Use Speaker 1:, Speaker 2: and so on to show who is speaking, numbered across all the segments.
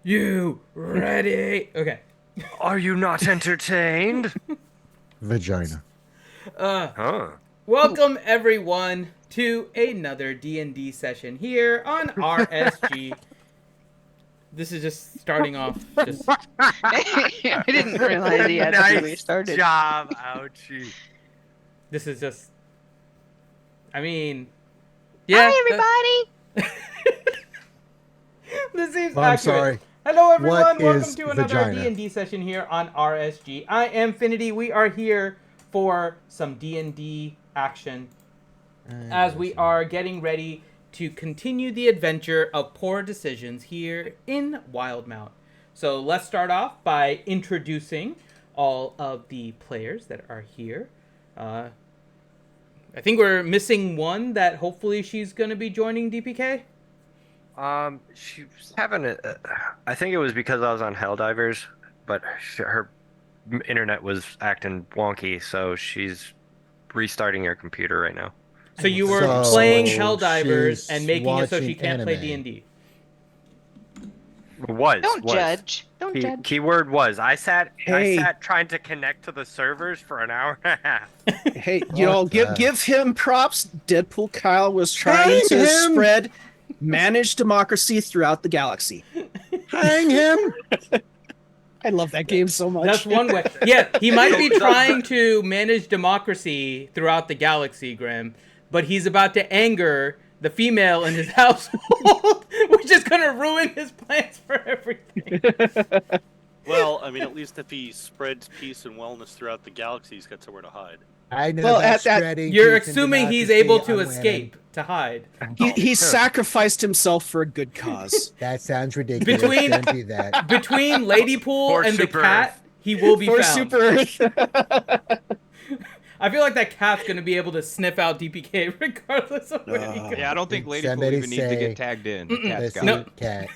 Speaker 1: You ready? Okay.
Speaker 2: Are you not entertained?
Speaker 3: Vagina.
Speaker 2: Huh.
Speaker 1: Welcome everyone to another D&D session here on RSG. This is just starting off.
Speaker 4: I didn't realize he had to be started.
Speaker 2: Job, ouchie.
Speaker 1: This is just. I mean, yeah.
Speaker 4: Hi, everybody.
Speaker 1: This seems
Speaker 3: I'm
Speaker 1: accurate.
Speaker 3: sorry.
Speaker 1: Hello, everyone.
Speaker 3: What
Speaker 1: Welcome
Speaker 3: is
Speaker 1: to another
Speaker 3: vagina?
Speaker 1: D&D session here on RSG. I am Finity. We are here for some D&D action as we are getting ready to continue the adventure of poor decisions here in Wildemount. So let's start off by introducing all of the players that are here. I think we're missing one that hopefully she's going to be joining DPK.
Speaker 2: She was having a. I think it was because I was on Helldivers, but her internet was acting wonky, so she's restarting her computer right now.
Speaker 1: So you were
Speaker 3: So
Speaker 1: playing Helldivers
Speaker 3: she's
Speaker 1: and making it so she
Speaker 3: watching
Speaker 1: can't play
Speaker 3: anime.
Speaker 1: D&D.
Speaker 4: Don't
Speaker 2: Was.
Speaker 4: judge. Don't judge.
Speaker 2: Keyword was. I sat
Speaker 5: Hey.
Speaker 2: trying to connect to the servers for an hour and a half.
Speaker 5: Hey, you know,
Speaker 3: that.
Speaker 5: give him props. Deadpool Kyle was trying to spread managed democracy throughout the galaxy.
Speaker 3: Hang him!
Speaker 5: I love that game so much.
Speaker 1: That's one way. Yeah, he might be trying to manage democracy throughout the galaxy, Grim, but he's about to anger the female in his household, which is going to ruin his plans for everything.
Speaker 6: Well, I mean, at least if he spreads peace and wellness throughout the galaxy, he's got somewhere to hide.
Speaker 3: I know
Speaker 5: Well,
Speaker 3: about
Speaker 5: at that-
Speaker 3: spreading
Speaker 1: You're
Speaker 3: peace and
Speaker 1: assuming he's
Speaker 3: democracy,
Speaker 1: able to
Speaker 3: I'm winning.
Speaker 1: escape, to hide.
Speaker 5: He sacrificed himself for a good cause.
Speaker 3: That sounds ridiculous.
Speaker 1: Between-
Speaker 3: Don't do that.
Speaker 1: Between Ladypool
Speaker 2: For
Speaker 1: and the
Speaker 2: Super
Speaker 1: cat,
Speaker 2: Earth.
Speaker 1: he will be
Speaker 5: For
Speaker 1: found.
Speaker 5: Super Earth.
Speaker 1: I feel like that cat's going to be able to sniff out DPK regardless of where he goes.
Speaker 7: Yeah, I don't think Ladypool
Speaker 3: Somebody
Speaker 7: even needs to
Speaker 3: say-
Speaker 7: get tagged in. The cat's
Speaker 3: Let's
Speaker 7: got
Speaker 3: see,
Speaker 1: No.
Speaker 7: it.
Speaker 3: cat.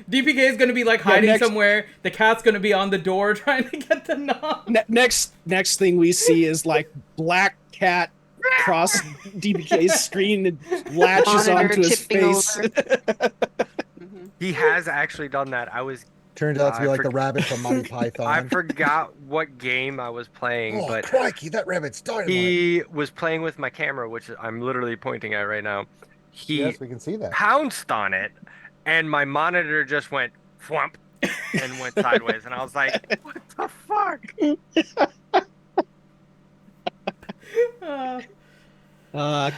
Speaker 1: DPK is going to be like hiding
Speaker 5: next-
Speaker 1: somewhere. The cat's going to be on the door trying to get the knob.
Speaker 5: Next thing we see is like black cat cross DBK's screen and latches
Speaker 4: Monitor
Speaker 5: onto his
Speaker 4: tipping
Speaker 5: face.
Speaker 4: over. Mhm.
Speaker 2: He has actually done that.
Speaker 3: Turns out to be
Speaker 2: I
Speaker 3: like the
Speaker 2: forg-
Speaker 3: rabbit from Monty Python.
Speaker 2: I forgot what game I was playing,
Speaker 3: Oh,
Speaker 2: but
Speaker 3: crikey, that rabbit's dynamite.
Speaker 2: he was playing with my camera, which I'm literally pointing at right now. He
Speaker 3: Yes, we can see that.
Speaker 2: pounced on it, and my monitor just went thwump and went sideways, and I was like, "What the fuck?"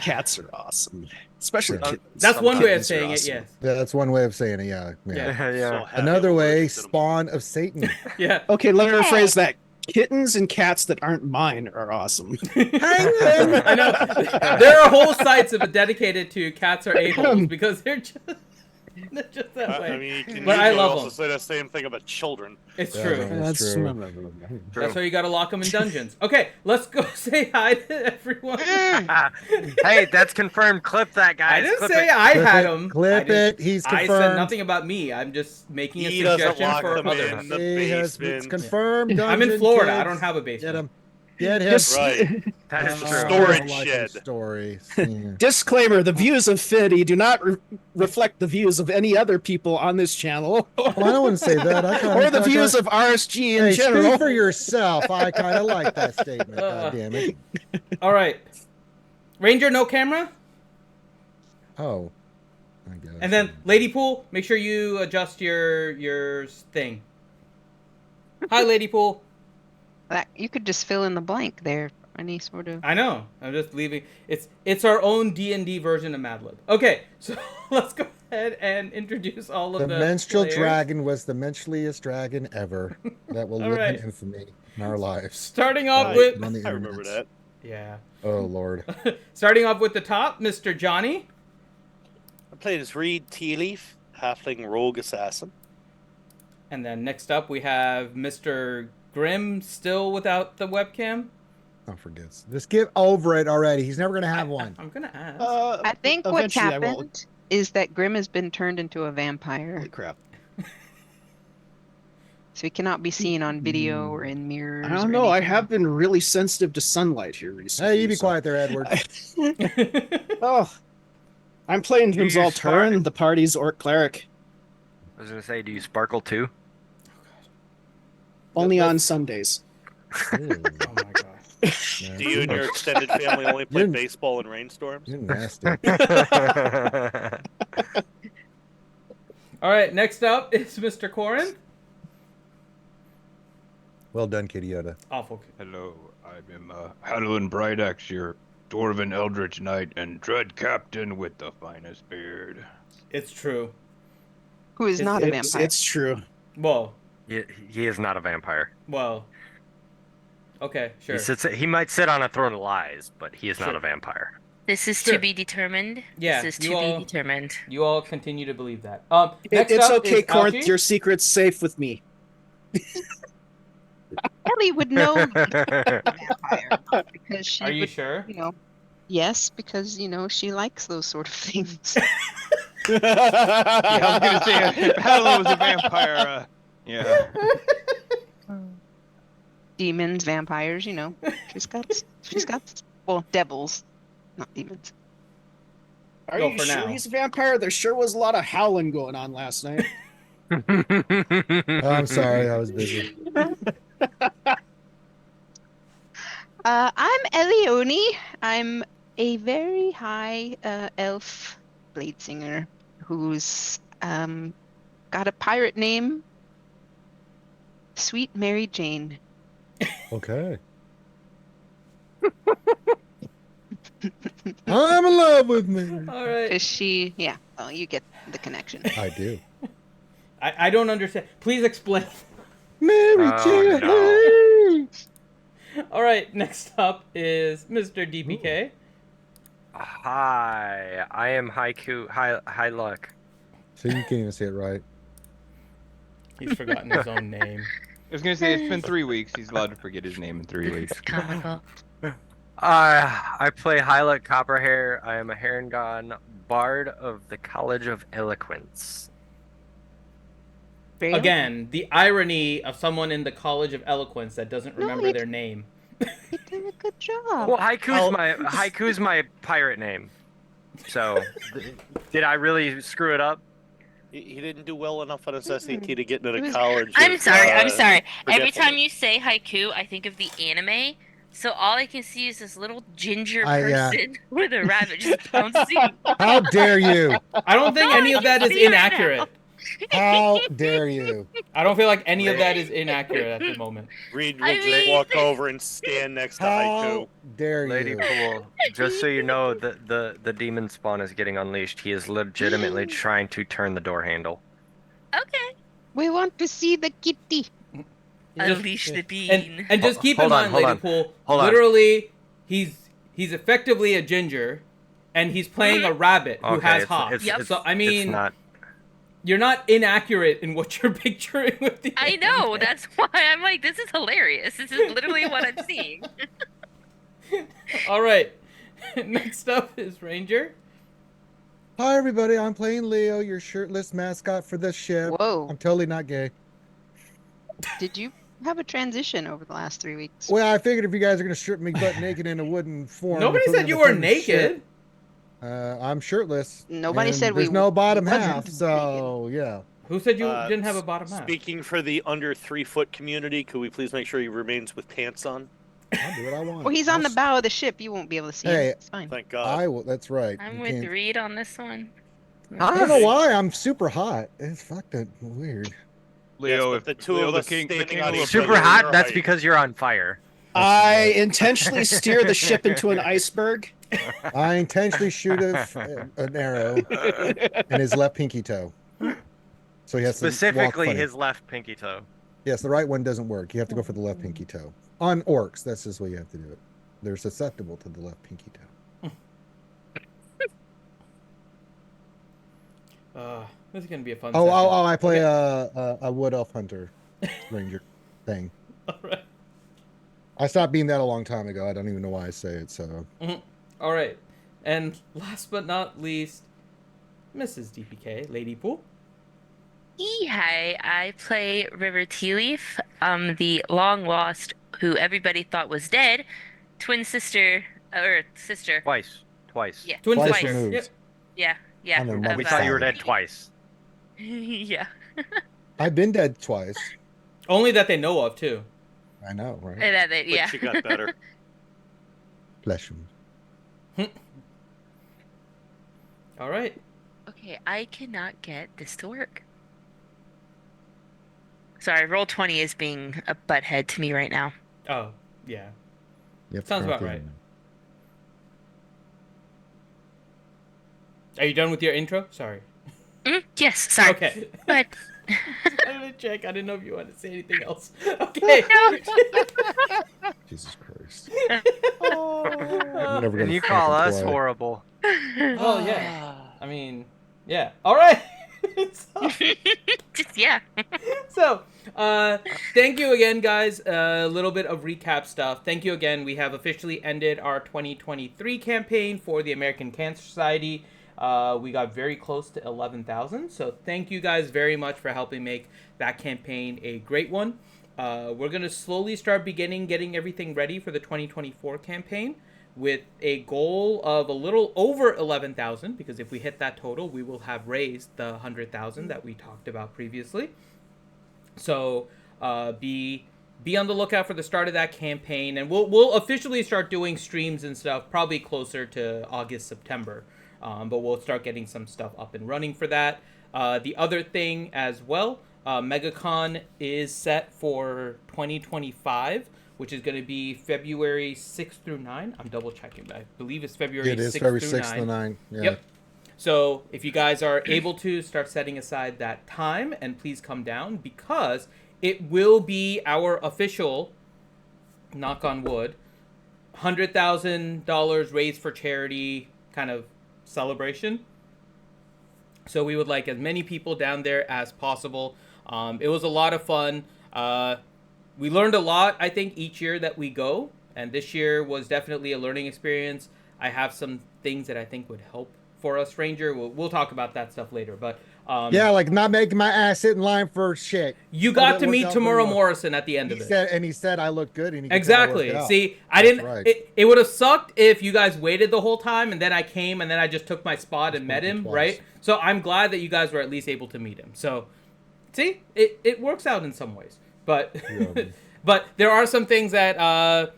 Speaker 5: Cats are awesome, especially kittens.
Speaker 1: That's
Speaker 2: Some
Speaker 1: one way of
Speaker 5: kittens are
Speaker 1: saying it,
Speaker 5: awesome.
Speaker 1: yes.
Speaker 3: Yeah, that's one way of saying it, yeah.
Speaker 1: Yeah.
Speaker 2: Yeah.
Speaker 6: So happy
Speaker 3: Another
Speaker 6: I'm
Speaker 3: way,
Speaker 6: allergic to them.
Speaker 3: spawn of Satan.
Speaker 1: Yeah.
Speaker 5: Okay, let me rephrase that. Kittens and cats that aren't mine are awesome.
Speaker 3: Hang him!
Speaker 1: I know. There are whole sites of it dedicated to cats are a-holes because they're just that way.
Speaker 6: I mean, you can
Speaker 1: But I
Speaker 6: usually
Speaker 1: love
Speaker 6: also
Speaker 1: them.
Speaker 6: say the same thing about children.
Speaker 1: It's
Speaker 3: Yeah,
Speaker 1: true.
Speaker 3: man. That's true.
Speaker 1: That's why you gotta lock them in dungeons. Okay, let's go say hi to everyone.
Speaker 2: Hey, that's confirmed. Clip that, guys.
Speaker 1: I didn't
Speaker 2: Clip
Speaker 1: say
Speaker 2: it.
Speaker 1: I
Speaker 3: Clip
Speaker 1: had
Speaker 3: it,
Speaker 1: him.
Speaker 3: clip
Speaker 1: I didn't-
Speaker 3: it, he's
Speaker 1: I said
Speaker 3: confirmed.
Speaker 1: nothing about me. I'm just making a
Speaker 6: He doesn't
Speaker 1: suggestion
Speaker 6: lock
Speaker 1: for
Speaker 6: them
Speaker 1: others.
Speaker 6: in. The
Speaker 3: It's
Speaker 6: basement.
Speaker 3: confirmed.
Speaker 1: I'm in
Speaker 3: dungeon
Speaker 1: Florida. I
Speaker 3: kids.
Speaker 1: don't have a
Speaker 3: Get
Speaker 1: basement.
Speaker 3: him. Get him.
Speaker 5: Just-
Speaker 6: Right.
Speaker 2: That is
Speaker 6: a
Speaker 2: true.
Speaker 6: storage
Speaker 3: I like
Speaker 6: shed.
Speaker 3: his Stories. Yeah.
Speaker 5: Disclaimer: the views of Fiddy do not reflect the views of any other people on this channel,
Speaker 3: Well, I don't want to say that. I kinda,
Speaker 5: or the views of RSG in
Speaker 3: Hey,
Speaker 5: general.
Speaker 3: speak for yourself. I kind of like that statement. God damn it.
Speaker 1: All right, Ranger, no camera,
Speaker 3: Oh. I guess.
Speaker 1: and then Ladypool. Make sure you adjust your thing. Hi, Ladypool.
Speaker 4: You could just fill in the blank there. Any sort of.
Speaker 1: I know. I'm just leaving. It's our own D&D version of Mad Lib. Okay, so let's go ahead and introduce all of
Speaker 3: The
Speaker 1: the
Speaker 3: menstrual
Speaker 1: players.
Speaker 3: dragon was the menschliest dragon ever that will
Speaker 1: All
Speaker 3: live
Speaker 1: right.
Speaker 3: in infamy in our lives.
Speaker 1: Starting off
Speaker 6: Right.
Speaker 1: with
Speaker 3: On the
Speaker 6: I remember
Speaker 3: internets.
Speaker 6: that.
Speaker 1: yeah.
Speaker 3: Oh, Lord.
Speaker 1: Starting off with the top, Mr. Johnny.
Speaker 6: I played as Reed Tealeaf, halfling rogue assassin.
Speaker 1: And then next up we have Mr. Grimm, still without the webcam.
Speaker 3: Oh, forgets. Just get over it already. He's never going to have one.
Speaker 1: I'm gonna ask.
Speaker 4: I think what's
Speaker 5: eventually I will.
Speaker 4: happened is that Grim has been turned into a vampire,
Speaker 5: Holy crap!
Speaker 4: so he cannot be seen on video or in mirrors.
Speaker 5: I don't
Speaker 4: or
Speaker 5: know. I
Speaker 4: anything.
Speaker 5: have been really sensitive to sunlight here recently.
Speaker 3: Hey, you be
Speaker 5: so-
Speaker 3: quiet there, Edward.
Speaker 5: Oh, I'm playing
Speaker 2: You're
Speaker 5: Grimsal
Speaker 2: smart.
Speaker 5: Turin, the party's orc cleric.
Speaker 2: I was gonna say, do you sparkle too?
Speaker 5: Only on Sundays.
Speaker 3: Ooh,
Speaker 1: Oh my god.
Speaker 6: Do you and your extended family only play
Speaker 3: You're-
Speaker 6: baseball in rainstorms?
Speaker 3: You're nasty.
Speaker 1: All right, next up is Mr. Corin.
Speaker 3: Well done, Kitty Yoda.
Speaker 1: Awful.
Speaker 7: Hello, I am Halloween Brightaxe, your Dwarven Eldritch Knight and Dread Captain with the finest beard.
Speaker 1: It's true.
Speaker 4: Who is not a vampire?
Speaker 5: It's true.
Speaker 1: Well,
Speaker 2: He is not a vampire.
Speaker 1: well. Okay, sure.
Speaker 2: He might sit on a throne of lies, but he is
Speaker 1: Sure.
Speaker 2: not a vampire.
Speaker 8: This is
Speaker 1: Sure.
Speaker 8: to be determined.
Speaker 1: Yeah,
Speaker 8: This is
Speaker 1: you
Speaker 8: to
Speaker 1: all-
Speaker 8: be determined.
Speaker 1: You all continue to believe that. Next
Speaker 5: It's
Speaker 1: up
Speaker 5: okay,
Speaker 1: is
Speaker 5: Corinth.
Speaker 1: Algie.
Speaker 5: Your secret's safe with me.
Speaker 4: Ellie would know a vampire because she
Speaker 1: Are you
Speaker 4: would,
Speaker 1: sure?
Speaker 4: yes, because she likes those sort of things.
Speaker 7: Yeah, I was gonna say if Halloween was a vampire. Yeah.
Speaker 4: Demons, vampires, she's got well, devils, not demons.
Speaker 5: Are
Speaker 1: Go
Speaker 5: you
Speaker 1: for
Speaker 5: sure
Speaker 1: now.
Speaker 5: he's a vampire? There sure was a lot of howling going on last night.
Speaker 3: I'm sorry, I was busy.
Speaker 4: I'm Elione. I'm a very high elf blade singer who's got a pirate name, Sweet Mary Jane.
Speaker 3: Okay. I'm in love with me.
Speaker 1: All right.
Speaker 4: Is she? Yeah. Well, you get the connection.
Speaker 3: I do.
Speaker 1: I don't understand. Please explain.
Speaker 3: Mary
Speaker 2: Oh,
Speaker 3: Jane.
Speaker 1: All right, next up is Mr. DPK.
Speaker 2: Hi, I am Haiku. Hi, luck.
Speaker 3: So you can't even say it right.
Speaker 1: He's forgotten his own name.
Speaker 7: I was gonna say it's been 3 weeks. He's allowed to forget his name in 3 weeks.
Speaker 8: It's comical.
Speaker 2: I play Hyluck Copperhair. I am a Harengon Bard of the College of Eloquence.
Speaker 4: Very
Speaker 1: Again, the irony of someone in the College of Eloquence that doesn't
Speaker 4: No,
Speaker 1: remember
Speaker 4: you-
Speaker 1: their name.
Speaker 4: You did a good job.
Speaker 2: Well,
Speaker 6: I'll-
Speaker 2: Haiku's my pirate name. So, did I really screw it up?
Speaker 6: He didn't do well enough on his SAT to get
Speaker 4: It
Speaker 6: into
Speaker 4: was-
Speaker 6: college.
Speaker 8: I'm
Speaker 6: with,
Speaker 8: sorry. I'm sorry. Every
Speaker 6: forgetfulness.
Speaker 8: time you say haiku, I think of the anime. So all I can see is this little ginger
Speaker 3: Yeah.
Speaker 8: person with a rabbit just bouncing.
Speaker 3: How dare you?
Speaker 1: I don't think any of that is
Speaker 8: See right now.
Speaker 1: inaccurate.
Speaker 3: How dare you?
Speaker 1: I don't feel like any of that is inaccurate at the moment.
Speaker 6: Reed
Speaker 8: I
Speaker 6: will just
Speaker 8: mean-
Speaker 6: walk over and stand next to
Speaker 3: How
Speaker 6: Haiku.
Speaker 3: dare
Speaker 2: Lady
Speaker 3: you?
Speaker 2: Pool, just so you know, the demon spawn is getting unleashed. He is legitimately trying to turn the door handle.
Speaker 8: Okay.
Speaker 4: We want to see the kitty.
Speaker 8: Unleash the bean.
Speaker 1: And just keep in
Speaker 2: Hold on,
Speaker 1: mind,
Speaker 2: hold
Speaker 1: Lady
Speaker 2: on,
Speaker 1: Pool,
Speaker 2: hold on.
Speaker 1: literally, he's effectively a ginger, and he's playing a rabbit who
Speaker 2: Okay,
Speaker 1: has
Speaker 2: it's-
Speaker 1: hops.
Speaker 2: it's-
Speaker 1: So I
Speaker 2: it's
Speaker 1: mean,
Speaker 2: not.
Speaker 1: you're not inaccurate in what you're picturing with the.
Speaker 8: I know. That's why I'm like, this is hilarious. This is literally what I'm seeing.
Speaker 1: All right. Next up is Ranger.
Speaker 3: Hi, everybody. I'm playing Leo, your shirtless mascot for this ship.
Speaker 4: Whoa.
Speaker 3: I'm totally not gay.
Speaker 4: Did you have a transition over the last 3 weeks?
Speaker 3: Well, I figured if you guys are going to strip me butt naked in a wooden form.
Speaker 1: Nobody
Speaker 3: and put me
Speaker 1: said
Speaker 3: in
Speaker 1: you
Speaker 3: the
Speaker 1: were
Speaker 3: front of the ship,
Speaker 1: naked.
Speaker 3: I'm shirtless.
Speaker 4: Nobody
Speaker 3: and
Speaker 4: said
Speaker 3: there's
Speaker 4: we
Speaker 3: no bottom
Speaker 4: wasn't
Speaker 3: half, so yeah.
Speaker 1: Who said you
Speaker 6: Uh,
Speaker 1: didn't have a bottom half?
Speaker 6: Speaking for the under 3 foot community, could we please make sure he remains with pants on?
Speaker 3: I'll do what I want.
Speaker 4: Well, he's on the
Speaker 3: I'll-
Speaker 4: bow of the ship. You won't be able to see him.
Speaker 3: Hey,
Speaker 4: It's fine.
Speaker 6: Thank God.
Speaker 3: I will. That's right.
Speaker 8: I'm
Speaker 3: You
Speaker 8: with
Speaker 3: can't-
Speaker 8: Reed on this one.
Speaker 3: I don't know why I'm super hot. It's fucking weird.
Speaker 7: Leo,
Speaker 6: Yes, but the two
Speaker 7: Leo,
Speaker 6: of
Speaker 7: the
Speaker 6: us
Speaker 7: king, the
Speaker 6: standing
Speaker 7: king
Speaker 6: on
Speaker 7: of
Speaker 6: each
Speaker 7: the
Speaker 2: Super
Speaker 6: Brother,
Speaker 2: hot?
Speaker 6: you're
Speaker 2: That's
Speaker 6: right.
Speaker 2: because you're on fire.
Speaker 5: I intentionally steer the ship into an iceberg.
Speaker 3: I intentionally shoot an arrow in his left pinky toe. So he has to walk
Speaker 2: Specifically
Speaker 3: funny.
Speaker 2: his left pinky toe.
Speaker 3: Yes, the right one doesn't work. You have to go for the left pinky toe. On orcs, that's just the way you have to do it. They're susceptible to the left pinky toe.
Speaker 1: This is gonna be a fun.
Speaker 3: Oh,
Speaker 1: session.
Speaker 3: I play
Speaker 1: Okay.
Speaker 3: a wood elf hunter ranger thing.
Speaker 1: All right.
Speaker 3: I stopped being that a long time ago. I don't even know why I say it. So
Speaker 1: All right. And last but not least, Mrs. DPK, Lady Pool.
Speaker 8: Hi, I play River Tea Leaf, the long lost, who everybody thought was dead, twin sister, or sister.
Speaker 2: Twice.
Speaker 1: Twin
Speaker 3: Twice
Speaker 1: sister.
Speaker 3: removed.
Speaker 1: Yep.
Speaker 8: Yeah, yeah.
Speaker 3: On their
Speaker 8: of,
Speaker 3: mother's
Speaker 2: We thought you were
Speaker 3: side.
Speaker 2: dead twice.
Speaker 8: yeah.
Speaker 3: I've been dead twice.
Speaker 1: Only that they know of, too.
Speaker 3: I know, right?
Speaker 6: But
Speaker 8: Yeah.
Speaker 6: she got better.
Speaker 3: Flesh wound.
Speaker 1: All right.
Speaker 8: Okay, I cannot get this to work. Sorry, Roll20 is being a butthead to me right now.
Speaker 1: Oh, yeah.
Speaker 3: You have to
Speaker 1: Sounds
Speaker 3: turn off
Speaker 1: about
Speaker 3: the
Speaker 1: right.
Speaker 3: internet.
Speaker 1: Are you done with your intro? Sorry.
Speaker 8: Yes, sorry.
Speaker 1: Okay.
Speaker 8: But
Speaker 1: I wanted to check. I didn't know if you wanted to say anything else. Okay.
Speaker 3: Jesus Christ.
Speaker 1: Oh.
Speaker 3: I'm never
Speaker 2: And
Speaker 3: gonna
Speaker 2: you call
Speaker 3: fucking
Speaker 2: us
Speaker 3: play.
Speaker 2: horrible.
Speaker 1: Well, yeah. I mean, yeah. All right.
Speaker 8: just yeah.
Speaker 1: So, thank you again, guys. A little bit of recap stuff. Thank you again. We have officially ended our 2023 campaign for the American Cancer Society. We got very close to 11,000. So thank you guys very much for helping make that campaign a great one. We're going to slowly start getting everything ready for the 2024 campaign with a goal of a little over 11,000, because if we hit that total, we will have raised the 100,000 that we talked about previously. So be on the lookout for the start of that campaign, and we'll officially start doing streams and stuff probably closer to August, September. But we'll start getting some stuff up and running for that. The other thing as well, MegaCon is set for 2025, which is going to be February 6th through 9. I'm double checking, but I believe it's February 6th
Speaker 3: It is February
Speaker 1: through
Speaker 3: 6th
Speaker 1: 9.
Speaker 3: to 9. Yeah.
Speaker 1: Yep. So if you guys are able to, start setting aside that time, and please come down, because it will be our official, knock on wood, $100,000 raised for charity kind of celebration. So we would like as many people down there as possible. It was a lot of fun. We learned a lot, I think, each year that we go, and this year was definitely a learning experience. I have some things that I think would help for us, Ranger. We'll talk about that stuff later, but
Speaker 3: Yeah, like not making my ass sit in line for shit.
Speaker 1: you
Speaker 3: Oh,
Speaker 1: got
Speaker 3: that
Speaker 1: to
Speaker 3: worked
Speaker 1: meet
Speaker 3: out very
Speaker 1: Tamara
Speaker 3: well.
Speaker 1: Morrison at the end of it.
Speaker 3: He said I looked good, and he could tell I worked
Speaker 1: Exactly.
Speaker 3: out.
Speaker 1: See, I
Speaker 3: That's
Speaker 1: didn't.
Speaker 3: right.
Speaker 1: It would have sucked if you guys waited the whole time and then I came and then I just took my spot and met
Speaker 3: spoken
Speaker 1: him,
Speaker 3: twice.
Speaker 1: right? So I'm glad that you guys were at least able to meet him. So, see, it works out in some ways, but
Speaker 3: Yeah.
Speaker 1: but there are some things that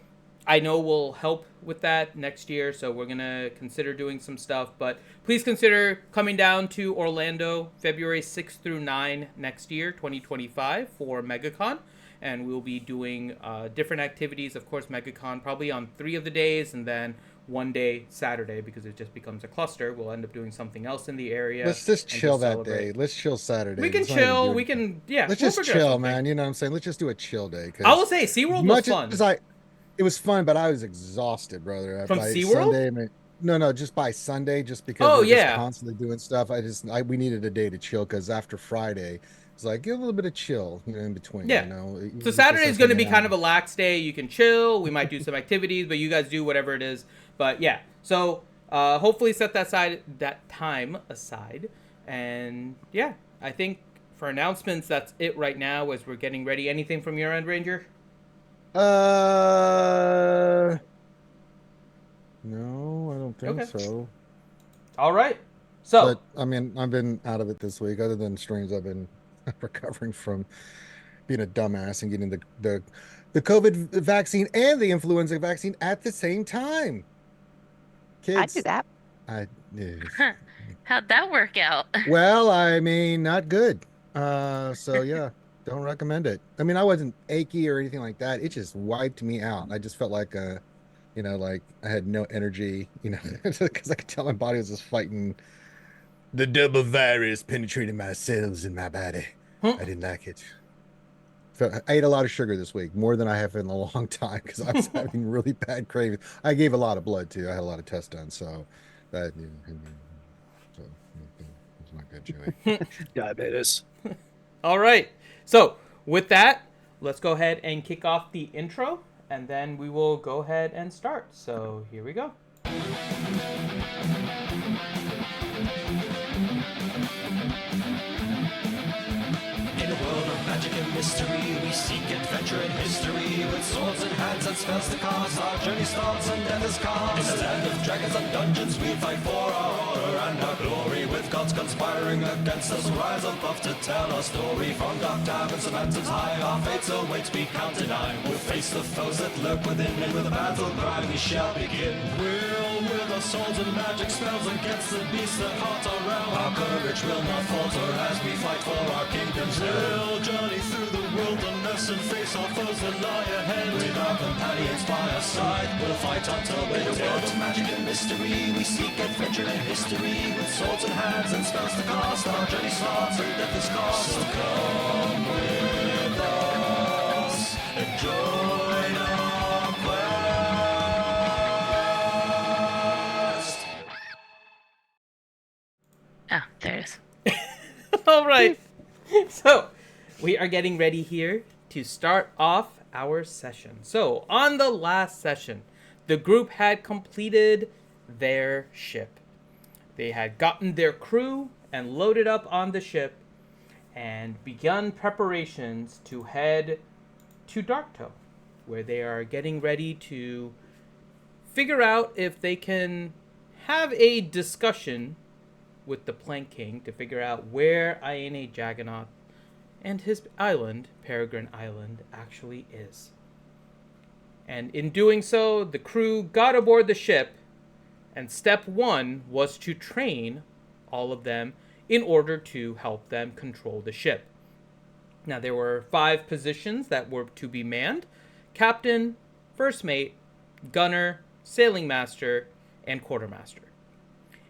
Speaker 1: I know will help with that next year. So we're gonna consider doing some stuff. But please consider coming down to Orlando February 6th through 9 next year, 2025, for MegaCon. And we'll be doing different activities. Of course, MegaCon probably on 3 of the days, and then one day Saturday, because it just becomes a cluster. We'll end up doing something else in the area.
Speaker 3: Let's just
Speaker 1: and
Speaker 3: chill that
Speaker 1: celebrate.
Speaker 3: day. Let's chill Saturday.
Speaker 1: We can
Speaker 3: Let's not even
Speaker 1: chill.
Speaker 3: do
Speaker 1: We
Speaker 3: anything.
Speaker 1: can, yeah.
Speaker 3: Let's
Speaker 1: we'll
Speaker 3: just
Speaker 1: figure out
Speaker 3: chill,
Speaker 1: something.
Speaker 3: man. You know what I'm saying? Let's just do a chill day. 'Cause
Speaker 1: I will say SeaWorld was fun.
Speaker 3: As it was fun, but I was exhausted, brother.
Speaker 1: From
Speaker 3: By
Speaker 1: SeaWorld?
Speaker 3: Sunday, man, no, just by Sunday, just because
Speaker 1: Oh,
Speaker 3: we're just
Speaker 1: yeah.
Speaker 3: constantly doing stuff. We needed a day to chill, because after Friday, it's like get a little bit of chill, in between.
Speaker 1: Yeah.
Speaker 3: You know.
Speaker 1: So Saturday is going to be kind of a lax day. You can chill. We might do some activities, but you guys do whatever it is. But yeah, so hopefully set that time aside. And yeah, I think for announcements, that's it right now as we're getting ready. Anything from your end, Ranger?
Speaker 3: No, I don't think
Speaker 1: Okay.
Speaker 3: so.
Speaker 1: All right. So
Speaker 3: But I mean, I've been out of it this week. Other than streams, I've been recovering from being a dumbass and getting the COVID vaccine and the influenza vaccine at the same time. Kids,
Speaker 4: I do that.
Speaker 3: yeah.
Speaker 8: How'd that work out?
Speaker 3: Well, I mean, not good. So yeah, don't recommend it. I mean, I wasn't achy or anything like that. It just wiped me out. I just felt like like I had no energy, because I could tell my body was just fighting the double virus penetrating my cells in my body. I didn't like it. So I ate a lot of sugar this week, more than I have in a long time, because I was having really bad cravings. I gave a lot of blood too. I had a lot of tests done, so that so it's not good, Joey.
Speaker 5: Diabetes.
Speaker 1: all right. So with that, let's go ahead and kick off the intro, and then we will go ahead and start. So here we go.
Speaker 9: In a world of magic and mystery. We seek adventure in history. With swords in hands and spells to cast, our journey starts and death is cast. In a land of dragons and dungeons, we fight for our honor and our glory. With gods conspiring against us, rise above to tell our story. From dark taverns to mountains high, our fates await, we can't deny. We'll face the foes that lurk within, and with a battle cry we shall begin. We'll with our swords and magic spells against the beasts that haunt our realm. Our courage will not falter as we fight for our kingdom's realm. We'll journey through the wilderness and face our foes that lie ahead. With our companions by our side, we'll fight until we're dead. In a world of magic and mystery, we seek adventure and history. With swords in hands and spells to cast, our journey starts and death is cast. So come with us and join our quest.
Speaker 8: Oh, there it is.
Speaker 1: All right. So, we are getting ready here to start off our session. So, on the last session, the group had completed their ship. They had gotten their crew and loaded up on the ship and begun preparations to head to Darktoe, where they are getting ready to figure out if they can have a discussion with the Plank King to figure out where Iene Jaggernauth and his island, Peregrine Island, actually is. And in doing so, the crew got aboard the ship, and step one was to train all of them in order to help them control the ship. Now, there were 5 positions that were to be manned: captain, first mate, gunner, sailing master, and quartermaster.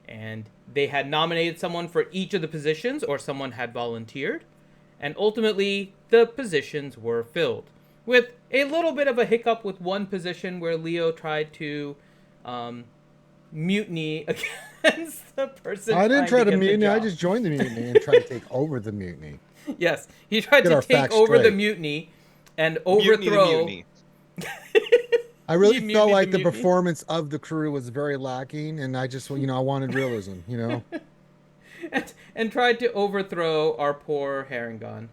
Speaker 1: And they had nominated someone for each of the positions, or someone had volunteered. And ultimately, the positions were filled. With a little bit of a hiccup with one position where Leo tried to mutiny against the person.
Speaker 3: I didn't try to
Speaker 1: get the
Speaker 3: mutiny. I
Speaker 1: job.
Speaker 3: just joined the mutiny and tried to take over the mutiny.
Speaker 1: Yes, he tried
Speaker 3: Get
Speaker 1: to
Speaker 3: our
Speaker 1: take
Speaker 3: facts
Speaker 1: over the
Speaker 3: straight.
Speaker 1: mutiny and
Speaker 7: Mutiny the
Speaker 1: overthrow.
Speaker 7: mutiny.
Speaker 3: I really
Speaker 1: You
Speaker 3: felt
Speaker 1: mutinied
Speaker 3: like
Speaker 1: the
Speaker 3: the
Speaker 1: mutiny?
Speaker 3: performance of the crew was very lacking, and I just, I wanted realism,
Speaker 1: and tried to overthrow our poor Harengon.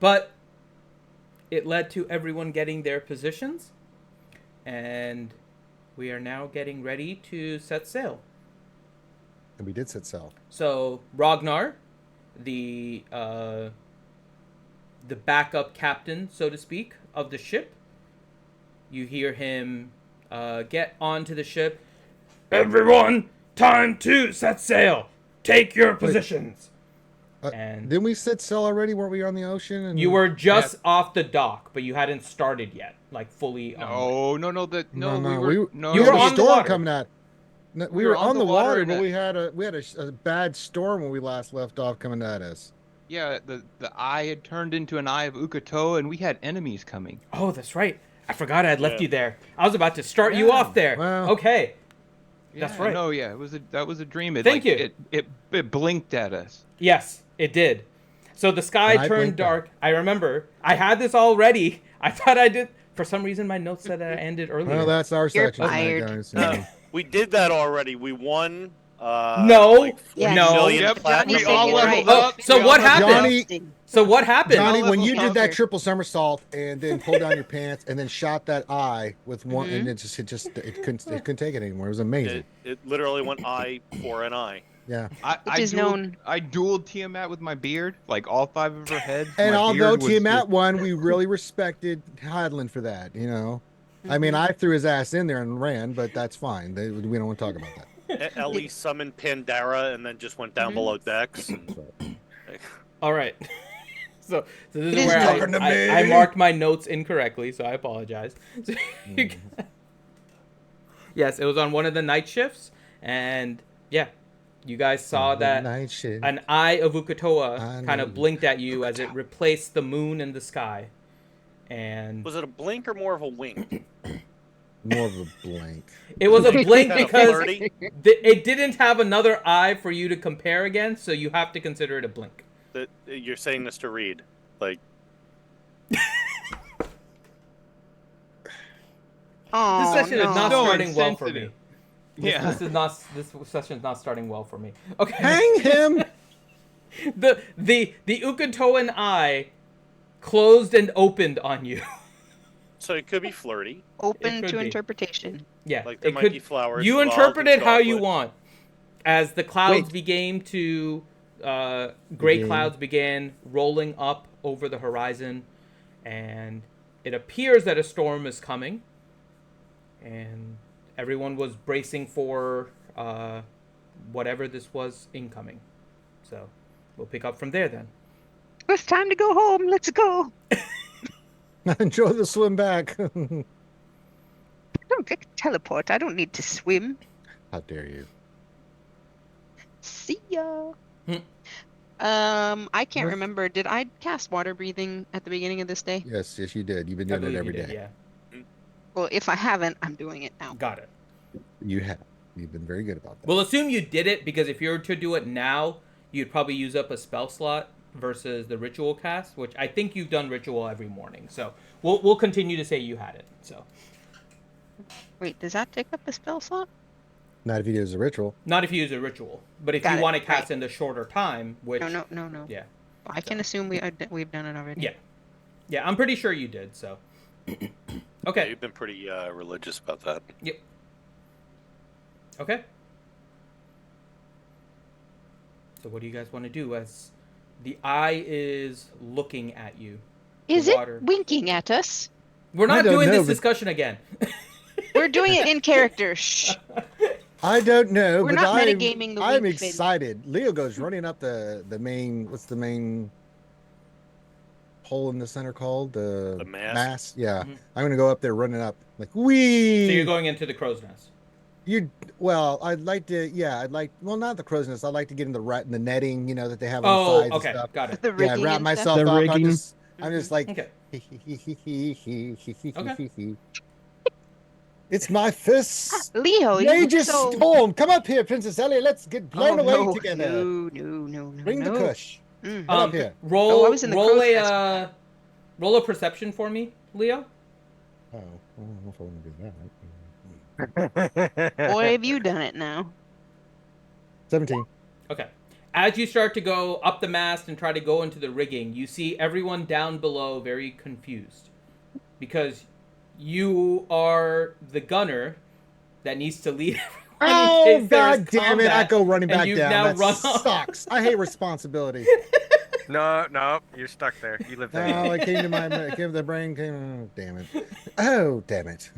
Speaker 1: But it led to everyone getting their positions, and we are now getting ready to set sail.
Speaker 3: And we did set sail.
Speaker 1: So Ragnar, the backup captain, so to speak, of the ship, you hear him get onto the ship. Everyone, time to set sail. Take your positions. And
Speaker 3: Didn't we set sail already? Weren't we on the ocean? And
Speaker 1: you were just off the dock, but you hadn't started yet, like fully.
Speaker 7: No,
Speaker 3: no,
Speaker 7: we
Speaker 3: we
Speaker 7: were no.
Speaker 1: You
Speaker 3: had
Speaker 1: were
Speaker 3: a
Speaker 1: on the
Speaker 3: storm
Speaker 1: water.
Speaker 3: coming out. No, we
Speaker 7: were
Speaker 3: were on the water,
Speaker 7: and
Speaker 3: but we had a bad storm when we last left off coming at us.
Speaker 7: Yeah, the eye had turned into an eye of Ukatoa, and we had enemies coming.
Speaker 1: Oh, that's right. I forgot I had left
Speaker 6: Yeah.
Speaker 1: you there. I was about to start you
Speaker 3: Yeah,
Speaker 1: off there.
Speaker 3: well.
Speaker 1: Okay. That's
Speaker 7: Yeah,
Speaker 1: right.
Speaker 7: No, yeah, that was a dream. It,
Speaker 1: Thank you.
Speaker 7: It blinked at us.
Speaker 1: Yes, it did. So the sky
Speaker 3: And I
Speaker 1: turned
Speaker 3: blinked
Speaker 1: dark. I remember. I had this all ready. I thought I did. For some reason, my notes said I ended earlier.
Speaker 3: Well, that's our
Speaker 4: You're
Speaker 3: section tonight,
Speaker 4: fired.
Speaker 3: guys.
Speaker 6: We did that already. We won.
Speaker 1: No,
Speaker 6: like 40
Speaker 4: Yeah.
Speaker 1: no.
Speaker 6: million
Speaker 7: Yep,
Speaker 6: platinum
Speaker 7: we
Speaker 4: said
Speaker 7: all
Speaker 4: you're
Speaker 7: leveled
Speaker 4: right.
Speaker 7: up.
Speaker 1: So
Speaker 7: we
Speaker 1: what
Speaker 7: all leveled
Speaker 1: happened?
Speaker 7: up.
Speaker 3: Johnny,
Speaker 1: So what happened?
Speaker 3: Johnny, when you
Speaker 4: level
Speaker 3: did that
Speaker 4: longer.
Speaker 3: triple somersault and then pulled down your pants and then shot that eye with one, and
Speaker 4: Mm-hmm.
Speaker 3: it couldn't take it anymore. It was amazing.
Speaker 6: It literally went eye for an eye.
Speaker 3: Yeah.
Speaker 4: Which is known.
Speaker 7: I dueled Tiamat with my beard, like all 5 of her heads.
Speaker 3: And
Speaker 7: my
Speaker 3: although
Speaker 7: beard was
Speaker 3: Tiamat won, we really respected Hadlin for that. I mean, I threw his ass in there and ran, but that's fine. We don't want to talk about that.
Speaker 6: Ellie summoned Pandara and then just went down below decks.
Speaker 1: All right. So this
Speaker 4: It
Speaker 1: is
Speaker 4: is
Speaker 1: where
Speaker 3: talking to
Speaker 1: I
Speaker 3: me.
Speaker 1: marked my notes incorrectly, so I apologize. So yes, it was on one of the night shifts, and yeah, you guys saw that
Speaker 3: Night shift.
Speaker 1: an eye of Ukatoa
Speaker 3: I
Speaker 1: kind
Speaker 3: know.
Speaker 1: of blinked at you as it replaced the moon in the sky. And
Speaker 6: Was it a blink or more of a wink?
Speaker 3: More of a blank.
Speaker 1: it was a blink
Speaker 6: Kinda
Speaker 1: because
Speaker 6: flirty?
Speaker 1: it didn't have another eye for you to compare against, so you have to consider it a blink.
Speaker 6: That you're saying this to read, like
Speaker 4: Oh,
Speaker 1: This session is not
Speaker 7: No,
Speaker 1: starting well for me.
Speaker 7: insensitive.
Speaker 1: This,
Speaker 7: Yeah.
Speaker 1: this session is not starting well for me. Okay.
Speaker 3: Hang him!
Speaker 1: the Ukatoan eye closed and opened on you.
Speaker 6: So it could be flirty.
Speaker 4: Open
Speaker 1: could
Speaker 4: to
Speaker 1: be.
Speaker 4: interpretation.
Speaker 1: Yeah,
Speaker 6: Like there
Speaker 1: it
Speaker 6: might
Speaker 1: could.
Speaker 6: be flowers.
Speaker 1: You
Speaker 6: involved
Speaker 1: interpret
Speaker 6: and
Speaker 1: it how you
Speaker 6: chocolate.
Speaker 1: want. As the clouds
Speaker 5: Wait.
Speaker 1: began to, gray
Speaker 3: Begin.
Speaker 1: clouds began rolling up over the horizon, and it appears that a storm is coming, and everyone was bracing for whatever this was incoming. So we'll pick up from there then.
Speaker 4: It's time to go home. Let's go.
Speaker 3: Enjoy the swim back.
Speaker 4: I don't get to teleport. I don't need to swim.
Speaker 3: How dare you?
Speaker 4: See ya.
Speaker 1: Hmm.
Speaker 4: I can't remember. Did I cast water breathing at the beginning of this day?
Speaker 3: Yes, you did. You've been
Speaker 1: I
Speaker 3: doing it
Speaker 1: believe you
Speaker 3: every
Speaker 1: did,
Speaker 3: day.
Speaker 1: yeah.
Speaker 4: Well, if I haven't, I'm doing it now.
Speaker 1: Got it.
Speaker 3: You have. You've been very good about that.
Speaker 1: We'll assume you did it because if you were to do it now, you'd probably use up a spell slot versus the ritual cast, which I think you've done ritual every morning. So we'll continue to say you had it. So
Speaker 4: Wait, does that take up a spell slot?
Speaker 3: Not if you use a ritual.
Speaker 1: not if you use a ritual, but if
Speaker 4: Got
Speaker 1: you
Speaker 4: it,
Speaker 1: want to cast
Speaker 4: right.
Speaker 1: in a shorter time, which
Speaker 4: No.
Speaker 1: yeah,
Speaker 4: I can assume we've done it already.
Speaker 1: yeah, I'm pretty sure you did. So
Speaker 6: Yeah,
Speaker 1: okay,
Speaker 6: you've been pretty religious about that.
Speaker 1: okay. So what do you guys want to do as the eye is looking at you?
Speaker 4: Is
Speaker 1: The
Speaker 4: it
Speaker 1: water.
Speaker 4: winking at us?
Speaker 1: We're
Speaker 3: I
Speaker 1: not
Speaker 3: don't
Speaker 1: doing
Speaker 3: know,
Speaker 1: this
Speaker 3: but-
Speaker 1: discussion again.
Speaker 4: We're doing it in character. Shh.
Speaker 3: I don't know,
Speaker 4: We're
Speaker 3: but
Speaker 4: not
Speaker 3: I'm,
Speaker 4: metagaming the
Speaker 3: I'm
Speaker 4: wink thing.
Speaker 3: excited. Leo goes running up the main. What's the main hole in the center called? The
Speaker 6: mast?
Speaker 3: Yeah,
Speaker 1: Mhm.
Speaker 3: I'm gonna go up there, running up like wee.
Speaker 1: So you're going into the crow's nest.
Speaker 3: Well, I'd like to. Yeah, well, not the crow's nest. I'd like to get in the netting, that they have on
Speaker 1: Oh,
Speaker 3: the sides
Speaker 1: okay,
Speaker 3: and stuff.
Speaker 1: got it.
Speaker 4: The
Speaker 3: Yeah,
Speaker 4: rigging
Speaker 3: wrap
Speaker 4: and
Speaker 3: myself
Speaker 5: The
Speaker 3: up.
Speaker 5: rigging.
Speaker 3: I'm just like.
Speaker 1: Okay.
Speaker 3: It's my fists.
Speaker 4: stuff. Leo, you look
Speaker 3: Mage's
Speaker 4: so...
Speaker 3: storm. Come up here, Princess Ellie. Let's get blown
Speaker 4: Oh,
Speaker 3: away
Speaker 4: no,
Speaker 3: together.
Speaker 4: No.
Speaker 3: Bring the kush.
Speaker 4: Mm.
Speaker 3: Come up here.
Speaker 1: Roll.
Speaker 4: I was in the
Speaker 1: roll
Speaker 4: crow's
Speaker 1: a
Speaker 4: nest.
Speaker 1: roll a perception for me, Leo.
Speaker 3: Oh, I don't know if I want to do that.
Speaker 4: Or have you done it now?
Speaker 3: 17.
Speaker 1: Okay. As you start to go up the mast and try to go into the rigging, you see everyone down below very confused because you are the gunner that needs to lead everyone. in
Speaker 3: Oh,
Speaker 1: case there is
Speaker 3: God damn it. I
Speaker 1: combat,
Speaker 3: go running
Speaker 1: and
Speaker 3: back
Speaker 1: you've
Speaker 3: down.
Speaker 1: now
Speaker 3: That
Speaker 1: run off.
Speaker 3: sucks. I hate responsibility.
Speaker 2: No, you're stuck there. You live there.
Speaker 3: Oh, it came to the brain. Oh, damn it. Oh, damn it.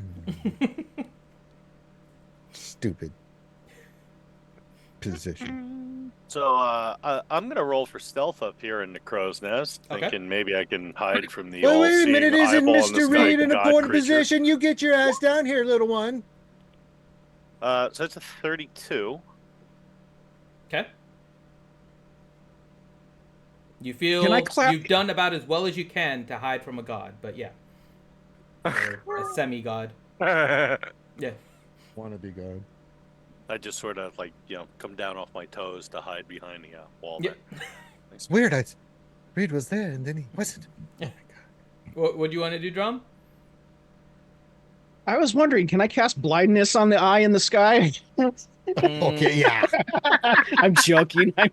Speaker 3: Stupid position.
Speaker 6: So I'm gonna roll for stealth up here in the crow's nest,
Speaker 1: Okay.
Speaker 6: thinking maybe I can hide from the
Speaker 3: Wait a
Speaker 6: all-seeing
Speaker 3: minute. Isn't
Speaker 6: eyeball in the
Speaker 3: Mr.
Speaker 6: sky
Speaker 3: Reed in a
Speaker 6: god
Speaker 3: point of
Speaker 6: creature.
Speaker 3: position? You get your ass down here, little one.
Speaker 6: So that's a 32.
Speaker 1: Okay. You feel
Speaker 5: Can I clap?
Speaker 1: you've done about as well as you can to hide from a god, but yeah. Or a semi-god. Yeah.
Speaker 3: Wanna be God.
Speaker 6: I just sort of come down off my toes to hide behind the wall.
Speaker 1: Yep.
Speaker 6: there.
Speaker 3: It's weird. Reed was there and then he wasn't.
Speaker 1: What do you want to do, Drum?
Speaker 5: I was wondering, can I cast blindness on the eye in the sky?
Speaker 3: Okay, yeah.
Speaker 5: I'm joking.
Speaker 2: I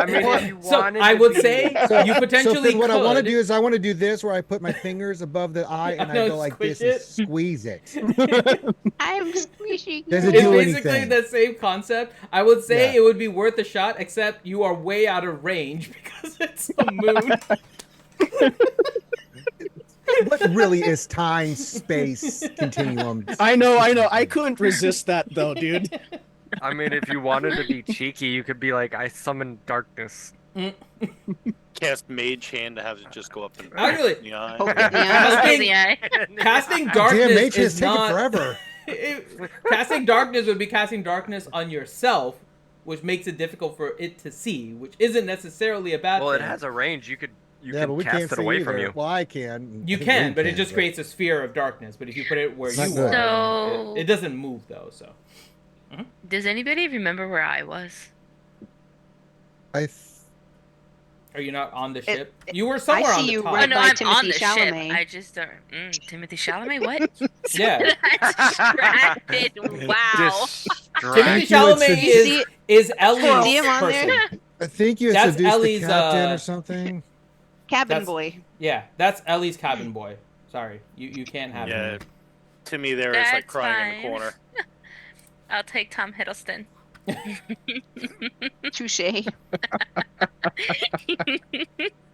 Speaker 2: mean, if you
Speaker 1: So
Speaker 2: wanted
Speaker 1: I
Speaker 2: to
Speaker 1: would
Speaker 2: be-
Speaker 1: say you potentially
Speaker 3: what I want to
Speaker 1: could.
Speaker 3: do is I want to do this where I put my fingers above the eye and I
Speaker 1: No,
Speaker 3: go like
Speaker 1: squish
Speaker 3: this and
Speaker 1: it.
Speaker 3: squeeze it.
Speaker 4: I'm squishing.
Speaker 3: Does
Speaker 4: you.
Speaker 3: it
Speaker 1: It's
Speaker 3: do
Speaker 1: basically
Speaker 3: anything?
Speaker 1: the same concept. I would say
Speaker 3: Yeah.
Speaker 1: it would be worth a shot, except you are way out of range because it's the moon.
Speaker 3: What really is time, space, continuum?
Speaker 5: I know. I couldn't resist that though, dude.
Speaker 2: I mean, if you wanted to be cheeky, you could be like, I summon darkness.
Speaker 6: Cast Mage Hand to have it just go up and
Speaker 1: Actually-
Speaker 6: in the eye.
Speaker 4: Poke it in the eye.
Speaker 1: Casting,
Speaker 8: the eye.
Speaker 1: casting
Speaker 3: Damn,
Speaker 1: darkness
Speaker 3: Mage has
Speaker 1: is
Speaker 3: taken
Speaker 1: not
Speaker 3: forever.
Speaker 1: casting darkness would be casting darkness on yourself, which makes it difficult for it to see, which isn't necessarily a bad
Speaker 2: Well,
Speaker 1: thing.
Speaker 2: it has a range. You
Speaker 3: Yeah, but
Speaker 2: can
Speaker 3: we
Speaker 2: cast
Speaker 3: can't
Speaker 2: it
Speaker 3: see
Speaker 2: away
Speaker 3: either.
Speaker 2: from you.
Speaker 3: Well, I can.
Speaker 1: You
Speaker 3: I think
Speaker 1: can,
Speaker 3: Reed
Speaker 1: but it just creates a sphere of darkness. But if you put it where
Speaker 3: It's
Speaker 1: you
Speaker 3: not good.
Speaker 1: are,
Speaker 8: So-
Speaker 1: it doesn't move though. So
Speaker 8: Does anybody remember where I was?
Speaker 1: are you not on the
Speaker 4: It-
Speaker 1: ship? You were somewhere
Speaker 4: see
Speaker 1: on the
Speaker 4: you
Speaker 1: top.
Speaker 8: Oh
Speaker 4: right
Speaker 8: no,
Speaker 4: by
Speaker 8: I'm on
Speaker 4: Timothy
Speaker 8: the
Speaker 4: Chalamet.
Speaker 8: ship. I just don't. Timothy Chalamet? What?
Speaker 1: Yeah.
Speaker 8: Distracted. Wow.
Speaker 1: Timothy
Speaker 3: you would
Speaker 1: Chalamet
Speaker 3: see-
Speaker 1: is Ellie's
Speaker 4: See him on
Speaker 1: person.
Speaker 4: there?
Speaker 3: I think you
Speaker 1: That's
Speaker 3: seduced
Speaker 1: Ellie's,
Speaker 3: the captain or something.
Speaker 4: Cabin boy.
Speaker 1: Yeah, that's Ellie's cabin boy. Sorry, you can't have
Speaker 6: Yeah,
Speaker 1: him.
Speaker 6: Timmy there is like
Speaker 8: That's
Speaker 6: crying in the
Speaker 8: fine.
Speaker 6: corner.
Speaker 8: I'll take Tom Hiddleston.
Speaker 4: Touche.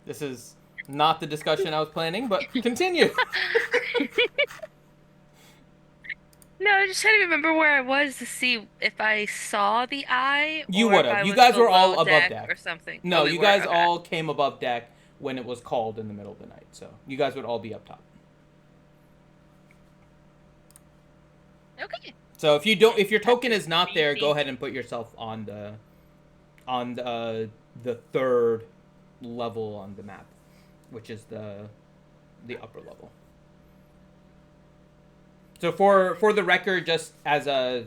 Speaker 1: This is not the discussion I was planning, but continue.
Speaker 8: No, I was just trying to remember where I was to see if I saw the eye
Speaker 1: You
Speaker 8: or
Speaker 1: would
Speaker 8: if I
Speaker 1: have. You
Speaker 8: was
Speaker 1: guys were all
Speaker 8: below
Speaker 1: above deck
Speaker 8: or something.
Speaker 1: No,
Speaker 8: Oh, we
Speaker 1: you
Speaker 8: were?
Speaker 1: guys
Speaker 8: Okay.
Speaker 1: all came above deck when it was called in the middle of the night. So you guys would all be up top.
Speaker 8: Okay.
Speaker 1: So if your token is not there, go ahead and put yourself on the third level on the map, which is the upper level. So for the record, just as a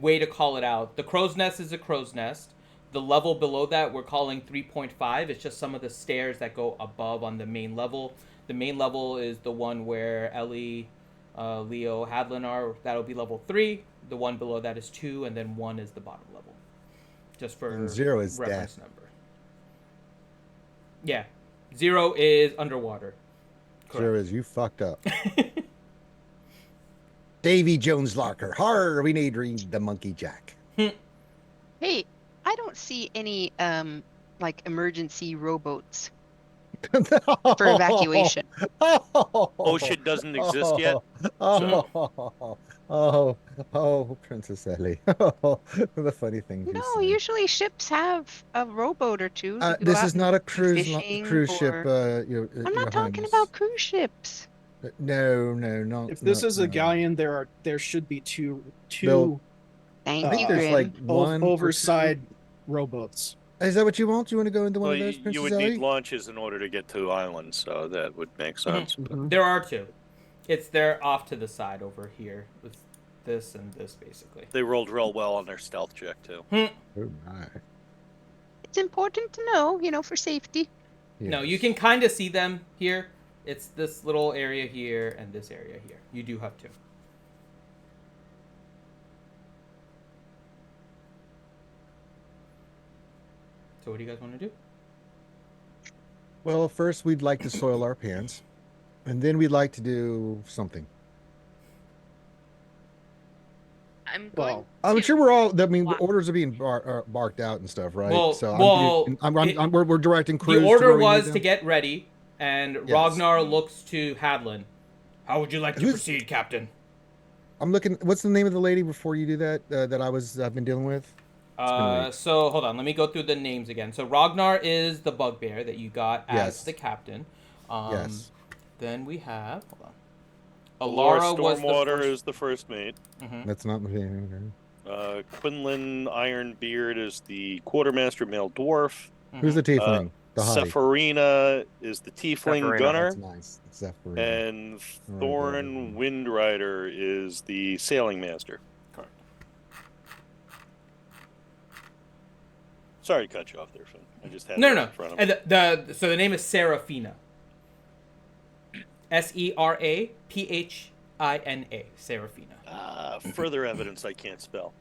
Speaker 1: way to call it out, the crow's nest is a crow's nest. The level below that we're calling 3.5. It's just some of the stairs that go above on the main level. The main level is the one where Ellie, Leo, Hadlin are. That'll be level 3. The one below that is 2, and then 1 is the bottom level. Just for
Speaker 3: And 0 is
Speaker 1: reference
Speaker 3: death.
Speaker 1: number. Yeah. 0 is underwater.
Speaker 3: 0 is you fucked up. Davy Jones Larker. Har, we need read the Monkey Jack.
Speaker 4: Hey, I don't see any like emergency rowboats for evacuation.
Speaker 6: Ocean doesn't exist yet.
Speaker 3: Princess Ellie. The funny thing.
Speaker 4: No, usually ships have a rowboat or two. to go
Speaker 3: This
Speaker 4: out
Speaker 3: is
Speaker 4: and
Speaker 3: not a
Speaker 4: do
Speaker 3: cruise
Speaker 4: fishing
Speaker 3: ship.
Speaker 4: or-
Speaker 3: Your
Speaker 4: I'm not talking
Speaker 3: Highness.
Speaker 4: about cruise ships.
Speaker 3: No, no.
Speaker 5: If this is a
Speaker 3: no.
Speaker 5: galleon, there should be two
Speaker 3: Bill,
Speaker 4: Thank
Speaker 3: I think
Speaker 4: you,
Speaker 3: there's
Speaker 4: Grim.
Speaker 3: like one or
Speaker 5: overside rowboats.
Speaker 3: two. Is that what you want? You want to go into one
Speaker 6: Well,
Speaker 3: of those,
Speaker 6: you
Speaker 3: Princess
Speaker 6: would
Speaker 3: Ellie?
Speaker 6: need launches in order to get to islands, so that would make sense.
Speaker 5: Mhm.
Speaker 1: There are 2. They're off to the side over here with this and this basically.
Speaker 6: They rolled real well on their stealth check too.
Speaker 3: Oh my.
Speaker 4: It's important to know, for safety.
Speaker 1: No,
Speaker 3: Yes.
Speaker 1: you can kind of see them here. It's this little area here and this area here. You do have 2. So what do you guys want to do?
Speaker 3: Well, first we'd like to soil our pants, and then we'd like to do something.
Speaker 8: I'm going.
Speaker 5: Well,
Speaker 3: I'm
Speaker 8: to
Speaker 3: sure we're all. I mean,
Speaker 8: walk-
Speaker 3: orders are being barked out and stuff, right?
Speaker 1: Well-
Speaker 3: so
Speaker 1: well,
Speaker 3: we're directing crews.
Speaker 1: The
Speaker 3: to
Speaker 1: order
Speaker 3: where we need
Speaker 1: was
Speaker 3: them.
Speaker 1: to get ready, and
Speaker 3: Yes.
Speaker 1: Ragnar looks to Hadlin. How would you like to
Speaker 3: Who's-
Speaker 1: proceed, Captain?
Speaker 3: I'm looking. What's the name of the lady before you do that? That I've been dealing with. been weeks.
Speaker 1: So hold on, let me go through the names again. So Ragnar is the bugbear that you got as
Speaker 3: Yes.
Speaker 1: the captain.
Speaker 3: Yes.
Speaker 1: Then we have
Speaker 6: Laura
Speaker 1: Alara was the
Speaker 6: Stormwater
Speaker 1: first.
Speaker 6: is the first mate.
Speaker 3: That's not.
Speaker 6: Quinlan Ironbeard is the quartermaster male dwarf.
Speaker 3: Who's the tiefling? The hottie.
Speaker 6: Sepharina is the tiefling
Speaker 2: Sepharina,
Speaker 6: gunner.
Speaker 3: That's nice. Zephyr.
Speaker 6: And Thorn Windrider is the sailing master.
Speaker 1: Correct.
Speaker 6: Sorry to cut you off there, Finn. I just had it
Speaker 1: No.
Speaker 6: in front of me.
Speaker 1: And so the name is Serafina. Seraphina. Serafina.
Speaker 6: Further evidence I can't spell.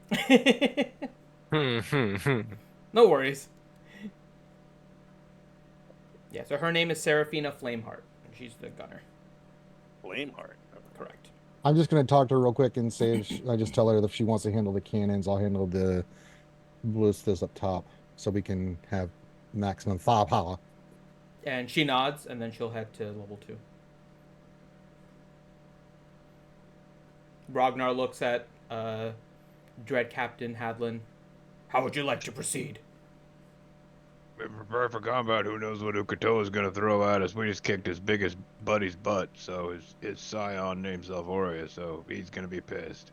Speaker 1: No worries. Yeah, so her name is Serafina Flameheart, and she's the gunner.
Speaker 6: Flameheart.
Speaker 1: Correct.
Speaker 3: I'm just gonna talk to her real quick and say I just tell her that if she wants to handle the cannons, I'll handle the ballistas up top, so we can have maximum firepower.
Speaker 1: And she nods, and then she'll head to level 2. Ragnar looks at Dread Captain Hadlin. How would you like to proceed?
Speaker 7: We're prepared for combat. Who knows what Ukatoa is going to throw at us? We just kicked his biggest buddy's butt, so his scion name's Alvoria, so he's going to be pissed.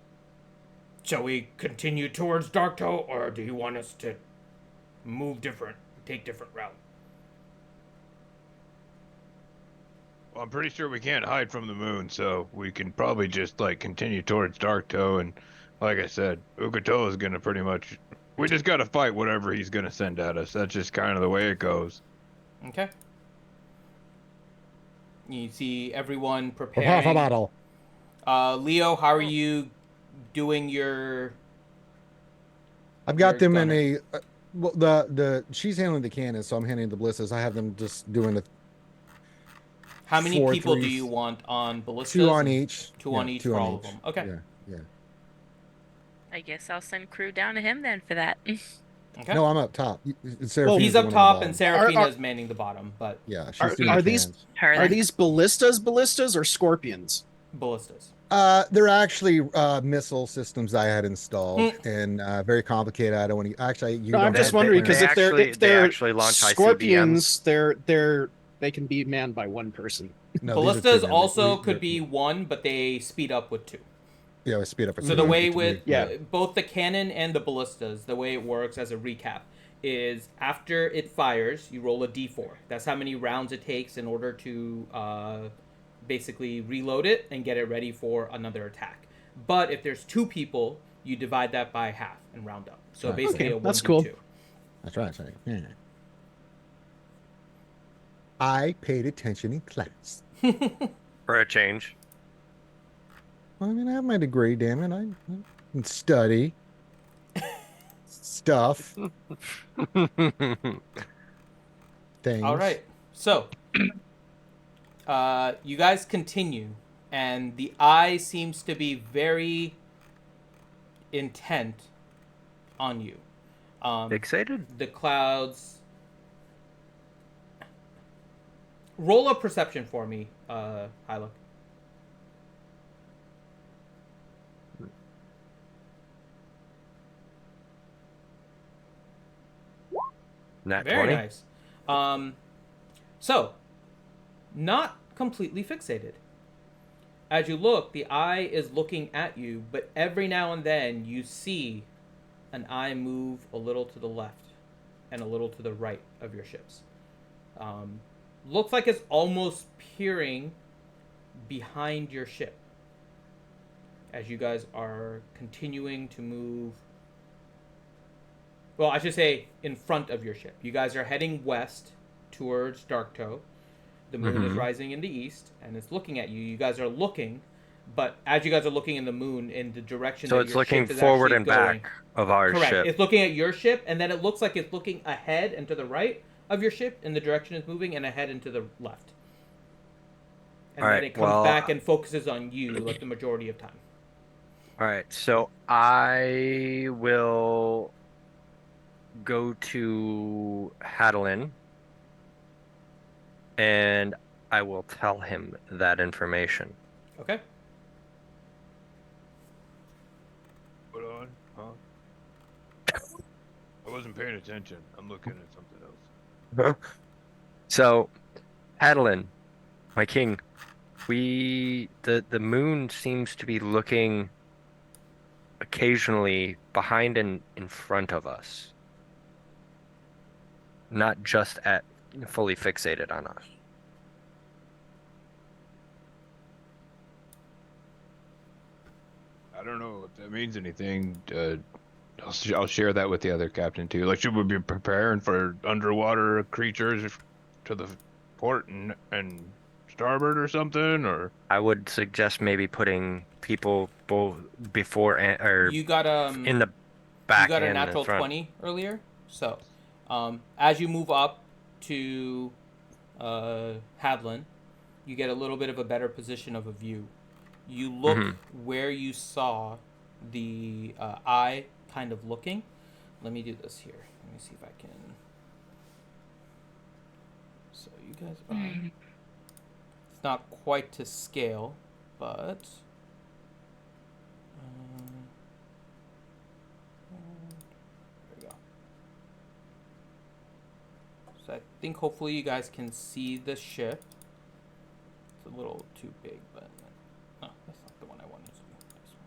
Speaker 1: Shall we continue towards Darktoe, or do you want us to take different route?
Speaker 7: Well, I'm pretty sure we can't hide from the moon, so we can probably just, continue towards Darktoe, and like I said, Ukatoa is going to pretty much... We just got to fight whatever he's going to send at us. That's just kind of the way it goes.
Speaker 1: Okay. You see everyone
Speaker 3: For half a
Speaker 1: preparing.
Speaker 3: bottle.
Speaker 1: Leo, how are you doing your...
Speaker 3: I've got
Speaker 1: Your
Speaker 3: them in
Speaker 1: gunner.
Speaker 3: a. Well, the she's handling the cannons, so I'm handling the ballistas. I have them just doing
Speaker 1: How many
Speaker 3: 4,
Speaker 1: people
Speaker 3: 3,
Speaker 1: do you want on ballistas?
Speaker 3: 2 on
Speaker 1: and
Speaker 3: each.
Speaker 1: Two
Speaker 3: Yeah,
Speaker 1: on each
Speaker 3: 2
Speaker 1: for
Speaker 3: on
Speaker 1: all of
Speaker 3: each.
Speaker 1: them. Okay.
Speaker 3: Yeah.
Speaker 8: I guess I'll send crew down to him then for that.
Speaker 1: Okay.
Speaker 3: No, I'm up top.
Speaker 1: He's
Speaker 3: Seraphina's
Speaker 1: up
Speaker 3: the one
Speaker 1: top,
Speaker 3: on the
Speaker 1: and
Speaker 3: bottom.
Speaker 1: Seraphina
Speaker 5: Are-
Speaker 1: is manning the bottom, but
Speaker 3: Yeah, she's
Speaker 5: Are,
Speaker 3: doing
Speaker 5: are
Speaker 3: the
Speaker 5: these
Speaker 3: cans.
Speaker 8: Her
Speaker 5: are
Speaker 8: then.
Speaker 5: these ballistas or scorpions?
Speaker 1: ballistas.
Speaker 3: They're actually missile systems I had installed,
Speaker 1: Hmm.
Speaker 3: and very complicated. I don't want to. Actually, you
Speaker 5: No,
Speaker 3: don't
Speaker 5: I'm just
Speaker 3: have
Speaker 5: wondering
Speaker 3: to
Speaker 5: because
Speaker 3: clearance.
Speaker 5: if
Speaker 2: they
Speaker 5: they're
Speaker 2: actually launch
Speaker 5: scorpions, they can be manned by one person.
Speaker 3: No, these are
Speaker 1: Ballistas
Speaker 3: 2 men.
Speaker 1: also could be 1, but they speed up with 2.
Speaker 3: Yeah, we speed up at
Speaker 1: So
Speaker 3: 2.
Speaker 1: the
Speaker 5: Mhm.
Speaker 1: way with
Speaker 5: Yeah.
Speaker 1: both the cannon and the ballistas, the way it works as a recap is after it fires, you roll a d4. That's how many rounds it takes in order to basically reload it and get it ready for another attack. But if there's 2 people, you divide that by half and round up. So
Speaker 3: Right.
Speaker 1: basically
Speaker 5: Okay,
Speaker 1: a 1
Speaker 5: that's
Speaker 1: d2.
Speaker 5: cool.
Speaker 3: That's right. Yeah. I paid attention in class.
Speaker 2: For a change.
Speaker 3: I mean, I have my degree. Damn it, I can study stuff, things.
Speaker 1: All right. So, you guys continue, and the eye seems to be very intent on you.
Speaker 2: Fixated?
Speaker 1: The clouds. Roll a perception for me, Hyla.
Speaker 2: Nat
Speaker 1: Very
Speaker 2: 20?
Speaker 1: nice. So, not completely fixated. As you look, the eye is looking at you, but every now and then you see an eye move a little to the left and a little to the right of your ships. Looks like it's almost peering behind your ship as you guys are continuing to move. Well, I should say in front of your ship. You guys are heading west towards Darktoe. The moon is rising in the east, and it's looking at you. You guys are looking, but as you guys are looking in the moon, in the direction
Speaker 2: So
Speaker 1: that
Speaker 2: it's
Speaker 1: your
Speaker 2: looking
Speaker 1: ship is
Speaker 2: forward
Speaker 1: actually
Speaker 2: and
Speaker 1: going.
Speaker 2: back of our
Speaker 1: Correct.
Speaker 2: ship.
Speaker 1: It's looking at your ship, and then it looks like it's looking ahead and to the right of your ship, in the direction it's moving, and ahead and to the left. And
Speaker 2: All
Speaker 1: then
Speaker 2: right,
Speaker 1: it comes
Speaker 2: well,
Speaker 1: back and focuses on you, like the majority of time.
Speaker 2: All right, so I will go to Hadlin and I will tell him that information.
Speaker 1: Okay.
Speaker 7: Hold on. Huh? I wasn't paying attention. I'm looking at something else.
Speaker 2: So, Hadlin, my king, the moon seems to be looking occasionally behind and in front of us. Not just at fully fixated on us.
Speaker 7: I don't know if that means anything. I'll share that with the other captain too. Like, should we be preparing for underwater creatures to the port and starboard or something? Or
Speaker 2: I would suggest maybe putting people both before or
Speaker 1: You got
Speaker 2: in the back
Speaker 1: you got a
Speaker 2: and the
Speaker 1: natural
Speaker 2: front.
Speaker 1: 20 earlier. So, as you move up to Hadlin, you get a little bit of a better position of a view. You look where you saw the eye kind of looking. Let me do this here. Let me see if I can. So you guys are. It's not quite to scale, but. There we go. So I think hopefully you guys can see the ship. It's a little too big, but no, that's not the one I wanted to do. This one.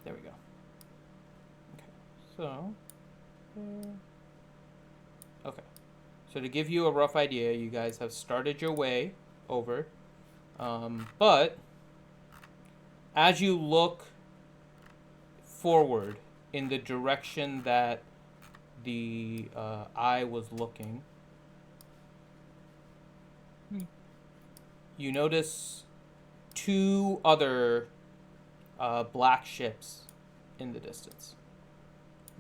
Speaker 1: There we go. Okay, so. Okay, so to give you a rough idea, you guys have started your way over, but as you look forward in the direction that the eye was looking, you notice 2 other black ships in the distance.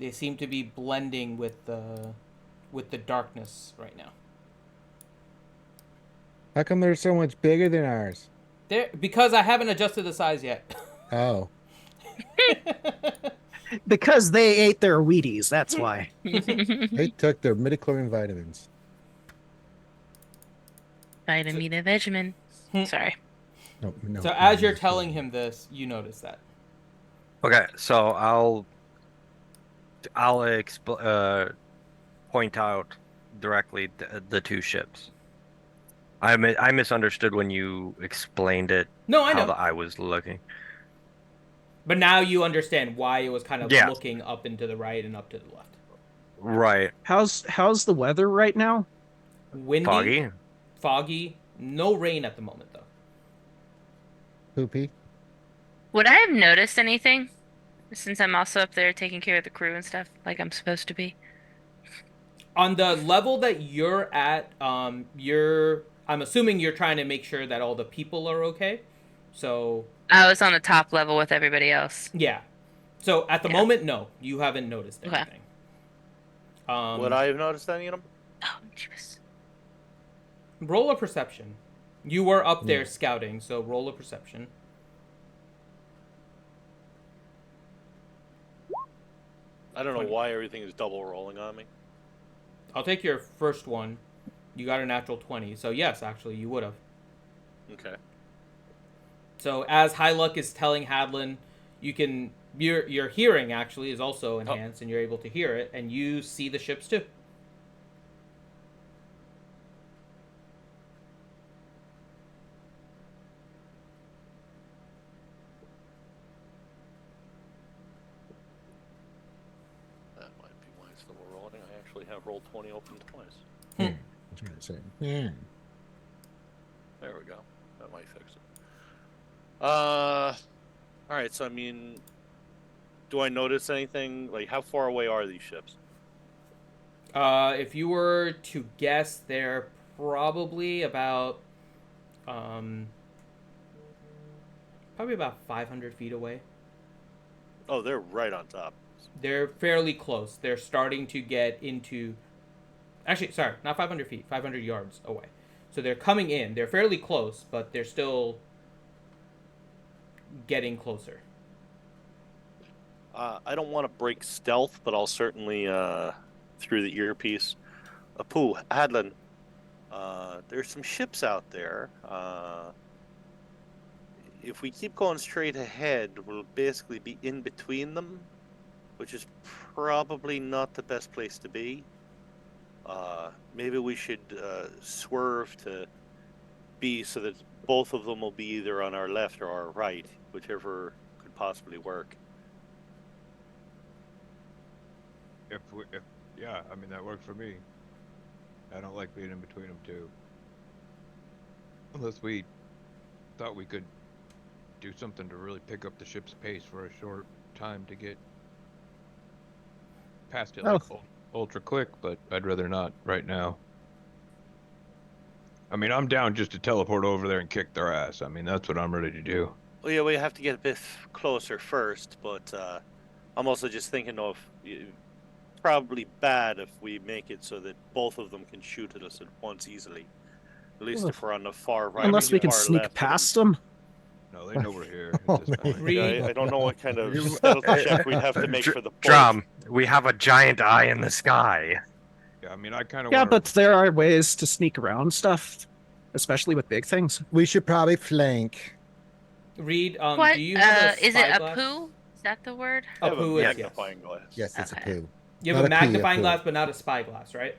Speaker 1: They seem to be blending with the darkness right now.
Speaker 3: How come they're so much bigger than ours?
Speaker 1: Because I haven't adjusted the size yet.
Speaker 3: Oh,
Speaker 5: Because they ate their Wheaties, that's why.
Speaker 3: they took their midichlorian vitamins.
Speaker 8: Vitamin and Vegemin. Sorry.
Speaker 3: No,
Speaker 1: So as you're telling him this, you notice that.
Speaker 2: Okay, so I'll point out directly the two ships. I misunderstood when you explained it.
Speaker 1: No, I know.
Speaker 2: How I was looking.
Speaker 1: But now you understand why it was kind of
Speaker 2: Yeah.
Speaker 1: looking up and to the right and up to the left.
Speaker 2: Right.
Speaker 5: How's the weather right now?
Speaker 1: Windy, foggy, no rain at the moment though.
Speaker 3: Poopy.
Speaker 8: Would I have noticed anything? Since I'm also up there taking care of the crew and stuff, like I'm supposed to be.
Speaker 1: On the level that you're at, I'm assuming you're trying to make sure that all the people are okay. So
Speaker 8: I was on the top level with everybody else.
Speaker 1: yeah. So at the moment, no, you haven't noticed
Speaker 8: Okay.
Speaker 1: anything.
Speaker 6: Would I have noticed any of them?
Speaker 8: Oh, jeez.
Speaker 1: Roll a perception. You were up there scouting, so roll a perception.
Speaker 6: I don't know why everything is double rolling on me.
Speaker 1: I'll take your first one. You got a natural 20, so yes, actually, you would have.
Speaker 6: Okay.
Speaker 1: So as High Luck is telling Hadlin, your hearing actually is also enhanced, and you're able to hear it, and you see the ships too.
Speaker 6: That might be why it's double rolling. I actually have rolled 20 open twice.
Speaker 3: I was gonna say. Yeah.
Speaker 6: There we go. That might fix it. All right. So I mean, do I notice anything? Like, how far away are these ships?
Speaker 1: If you were to guess, they're probably about 500 feet away.
Speaker 6: Oh, they're right on top.
Speaker 1: They're fairly close. They're starting to get into... Actually, sorry, not 500 feet, 500 yards away. So they're coming in. They're fairly close, but they're still getting closer.
Speaker 6: I don't want to break stealth, but I'll certainly, through the earpiece, Apu, Hadlin, there's some ships out there. If we keep going straight ahead, we'll basically be in between them, which is probably not the best place to be. Maybe we should swerve to be so that both of them will be either on our left or our right, whichever could possibly work.
Speaker 7: Yeah, I mean that worked for me. I don't like being in between them too. Unless we thought we could do something to really pick up the ship's pace for a short time to get past it like ultra quick, but I'd rather not right now. I mean, I'm down just to teleport over there and kick their ass. I mean, that's what I'm ready to do.
Speaker 6: Well, yeah, we have to get a bit closer first, but I'm also just thinking of probably bad if we make it so that both of them can shoot at us at once easily. At least if we're on the far right.
Speaker 5: Unless we can
Speaker 6: far
Speaker 5: sneak
Speaker 6: left
Speaker 5: past them.
Speaker 7: No, they know we're here.
Speaker 3: Oh,
Speaker 7: At this point.
Speaker 1: Reed.
Speaker 6: I don't know what kind of stealth check we'd have to make for the boat.
Speaker 2: Drum, we have a giant eye in the sky.
Speaker 7: Yeah, I mean, I kind of
Speaker 5: Yeah,
Speaker 7: want
Speaker 5: but there are ways to sneak around stuff, especially with big things.
Speaker 3: We should probably flank.
Speaker 1: Reed,
Speaker 8: What?
Speaker 1: do you have a
Speaker 8: Is it
Speaker 1: spyglass?
Speaker 8: Apu? Is that the word?
Speaker 6: I have a
Speaker 1: Apu is, yes.
Speaker 6: magnifying glass.
Speaker 3: Yes, it's
Speaker 8: Okay.
Speaker 3: a poo.
Speaker 1: You have
Speaker 3: Not
Speaker 1: a
Speaker 3: a pea, a
Speaker 1: magnifying
Speaker 3: poo.
Speaker 1: glass, but not a spyglass, right?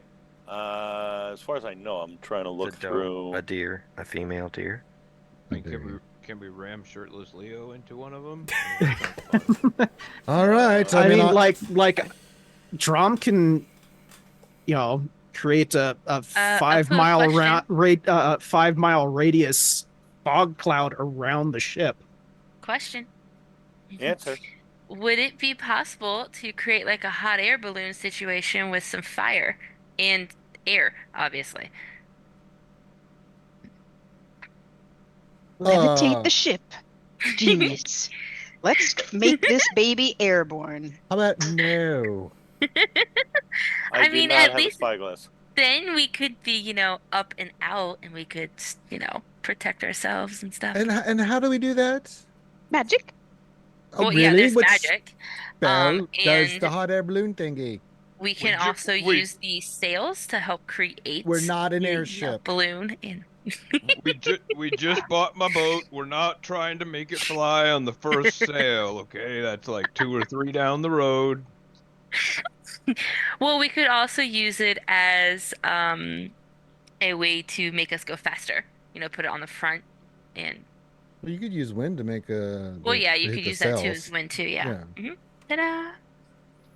Speaker 6: As far as I know, I'm trying to look
Speaker 2: It's a doe,
Speaker 6: through.
Speaker 2: a deer, a female deer.
Speaker 7: I mean, can we ram shirtless Leo into one of them?
Speaker 3: All right.
Speaker 5: I mean,
Speaker 3: I-
Speaker 5: like Drom can, create a
Speaker 8: a
Speaker 5: 5
Speaker 8: quick
Speaker 5: mile
Speaker 8: question.
Speaker 5: 5 mile radius fog cloud around the ship.
Speaker 8: Question.
Speaker 6: Answer.
Speaker 8: Would it be possible to create like a hot air balloon situation with some fire and air, obviously?
Speaker 4: Levitate
Speaker 3: Uh,
Speaker 4: the ship. Genius. Let's make this baby airborne.
Speaker 3: How about no?
Speaker 6: I do
Speaker 8: mean,
Speaker 6: not
Speaker 8: at
Speaker 6: have a
Speaker 8: least
Speaker 6: spyglass.
Speaker 8: then we could be, up and out, and we could, protect ourselves and stuff.
Speaker 3: And how do we do that?
Speaker 4: Magic?
Speaker 3: Oh,
Speaker 8: Well,
Speaker 3: really?
Speaker 8: yeah, there's
Speaker 3: What
Speaker 8: magic.
Speaker 3: spell does
Speaker 8: And
Speaker 3: the hot air balloon thingy?
Speaker 8: we can also use the sails to help create
Speaker 3: We're not an
Speaker 8: the,
Speaker 3: airship.
Speaker 8: balloon. And
Speaker 7: We just bought my boat. We're not trying to make it fly on the first sail, okay? That's like 2 or 3 down the road.
Speaker 8: well, we could also use it as a way to make us go faster. Put it on the front and
Speaker 3: Well, you could use wind to make
Speaker 8: well, yeah,
Speaker 3: to
Speaker 8: you
Speaker 3: hit
Speaker 8: could
Speaker 3: the
Speaker 8: use that too
Speaker 3: sails.
Speaker 8: as wind too, yeah.
Speaker 3: Yeah.
Speaker 8: Ta-da!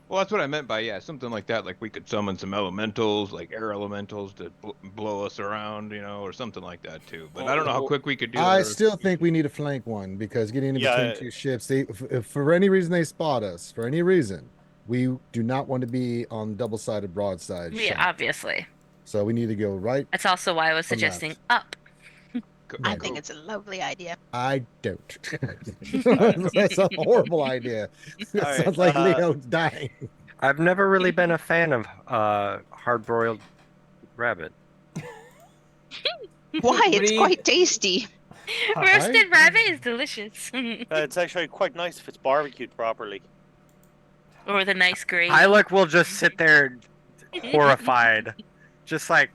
Speaker 7: Well, that's what I meant by, yeah, something like that. Like we could summon some elementals, like air elementals to blow us around, or something like that too. But I don't know how quick we could do that.
Speaker 3: I
Speaker 7: or-
Speaker 3: still think we need to flank one because getting in
Speaker 6: Yeah,
Speaker 3: between two ships, if for any reason they spot us, for any reason, we do not want to be on double-sided broadside
Speaker 8: Yeah,
Speaker 3: shot.
Speaker 8: obviously.
Speaker 3: So we need to go right.
Speaker 8: That's also why I was
Speaker 3: Or
Speaker 8: suggesting
Speaker 3: left.
Speaker 8: up.
Speaker 4: I
Speaker 3: Right.
Speaker 4: think it's a lovely idea.
Speaker 3: I don't. That's a horrible idea. That
Speaker 6: All right,
Speaker 3: sounds like Leo dying.
Speaker 2: I've never really been a fan of hard-broiled rabbit.
Speaker 4: Why? It's
Speaker 1: Reed.
Speaker 4: quite tasty.
Speaker 8: Roasted rabbit is delicious.
Speaker 6: It's actually quite nice if it's barbecued properly.
Speaker 8: Or with a nice gravy.
Speaker 2: Hylic will just sit there horrified. Just like,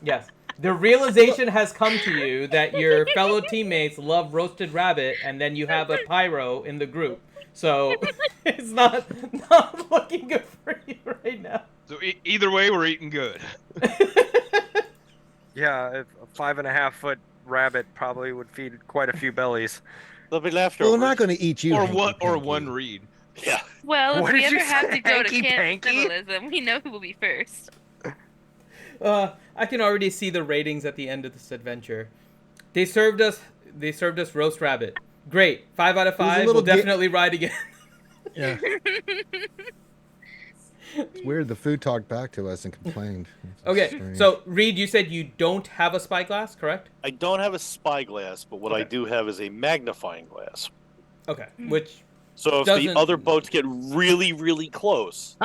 Speaker 1: Yes. The realization has come to you that your fellow teammates love roasted rabbit, and then you have a pyro in the group. So it's not looking good for you right now.
Speaker 7: So either way, we're eating good.
Speaker 2: yeah, if a 5.5-foot rabbit probably would feed quite a few bellies.
Speaker 6: There'll be
Speaker 3: Well,
Speaker 6: leftovers.
Speaker 3: we're not going to eat you.
Speaker 7: Or
Speaker 3: hanky
Speaker 7: one
Speaker 3: panky.
Speaker 7: reed.
Speaker 6: Yeah.
Speaker 8: Well, if
Speaker 2: What
Speaker 8: we
Speaker 2: did you
Speaker 8: ever have
Speaker 2: say,
Speaker 8: to go to
Speaker 2: hanky-panky?
Speaker 8: cannibalism, we know who will be first.
Speaker 1: I can already see the ratings at the end of this adventure. They served us roast rabbit. Great. 5 out of
Speaker 3: It was a
Speaker 1: 5.
Speaker 3: little
Speaker 1: We'll definitely ride again.
Speaker 3: Yeah. It's weird. The food talked back to us and complained. It's
Speaker 1: Okay,
Speaker 3: strange.
Speaker 1: so Reed, you said you don't have a spyglass, correct?
Speaker 6: I don't have a spyglass, but what I
Speaker 1: Okay.
Speaker 6: do have is a magnifying glass.
Speaker 1: Okay, which
Speaker 6: So if
Speaker 1: Doesn't-
Speaker 6: the other boats get really, really close.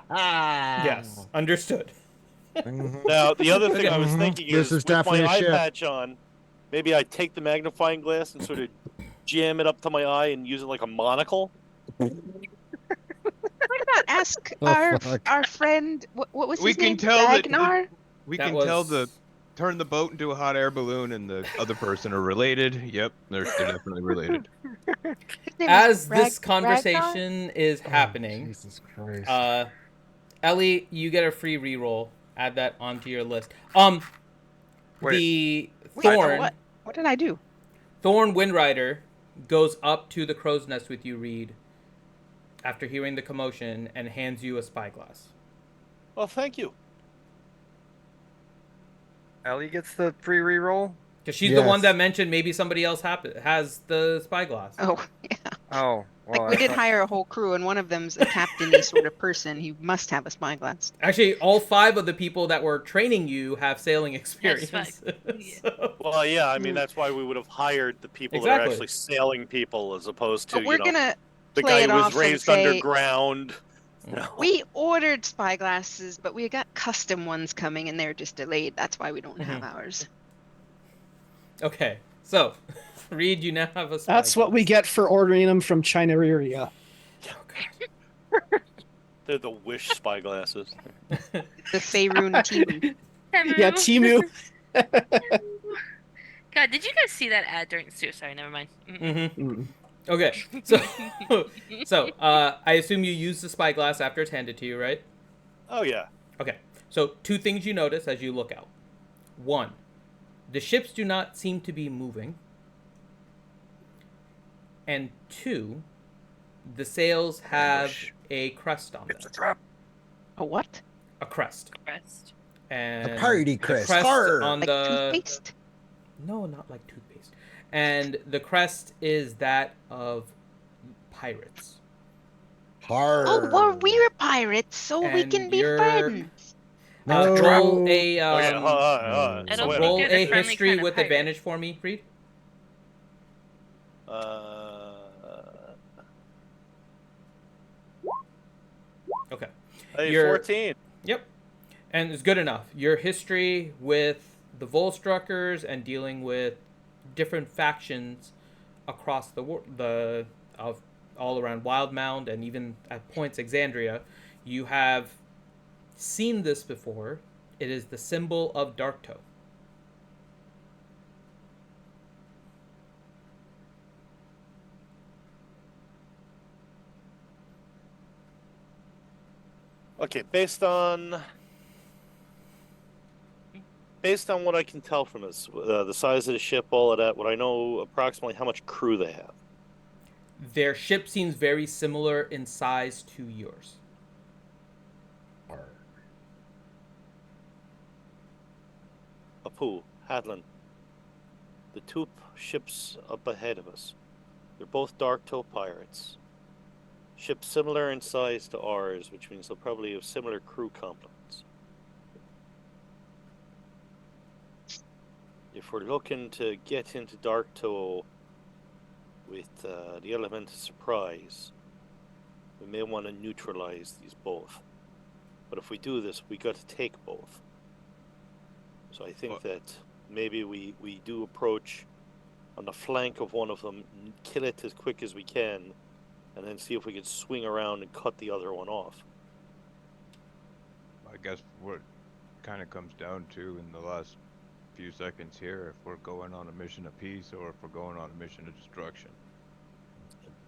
Speaker 1: yes, understood.
Speaker 3: Mhm.
Speaker 6: Now, the other thing I was
Speaker 3: Mhm.
Speaker 6: thinking
Speaker 3: This
Speaker 6: is
Speaker 3: is
Speaker 6: with my
Speaker 3: definitely a
Speaker 6: eye
Speaker 3: ship.
Speaker 6: patch on, maybe I take the magnifying glass and sort of jam it up to my eye and use it like a monocle.
Speaker 4: Why not ask
Speaker 3: Oh,
Speaker 4: our
Speaker 3: fuck.
Speaker 4: friend? What was
Speaker 7: We
Speaker 4: his
Speaker 7: can
Speaker 4: name?
Speaker 7: tell that-
Speaker 4: Ragnar?
Speaker 7: We
Speaker 1: That
Speaker 7: can
Speaker 1: was-
Speaker 7: turn the boat into a hot air balloon and the other person are related. Yep, they're definitely related.
Speaker 4: His name
Speaker 1: As
Speaker 4: was
Speaker 1: this
Speaker 4: Ragnar?
Speaker 1: conversation is happening,
Speaker 3: Jesus Christ.
Speaker 1: Ellie, you get a free reroll. Add that onto your list.
Speaker 2: Wait.
Speaker 1: The
Speaker 4: Wait,
Speaker 1: Thorn,
Speaker 4: what did I do?
Speaker 1: Thorn Windrider goes up to the crow's nest with you, Reed, after hearing the commotion, and hands you a spyglass.
Speaker 6: Well, thank you.
Speaker 2: Ellie gets the free reroll?
Speaker 1: Because she's the one
Speaker 3: Yes.
Speaker 1: that mentioned maybe somebody else has the spyglass.
Speaker 4: Oh, yeah.
Speaker 2: Oh, well,
Speaker 4: Like we
Speaker 2: I
Speaker 4: did
Speaker 2: thought-
Speaker 4: hire a whole crew, and one of them's a captain-y sort of person. He must have a spyglass.
Speaker 1: Actually, all 5 of the people that were training you have sailing experience.
Speaker 8: Yeah.
Speaker 1: So-
Speaker 6: Well, yeah, I mean, that's why we would have hired the people that are
Speaker 1: Exactly.
Speaker 6: actually sailing people as opposed to,
Speaker 4: But we're gonna
Speaker 6: the
Speaker 4: play
Speaker 6: guy
Speaker 4: it
Speaker 6: who
Speaker 4: off
Speaker 6: was
Speaker 4: and
Speaker 6: raised
Speaker 4: say,
Speaker 6: underground. No.
Speaker 4: we ordered spyglasses, but we got custom ones coming, and they're just delayed. That's why we don't have ours.
Speaker 1: Okay, so Reed, you now have a spyglass.
Speaker 5: That's what we get for ordering them from China area.
Speaker 6: They're the wish spyglasses.
Speaker 4: The Faerun Timu.
Speaker 5: Yeah, Timu.
Speaker 8: God, did you guys see that ad during? Sorry, never mind.
Speaker 1: Mm-hmm. Okay, so I assume you use the spyglass after it's handed to you, right?
Speaker 6: Oh, yeah.
Speaker 1: Okay, so 2 things you notice as you look out. 1, the ships do not seem to be moving. And 2, the sails have a crest on them.
Speaker 2: It's a trap.
Speaker 4: A what?
Speaker 1: A crest.
Speaker 8: Crest.
Speaker 1: And
Speaker 3: A party
Speaker 1: the
Speaker 3: crest.
Speaker 1: crest
Speaker 3: Arr!
Speaker 1: on
Speaker 4: Like
Speaker 1: the
Speaker 4: toothpaste?
Speaker 1: No, not like toothpaste. And the crest is that of pirates.
Speaker 3: Hard.
Speaker 4: Oh, well, we're pirates, so we
Speaker 1: And
Speaker 4: can be
Speaker 1: you're-
Speaker 4: friends.
Speaker 3: No.
Speaker 1: Roll a
Speaker 6: Oh, yeah. Hold on, hold on.
Speaker 8: I
Speaker 6: So
Speaker 8: don't
Speaker 6: wait a
Speaker 8: think
Speaker 1: roll
Speaker 8: you're
Speaker 6: minute.
Speaker 8: the
Speaker 1: a
Speaker 8: friendly
Speaker 1: history
Speaker 8: kind of
Speaker 1: with
Speaker 8: pirate.
Speaker 1: advantage for me, Reed. Okay.
Speaker 6: Hey,
Speaker 1: Your
Speaker 6: 14.
Speaker 1: Yep. And it's good enough. Your history with the Volstruckers and dealing with different factions across the of all around Wildemount and even at points Exandria, you have seen this before. It is the symbol of Darktoe.
Speaker 6: Okay, based on what I can tell from this, the size of the ship, all of that, would I know approximately how much crew they have?
Speaker 1: Their ship seems very similar in size to yours.
Speaker 6: Apu, Hadlin, the two ships up ahead of us, they're both Darktoe pirates. Ships similar in size to ours, which means they'll probably have similar crew complements. If we're looking to get into Darktoe with the element of surprise, we may want to neutralize these both. But if we do this, we got to take both. So I think that maybe we do approach on the flank of one of them, kill it as quick as we can, and then see if we can swing around and cut the other one off.
Speaker 7: I guess what kind of comes down to in the last few seconds here, if we're going on a mission of peace or if we're going on a mission of destruction.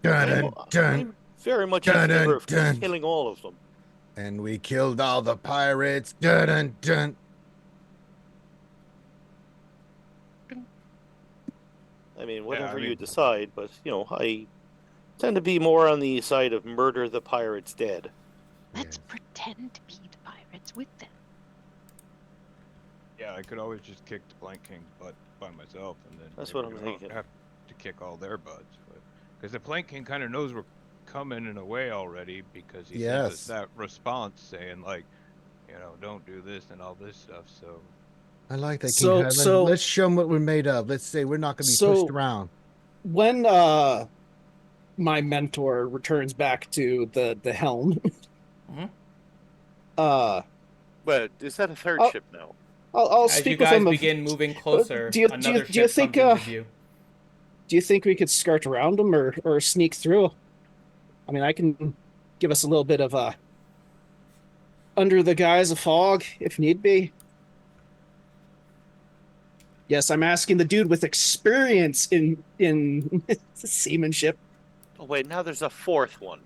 Speaker 6: I'm very much in favor of killing all of them.
Speaker 3: And we killed all the pirates. Dun, dun, dun.
Speaker 6: I mean, whatever you decide, but, I tend to be more on the side of murder the pirates dead.
Speaker 4: Let's pretend to be the pirates with them.
Speaker 7: Yeah, I could always just kick the Blank King's butt by myself, and then
Speaker 6: that's what I'm thinking.
Speaker 7: Have to kick all their butts, because the Blank King kind of knows we're coming in a way already, because he sent us that response saying like, don't do this and all this stuff. So
Speaker 3: I like that, King Hadlin.
Speaker 5: So
Speaker 3: let's show them what we're made of. Let's say we're not going to be pushed around.
Speaker 5: When my mentor returns back to the helm,
Speaker 6: but is that a third ship now?
Speaker 5: I'll
Speaker 1: As
Speaker 5: speak
Speaker 1: you
Speaker 5: with him.
Speaker 1: guys begin moving closer, another
Speaker 5: do you
Speaker 1: ship
Speaker 5: think,
Speaker 1: comes into view.
Speaker 5: Do you think we could skirt around them or sneak through? I mean, I can give us a little bit of under the guise of fog if need be. Yes, I'm asking the dude with experience in seamanship.
Speaker 6: Oh wait, now there's a fourth one.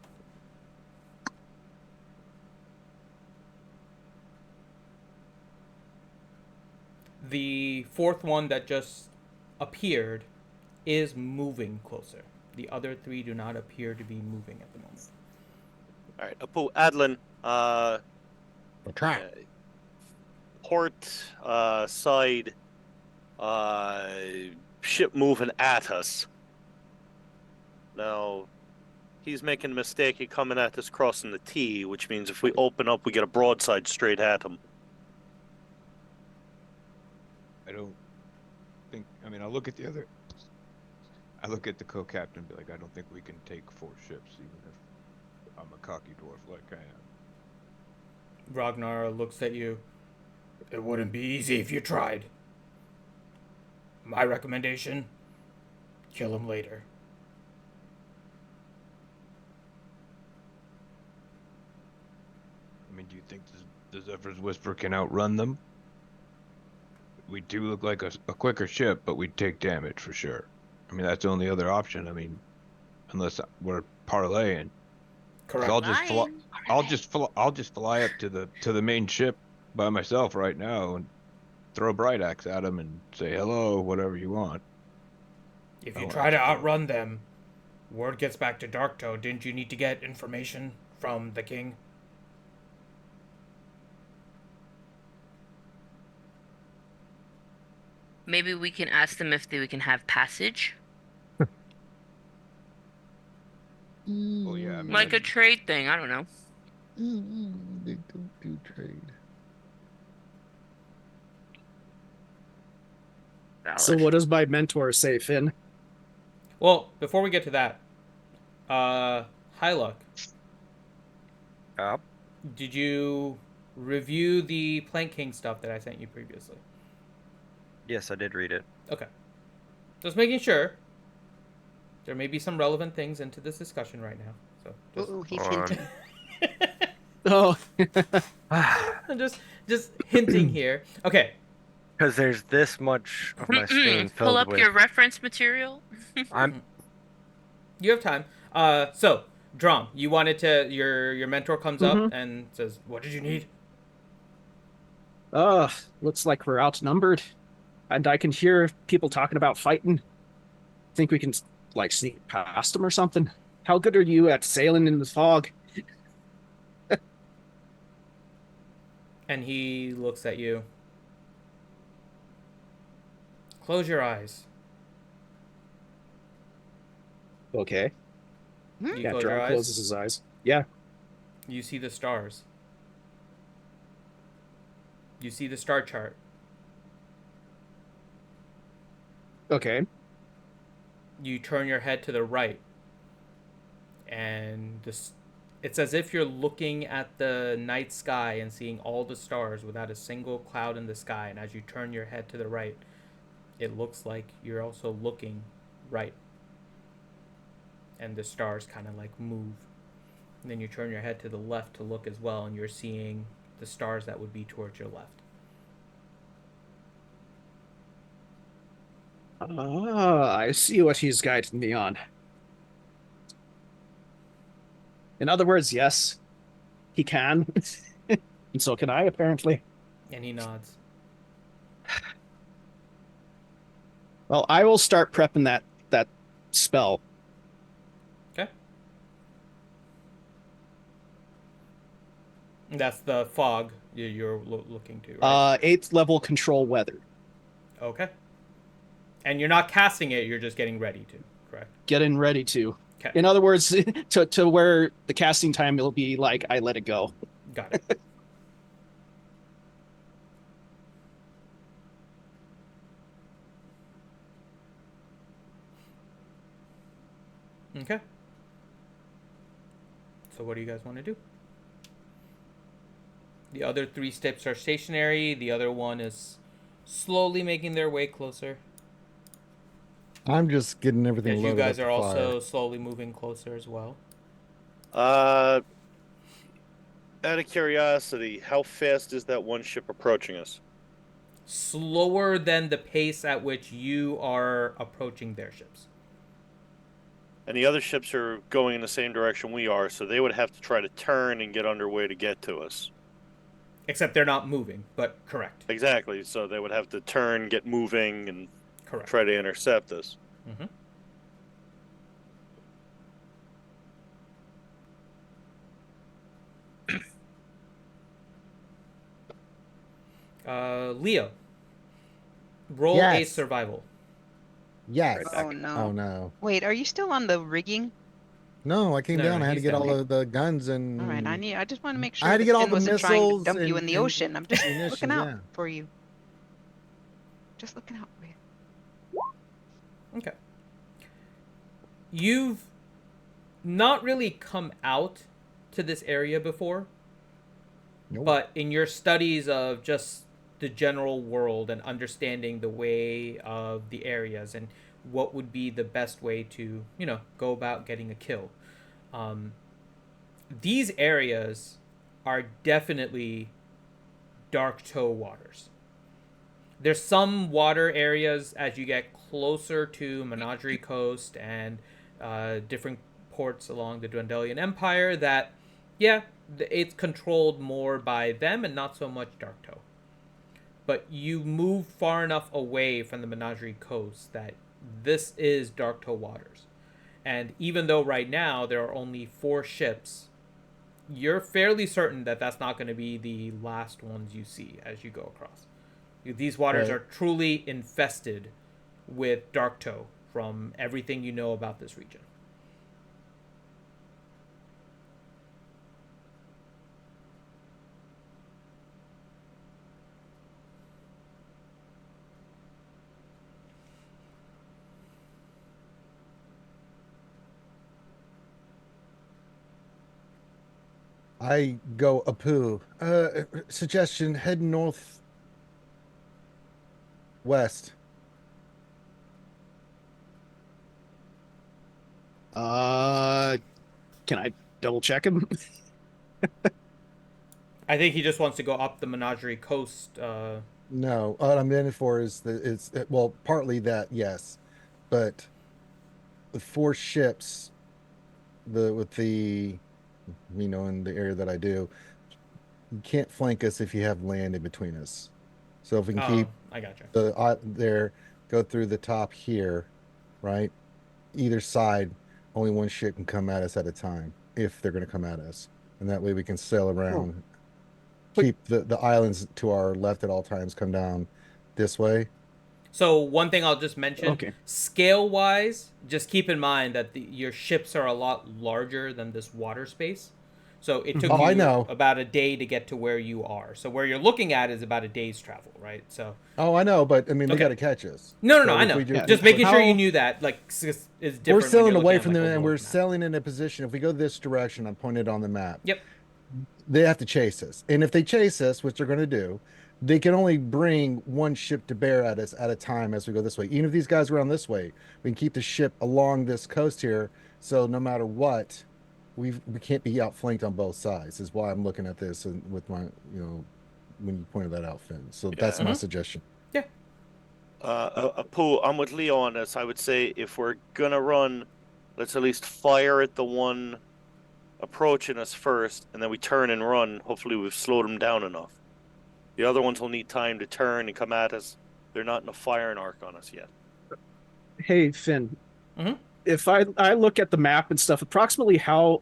Speaker 1: The fourth one that just appeared is moving closer. The other three do not appear to be moving at the moment.
Speaker 6: All right, Apu, Adlin, port side ship moving at us. Now, he's making a mistake of coming at us crossing the T, which means if we open up, we get a broadside straight at him.
Speaker 7: I don't think. I mean, I look at the co-captain and be like, I don't think we can take 4 ships, even if I'm a cocky dwarf like I am.
Speaker 1: Ragnar looks at you. It wouldn't be easy if you tried. My recommendation: kill him later.
Speaker 7: I mean, do you think the Zephyr's Whisper can outrun them? We do look like a quicker ship, but we'd take damage for sure. I mean, that's the only other option. I mean, unless we're parlaying.
Speaker 1: Correct.
Speaker 7: I'll just fly up to the main ship by myself right now and throw a bright axe at him and say hello, whatever you want.
Speaker 1: If you try to outrun them, word gets back to Darktoe. Didn't you need to get information from the king?
Speaker 8: Maybe we can ask them if we can have passage.
Speaker 7: Well, yeah, I mean,
Speaker 8: like a trade thing. I don't know.
Speaker 3: They don't do trade.
Speaker 8: Valid.
Speaker 5: So what does my mentor say, Finn?
Speaker 1: Well, before we get to that, Hyluck. Did you review the planking stuff that I sent you previously?
Speaker 2: Yes, I did read it.
Speaker 1: Okay. Just making sure. There may be some relevant things into this discussion right now. So just,
Speaker 4: Oh, he's
Speaker 2: On.
Speaker 4: hinting.
Speaker 5: Oh,
Speaker 1: just hinting here. Okay.
Speaker 2: Because there's this much of my screen
Speaker 8: Pull
Speaker 2: filled
Speaker 8: up
Speaker 2: with.
Speaker 8: your reference material.
Speaker 2: I'm
Speaker 1: You have time. So Drum, you wanted to. Your mentor comes up
Speaker 5: Mhm.
Speaker 1: and says, "What did you need?"
Speaker 5: looks like we're outnumbered, and I can hear people talking about fighting. Think we can like sneak past them or something? How good are you at sailing in the fog?
Speaker 1: And he looks at you. Close your eyes.
Speaker 5: Okay.
Speaker 4: Hmm?
Speaker 1: You
Speaker 5: Yeah,
Speaker 1: close your
Speaker 5: Drow
Speaker 1: eyes.
Speaker 5: closes his eyes. Yeah.
Speaker 1: You see the stars. You see the star chart.
Speaker 5: Okay.
Speaker 1: You turn your head to the right, and it's as if you're looking at the night sky and seeing all the stars without a single cloud in the sky. And as you turn your head to the right, it looks like you're also looking right, and the stars kind of like move. And then you turn your head to the left to look as well, and you're seeing the stars that would be towards your left.
Speaker 5: I see what he's guiding me on. In other words, yes, he can. And so can I, apparently.
Speaker 1: And he nods.
Speaker 5: Well, I will start prepping that spell.
Speaker 1: Okay. That's the fog you're looking to, right?
Speaker 5: 8th level control weather.
Speaker 1: Okay. And you're not casting it, you're just getting ready to, correct?
Speaker 5: Getting ready to.
Speaker 1: Okay.
Speaker 5: In other words, to where the casting time will be like I let it go.
Speaker 1: Got it. Okay. So what do you guys want to do? The other 3 steps are stationary. The other one is slowly making their way closer.
Speaker 3: I'm just getting everything
Speaker 1: As you
Speaker 3: loaded up
Speaker 1: guys
Speaker 3: to
Speaker 1: are also
Speaker 3: fire.
Speaker 1: slowly moving closer as well.
Speaker 6: Out of curiosity, how fast is that one ship approaching us?
Speaker 1: Slower than the pace at which you are approaching their ships.
Speaker 6: And the other ships are going in the same direction we are, so they would have to try to turn and get underway to get to us.
Speaker 1: Except they're not moving, but correct.
Speaker 6: Exactly. So they would have to turn, get moving, and
Speaker 1: Correct.
Speaker 6: try to intercept us.
Speaker 1: Mm-hmm. Leo, roll a
Speaker 3: Yes.
Speaker 1: survival.
Speaker 3: Yes.
Speaker 4: Oh no.
Speaker 3: Oh no.
Speaker 4: Wait, are you still on the rigging?
Speaker 3: No, I came
Speaker 1: No,
Speaker 3: down.
Speaker 1: no,
Speaker 3: I had to
Speaker 1: he's
Speaker 3: get
Speaker 1: down.
Speaker 3: all of the guns and
Speaker 4: All right, I just want to make
Speaker 3: I
Speaker 4: sure
Speaker 3: had to
Speaker 4: that
Speaker 3: get all
Speaker 4: Finn
Speaker 3: the
Speaker 4: wasn't trying to
Speaker 3: missiles
Speaker 4: dump you in
Speaker 3: and-
Speaker 4: the
Speaker 3: and
Speaker 4: ocean. I'm just
Speaker 3: munitions,
Speaker 4: looking out
Speaker 3: yeah.
Speaker 4: for you. Just looking out for you.
Speaker 1: Okay. You've not really come out to this area before,
Speaker 3: Nope.
Speaker 1: but in your studies of just the general world and understanding the way of the areas and what would be the best way to, go about getting a kill. These areas are definitely dark toe waters. There's some water areas as you get closer to Menagerie Coast and different ports along the Dwendalian Empire that, yeah, it's controlled more by them and not so much Dark Toe. But you move far enough away from the Menagerie Coast that this is Dark Toe waters. And even though right now there are only 4 ships, you're fairly certain that that's not going to be the last ones you see as you go across. These waters
Speaker 3: Right.
Speaker 1: are truly infested with Dark Toe from everything you know about this region.
Speaker 3: I go Apu. Suggestion: head north west.
Speaker 5: Can I double check him?
Speaker 1: I think he just wants to go up the Menagerie Coast.
Speaker 3: No, what I'm in for is well, partly that, yes, but the 4 ships, with the in the area that I do, you can't flank us if you have land in between us. So if we can keep
Speaker 1: I gotcha.
Speaker 3: there, go through the top here, right? Either side, only one ship can come at us at a time if they're going to come at us, and that way we can sail around. Keep the islands to our left at all times. Come down this way.
Speaker 1: So one thing I'll just mention,
Speaker 5: Okay.
Speaker 1: scale-wise, just keep in mind that your ships are a lot larger than this water space. So it took
Speaker 3: I
Speaker 1: you
Speaker 3: know.
Speaker 1: about a day to get to where you are. So where you're looking at is about a day's travel, right? So
Speaker 3: Oh, I know, but I mean, they
Speaker 1: Okay.
Speaker 3: got to catch us.
Speaker 1: no,
Speaker 3: So
Speaker 1: I
Speaker 3: if
Speaker 1: know.
Speaker 3: we do-
Speaker 1: Just making sure you
Speaker 5: How-
Speaker 1: knew that. Like, is different.
Speaker 3: We're
Speaker 1: when
Speaker 3: sailing
Speaker 1: you're
Speaker 3: away
Speaker 1: looking
Speaker 3: from
Speaker 1: at,
Speaker 3: them,
Speaker 1: like, a
Speaker 3: and we're
Speaker 1: world map.
Speaker 3: sailing in a position. If we go this direction, I'm pointed on the map.
Speaker 1: Yep.
Speaker 3: They have to chase us, and if they chase us, which they're going to do, they can only bring one ship to bear at us at a time as we go this way. Even if these guys are on this way, we can keep the ship along this coast here. So no matter what, we can't be outflanked on both sides. Is why I'm looking at this and with my when you pointed that out, Finn. So that's my suggestion.
Speaker 6: Apu, I'm with Leo on this. I would say if we're gonna run, let's at least fire at the one approaching us first, and then we turn and run. Hopefully, we've slowed them down enough. The other ones will need time to turn and come at us. They're not in a firing arc on us yet.
Speaker 5: Hey, Finn.
Speaker 1: Mhm.
Speaker 5: If I look at the map and stuff, approximately how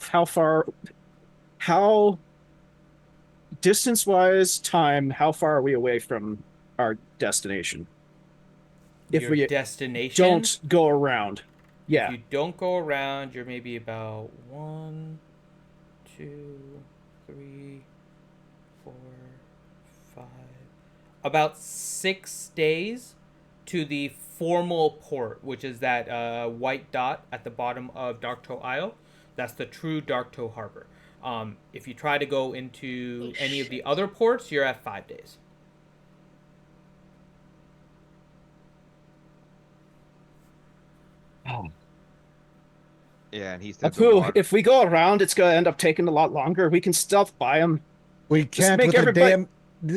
Speaker 5: distance-wise, time, how far are we away from our destination? If
Speaker 1: Your
Speaker 5: we
Speaker 1: destination.
Speaker 5: don't go around. Yeah.
Speaker 1: If you don't go around, you're maybe about 1, 2, 3, 4, 5, about 6 days to the formal port, which is that white dot at the bottom of Darktoe Isle. That's the true Darktoe Harbor. If you try to go into any of the other ports, you're at 5 days.
Speaker 10: Yeah, and he said the
Speaker 5: Apu,
Speaker 10: water.
Speaker 5: if we go around, it's going to end up taking a lot longer. We can stealth by them.
Speaker 3: We can't
Speaker 5: make
Speaker 3: with
Speaker 5: everybody-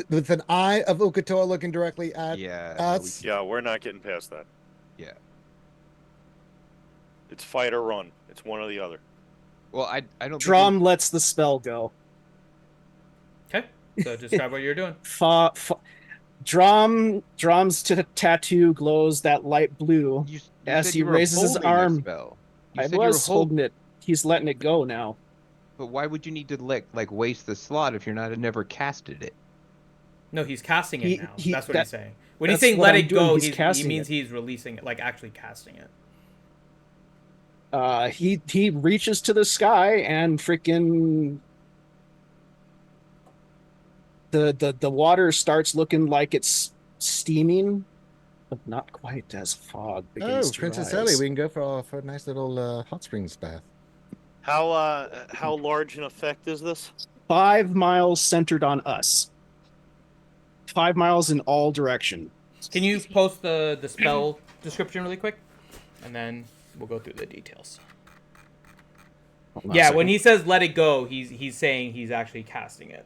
Speaker 3: with an eye of Ukatoa looking directly at
Speaker 10: Yeah,
Speaker 3: us.
Speaker 6: Yeah, we're not getting past that.
Speaker 10: yeah.
Speaker 6: It's fight or run. It's one or the other.
Speaker 10: Well, I don't. think
Speaker 5: Drum lets the spell go.
Speaker 1: Okay, so describe what you're doing.
Speaker 5: Drum's tattoo glows that light blue.
Speaker 10: you
Speaker 5: as
Speaker 10: said
Speaker 5: he
Speaker 10: you were
Speaker 5: raises his
Speaker 10: holding the
Speaker 5: arm.
Speaker 10: spell. You
Speaker 5: I
Speaker 10: said you were
Speaker 5: was holding it. He's letting it go now.
Speaker 10: But why would you need to like waste the slot if you're not never casted it?
Speaker 1: No, he's casting it
Speaker 5: He-
Speaker 1: now.
Speaker 5: he-
Speaker 1: That's what
Speaker 5: that-
Speaker 1: he's saying. When he's
Speaker 5: that's
Speaker 1: saying
Speaker 5: what
Speaker 1: let
Speaker 5: I'm
Speaker 1: it
Speaker 5: doing,
Speaker 1: go,
Speaker 5: he's
Speaker 1: he
Speaker 5: casting
Speaker 1: means
Speaker 5: it.
Speaker 1: he's releasing it, like actually casting it.
Speaker 5: He reaches to the sky and freaking the water starts looking like it's steaming, but not quite as fog
Speaker 3: Oh,
Speaker 5: begins to
Speaker 3: Princess
Speaker 5: rise.
Speaker 3: Ellie, we can go for a nice little hot springs bath.
Speaker 6: How large an effect is this?
Speaker 5: 5 miles centered on us. 5 miles in all direction.
Speaker 1: Can you post the spell description really quick, and then we'll go through the details.
Speaker 5: Hold on a
Speaker 1: Yeah,
Speaker 5: second.
Speaker 1: when he says let it go, he's saying he's actually casting it.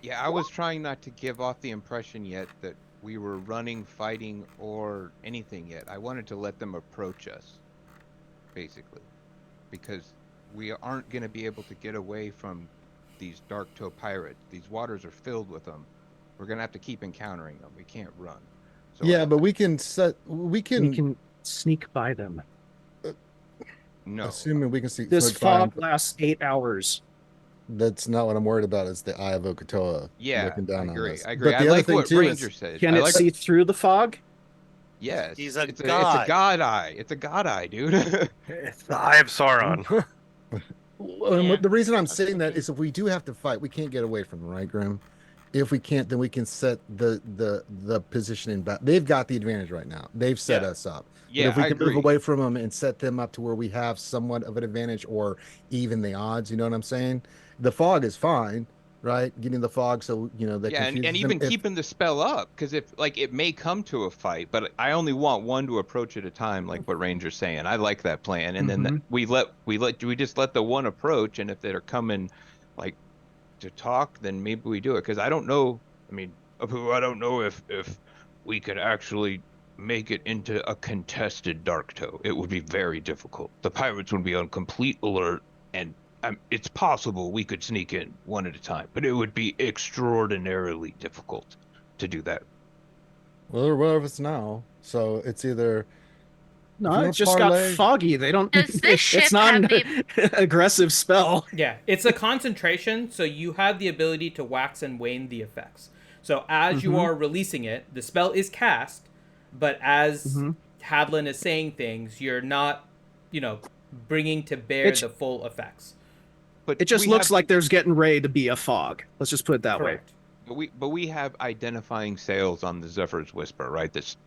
Speaker 10: Yeah, I was trying not to give off the impression yet that we were running, fighting, or anything yet. I wanted to let them approach us, basically, because we aren't going to be able to get away from these Darktoe pirates. These waters are filled with them. We're going to have to keep encountering them. We can't run. So
Speaker 3: Yeah, but we can we can
Speaker 5: sneak by them.
Speaker 10: no.
Speaker 3: assuming we can see
Speaker 5: This
Speaker 3: sneak by 'em.
Speaker 5: fog lasts 8 hours.
Speaker 3: That's not what I'm worried about. Is the eye of Okatoa
Speaker 10: Yeah,
Speaker 3: looking down
Speaker 10: I agree.
Speaker 3: on us.
Speaker 10: I agree.
Speaker 3: But
Speaker 10: I
Speaker 3: the other
Speaker 10: like
Speaker 3: thing
Speaker 10: what
Speaker 3: too
Speaker 10: Ranger
Speaker 3: is,
Speaker 10: said.
Speaker 5: Can
Speaker 10: I
Speaker 5: it
Speaker 10: like
Speaker 5: see through the fog?
Speaker 10: Yes.
Speaker 6: He's a
Speaker 10: it's
Speaker 6: god.
Speaker 10: a god eye. It's a god eye, dude.
Speaker 2: It's the Eye of Sauron.
Speaker 3: Well, and
Speaker 1: Yeah.
Speaker 3: the reason I'm saying that is if we do have to fight, we can't get away from them, right, Grim? If we can't, then we can set the positioning back. They've got the advantage right now. They've set
Speaker 10: Yeah.
Speaker 3: us up. But
Speaker 10: Yeah,
Speaker 3: if we
Speaker 10: I
Speaker 3: can move
Speaker 10: agree.
Speaker 3: away from them and set them up to where we have somewhat of an advantage or even the odds, you know what I'm saying? The fog is fine, right? Getting the fog so that
Speaker 10: Yeah, and
Speaker 3: confuses them.
Speaker 10: even keeping the spell up, because if like it may come to a fight, but I only want one to approach at a time, like what Ranger's saying. I like that plan, and then
Speaker 5: Mhm.
Speaker 10: we just let the one approach, and if they're coming, like to talk, then maybe we do it. Because I don't know. I mean, I don't know if we could actually make it into a contested dark toe. It would be very difficult. The pirates would be on complete alert, and it's possible we could sneak in one at a time, but it would be extraordinarily difficult to do that.
Speaker 3: Well, they're aware of us now, so it's either if
Speaker 5: No,
Speaker 3: you
Speaker 5: it
Speaker 3: want to
Speaker 5: just got
Speaker 3: parlay.
Speaker 5: foggy. They don't.
Speaker 8: Does this ship
Speaker 5: It's not
Speaker 8: have
Speaker 5: an
Speaker 8: the
Speaker 5: aggressive spell.
Speaker 1: Yeah, it's a concentration, so you have the ability to wax and wane the effects. So as you are releasing it, the spell is cast, but as Hadlin is saying things, you're not, bringing to bear
Speaker 5: It's-
Speaker 1: the full effects.
Speaker 10: But
Speaker 5: It just
Speaker 10: we
Speaker 5: looks
Speaker 10: have,
Speaker 5: like there's getting ready to be a fog. Let's just put it that way.
Speaker 1: Correct.
Speaker 10: but we have identifying sails on the Zephyr's Whisper, right? That's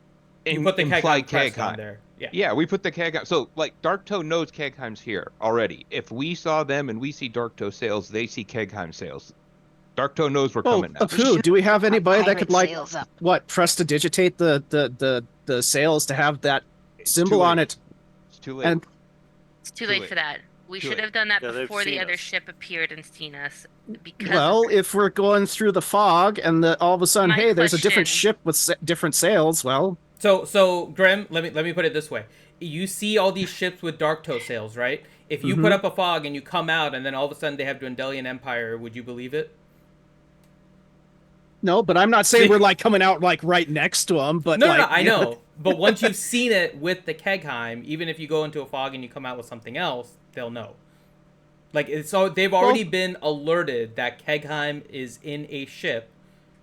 Speaker 1: You put the
Speaker 10: implied
Speaker 1: Kegheim crest on
Speaker 10: Kegheim.
Speaker 1: there. Yeah.
Speaker 10: Yeah, we put the Kegheim. So, like, Darktoe knows Kegheim's here already. If we saw them and we see Darktoe sails, they see Kegheim sails. Darktoe knows we're
Speaker 5: Oh,
Speaker 10: coming now.
Speaker 5: of who? Do we have anybody that
Speaker 4: pirate
Speaker 5: could like
Speaker 4: sails up.
Speaker 5: prestidigitate the sails to have that
Speaker 10: It's
Speaker 5: symbol
Speaker 10: too
Speaker 5: on
Speaker 10: late.
Speaker 5: it?
Speaker 10: It's too late.
Speaker 5: And
Speaker 8: It's too late for that. We
Speaker 10: Too
Speaker 8: should
Speaker 10: late.
Speaker 8: have done that
Speaker 6: Yeah, they've
Speaker 8: before the
Speaker 6: seen
Speaker 8: other
Speaker 6: us.
Speaker 8: ship appeared and seen us. Because
Speaker 5: well, if we're going through the fog and all of a sudden,
Speaker 8: My
Speaker 5: hey, there's a different
Speaker 8: question-
Speaker 5: ship with different sails. Well,
Speaker 1: So Grim, let me put it this way: you see all these ships with dark toe sails, right? If you put up a fog and you come out, and then all of a sudden they have Dwendalian Empire, would you believe it?
Speaker 5: no, but I'm not saying
Speaker 1: See-
Speaker 5: we're like coming out like right next to them. But
Speaker 1: No,
Speaker 5: like,
Speaker 1: no, I know. But once you've seen it with the Kegheim, even if you go into a fog and you come out with something else, they'll know. Like so, they've already been alerted that Kegheim is in a ship,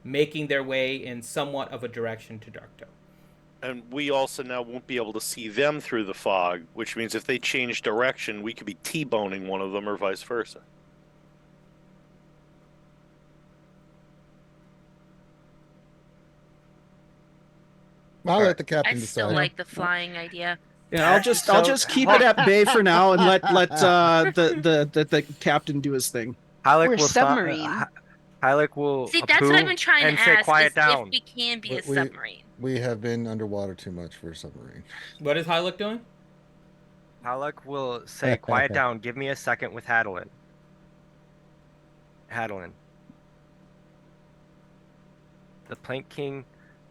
Speaker 1: making their way in somewhat of a direction to Darktoe.
Speaker 6: And we also now won't be able to see them through the fog, which means if they change direction, we could be T-boning one of them or vice versa.
Speaker 3: I'll let the
Speaker 8: I
Speaker 3: captain
Speaker 8: still
Speaker 3: decide.
Speaker 8: like the flying idea.
Speaker 5: Yeah, I'll just keep it at bay for now and let the captain do his thing.
Speaker 2: Hylic
Speaker 4: We're
Speaker 2: will
Speaker 4: submarine.
Speaker 2: Hylic will
Speaker 8: See, that's what I've been trying
Speaker 2: and
Speaker 8: to
Speaker 2: say,
Speaker 8: ask.
Speaker 2: quiet
Speaker 8: Is
Speaker 2: down.
Speaker 8: if we can be a
Speaker 3: We-
Speaker 8: submarine.
Speaker 3: We have been underwater too much for a submarine.
Speaker 1: What is Hylic doing?
Speaker 2: Hylic will say, quiet down. Give me a second with Hadlin. Hadlin. The Plank King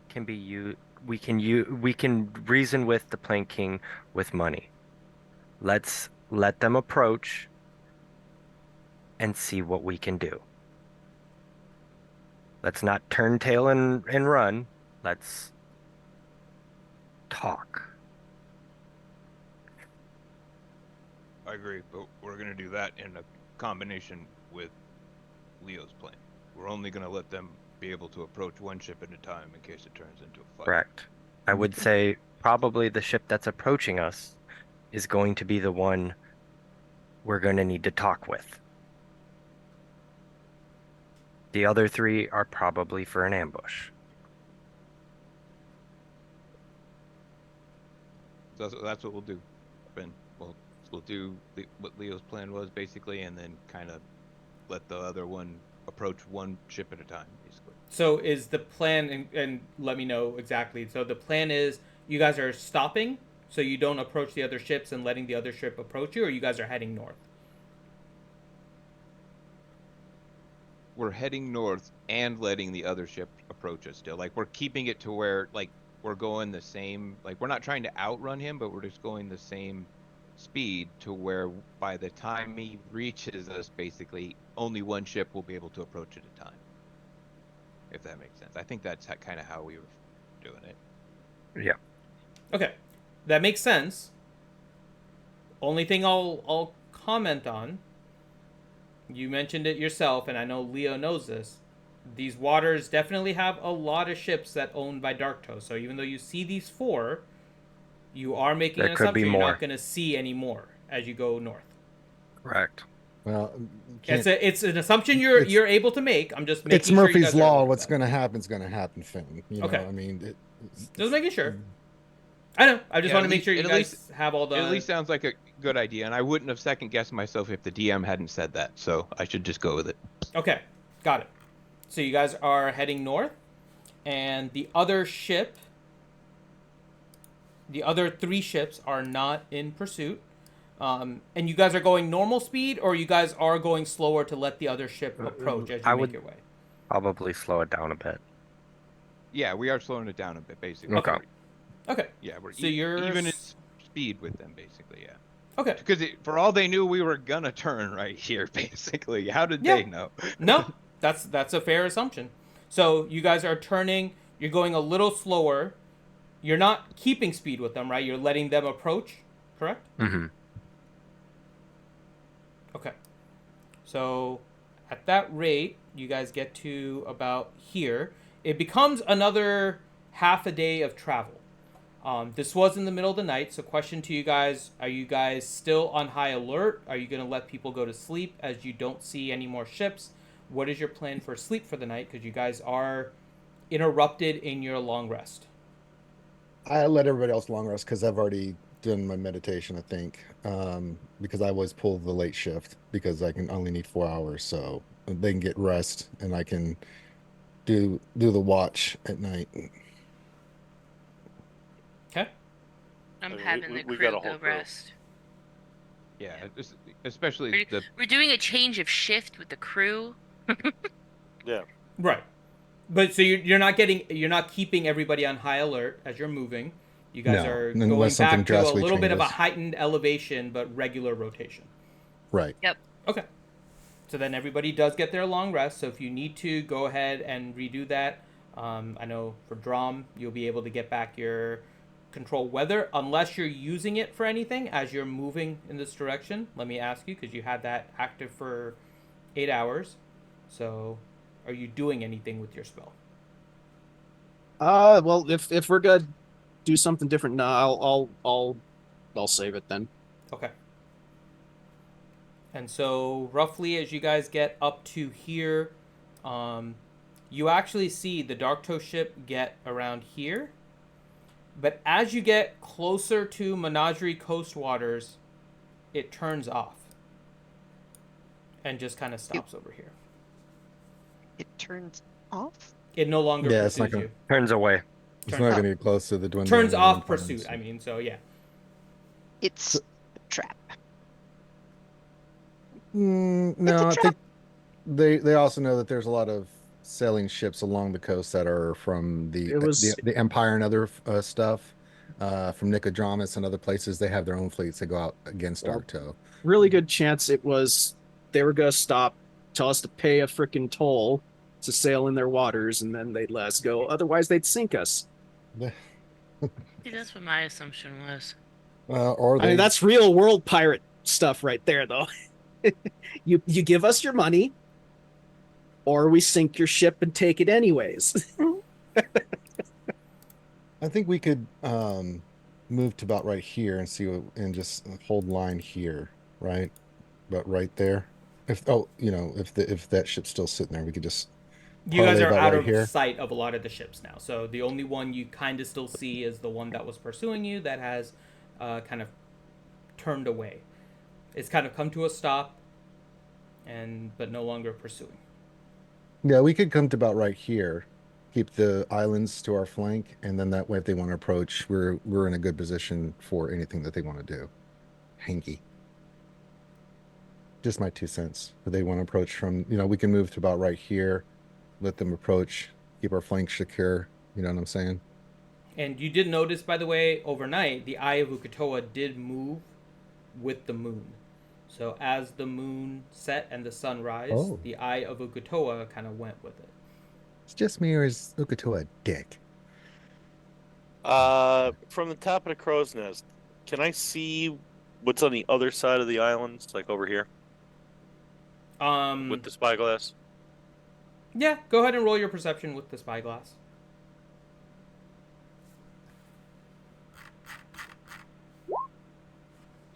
Speaker 2: can be used. We can reason with the Plank King with money. Let's let them approach and see what we can do. Let's not turn tail and run. Let's talk.
Speaker 7: I agree, but we're gonna do that in a combination with Leo's plan. We're only gonna let them be able to approach one ship at a time in case it turns into a fight.
Speaker 2: Correct. I would say probably the ship that's approaching us is going to be the one we're going to need to talk with. The other three are probably for an ambush.
Speaker 10: So that's what we'll do. Ben, we'll do what Leo's plan was basically, and then kind of let the other one approach one ship at a time, basically.
Speaker 1: So is the plan, and let me know exactly. So the plan is you guys are stopping, so you don't approach the other ships and letting the other ship approach you, or you guys are heading north?
Speaker 10: We're heading north and letting the other ship approach us still. Like, we're keeping it to where, like, we're going the same, like, we're not trying to outrun him, but we're just going the same speed to where by the time he reaches us, basically, only one ship will be able to approach at a time. If that makes sense. I think that's kind of how we were doing it.
Speaker 2: Yeah.
Speaker 1: Okay, that makes sense. Only thing I'll comment on, you mentioned it yourself, and I know Leo knows this. These waters definitely have a lot of ships that owned by Darktoe. So even though you see these 4, you are making
Speaker 2: There
Speaker 1: an
Speaker 2: could be
Speaker 1: assumption you're
Speaker 2: more.
Speaker 1: not going to see any more as you go north.
Speaker 2: Correct.
Speaker 3: Well,
Speaker 1: It's an assumption you're able to make. I'm just making
Speaker 3: it's
Speaker 1: sure you
Speaker 3: Murphy's
Speaker 1: guys are
Speaker 3: law.
Speaker 1: aware of
Speaker 3: What's
Speaker 1: that.
Speaker 3: going to happen is going to happen, Finn. You know,
Speaker 1: Okay.
Speaker 3: I mean,
Speaker 1: Just making sure. I know. I just
Speaker 10: Yeah,
Speaker 1: want to
Speaker 10: at
Speaker 1: make
Speaker 10: least-
Speaker 1: sure you
Speaker 10: at
Speaker 1: guys
Speaker 10: least-
Speaker 1: have all the.
Speaker 10: It at least sounds like a good idea, and I wouldn't have second guessed myself if the DM hadn't said that. So I should just go with it.
Speaker 1: Okay, got it. So you guys are heading north, and the other ship, the other 3 ships are not in pursuit. And you guys are going normal speed, or you guys are going slower to let the other ship approach as you
Speaker 2: I
Speaker 1: make
Speaker 2: would-
Speaker 1: your way?
Speaker 2: Probably slow it down a bit.
Speaker 10: Yeah, we are slowing it down a bit, basically.
Speaker 2: Okay.
Speaker 1: Okay.
Speaker 10: Yeah, we're
Speaker 1: So you're
Speaker 10: even in
Speaker 1: s-
Speaker 10: speed with them, basically. Yeah.
Speaker 1: Okay.
Speaker 10: Because for all they knew, we were gonna turn right here, basically. How did
Speaker 1: Yeah.
Speaker 10: they know?
Speaker 1: No, that's a fair assumption. So you guys are turning. You're going a little slower. You're not keeping speed with them, right? You're letting them approach, correct?
Speaker 2: Mm-hmm.
Speaker 1: Okay. So at that rate, you guys get to about here. It becomes another half a day of travel. This was in the middle of the night, so question to you guys, are you guys still on high alert? Are you going to let people go to sleep as you don't see any more ships? What is your plan for sleep for the night? Because you guys are interrupted in your long rest.
Speaker 3: I let everybody else long rest because I've already done my meditation, I think. Because I always pull the late shift because I can only need 4 hours, so they can get rest and I can do the watch at night.
Speaker 1: Okay.
Speaker 8: I'm
Speaker 6: I mean,
Speaker 8: having
Speaker 6: we-
Speaker 8: the
Speaker 6: we
Speaker 8: crew
Speaker 6: got a whole
Speaker 8: go
Speaker 6: crew.
Speaker 8: rest.
Speaker 10: Yeah, especially the.
Speaker 8: We're doing a change of shift with the crew.
Speaker 6: Yeah.
Speaker 1: Right. But so you're not keeping everybody on high alert as you're moving. You guys
Speaker 3: No,
Speaker 1: are
Speaker 3: unless
Speaker 1: going
Speaker 3: something
Speaker 1: back to a
Speaker 3: drastically
Speaker 1: little bit of a
Speaker 3: changes.
Speaker 1: heightened elevation, but regular rotation.
Speaker 3: Right.
Speaker 8: Yep.
Speaker 1: Okay. So then everybody does get their long rest. So if you need to, go ahead and redo that. I know for Drom, you'll be able to get back your control weather unless you're using it for anything as you're moving in this direction. Let me ask you, because you had that active for 8 hours. So are you doing anything with your spell?
Speaker 5: Well, if we're gonna do something different, no, I'll save it then.
Speaker 1: Okay. And so roughly as you guys get up to here, you actually see the Darktow ship get around here. But as you get closer to Menagerie Coast Waters, it turns off. And just kind of stops over here.
Speaker 4: It turns off.
Speaker 1: It no longer
Speaker 3: Yeah, it's
Speaker 1: pursues
Speaker 3: not
Speaker 1: you.
Speaker 2: Turns away.
Speaker 3: It's
Speaker 1: Turns
Speaker 3: not
Speaker 1: off.
Speaker 3: going to get close to the dwindling.
Speaker 1: Turns off
Speaker 3: empires.
Speaker 1: pursuit, I mean, so yeah.
Speaker 4: It's a trap.
Speaker 3: No, I think they also know that there's a lot of sailing ships along the coast that are from the Empire and other stuff, from Nicodramus and other places. They have their own fleets that go out against
Speaker 5: Well,
Speaker 3: Darktow.
Speaker 5: Really good chance it was they were gonna stop, tell us to pay a freaking toll to sail in their waters, and then they'd let us go. Otherwise, they'd sink us.
Speaker 8: See, that's what my assumption was.
Speaker 3: Or
Speaker 5: I mean, that's real world pirate stuff right there, though. You give us your money, or we sink your ship and take it anyways.
Speaker 3: I think we could move to about right here and see and just hold line here, right? But right there. If that ship's still sitting there, we could just.
Speaker 1: You guys
Speaker 3: parlay
Speaker 1: are
Speaker 3: about
Speaker 1: out
Speaker 3: right
Speaker 1: of
Speaker 3: here.
Speaker 1: sight of a lot of the ships now. So the only one you kind of still see is the one that was pursuing you that has kind of turned away. It's kind of come to a stop, but no longer pursuing.
Speaker 3: Yeah, we could come to about right here, keep the islands to our flank, and then that way, if they want to approach, we're in a good position for anything that they want to do. Hanky. Just my 2 cents. If they want to approach from, we can move to about right here, let them approach, keep our flank secure. You know what I'm saying?
Speaker 1: And you did notice, by the way, overnight, the Eye of Uk'otoa did move with the moon. So as the moon set and the sun rise, the Eye of Uk'otoa kind of went with it.
Speaker 3: It's just me, or is Uk'otoa a dick?
Speaker 6: From the top of the crow's nest, can I see what's on the other side of the islands, like over here, with the spyglass?
Speaker 1: Yeah, go ahead and roll your perception with the spyglass.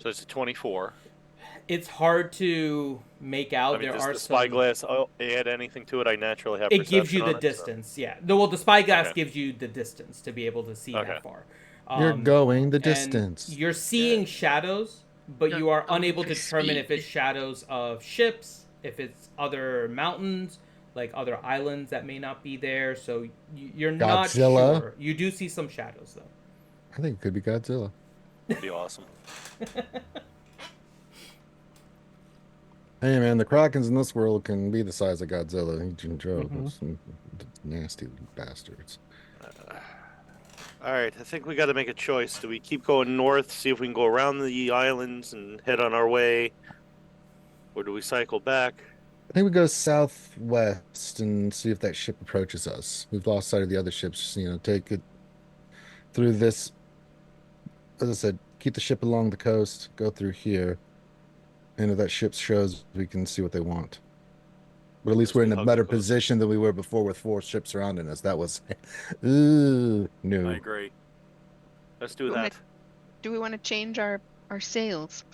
Speaker 6: So it's a 24.
Speaker 1: It's hard to make out.
Speaker 6: I mean,
Speaker 1: There
Speaker 6: does
Speaker 1: are
Speaker 6: the
Speaker 1: some.
Speaker 6: spyglass add anything to it? I naturally have
Speaker 1: It
Speaker 6: perception
Speaker 1: gives you the
Speaker 6: on it, so-
Speaker 1: distance, yeah. Well, the spyglass
Speaker 6: Okay.
Speaker 1: gives you the distance to be able to see
Speaker 6: Okay.
Speaker 1: that far.
Speaker 3: You're going the
Speaker 1: And
Speaker 3: distance.
Speaker 1: you're seeing shadows, but
Speaker 8: You're
Speaker 1: you are
Speaker 8: going
Speaker 1: unable
Speaker 8: for
Speaker 1: to determine
Speaker 8: speed.
Speaker 1: if it's shadows of ships, if it's other mountains, like other islands that may not be there. So you're not
Speaker 3: Godzilla.
Speaker 1: sure. You do see some shadows, though.
Speaker 3: I think it could be Godzilla.
Speaker 6: That'd be awesome.
Speaker 3: Hey man, the Krakens in this world can be the size of Godzilla. He can Joe.
Speaker 5: Mhm.
Speaker 3: Some nasty bastards.
Speaker 6: All right, I think we got to make a choice. Do we keep going north, see if we can go around the islands and head on our way, or do we cycle back?
Speaker 3: I think we go southwest and see if that ship approaches us. We've lost sight of the other ships. Take it through this. As I said, keep the ship along the coast. Go through here, and if that ship shows, we can see what they want. But at least we're in a
Speaker 6: Hug
Speaker 3: better
Speaker 6: the coast.
Speaker 3: position than we were before with 4 ships surrounding us. That was, ooh, no.
Speaker 6: I agree. Let's do
Speaker 4: Do we
Speaker 6: that.
Speaker 4: Do we want to change our sails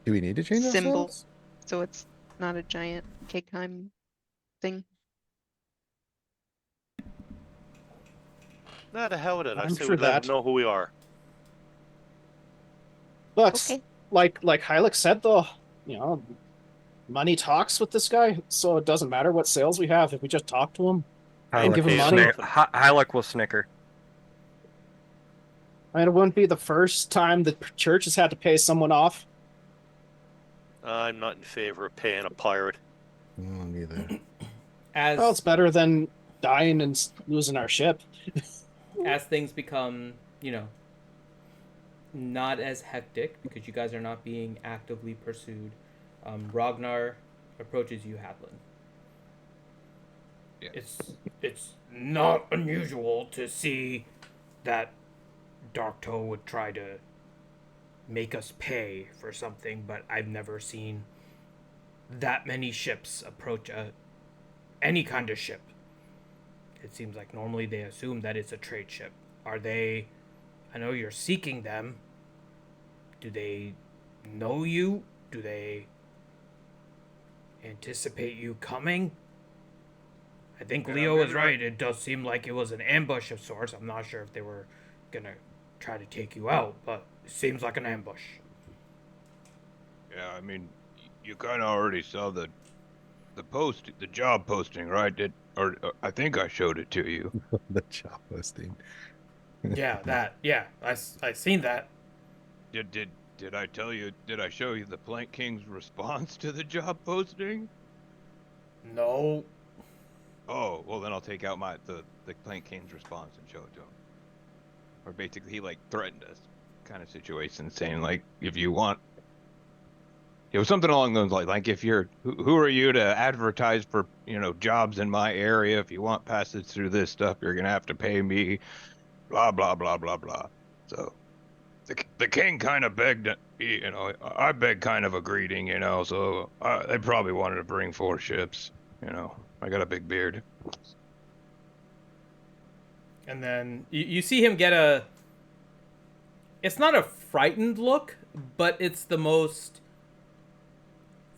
Speaker 3: Do we need to change
Speaker 4: symbol
Speaker 3: ourselves?
Speaker 4: so it's not a giant cake time thing?
Speaker 6: Nah, the hell with it. I
Speaker 5: I'm
Speaker 6: say
Speaker 5: for
Speaker 6: we let
Speaker 5: that.
Speaker 6: them know who we are.
Speaker 5: But
Speaker 4: Okay.
Speaker 5: like Hylik said though, money talks with this guy, so it doesn't matter what sales we have if we just talk to him. And give him money.
Speaker 2: Hylik will snicker.
Speaker 5: I mean, it wouldn't be the first time the church has had to pay someone off.
Speaker 6: I'm not in favor of paying a pirate.
Speaker 3: No, neither.
Speaker 5: Well, it's better than dying and losing our ship.
Speaker 1: As things become, not as hectic because you guys are not being actively pursued, Ragnar approaches you, Hadlin.
Speaker 7: Yeah.
Speaker 1: It's not unusual to see that Darktoe would try to make us pay for something, but I've never seen that many ships approach any kind of ship. It seems like normally they assume that it's a trade ship. Are they... I know you're seeking them. Do they know you? Do they anticipate you coming? I think
Speaker 7: Yeah,
Speaker 1: Leo is
Speaker 7: maybe
Speaker 1: right. It does seem like it was an ambush of sorts. I'm not sure if they were gonna try to take you out, but it seems like an ambush.
Speaker 7: Yeah, I mean, you kind of already saw the job posting, right? I think I showed it to you.
Speaker 3: The job posting.
Speaker 1: Yeah, I seen that.
Speaker 7: Did I tell you? Did I show you the Plank King's response to the job posting?
Speaker 1: No.
Speaker 7: Oh, well then I'll take out the Plank King's response and show it to him. Or basically, he like threatened us, kind of situation, saying like, if you want, it was something along those lines. Like, if you're, who are you to advertise for, jobs in my area? If you want passage through this stuff, you're gonna have to pay me. Blah blah blah blah blah. So, the king kind of begged, I begged kind of a greeting, So they probably wanted to bring 4 ships. I got a big beard.
Speaker 1: And then you see him get a... It's not a frightened look, but it's the most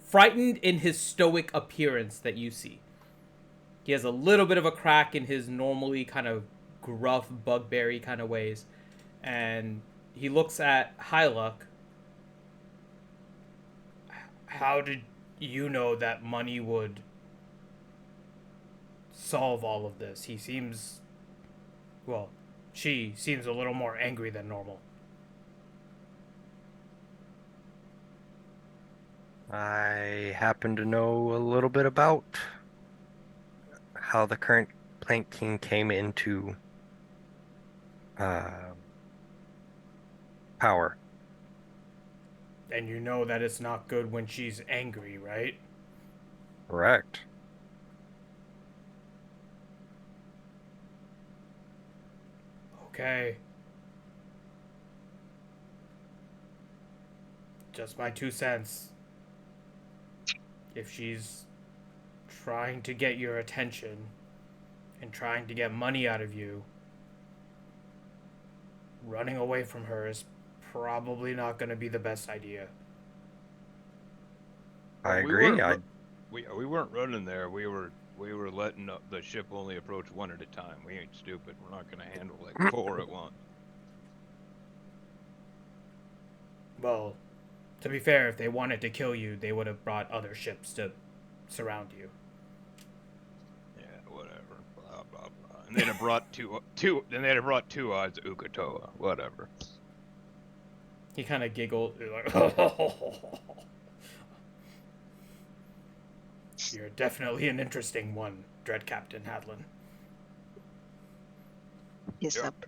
Speaker 1: frightened in his stoic appearance that you see. He has a little bit of a crack in his normally kind of gruff, bugberry kind of ways. And he looks at Hyluck. How did you know that money would solve all of this? He seems... Well, she seems a little more angry than normal.
Speaker 2: I happen to know a little bit about how the current Plank King came into power.
Speaker 1: And you know that it's not good when she's angry, right?
Speaker 2: Correct.
Speaker 1: Okay. Just my 2 cents. If she's trying to get your attention and trying to get money out of you, running away from her is probably not going to be the best idea.
Speaker 2: I
Speaker 7: We
Speaker 2: agree.
Speaker 7: weren't, we weren't running there. We were letting the ship only approach one at a time. We ain't stupid. We're not gonna handle like 4 at once.
Speaker 1: Well, to be fair, if they wanted to kill you, they would have brought other ships to surround you.
Speaker 7: Yeah, whatever. Blah blah blah. And they'd have brought two. Then they'd have brought 2 odds of Ukatoa. Whatever.
Speaker 1: He kind of giggled. Like, you're definitely an interesting one, Dread Captain Hadlin.
Speaker 4: Yes,
Speaker 7: Yep.
Speaker 4: up.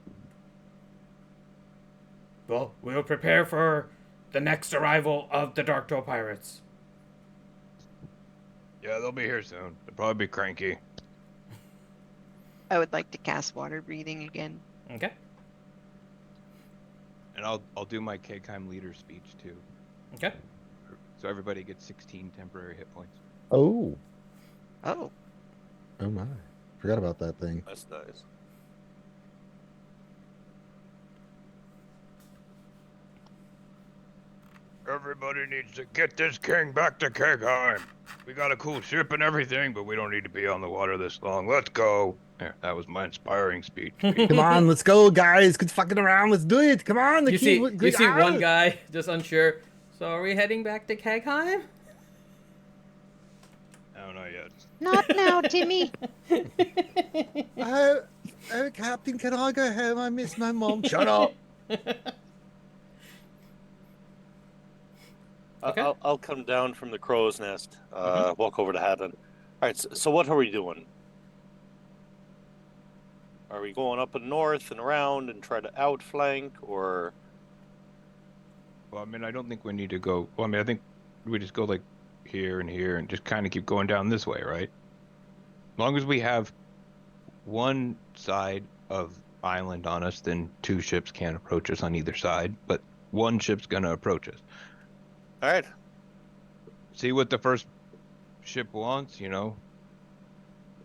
Speaker 1: Well, we'll prepare for the next arrival of the Dark Toe pirates.
Speaker 7: Yeah, they'll be here soon. They'll probably be cranky.
Speaker 4: I would like to cast water breathing again.
Speaker 1: Okay.
Speaker 10: And I'll do my Kegheim leader speech too.
Speaker 1: Okay.
Speaker 10: So everybody gets 16 temporary hit points.
Speaker 3: Oh,
Speaker 4: Oh,
Speaker 3: oh my! Forgot about that thing.
Speaker 6: That's nice.
Speaker 7: Everybody needs to get this king back to Kegheim. We got a cool ship and everything, but we don't need to be on the water this long. Let's go. There, that was my inspiring speech.
Speaker 3: Come on, let's go, guys. Quit fucking around. Let's do it. Come on.
Speaker 1: You see one guy just unsure. So are we heading back to Kegheim?
Speaker 7: No, not yet.
Speaker 4: not now, Timmy.
Speaker 3: Oh, Captain, can I go home? I miss my mom. Shut up.
Speaker 1: Okay.
Speaker 6: I'll come down from the crow's nest, walk over to Hadlin. All right, so what are we doing? Are we going up and north and around and try to outflank, or?
Speaker 10: Well, I mean, I don't think we need to go. Well, I mean, I think we just go like here and just kind of keep going down this way, right? As long as we have one side of island on us, then 2 ships can't approach us on either side, but one ship's gonna approach us.
Speaker 6: All right.
Speaker 10: See what the first ship wants, you know?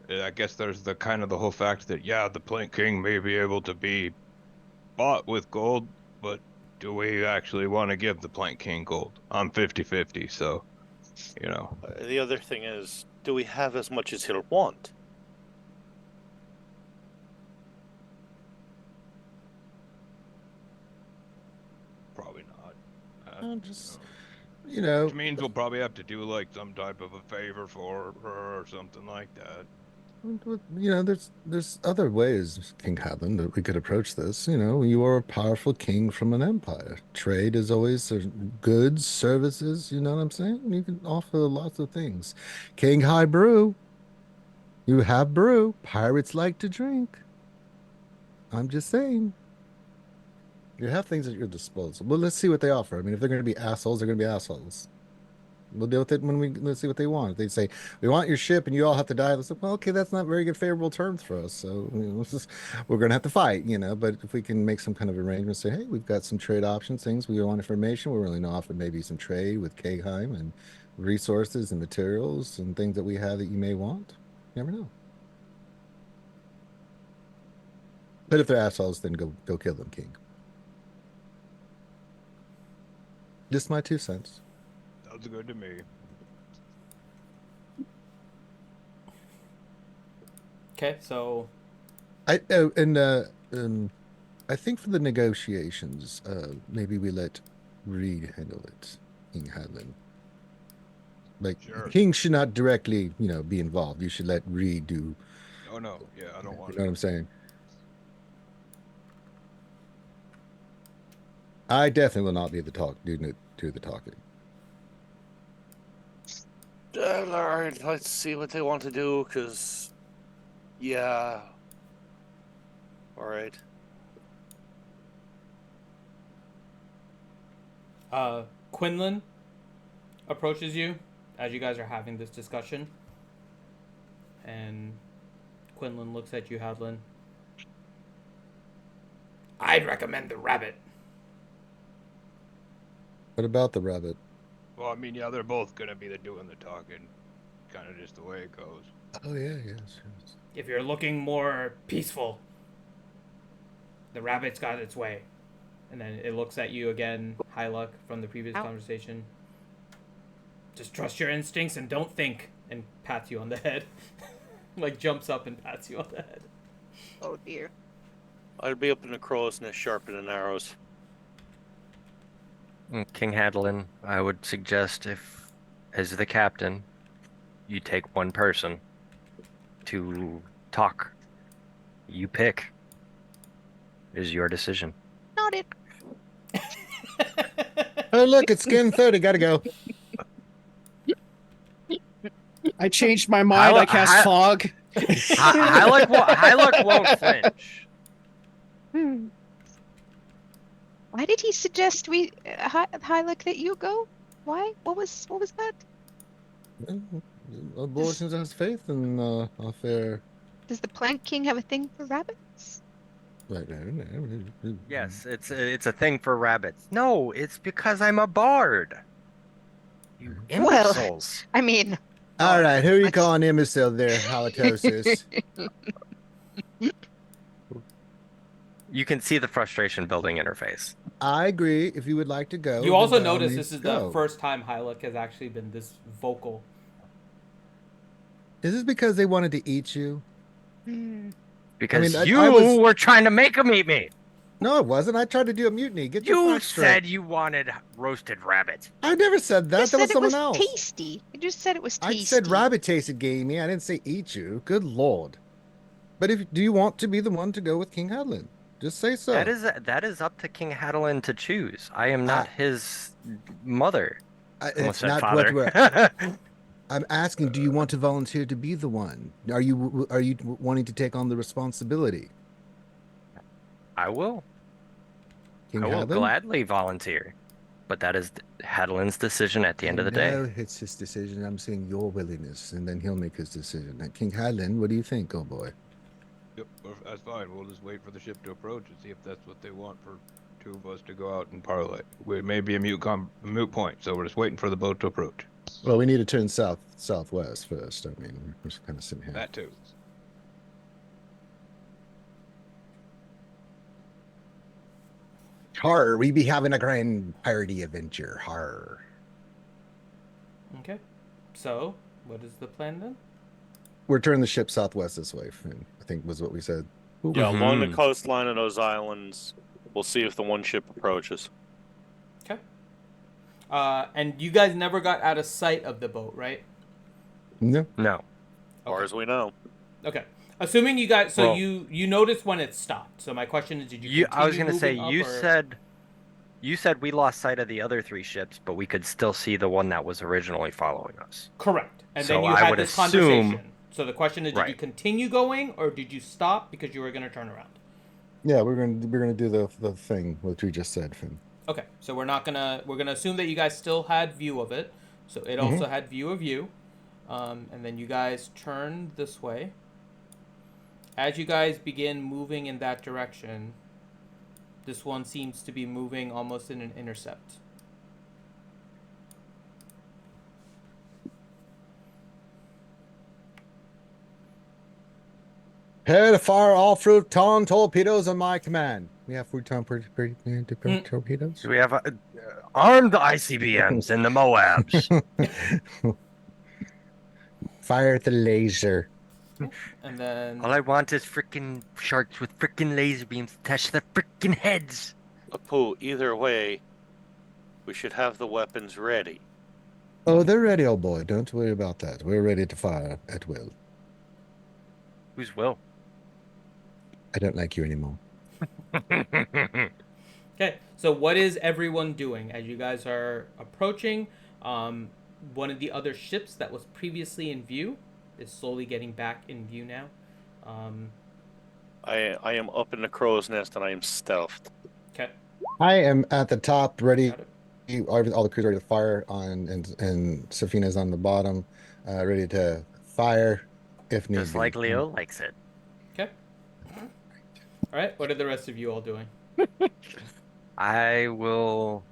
Speaker 10: I guess there's the kind of the whole fact that, yeah, the Plank King may be able to be bought with gold, but do we actually want to give the Plank King gold? I'm 50-50, so, you know.
Speaker 6: The other thing is, do we have as much as he'll want?
Speaker 10: Probably not.
Speaker 3: Just, you know,
Speaker 10: Which means we'll probably have to do like some type of a favor for her or something like that.
Speaker 3: you know, there's other ways, King Hadlin, that we could approach this. You know, you are a powerful king from an empire. Trade is always goods, services. You know what I'm saying? You can offer lots of things. King High Brew. You have brew. Pirates like to drink. I'm just saying. You have things at your disposal. Well, let's see what they offer. I mean, if they're going to be assholes, they're going to be assholes. We'll deal with it let's see what they want. If they say, we want your ship and you all have to die, let's say, well, okay, that's not very good favorable terms for us. So, you know, we're going to have to fight, you know, but if we can make some kind of arrangement, say, hey, we've got some trade options, things we want information. We're willing to offer maybe some trade with Kegheim and resources and materials and things that we have that you may want. You never know. But if they're assholes, then go kill them, King. Just my 2 cents.
Speaker 7: Sounds good to me.
Speaker 1: Okay, so
Speaker 3: I think for the negotiations, maybe we let Reed handle it, King Hadlin. Like,
Speaker 7: Sure.
Speaker 3: King should not directly, you know, be involved. You should let Reed do.
Speaker 7: Oh no, yeah, I don't want
Speaker 3: You know what I'm saying? I definitely will not be the do the talking.
Speaker 6: All right, let's see what they want to do, because, yeah. All right.
Speaker 1: Quinlan approaches you as you guys are having this discussion. And Quinlan looks at you, Hadlin. I'd recommend the rabbit.
Speaker 3: What about the rabbit?
Speaker 7: Well, I mean, yeah, they're both gonna be doing the talking, kind of just the way it goes.
Speaker 3: Oh yeah, yes.
Speaker 1: If you're looking more peaceful, the rabbit's got its way. And then it looks at you again, Hyluck, from the previous
Speaker 4: Ow.
Speaker 1: conversation. Just trust your instincts and don't think. And pats you on the head. Like jumps up and pats you on the head.
Speaker 4: Oh dear.
Speaker 6: I'll be up in the crow's nest sharpening arrows.
Speaker 2: King Hadlin, I would suggest if, as the captain, you take one person to talk. You pick. It is your decision.
Speaker 4: Not it.
Speaker 3: Oh, look, it's skin 30. Gotta go.
Speaker 5: I changed my mind. I cast fog.
Speaker 2: Hyluck won't flinch.
Speaker 4: Why did he suggest we, Hyluck, that you go? Why? What was that?
Speaker 3: Abortions has faith in our fair.
Speaker 4: Does the Plank King have a thing for rabbits?
Speaker 2: Yes, it's a thing for rabbits. No, it's because I'm a bard. You imbeciles.
Speaker 4: I mean.
Speaker 3: All right, who are you calling imbecile there, halitosis?
Speaker 2: You can see the frustration building in her face.
Speaker 3: I agree. If you would like to go.
Speaker 1: You also
Speaker 3: then by all
Speaker 1: notice
Speaker 3: means
Speaker 1: this is
Speaker 3: go.
Speaker 1: the first time Hyluck has actually been this vocal.
Speaker 3: Is this because they wanted to eat you?
Speaker 2: Because
Speaker 3: I
Speaker 2: you were trying to make them eat me.
Speaker 3: No, it wasn't. I tried to do a mutiny. Get your
Speaker 2: You
Speaker 3: facts straight.
Speaker 2: said you wanted roasted rabbit.
Speaker 3: I never said that.
Speaker 4: You
Speaker 3: That was
Speaker 4: said
Speaker 3: someone
Speaker 4: it was
Speaker 3: else.
Speaker 4: tasty. You just said it was tasty.
Speaker 3: I said rabbit tasted gamey. I didn't say eat you. Good lord. But do you want to be the one to go with King Hadlin? Just say so.
Speaker 2: That is up to King Hadlin to choose. I am not his mother.
Speaker 3: It's not
Speaker 2: father.
Speaker 3: what we're. I'm asking. Do you want to volunteer to be the one? Are you wanting to take on the responsibility?
Speaker 2: I will.
Speaker 3: King
Speaker 2: I will
Speaker 3: Hadlin?
Speaker 2: gladly volunteer, but that is Hadlin's decision at the end of the day.
Speaker 3: No, it's his decision. I'm saying your willingness, and then he'll make his decision. Now, King Hadlin, what do you think, oh boy?
Speaker 7: Yep, that's fine. We'll just wait for the ship to approach and see if that's what they want for two of us to go out and parlay. It may be a moot point, so we're just waiting for the boat to approach.
Speaker 3: Well, we need to turn southwest first. I mean, we're just kind of sitting here.
Speaker 7: That too.
Speaker 3: Har, we be having a grand party adventure. Har.
Speaker 1: Okay. So, what is the plan then?
Speaker 3: We're turning the ship southwest this way, I think was what we said.
Speaker 6: Yeah, along the coastline of those islands, we'll see if the one ship approaches.
Speaker 1: Okay. And you guys never got out of sight of the boat, right?
Speaker 3: No.
Speaker 2: No.
Speaker 6: As far as we know.
Speaker 1: Okay. Assuming you guys, so you noticed when it stopped. So my question is, did you?
Speaker 2: I was gonna say
Speaker 1: you
Speaker 2: said we lost sight of the other three ships, but we could still see the one that was originally following us.
Speaker 1: Correct. And
Speaker 2: So
Speaker 1: then you
Speaker 2: I
Speaker 1: had
Speaker 2: would
Speaker 1: this
Speaker 2: assume-
Speaker 1: conversation. So the question is, did you
Speaker 2: Right.
Speaker 1: continue going, or did you stop because you were going to turn around?
Speaker 3: Yeah, we're gonna do the thing which we just said, Finn.
Speaker 1: Okay, so we're gonna assume that you guys still had view of it. So it also had view of you, and then you guys turned this way. As you guys begin moving in that direction, this one seems to be moving almost in an intercept.
Speaker 3: Prepare to fire all fruiton torpedoes on my command. We have fruiton torpedoes.
Speaker 2: We have armed ICBMs in the Moabs.
Speaker 3: Fire at the laser.
Speaker 1: And then
Speaker 2: All I want is frickin' sharks with frickin' laser beams attached to their frickin' heads.
Speaker 6: Apu, either way, we should have the weapons ready.
Speaker 3: Oh, they're ready, old boy. Don't worry about that. We're ready to fire at will.
Speaker 2: Who's Will?
Speaker 3: I don't like you anymore.
Speaker 1: okay, so what is everyone doing as you guys are approaching? One of the other ships that was previously in view is slowly getting back in view now.
Speaker 6: I am up in the crow's nest and I am stealthed.
Speaker 1: Okay.
Speaker 3: I am at the top, ready.
Speaker 1: Got it.
Speaker 3: All the crews ready to fire on, and Safina's on the bottom, ready to fire if need
Speaker 2: Just
Speaker 3: be.
Speaker 2: like Leo likes it.
Speaker 1: Okay. All right. What are the rest of you all doing?
Speaker 2: I will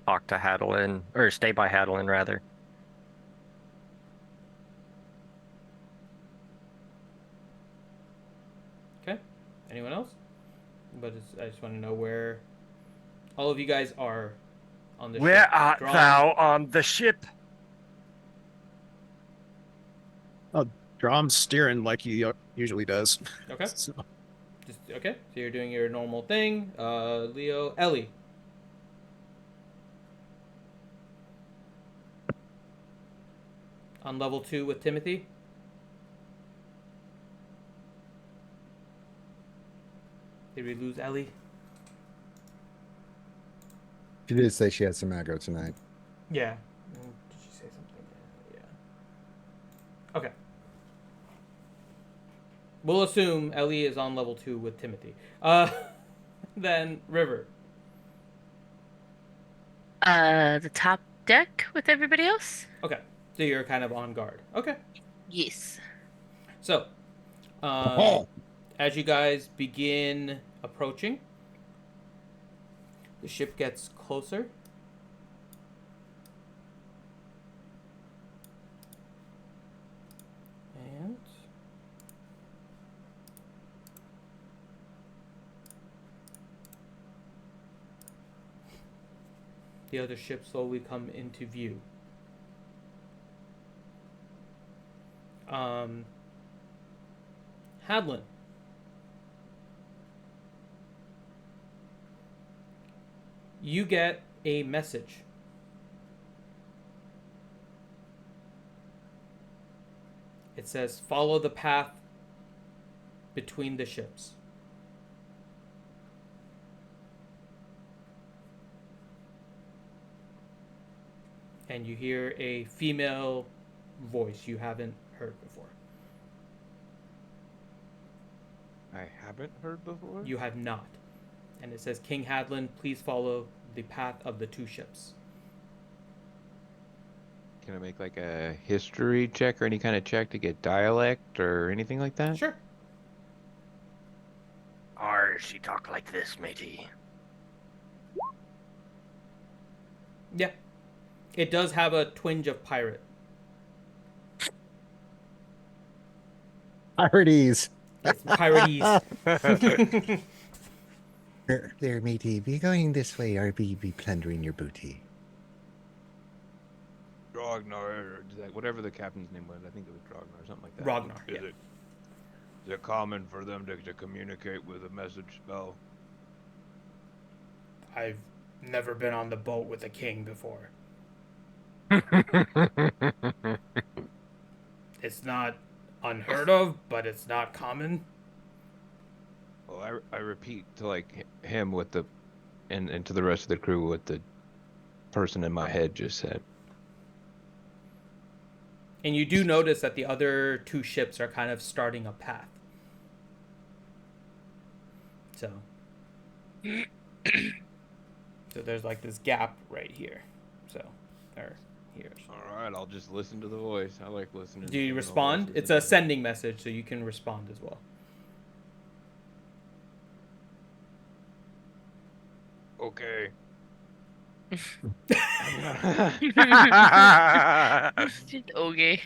Speaker 2: talk to Hadlin, or stay by Hadlin, rather.
Speaker 1: Okay. Anyone else? I just want to know where all of you guys are on the
Speaker 2: Where
Speaker 1: ship.
Speaker 2: art
Speaker 1: Drom.
Speaker 2: thou on the ship?
Speaker 5: Drom's steering like he usually does.
Speaker 1: Okay.
Speaker 5: So,
Speaker 1: Okay. So you're doing your normal thing. Leo, Ellie. On level 2 with Timothy. Did we lose Ellie?
Speaker 3: She did say she had some aggro tonight.
Speaker 1: Yeah. Did she say something? Yeah. Okay. We'll assume Ellie is on level 2 with Timothy. Then River.
Speaker 8: The top deck with everybody else?
Speaker 1: Okay. So you're kind of on guard. Okay.
Speaker 8: Yes.
Speaker 1: So,
Speaker 3: Oh.
Speaker 1: as you guys begin approaching, the ship gets closer. And the other ships slowly come into view. Hadlin. You get a message. It says, follow the path between the ships. And you hear a female voice you haven't heard before.
Speaker 10: I haven't heard before.
Speaker 1: You have not. And it says, King Hadlin, please follow the path of the 2 ships.
Speaker 10: Can I make like a history check or any kind of check to get dialect or anything like that?
Speaker 1: Sure.
Speaker 2: Or she talk like this, matey.
Speaker 1: Yeah. It does have a twinge of pirate.
Speaker 3: Pirates.
Speaker 1: It's piratese.
Speaker 3: There, matey. Be going this way or be plundering your booty.
Speaker 10: Ragnar, or whatever the captain's name was. I think it was Ragnar or something like that.
Speaker 1: Ragnar, yeah.
Speaker 7: Is it common for them to communicate with a message spell?
Speaker 1: I've never been on the boat with a king before. It's not unheard of, but it's not common.
Speaker 10: Well, I repeat to like him with the, and to the rest of the crew what the person in my head just said.
Speaker 1: And you do notice that the other 2 ships are kind of starting a path. So there's like this gap right here. So, or here.
Speaker 10: All right, I'll just listen to the voice. I like listening.
Speaker 1: Do you
Speaker 10: to the
Speaker 1: respond?
Speaker 10: voices
Speaker 1: It's
Speaker 10: and
Speaker 1: a sending message, so you can respond as well.
Speaker 7: Okay.
Speaker 8: Okay.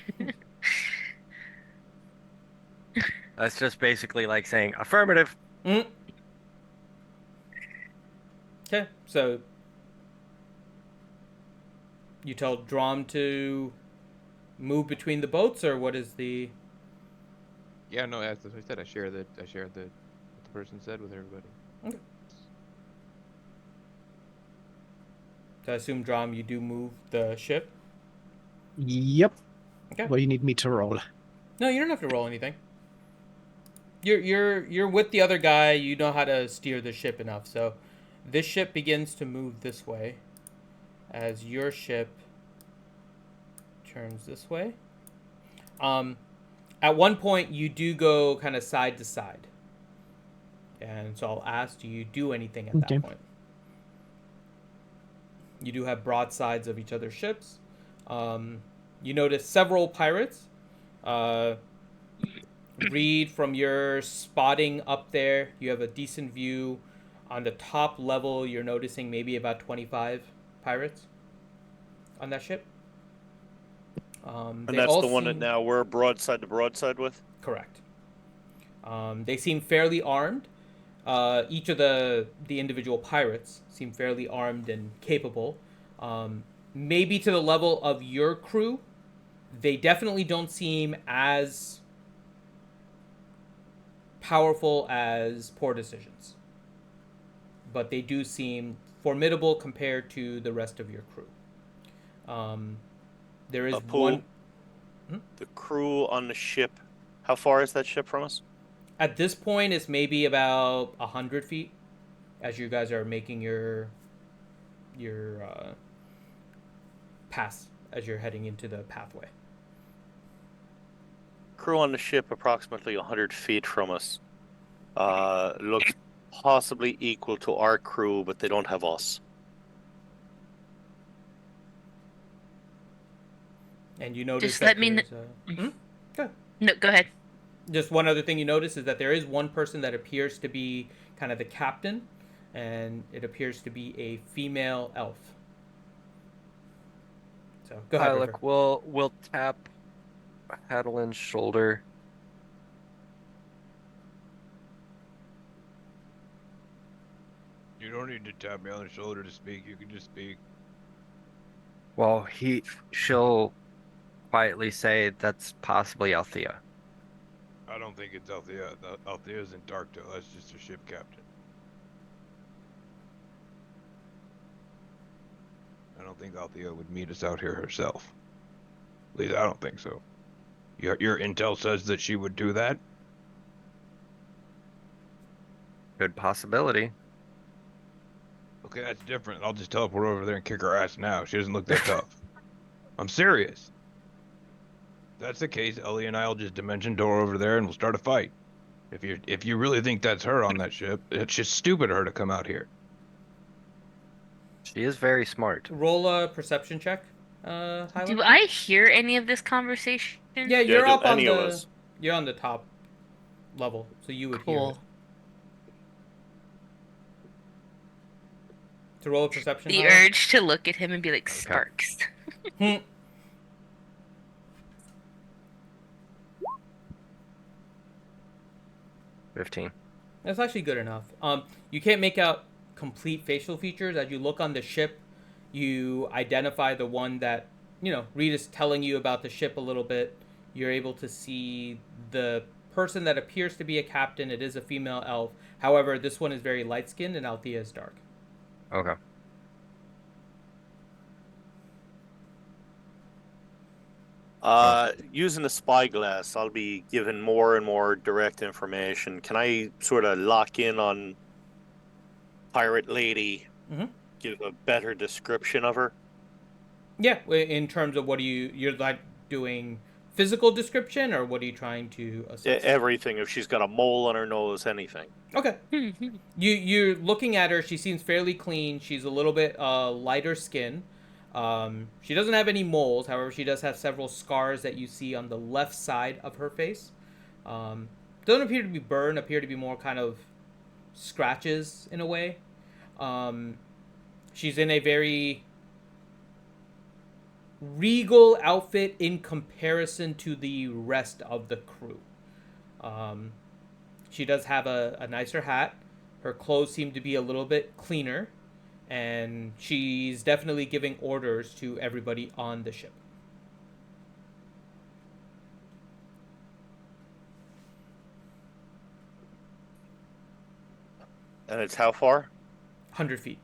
Speaker 2: That's just basically like saying affirmative.
Speaker 1: Okay, so you tell Drom to move between the boats, or what is the?
Speaker 10: Yeah, no, as I said, I shared what the person said with everybody.
Speaker 1: Okay. So I assume, Drom, you do move the ship.
Speaker 5: yep.
Speaker 1: Okay.
Speaker 5: What do you need me to roll?
Speaker 1: No, you don't have to roll anything. You're with the other guy. You know how to steer the ship enough. So this ship begins to move this way as your ship turns this way. At one point, you do go kind of side to side. And so I'll ask, do you do anything at
Speaker 5: Okay.
Speaker 1: that point? You do have broadsides of each other's ships. You notice several pirates. Reed, from your spotting up there, you have a decent view. On the top level, you're noticing maybe about 25 pirates on that ship.
Speaker 6: And
Speaker 1: they
Speaker 6: that's
Speaker 1: all
Speaker 6: the one that
Speaker 1: seem-
Speaker 6: now we're broadside to broadside with?
Speaker 1: Correct. They seem fairly armed. Each of the individual pirates seem fairly armed and capable. Maybe to the level of your crew, they definitely don't seem as powerful as Poor Decisions, but they do seem formidable compared to the rest of your crew. There is one.
Speaker 6: The crew on the ship. How far is that ship from us?
Speaker 1: At this point, it's maybe about 100 feet, as you guys are making your pass as you're heading into the pathway.
Speaker 6: Crew on the ship approximately 100 feet from us. Looks possibly equal to our crew, but they don't have us.
Speaker 1: And you notice
Speaker 8: Just
Speaker 1: that
Speaker 8: let me
Speaker 1: there's Go ahead.
Speaker 8: No, go ahead.
Speaker 1: Just one other thing you notice is that there is one person that appears to be kind of the captain, and it appears to be a female elf. So go ahead, River.
Speaker 2: We'll tap Hadelin's shoulder.
Speaker 7: You don't need to tap me on the shoulder to speak. You can just speak.
Speaker 2: Well, she'll quietly say that's possibly Althea.
Speaker 7: I don't think it's Althea. Althea's in Darktail. That's just her ship captain. I don't think Althea would meet us out here herself. At least I don't think so. Your intel says that she would do that?
Speaker 2: Good possibility.
Speaker 7: Okay, that's different. I'll just teleport over there and kick her ass now. She doesn't look that tough. I'm serious. If that's the case, Ellie and I'll just dimension door over there and we'll start a fight. If you really think that's her on that ship, it's just stupid of her to come out here.
Speaker 2: She is very smart.
Speaker 1: Roll a perception check, Hyla.
Speaker 8: Do I hear any of this conversation?
Speaker 1: Yeah, you're
Speaker 6: do
Speaker 1: up on
Speaker 6: any of
Speaker 1: the.
Speaker 6: us.
Speaker 1: You're on the top level, so you would hear it.
Speaker 8: Cool.
Speaker 1: To roll a perception.
Speaker 8: The
Speaker 1: Hyla?
Speaker 8: urge to look at him and be like, Sparks.
Speaker 2: 15.
Speaker 1: That's actually good enough. You can't make out complete facial features. As you look on the ship, you identify the one that, Reed is telling you about the ship a little bit. You're able to see the person that appears to be a captain. It is a female elf. However, this one is very light-skinned and Althea is dark.
Speaker 2: Okay.
Speaker 6: Using the spyglass, I'll be given more and more direct information. Can I sort of lock in on Pirate Lady?
Speaker 1: Mm-hmm.
Speaker 6: Give a better description of her?
Speaker 1: Yeah, in terms of you're like doing physical description, or what are you trying to assess?
Speaker 6: Everything. If she's got a mole on her nose, anything.
Speaker 1: Okay. You're looking at her. She seems fairly clean. She's a little bit lighter skin. She doesn't have any moles. However, she does have several scars that you see on the left side of her face. Don't appear to be burned. Appear to be more kind of scratches in a way. She's in a very regal outfit in comparison to the rest of the crew. She does have a nicer hat. Her clothes seem to be a little bit cleaner. And she's definitely giving orders to everybody on the ship.
Speaker 6: And it's how far?
Speaker 1: 100 feet.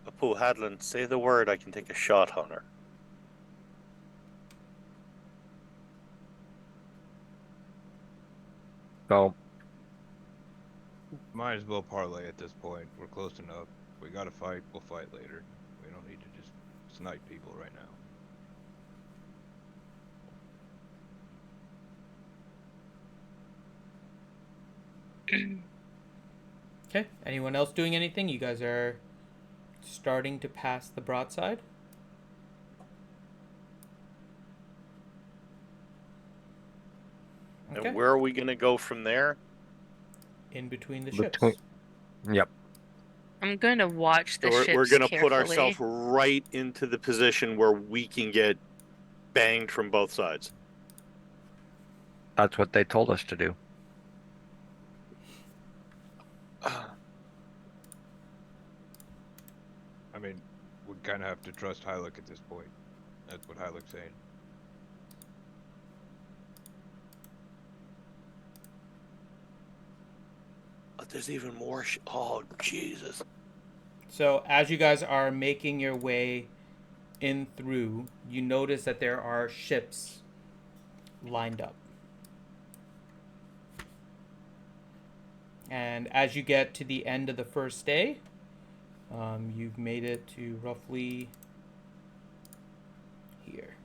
Speaker 6: Apu Hadlin, say the word, I can take a shot on her.
Speaker 2: So,
Speaker 7: Might as well parlay at this point. We're close enough. We gotta fight, we'll fight later. We don't need to just snipe people right now.
Speaker 1: Okay. Anyone else doing anything? You guys are starting to pass the broadside. Okay.
Speaker 6: And where are we going to go from there?
Speaker 1: In between the ships.
Speaker 2: Yep.
Speaker 8: I'm going to watch the ships
Speaker 6: We're going to put
Speaker 8: carefully.
Speaker 6: ourselves right into the position where we can get banged from both sides.
Speaker 2: That's what they told us to do.
Speaker 7: I mean, we kind of have to trust Hylic at this point. That's what Hylic's saying.
Speaker 6: But there's even more. Oh, Jesus.
Speaker 1: So as you guys are making your way in through, you notice that there are ships lined up. And as you get to the end of the first day, you've made it to roughly here.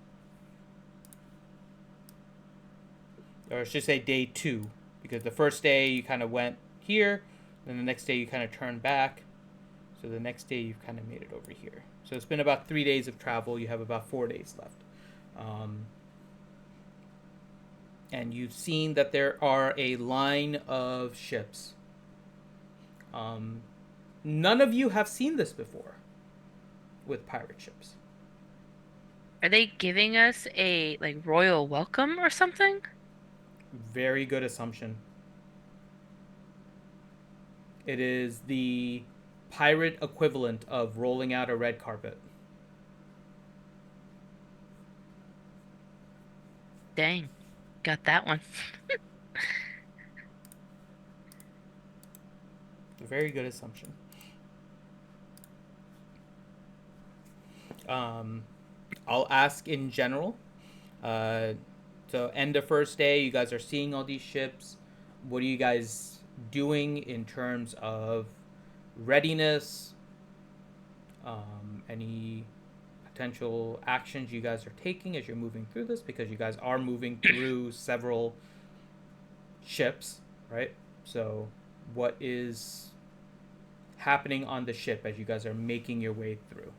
Speaker 1: Or I should say day 2, because the first day you kind of went here, then the next day you kind of turned back. So the next day you've kind of made it over here. So it's been about 3 days of travel. You have about 4 days left. And you've seen that there are a line of ships. None of you have seen this before with pirate ships.
Speaker 8: Are they giving us a like royal welcome or something?
Speaker 1: Very good assumption. It is the pirate equivalent of rolling out a red carpet.
Speaker 8: Dang, got that one.
Speaker 1: A very good assumption. I'll ask in general. So end of first day, you guys are seeing all these ships. What are you guys doing in terms of readiness? Any potential actions you guys are taking as you're moving through this? Because you guys are moving through several ships, right? So what is happening on the ship as you guys are making your way through?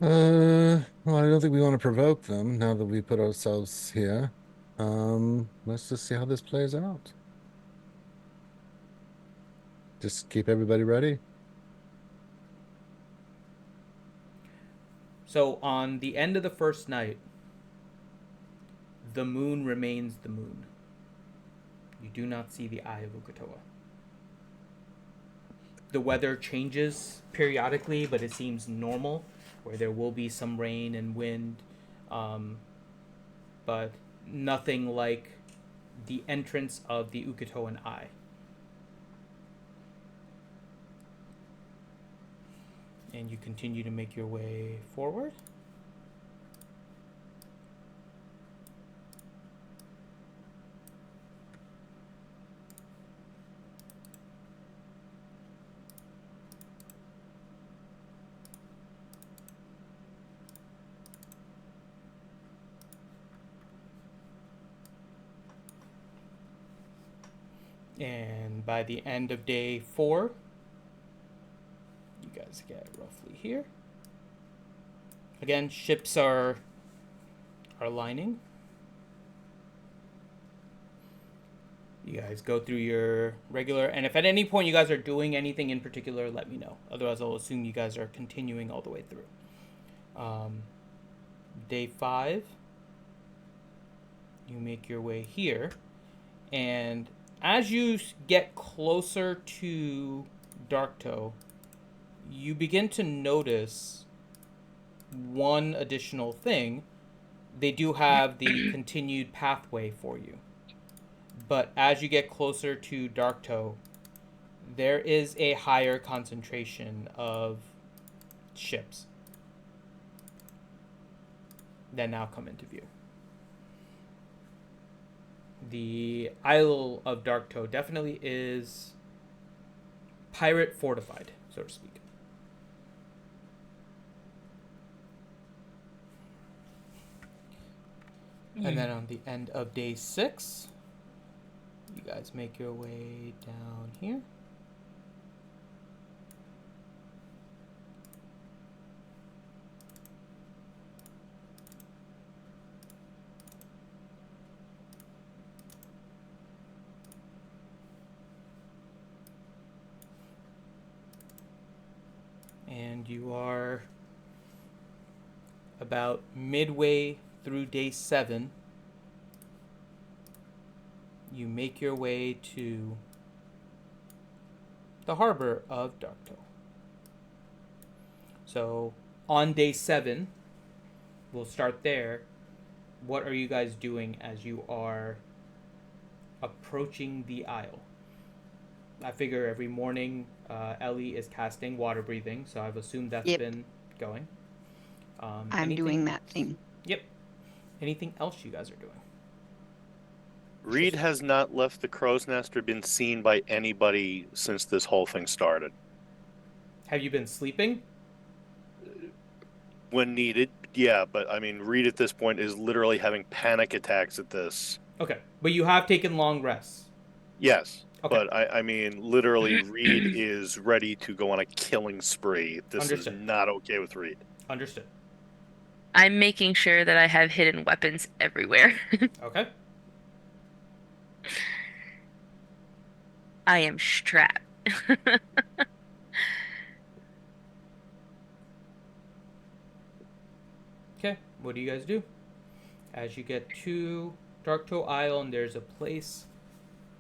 Speaker 3: Well, I don't think we want to provoke them now that we put ourselves here. Let's just see how this plays out. Just keep everybody ready.
Speaker 1: So on the end of the first night, the moon remains the moon. You do not see the eye of Ukatoa. The weather changes periodically, but it seems normal, where there will be some rain and wind, but nothing like the entrance of the Ukatoan eye. And you continue to make your way forward. And by the end of day 4, you guys get roughly here. Again, ships are lining. You guys go through your regular, and if at any point you guys are doing anything in particular, let me know. Otherwise, I'll assume you guys are continuing all the way through. Day 5, you make your way here, and as you get closer to Darktoe, you begin to notice one additional thing. They do have the continued pathway for you. But as you get closer to Darktoe, there is a higher concentration of ships that now come into view. The Isle of Darktoe definitely is pirate fortified, so to speak. And then on the end of day 6, you guys make your way down here. And you are about midway through day 7. You make your way to the harbor of Darktoe. So on day 7, we'll start there. What are you guys doing as you are approaching the Isle? I figure every morning Ellie is casting water breathing, so I've assumed that's
Speaker 4: Yep.
Speaker 1: been going.
Speaker 4: I'm doing that thing.
Speaker 1: Yep. Anything else you guys are doing?
Speaker 6: Reed has not left the crow's nest or been seen by anybody since this whole thing started.
Speaker 1: Have you been sleeping?
Speaker 6: When needed, yeah, but I mean, Reed at this point is literally having panic attacks at this.
Speaker 1: Okay, but you have taken long rests.
Speaker 6: Yes,
Speaker 1: Okay.
Speaker 6: but I mean, literally, Reed is ready to go on a killing spree. This
Speaker 1: Understood.
Speaker 6: is not okay with Reed.
Speaker 1: Understood.
Speaker 8: I'm making sure that I have hidden weapons everywhere.
Speaker 1: Okay.
Speaker 8: I am strapped.
Speaker 1: Okay, what do you guys do? As you get to Dark Toe Island, there's a place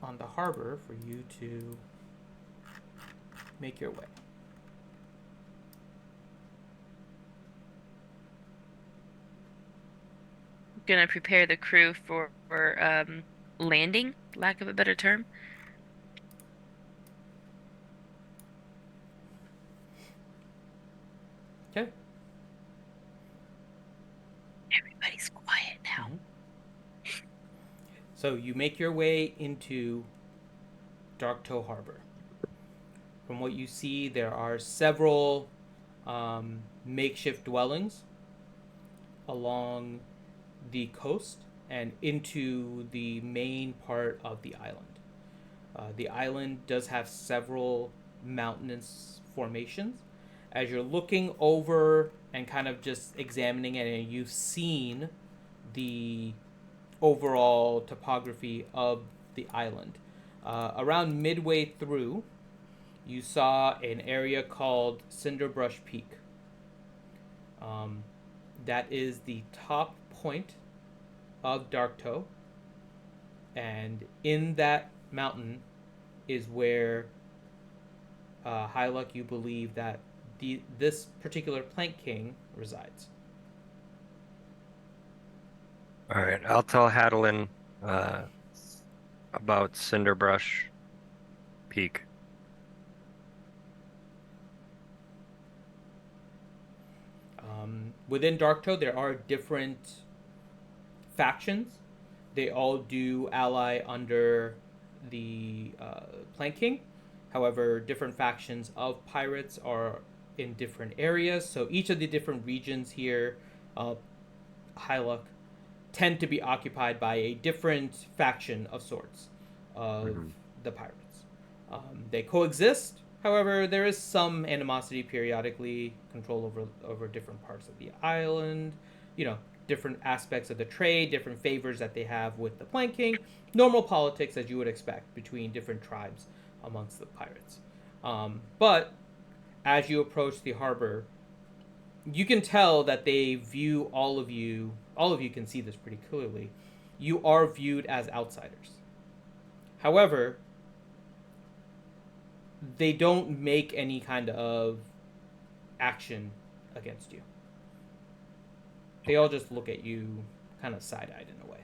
Speaker 1: on the harbor for you to make your way.
Speaker 8: Gonna prepare the crew for landing, lack of a better term.
Speaker 1: Okay.
Speaker 8: Everybody's quiet now.
Speaker 1: So you make your way into Dark Toe Harbor. From what you see, there are several makeshift dwellings along the coast and into the main part of the island. The island does have several mountainous formations. As you're looking over and kind of just examining it, and you've seen the overall topography of the island. Around midway through, you saw an area called Cinderbrush Peak. That is the top point of Dark Toe, and in that mountain is where Hyluck, you believe that this particular Plank King resides.
Speaker 2: All right, I'll tell Hadelin about Cinderbrush Peak.
Speaker 1: Within Dark Toe, there are different factions. They all do ally under the Plank King. However, different factions of pirates are in different areas. So each of the different regions here, Hyluck, tend to be occupied by a different faction of sorts of the pirates. They coexist. However, there is some animosity periodically, control over different parts of the island, different aspects of the trade, different favors that they have with the Plank King, normal politics as you would expect between different tribes amongst the pirates. But as you approach the harbor, you can tell that they view all of you can see this pretty clearly. You are viewed as outsiders. However, they don't make any kind of action against you. They all just look at you kind of side-eyed in a way.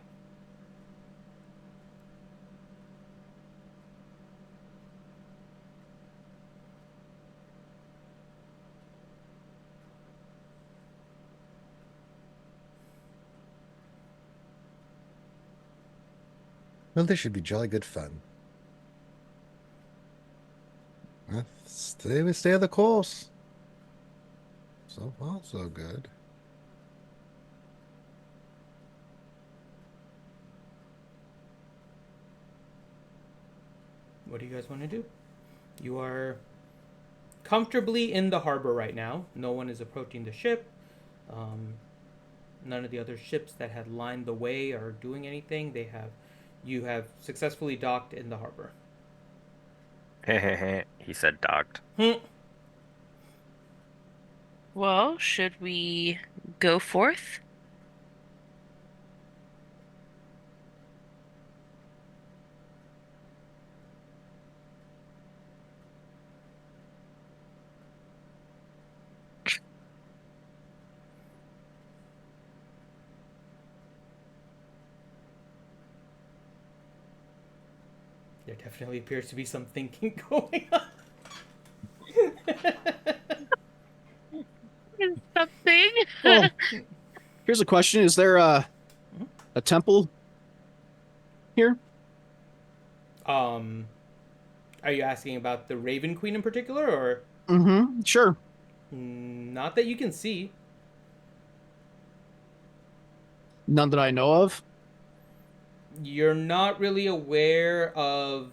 Speaker 3: Well, this should be jolly good fun. Stay the course. So far, so good.
Speaker 1: What do you guys want to do? You are comfortably in the harbor right now. No one is approaching the ship. None of the other ships that had lined the way are doing anything. You have successfully docked in the harbor.
Speaker 2: He said docked.
Speaker 8: Well, should we go forth?
Speaker 1: There definitely appears to be some thinking going on.
Speaker 8: Something.
Speaker 5: Well, here's a question: is there a temple here?
Speaker 1: Are you asking about the Raven Queen in particular, or?
Speaker 5: Mm-hmm. Sure.
Speaker 1: Not that you can see.
Speaker 5: None that I know of.
Speaker 1: You're not really aware of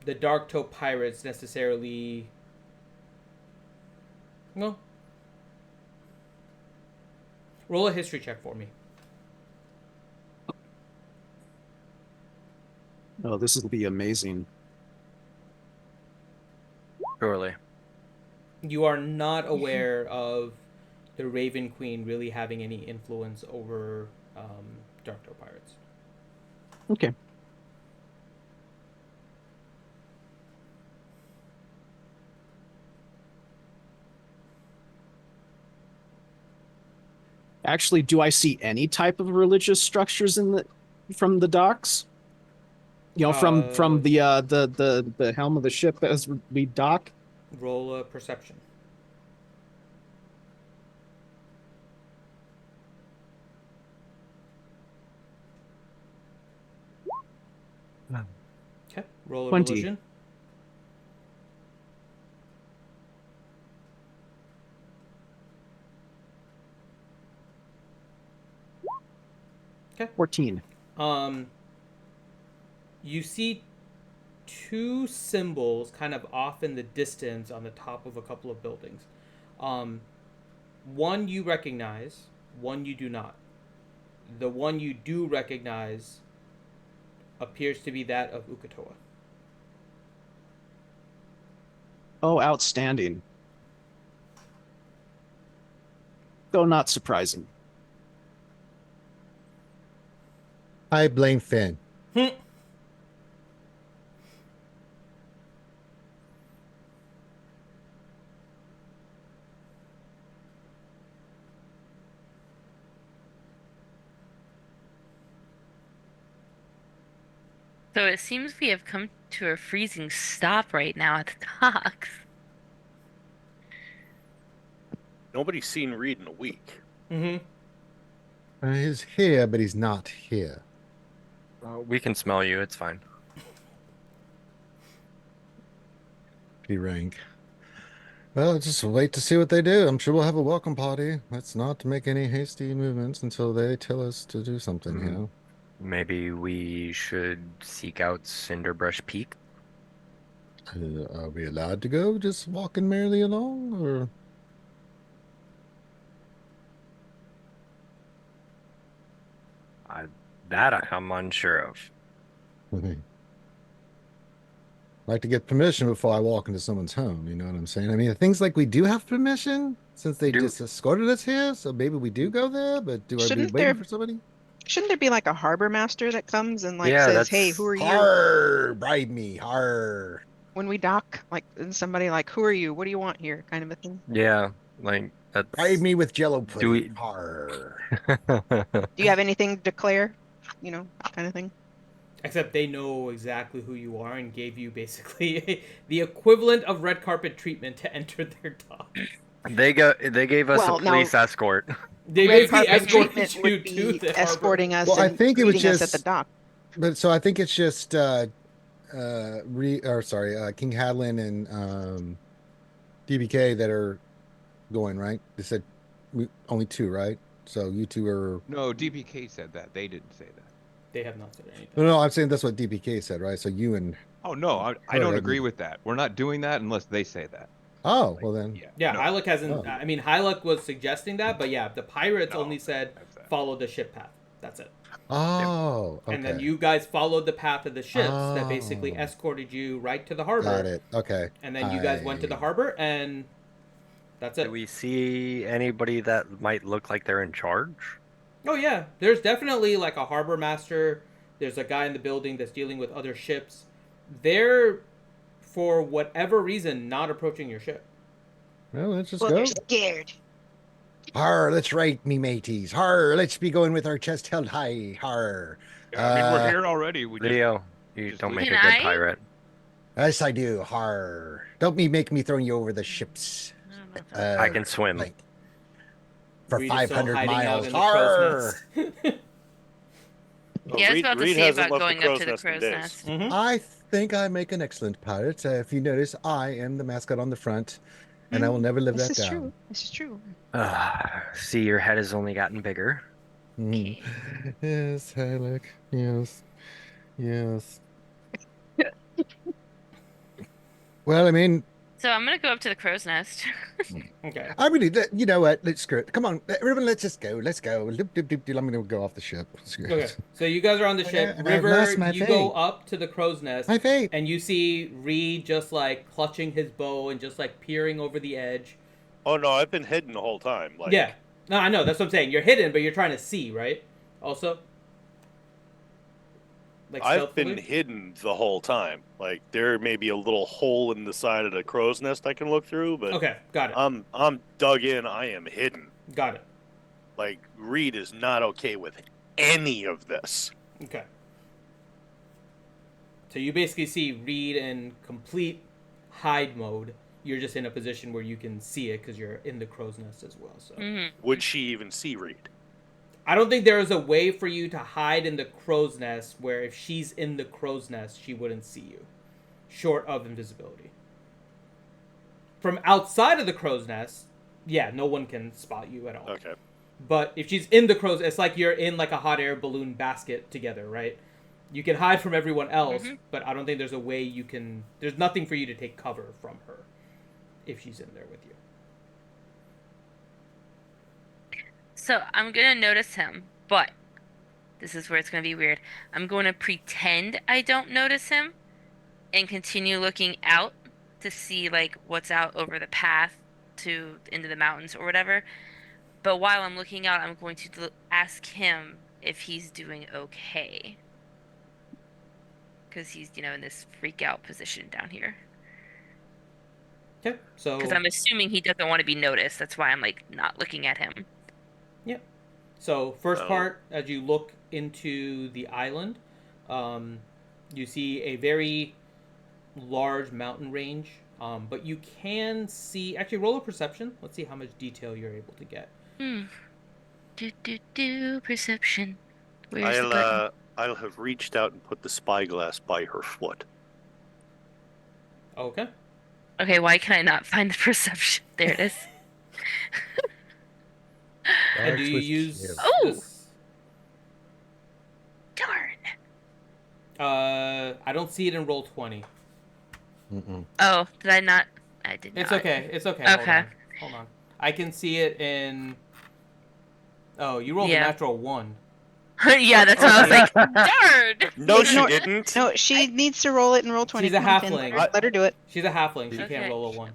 Speaker 1: the Dark Toe pirates necessarily. No. Roll a history check for me.
Speaker 5: Oh, this will be amazing.
Speaker 2: Surely.
Speaker 1: You are not aware of the Raven Queen really having any influence over Dark Toe pirates.
Speaker 5: Okay. Actually, do I see any type of religious structures from the docks? You know, from the helm of the ship as we dock.
Speaker 1: Roll a perception. Okay. Roll a
Speaker 5: 20.
Speaker 1: religion. Okay.
Speaker 5: 14.
Speaker 1: You see two symbols kind of off in the distance on the top of a couple of buildings. One you recognize, one you do not. The one you do recognize appears to be that of Ukatoa.
Speaker 5: Oh, outstanding. Though not surprising.
Speaker 3: I blame Finn.
Speaker 8: So it seems we have come to a freezing stop right now at the docks.
Speaker 6: Nobody's seen Reed in a week.
Speaker 1: Mm-hmm.
Speaker 3: He's here, but he's not here.
Speaker 2: We can smell you. It's fine.
Speaker 3: Rank. Well, just wait to see what they do. I'm sure we'll have a welcome party. Let's not make any hasty movements until they tell us to do something, you know?
Speaker 2: Maybe we should seek out Cinderbrush Peak.
Speaker 3: Are we allowed to go just walking merrily along, or?
Speaker 2: That I'm unsure of.
Speaker 3: Like to get permission before I walk into someone's home, you know what I'm saying? I mean, things like we do have permission since they just escorted us here, so maybe we do go there, but do I be
Speaker 4: Shouldn't
Speaker 3: waiting
Speaker 4: there
Speaker 3: for somebody?
Speaker 4: shouldn't there be like a harbor master that comes and like
Speaker 2: Yeah,
Speaker 4: says,
Speaker 2: that's
Speaker 4: "Hey, who are you?"
Speaker 3: Har, bribe me, har.
Speaker 4: When we dock, like and somebody like, "Who are you? What do you want here?" kind of a thing.
Speaker 2: yeah, like that's
Speaker 3: Bribe me with Jello pudding,
Speaker 2: we-
Speaker 3: har.
Speaker 4: Do you have anything to declare? You know, kind of thing.
Speaker 1: Except they know exactly who you are and gave you basically the equivalent of red carpet treatment to enter their dock.
Speaker 2: They gave us
Speaker 4: Well,
Speaker 2: a
Speaker 4: now-
Speaker 2: police escort.
Speaker 1: They
Speaker 4: Red
Speaker 1: basically
Speaker 4: carpet
Speaker 1: escorted
Speaker 4: treatment
Speaker 1: you
Speaker 4: would
Speaker 1: to
Speaker 4: be
Speaker 1: the harbor.
Speaker 4: escorting us
Speaker 3: Well, I
Speaker 4: and
Speaker 3: think it was
Speaker 4: greeting us at
Speaker 3: just-
Speaker 4: the dock.
Speaker 3: But so I think it's just King Hadlin and DBK that are going, right? They said only two, right? So you two are.
Speaker 10: No, DPK said that. They didn't say that.
Speaker 1: They have not said anything.
Speaker 3: No, I'm saying that's what DBK said, right? So you and.
Speaker 10: Oh no, I
Speaker 3: Oh,
Speaker 10: don't
Speaker 3: yeah,
Speaker 10: agree
Speaker 3: maybe.
Speaker 10: with that. We're not doing that unless they say that.
Speaker 3: Oh, well then.
Speaker 1: Yeah,
Speaker 10: no,
Speaker 1: Hyluck hasn't.
Speaker 3: Oh.
Speaker 1: I mean, Hyluck was suggesting that, but yeah, the pirates
Speaker 10: No,
Speaker 1: only said
Speaker 10: that's that.
Speaker 1: follow the ship path. That's it.
Speaker 3: Oh, okay.
Speaker 1: And then you guys followed the path of the ships that basically
Speaker 3: Oh.
Speaker 1: escorted you right to the harbor.
Speaker 3: Got it. Okay.
Speaker 1: And then you guys went to the harbor, and that's it.
Speaker 2: Do we see anybody that might look like they're in charge?
Speaker 1: Oh yeah, there's definitely like a harbor master. There's a guy in the building that's dealing with other ships. They're, for whatever reason, not approaching your ship.
Speaker 3: Well, let's just
Speaker 4: Well,
Speaker 3: go.
Speaker 4: they're scared.
Speaker 3: Har, let's right, me mateys. Har, let's be going with our chest held high. Har.
Speaker 7: Yeah, I mean, we're here already. We just
Speaker 2: Leo, You
Speaker 7: Just
Speaker 2: don't make
Speaker 8: Can
Speaker 2: a good
Speaker 8: I?
Speaker 2: pirate.
Speaker 3: Yes, I do. Har. Don't make me throwing you over the ships.
Speaker 8: I don't know about
Speaker 2: I can swim.
Speaker 3: Like for
Speaker 1: Reed is still
Speaker 3: 500
Speaker 1: hiding out
Speaker 3: miles.
Speaker 1: in the crow's
Speaker 3: Har.
Speaker 1: nest.
Speaker 6: Well,
Speaker 8: Yeah, I was about to
Speaker 6: Reed
Speaker 8: say
Speaker 6: hasn't
Speaker 8: about
Speaker 6: left
Speaker 8: going
Speaker 6: the
Speaker 8: up
Speaker 6: crow's
Speaker 8: to the
Speaker 6: nest in
Speaker 8: crow's
Speaker 6: days.
Speaker 8: nest.
Speaker 1: Mhm.
Speaker 3: I think I make an excellent pilot. If you notice, I am the mascot on the front, and I will never live
Speaker 4: This
Speaker 3: that
Speaker 4: is
Speaker 3: down.
Speaker 4: true. This is true.
Speaker 2: See, your head has only gotten bigger.
Speaker 3: Mhm. Yes, Halleck. Yes. Yes. Well, I mean,
Speaker 8: So I'm gonna go up to the crow's nest.
Speaker 1: Okay.
Speaker 3: I really, you know what? Let's screw it. Come on, everyone, let's just go. Let's go. Loop, doop, doop, doop. I'm going to go off the ship. Screw it.
Speaker 1: Okay. So you guys are on the ship.
Speaker 3: And I've
Speaker 1: River,
Speaker 3: lost my
Speaker 1: you go
Speaker 3: fate.
Speaker 1: up to the crow's nest,
Speaker 3: My fate.
Speaker 1: and you see Reed just like clutching his bow and just like peering over the edge.
Speaker 6: Oh no, I've been hidden the whole time. Like,
Speaker 1: Yeah. No, I know. That's what I'm saying. You're hidden, but you're trying to see, right? Also. Like
Speaker 6: I've been
Speaker 1: stealthily?
Speaker 6: hidden the whole time. Like, there may be a little hole in the side of the crow's nest I can look through, but
Speaker 1: Okay, got it.
Speaker 6: I'm dug in. I am hidden.
Speaker 1: Got it.
Speaker 6: Like, Reed is not okay with any of this.
Speaker 1: Okay. So you basically see Reed in complete hide mode. You're just in a position where you can see it because you're in the crow's nest as well. So
Speaker 6: Would she even see Reed?
Speaker 1: I don't think there is a way for you to hide in the crow's nest where if she's in the crow's nest, she wouldn't see you, short of invisibility. From outside of the crow's nest, yeah, no one can spot you at all.
Speaker 6: Okay.
Speaker 1: But if she's in the crow's, it's like you're in like a hot air balloon basket together, right? You can hide from everyone else, but I don't think there's a way you can. There's nothing for you to take cover from her if she's in there with you.
Speaker 8: So I'm gonna notice him, but this is where it's gonna be weird. I'm going to pretend I don't notice him and continue looking out to see like what's out over the path to into the mountains or whatever. But while I'm looking out, I'm going to ask him if he's doing okay. Because he's, in this freak out position down here.
Speaker 1: Okay, so
Speaker 8: Because I'm assuming he doesn't want to be noticed. That's why I'm like not looking at him.
Speaker 1: yeah. So first
Speaker 6: Oh.
Speaker 1: part, as you look into the island, you see a very large mountain range. But you can see. Actually, roll a perception. Let's see how much detail you're able to get.
Speaker 8: Perception. Where's the button?
Speaker 6: I'll have reached out and put the spyglass by her foot.
Speaker 1: Okay.
Speaker 8: Okay, why can I not find the perception? There it is.
Speaker 1: And do you
Speaker 3: Switch
Speaker 1: use
Speaker 3: gears.
Speaker 8: Oh!
Speaker 1: this?
Speaker 8: Darn.
Speaker 1: I don't see it in roll 20.
Speaker 3: Mm-mm.
Speaker 8: Oh, did I not? I did not.
Speaker 1: It's okay. It's okay.
Speaker 8: Okay.
Speaker 1: Hold on. I can see it in. Oh, you rolled a
Speaker 8: Yeah.
Speaker 1: natural 1.
Speaker 8: Yeah, that's what I was like. Darn.
Speaker 6: No, she
Speaker 4: No,
Speaker 6: didn't.
Speaker 4: No, she needs to roll it in roll 20.
Speaker 1: She's a
Speaker 4: Come on, Finn.
Speaker 1: halfling.
Speaker 4: Let her do it.
Speaker 1: She's a halfling. She
Speaker 8: Okay.
Speaker 1: can't roll a 1.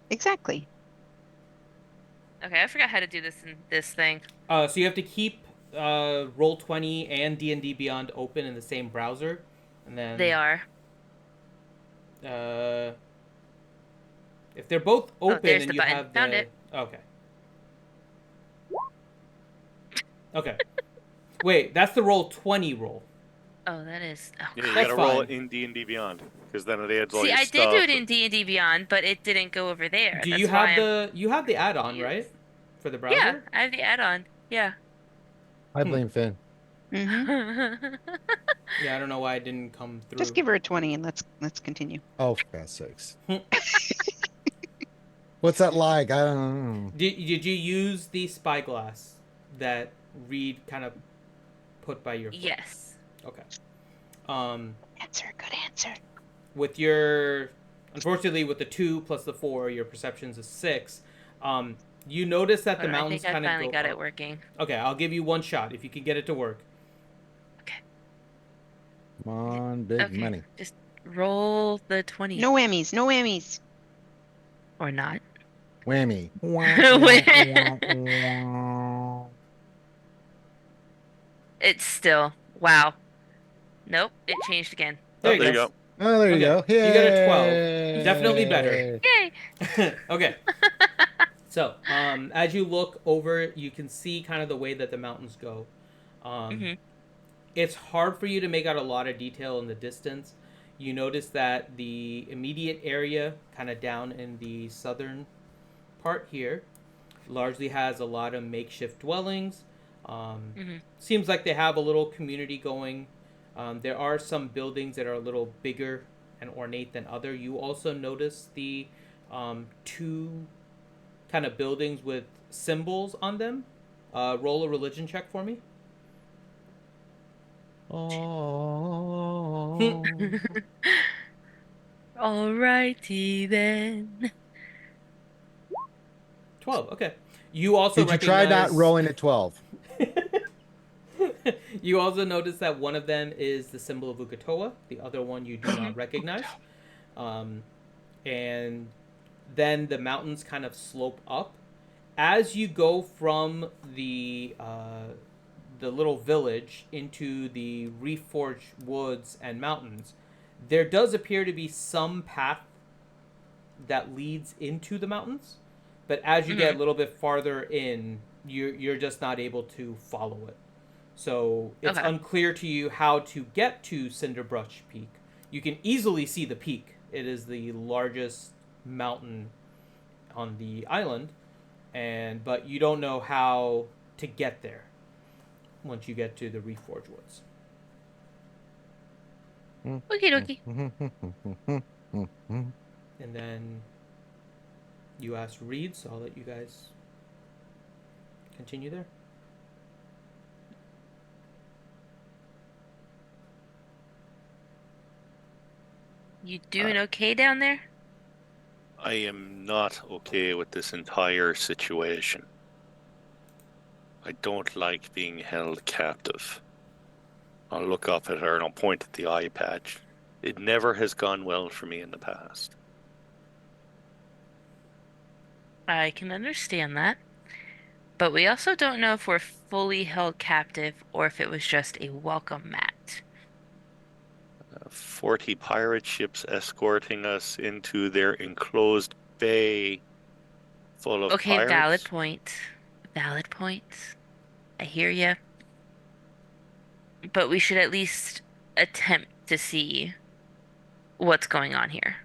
Speaker 4: Exactly.
Speaker 8: Okay, I forgot how to do this in this thing.
Speaker 1: So you have to keep roll 20 and D&D Beyond open in the same browser, and then
Speaker 8: They are.
Speaker 1: If they're both open
Speaker 8: there's
Speaker 1: and
Speaker 8: the
Speaker 1: you
Speaker 8: button.
Speaker 1: have the
Speaker 8: Found it.
Speaker 1: okay. Okay. Wait, that's the roll 20 roll.
Speaker 8: Oh, that is. Oh.
Speaker 6: Yeah, you
Speaker 1: That's
Speaker 6: gotta roll
Speaker 1: fine.
Speaker 6: it in D&D Beyond, because then it adds all
Speaker 8: See,
Speaker 6: your
Speaker 8: I
Speaker 6: stuff.
Speaker 8: did do it in D&D Beyond, but it didn't go over there.
Speaker 1: Do
Speaker 8: That's
Speaker 1: you
Speaker 8: why
Speaker 1: have
Speaker 8: I'm-
Speaker 1: you have the add-on, right? For the browser?
Speaker 8: Yeah, I have the add-on. Yeah.
Speaker 3: I blame Finn.
Speaker 4: Mm-hmm.
Speaker 1: Yeah, I don't know why it didn't come through.
Speaker 4: Just give her a 20 and let's continue.
Speaker 3: Oh, for God's sakes. What's that like? I don't know.
Speaker 1: Did you use the spyglass that Reed kind of put by your foot?
Speaker 8: Yes.
Speaker 1: Okay.
Speaker 4: Answer, good answer.
Speaker 1: With your, unfortunately, with the 2 plus the 4, your perception's a 6. You notice that the
Speaker 8: Hold on,
Speaker 1: mountains
Speaker 8: I think
Speaker 1: kind
Speaker 8: I
Speaker 1: of
Speaker 8: finally
Speaker 1: go
Speaker 8: got it
Speaker 1: up.
Speaker 8: working.
Speaker 1: Okay, I'll give you one shot if you can get it to work.
Speaker 3: Come on, big
Speaker 8: Okay.
Speaker 3: money.
Speaker 8: Just roll the 20.
Speaker 4: No whammies, no whammies.
Speaker 8: Or not.
Speaker 3: Whammy.
Speaker 8: It's still. Wow. Nope, it changed again.
Speaker 1: There
Speaker 6: There
Speaker 1: you
Speaker 6: you
Speaker 1: go.
Speaker 6: go.
Speaker 3: Oh, there you go.
Speaker 1: Okay, you got a 12.
Speaker 3: Yay.
Speaker 1: Definitely better.
Speaker 8: Yay!
Speaker 1: Okay. So, as you look over, you can see kind of the way that the mountains go.
Speaker 8: Mhm.
Speaker 1: It's hard for you to make out a lot of detail in the distance. You notice that the immediate area, kind of down in the southern part here, largely has a lot of makeshift dwellings. Seems like they have a little community going. There are some buildings that are a little bigger and ornate than other. You also notice the two kind of buildings with symbols on them. Roll a religion check for me.
Speaker 3: Oh.
Speaker 8: Alrighty then.
Speaker 1: 12. Okay. You also
Speaker 3: Did you try not
Speaker 1: recognize...
Speaker 3: rolling at 12?
Speaker 1: You also notice that one of them is the symbol of Ukatoa. The other one you do not recognize. And then the mountains kind of slope up. As you go from the little village into the reforged woods and mountains, there does appear to be some path that leads into the mountains. But as you get a little bit farther in, you're just not able to follow it. So it's unclear to you how to get to Cinderbrush Peak. You can easily see the peak. It is the largest mountain on the island, but you don't know how to get there once you get to the Reforged Woods.
Speaker 8: Okie dokie.
Speaker 1: And then you asked Reed, so I'll let you guys continue there.
Speaker 8: You doing okay down there?
Speaker 6: I am not okay with this entire situation. I don't like being held captive. I'll look up at her and I'll point at the eye patch. It never has gone well for me in the past.
Speaker 8: I can understand that. But we also don't know if we're fully held captive or if it was just a welcome mat.
Speaker 6: 40 pirate ships escorting us into their enclosed bay full of
Speaker 8: Okay,
Speaker 6: pirates.
Speaker 8: valid point. Valid point. I hear you. But we should at least attempt to see what's going on here.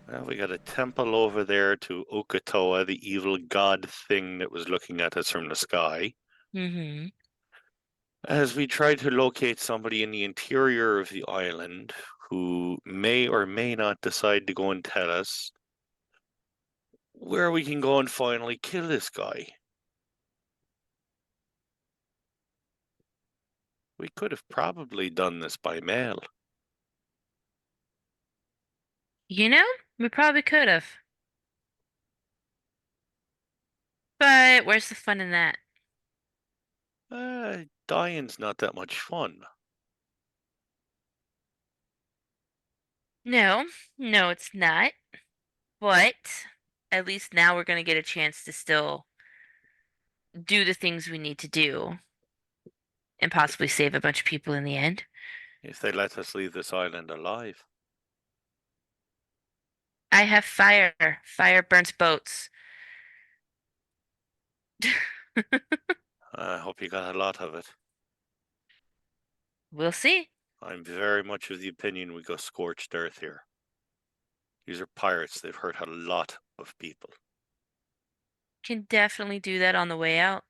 Speaker 6: Well, we got a temple over there to Okatoa, the evil god thing that was looking at us from the sky.
Speaker 8: Mm-hmm.
Speaker 6: As we try to locate somebody in the interior of the island who may or may not decide to go and tell us where we can go and finally kill this guy. We could have probably done this by mail.
Speaker 8: You know, we probably could have. But where's the fun in that?
Speaker 6: Dying's not that much fun.
Speaker 8: No, it's not. But at least now we're going to get a chance to still do the things we need to do and possibly save a bunch of people in the end.
Speaker 6: If they let us leave this island alive.
Speaker 8: I have fire. Fire burns boats.
Speaker 6: I hope you got a lot of it.
Speaker 8: We'll see.
Speaker 6: I'm very much of the opinion we go scorched earth here. These are pirates. They've hurt a lot of people.
Speaker 8: Can definitely do that on the way out.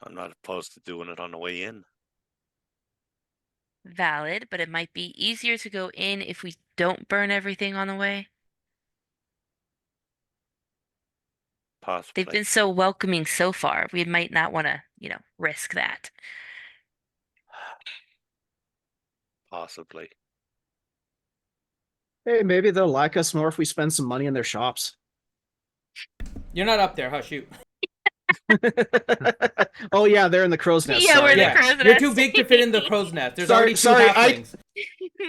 Speaker 6: I'm not opposed to doing it on the way in.
Speaker 8: Valid, but it might be easier to go in if we don't burn everything on the way.
Speaker 6: Possibly.
Speaker 8: They've been so welcoming so far. We might not want to, risk that.
Speaker 6: Possibly.
Speaker 5: Hey, maybe they'll like us more if we spend some money in their shops.
Speaker 1: You're not up there, huh? Shoot.
Speaker 5: Oh yeah, they're in the crow's nest.
Speaker 8: Yeah,
Speaker 5: sorry.
Speaker 8: we're in the crow's nest.
Speaker 1: You're too big to fit in the crow's nest. There's
Speaker 5: Sorry,
Speaker 1: already two
Speaker 5: sorry,
Speaker 1: halflings.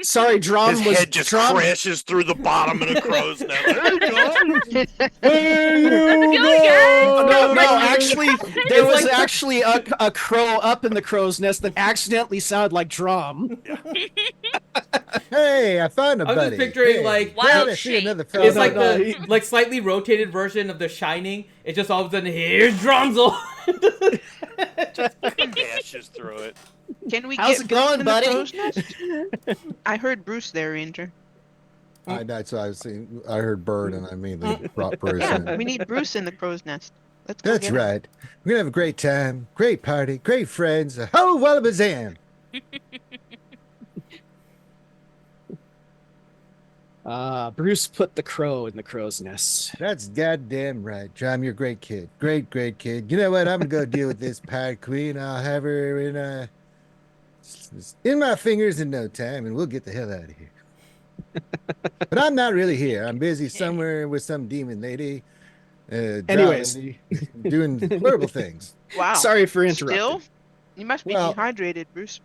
Speaker 5: Sorry, Drum
Speaker 6: His
Speaker 5: was
Speaker 6: head just
Speaker 5: Drum.
Speaker 6: crashes through the bottom of the crow's nest. Hey, John!
Speaker 3: There you
Speaker 8: Go,
Speaker 5: No,
Speaker 3: go.
Speaker 5: actually, there
Speaker 1: It's
Speaker 5: was
Speaker 1: like-
Speaker 5: actually a crow up in the crow's nest that accidentally sounded like Drum.
Speaker 3: Hey, I found a
Speaker 1: I'm
Speaker 3: buddy.
Speaker 1: just picturing,
Speaker 3: Hey,
Speaker 1: like,
Speaker 3: glad
Speaker 8: wild
Speaker 3: to see
Speaker 8: shape.
Speaker 3: another fellow.
Speaker 1: It's like
Speaker 5: no,
Speaker 1: the like slightly rotated version of The Shining. It's just all of a sudden, here's Drumzel.
Speaker 6: Dashes through it.
Speaker 4: Can we
Speaker 5: How's
Speaker 4: get
Speaker 5: it
Speaker 4: Bruce
Speaker 5: going,
Speaker 4: in
Speaker 5: buddy?
Speaker 4: the crow's nest? I heard Bruce there, Ranger.
Speaker 3: That's what I was saying. I heard bird, and I immediately brought Bruce in.
Speaker 4: We need Bruce in the crow's nest. Let's go
Speaker 3: That's
Speaker 4: get him.
Speaker 3: right. We're gonna have a great time, great party, great friends. Ho, wallabazam!
Speaker 5: Bruce put the crow in the crow's nest.
Speaker 3: That's goddamn right, John. You're a great kid, great kid. You know what? I'm gonna go deal with this pirate queen. I'll have her in my fingers in no time, and we'll get the hell out of here. But I'm not really here. I'm busy somewhere with some demon lady.
Speaker 5: Anyways.
Speaker 3: doing horrible things.
Speaker 4: Wow.
Speaker 5: Sorry for interrupting.
Speaker 4: Still? You must be
Speaker 3: Well-
Speaker 4: dehydrated, Bruce.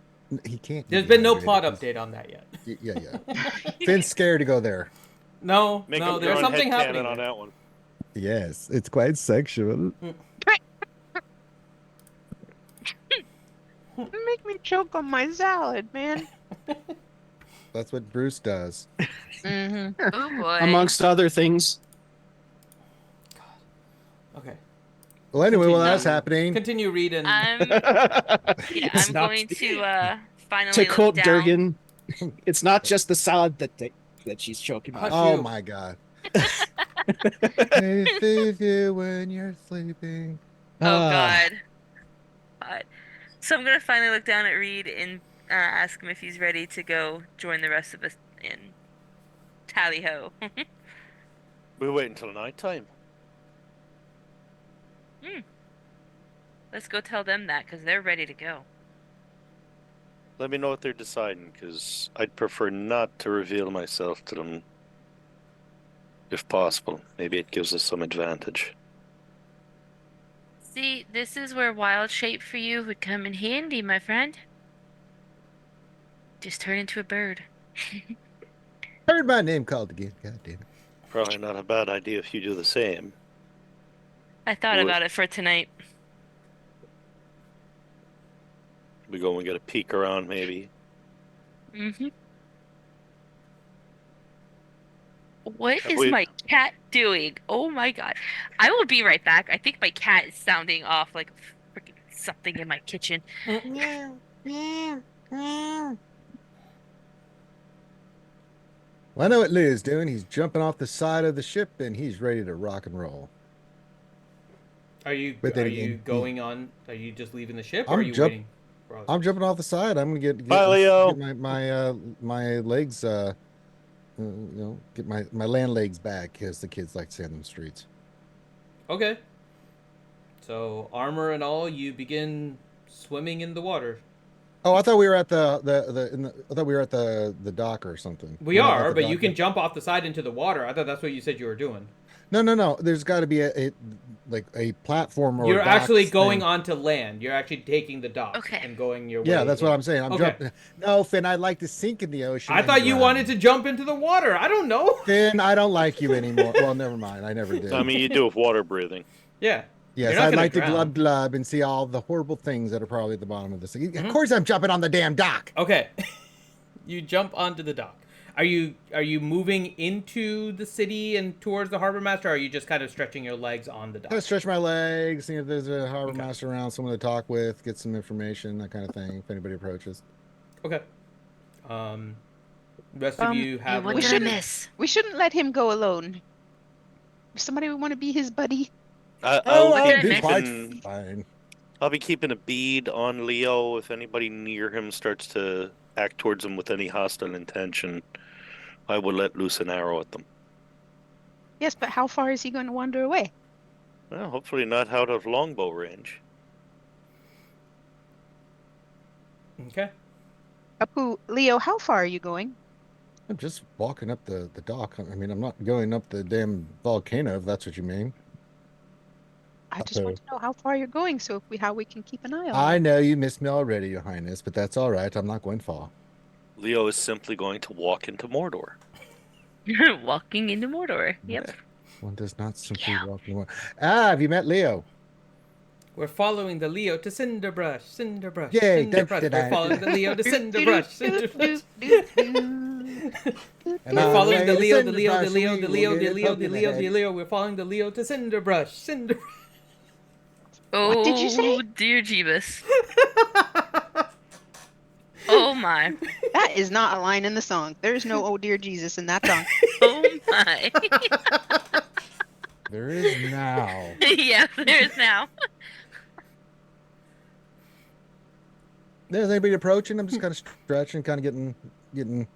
Speaker 3: He can't.
Speaker 1: There's been no
Speaker 3: dehydrated
Speaker 1: plot update on that yet.
Speaker 3: because- Yeah. Finn's scared to go there.
Speaker 1: No,
Speaker 6: Make
Speaker 1: no,
Speaker 6: up
Speaker 1: there's
Speaker 6: your own
Speaker 1: something
Speaker 6: headcanon
Speaker 1: happening.
Speaker 6: on
Speaker 1: there.
Speaker 6: that one.
Speaker 3: Yes, it's quite sexual.
Speaker 4: Make me choke on my salad, man.
Speaker 3: That's what Bruce does.
Speaker 4: Mm-hmm.
Speaker 8: Oh boy.
Speaker 5: Amongst other things.
Speaker 1: Okay,
Speaker 3: Well, anyway, while
Speaker 1: Continue.
Speaker 3: that's happening,
Speaker 1: continue reading.
Speaker 8: I'm
Speaker 5: It's
Speaker 8: I'm
Speaker 5: not-
Speaker 8: going to finally
Speaker 5: To
Speaker 8: look
Speaker 5: quote
Speaker 8: down.
Speaker 5: Durgan, it's not just the salad that she's choking on.
Speaker 1: Hush.
Speaker 3: oh
Speaker 1: you.
Speaker 3: my god. Hey, Vivi, when you're sleeping.
Speaker 8: Oh
Speaker 5: Ah.
Speaker 8: God. God. So I'm gonna finally look down at Reed and ask him if he's ready to go join the rest of us in Tally Ho.
Speaker 6: We wait until nighttime.
Speaker 8: Let's go tell them that because they're ready to go.
Speaker 6: Let me know what they're deciding, because I'd prefer not to reveal myself to them. If possible. Maybe it gives us some advantage.
Speaker 8: See, this is where wild shape for you would come in handy, my friend. Just turn into a bird.
Speaker 3: Heard my name called again. God damn it.
Speaker 6: Probably not a bad idea if you do the same.
Speaker 8: I thought
Speaker 6: Would-
Speaker 8: about it for tonight.
Speaker 6: We go and get a peek around, maybe.
Speaker 8: Mm-hmm. What
Speaker 6: Have
Speaker 8: is
Speaker 6: we-
Speaker 8: my cat doing? Oh my God. I will be right back. I think my cat is sounding off like freaking something in my kitchen.
Speaker 3: Well, I know what Leo's doing. He's jumping off the side of the ship, and he's ready to rock and roll.
Speaker 1: Are you
Speaker 3: But then
Speaker 1: are you
Speaker 3: again,
Speaker 1: going on? Are you just leaving the ship, or
Speaker 3: I'm
Speaker 1: are you
Speaker 3: jump-
Speaker 1: waiting? for us?
Speaker 3: I'm jumping off the side. I'm gonna get
Speaker 6: Bye, Leo.
Speaker 3: get my legs get my land legs back, as the kids like to say on the streets.
Speaker 1: Okay. So armor and all, you begin swimming in the water.
Speaker 3: Oh, I thought we were at I thought we were at the dock or something.
Speaker 1: We
Speaker 3: We're not at
Speaker 1: are,
Speaker 3: the
Speaker 1: but
Speaker 3: dock
Speaker 1: you can
Speaker 3: yet.
Speaker 1: jump off the side into the water. I thought that's what you said you were doing.
Speaker 3: No. There's got to be a platform or
Speaker 1: You're
Speaker 3: a dock
Speaker 1: actually going
Speaker 3: thing.
Speaker 1: onto land. You're actually taking the dock
Speaker 8: Okay.
Speaker 1: and going your way.
Speaker 3: Yeah, that's what
Speaker 1: in.
Speaker 3: I'm saying. I'm
Speaker 1: Okay.
Speaker 3: jumping. No, Finn, I'd like to sink in the ocean.
Speaker 1: I
Speaker 3: and
Speaker 1: thought you
Speaker 3: drown.
Speaker 1: wanted to jump into the water. I don't know.
Speaker 3: Finn, I don't like you anymore. Well, never mind. I never did.
Speaker 6: I mean, you do with water breathing.
Speaker 1: Yeah.
Speaker 3: Yes,
Speaker 1: You're not
Speaker 3: I'd
Speaker 1: gonna
Speaker 3: like to
Speaker 1: drown.
Speaker 3: glub glub and see all the horrible things that are probably at the bottom of the sea.
Speaker 1: Mhm.
Speaker 3: Of course, I'm jumping on the damn dock.
Speaker 1: Okay. You jump onto the dock. Are you moving into the city and towards the harbor master, or are you just kind of stretching your legs on the dock?
Speaker 3: Kind of stretch my legs, see if there's a harbor master around, someone to talk with, get some information, that kind of thing. If anybody approaches.
Speaker 1: Okay. Rest of you have.
Speaker 8: What
Speaker 4: We
Speaker 8: did I
Speaker 4: shouldn't-
Speaker 8: miss?
Speaker 4: We shouldn't let him go alone. Somebody would want to be his buddy.
Speaker 6: I'll
Speaker 8: I'll
Speaker 6: be
Speaker 8: be
Speaker 6: keeping.
Speaker 3: fine.
Speaker 6: I'll be keeping a bead on Leo. If anybody near him starts to act towards him with any hostile intention, I will let loose an arrow at them.
Speaker 4: Yes, but how far is he going to wander away?
Speaker 6: Well, hopefully not out of longbow range.
Speaker 1: Okay.
Speaker 4: Apu, Leo, how far are you going?
Speaker 3: I'm just walking up the dock. I mean, I'm not going up the damn volcano, if that's what you mean.
Speaker 4: I just want to know how far you're going, how we can keep an eye on
Speaker 3: I
Speaker 4: you.
Speaker 3: know you missed me already, Your Highness, but that's all right. I'm not going far.
Speaker 6: Leo is simply going to walk into Mordor.
Speaker 8: Walking into Mordor. Yep.
Speaker 6: Yeah.
Speaker 3: One does not simply walk in one. Ah, have you met Leo?
Speaker 1: We're following the Leo to Cinderbrush. Cinderbrush.
Speaker 3: Yay,
Speaker 1: Cinderbrush.
Speaker 3: did
Speaker 1: We're
Speaker 3: I-
Speaker 1: following the Leo to Cinderbrush. Cinderbrush.
Speaker 3: And
Speaker 1: We're
Speaker 3: on
Speaker 1: following the
Speaker 3: way to
Speaker 1: Leo, the Leo, the
Speaker 3: Cinderbrush,
Speaker 1: Leo,
Speaker 3: we
Speaker 1: the
Speaker 3: will
Speaker 1: Leo,
Speaker 3: get
Speaker 1: the
Speaker 3: a
Speaker 1: Leo,
Speaker 3: poke
Speaker 1: the
Speaker 3: in the
Speaker 1: Leo,
Speaker 3: head.
Speaker 1: the Leo. We're following the Leo to Cinderbrush. Cinderbrush.
Speaker 8: Oh,
Speaker 4: What did you say?
Speaker 8: dear Jeebus. Oh my.
Speaker 4: That is not a line in the song. There's no "Oh dear Jesus" in that song.
Speaker 8: Oh my.
Speaker 3: There is now.
Speaker 8: Yeah, there's now.
Speaker 3: There's anybody approaching? I'm just kind of stretching, kind of getting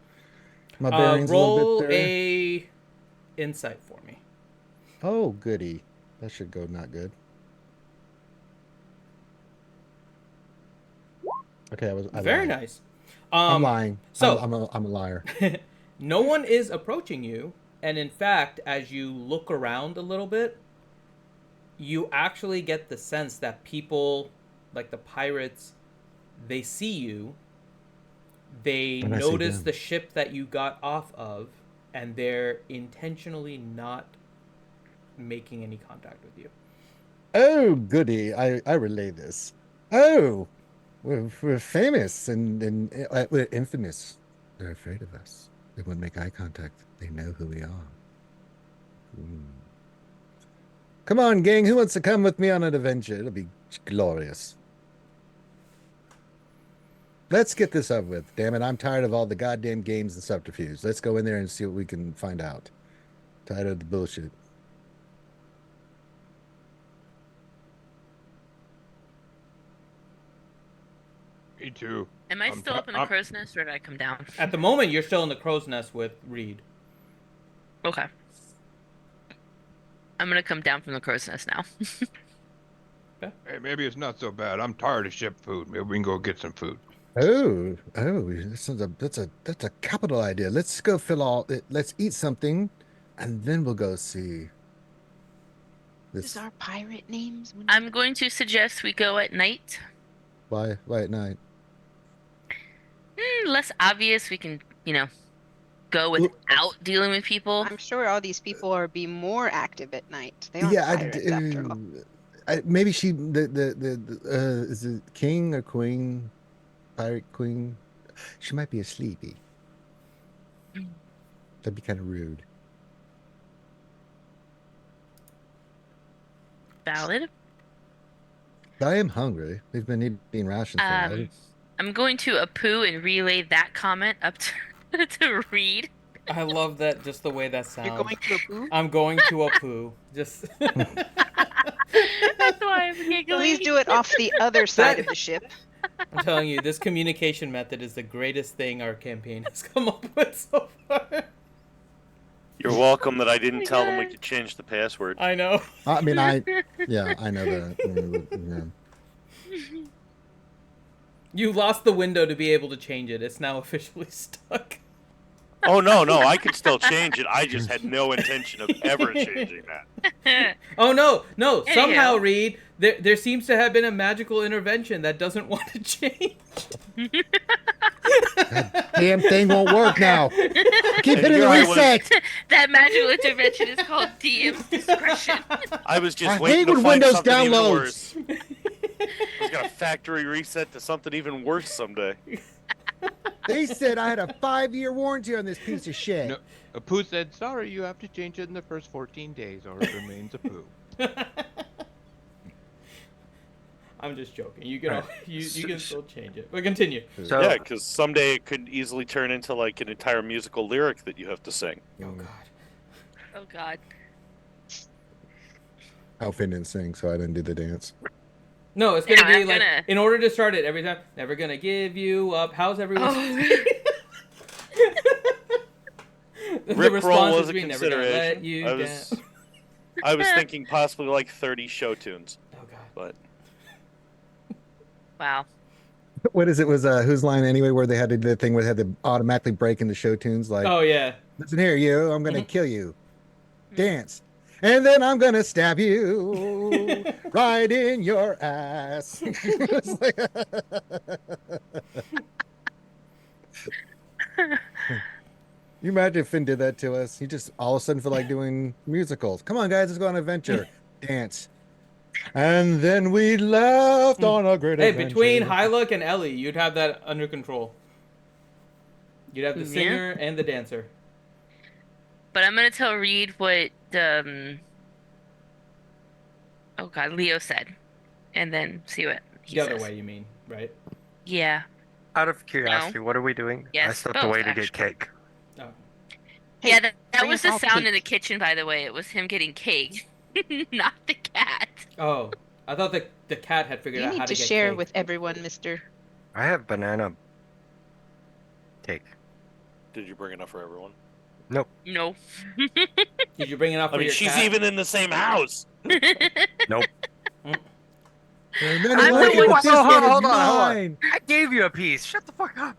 Speaker 3: my bearings a little
Speaker 1: Roll
Speaker 3: bit there.
Speaker 1: a insight for me.
Speaker 3: Oh, goody. That should go not good. Okay, I
Speaker 1: Very
Speaker 3: lied.
Speaker 1: nice.
Speaker 3: I'm lying.
Speaker 1: so-
Speaker 3: I'm a liar.
Speaker 1: No one is approaching you, and in fact, as you look around a little bit, you actually get the sense that people, like the pirates, they see you, they
Speaker 3: And I see
Speaker 1: notice
Speaker 3: them.
Speaker 1: the ship that you got off of, and they're intentionally not making any contact with you.
Speaker 3: Oh, goody. I relay this. Oh, we're famous and we're infamous. They're afraid of us. They won't make eye contact. They know who we are. Come on, gang. Who wants to come with me on an adventure? It'll be glorious. Let's get this over with. Damn it. I'm tired of all the goddamn games and subterfuge. Let's go in there and see what we can find out. Tired of the bullshit.
Speaker 7: Me too.
Speaker 8: Am I
Speaker 7: I'm
Speaker 8: still
Speaker 7: t-
Speaker 8: up in the
Speaker 7: I'm-
Speaker 8: crow's nest or did I come down?
Speaker 1: At the moment, you're still in the crow's nest with Reed.
Speaker 8: Okay. I'm gonna come down from the crow's nest now.
Speaker 7: Hey, maybe it's not so bad. I'm tired of ship food. Maybe we can go get some food.
Speaker 3: Oh, that's a capital idea. Let's go let's eat something, and then we'll go see.
Speaker 4: These are pirate names.
Speaker 8: I'm going to suggest we go at night.
Speaker 3: Why at night?
Speaker 8: Less obvious. We can, go without dealing with people.
Speaker 4: I'm sure all these people are be more active at night. They aren't
Speaker 3: Yeah,
Speaker 4: pirates after all.
Speaker 3: maybe she is it king or queen, pirate queen? She might be a sleepy. That'd be kind of rude.
Speaker 8: Valid.
Speaker 3: I am hungry. We've been eating rations for a while.
Speaker 8: I'm going to poo and relay that comment up to, to Reed.
Speaker 1: I love that, just the way that sounds.
Speaker 4: You're going to a poo?
Speaker 1: I'm going to a poo. Just.
Speaker 8: That's why I'm giggling.
Speaker 4: Please do it off the other side of the ship.
Speaker 1: I'm telling you, this communication method is the greatest thing our campaign has come up with so far.
Speaker 6: You're welcome that I didn't
Speaker 8: my
Speaker 6: tell them we
Speaker 8: God.
Speaker 6: could change the password.
Speaker 1: I know.
Speaker 3: I mean, yeah, I know that. Yeah.
Speaker 1: You lost the window to be able to change it. It's now officially stuck.
Speaker 6: Oh, no, I could still change it. I just had no intention of ever changing that.
Speaker 1: Oh no! Somehow,
Speaker 8: Anyhow.
Speaker 1: Reed, there seems to have been a magical intervention that doesn't want to change.
Speaker 3: Damn thing won't work now. Keep
Speaker 6: And
Speaker 3: hitting
Speaker 6: here I was-
Speaker 3: reset.
Speaker 8: That magical intervention is called DM's discretion.
Speaker 6: I was just
Speaker 3: I
Speaker 6: waiting
Speaker 3: hate
Speaker 6: to
Speaker 3: when
Speaker 6: find
Speaker 3: Windows
Speaker 6: something even
Speaker 3: downloads.
Speaker 6: worse. I was gonna factory reset to something even worse someday.
Speaker 3: They said I had a 5-year warranty on this piece of shit.
Speaker 10: No, Apu said, sorry, you have to change it in the first 14 days or it remains Apu.
Speaker 1: I'm just joking. You can you can still change it. But continue.
Speaker 2: So
Speaker 6: Yeah, because someday it could easily turn into like an entire musical lyric that you have to sing.
Speaker 1: Oh god.
Speaker 8: Oh God.
Speaker 3: Alfie didn't sing, so I didn't do the dance.
Speaker 1: No, it's gonna
Speaker 8: Yeah,
Speaker 1: be
Speaker 8: I'm
Speaker 1: like
Speaker 8: gonna-
Speaker 1: in order to start it every time. Never gonna give you up. How's everyone?
Speaker 8: Oh.
Speaker 1: The
Speaker 6: Rickroll
Speaker 1: response
Speaker 6: was
Speaker 1: is
Speaker 6: a
Speaker 1: we never gonna let
Speaker 6: consideration.
Speaker 1: you down.
Speaker 6: I was thinking possibly like 30 show tunes,
Speaker 1: Oh god.
Speaker 6: but
Speaker 8: Wow.
Speaker 3: What is it? Was whose line anyway? Where they had to do the thing where they had to automatically break into show tunes like,
Speaker 1: Oh yeah.
Speaker 3: "Listen here, you. I'm gonna
Speaker 1: Mhm.
Speaker 3: kill you. Dance, and then I'm gonna stab you right in your ass." It's like- You imagine if Finn did that to us? He just all of a sudden feel like doing musicals. Come on, guys, let's go on an adventure. Dance. And then we left on a great
Speaker 1: Hey,
Speaker 3: adventure.
Speaker 1: between Hyluck and Ellie, you'd have that under control. You'd have the
Speaker 8: Yeah.
Speaker 1: singer and the dancer.
Speaker 8: But I'm gonna tell Reed what oh God, Leo said, and then see what he
Speaker 1: The other
Speaker 8: says.
Speaker 1: way, you mean, right?
Speaker 8: Yeah.
Speaker 2: Out of curiosity, what are we doing? I
Speaker 8: Yes,
Speaker 2: stepped
Speaker 8: both,
Speaker 2: away to
Speaker 8: actually.
Speaker 2: get cake.
Speaker 1: Oh.
Speaker 4: Hey,
Speaker 8: Yeah, that
Speaker 4: bring
Speaker 8: was
Speaker 4: us
Speaker 8: the
Speaker 4: all
Speaker 8: sound in the
Speaker 4: cake.
Speaker 8: kitchen, by the way. It was him getting cake, not the cat.
Speaker 1: Oh, I thought the cat had figured
Speaker 4: You
Speaker 1: out how
Speaker 4: need
Speaker 1: to
Speaker 4: to
Speaker 1: get
Speaker 4: share
Speaker 1: cake.
Speaker 4: with everyone, mister.
Speaker 2: I have banana cake.
Speaker 6: Did you bring enough for everyone?
Speaker 2: Nope.
Speaker 8: No.
Speaker 1: Did you bring it up
Speaker 6: I
Speaker 1: for
Speaker 6: mean,
Speaker 1: your
Speaker 6: she's
Speaker 1: cat?
Speaker 6: even in the same house.
Speaker 2: Nope.
Speaker 3: There are many
Speaker 8: I'm
Speaker 3: like
Speaker 8: the
Speaker 3: it,
Speaker 8: one-
Speaker 3: but this
Speaker 2: Hold
Speaker 3: one
Speaker 2: on,
Speaker 3: is
Speaker 2: hold on, hold on.
Speaker 3: mine.
Speaker 2: I gave you a piece. Shut the fuck up.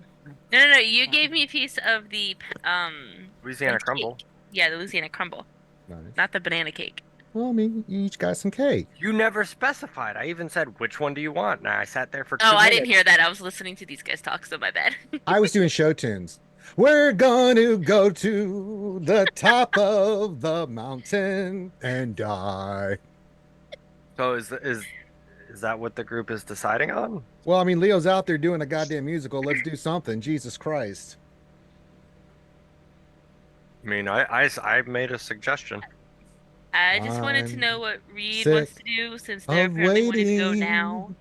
Speaker 8: No. You gave me a piece of the
Speaker 2: Louisiana
Speaker 8: French
Speaker 2: crumble.
Speaker 8: cake. Yeah, the Louisiana crumble,
Speaker 3: Nice.
Speaker 8: not the banana cake.
Speaker 3: Well, I mean, you each got some cake.
Speaker 2: You never specified. I even said, which one do you want? And I sat there for 2
Speaker 8: Oh,
Speaker 2: minutes.
Speaker 8: I didn't hear that. I was listening to these guys talk, so my bad.
Speaker 3: I was doing show tunes. We're going to go to the top of the mountain and die.
Speaker 2: So is that what the group is deciding on?
Speaker 3: Well, I mean, Leo's out there doing a goddamn musical. Let's do something. Jesus Christ.
Speaker 2: I mean, I made a suggestion.
Speaker 8: I just wanted to
Speaker 3: I'm
Speaker 8: know what Reed
Speaker 3: sick
Speaker 8: wants to do since they're
Speaker 3: of
Speaker 8: apparently wanting to go
Speaker 3: waiting.
Speaker 8: now.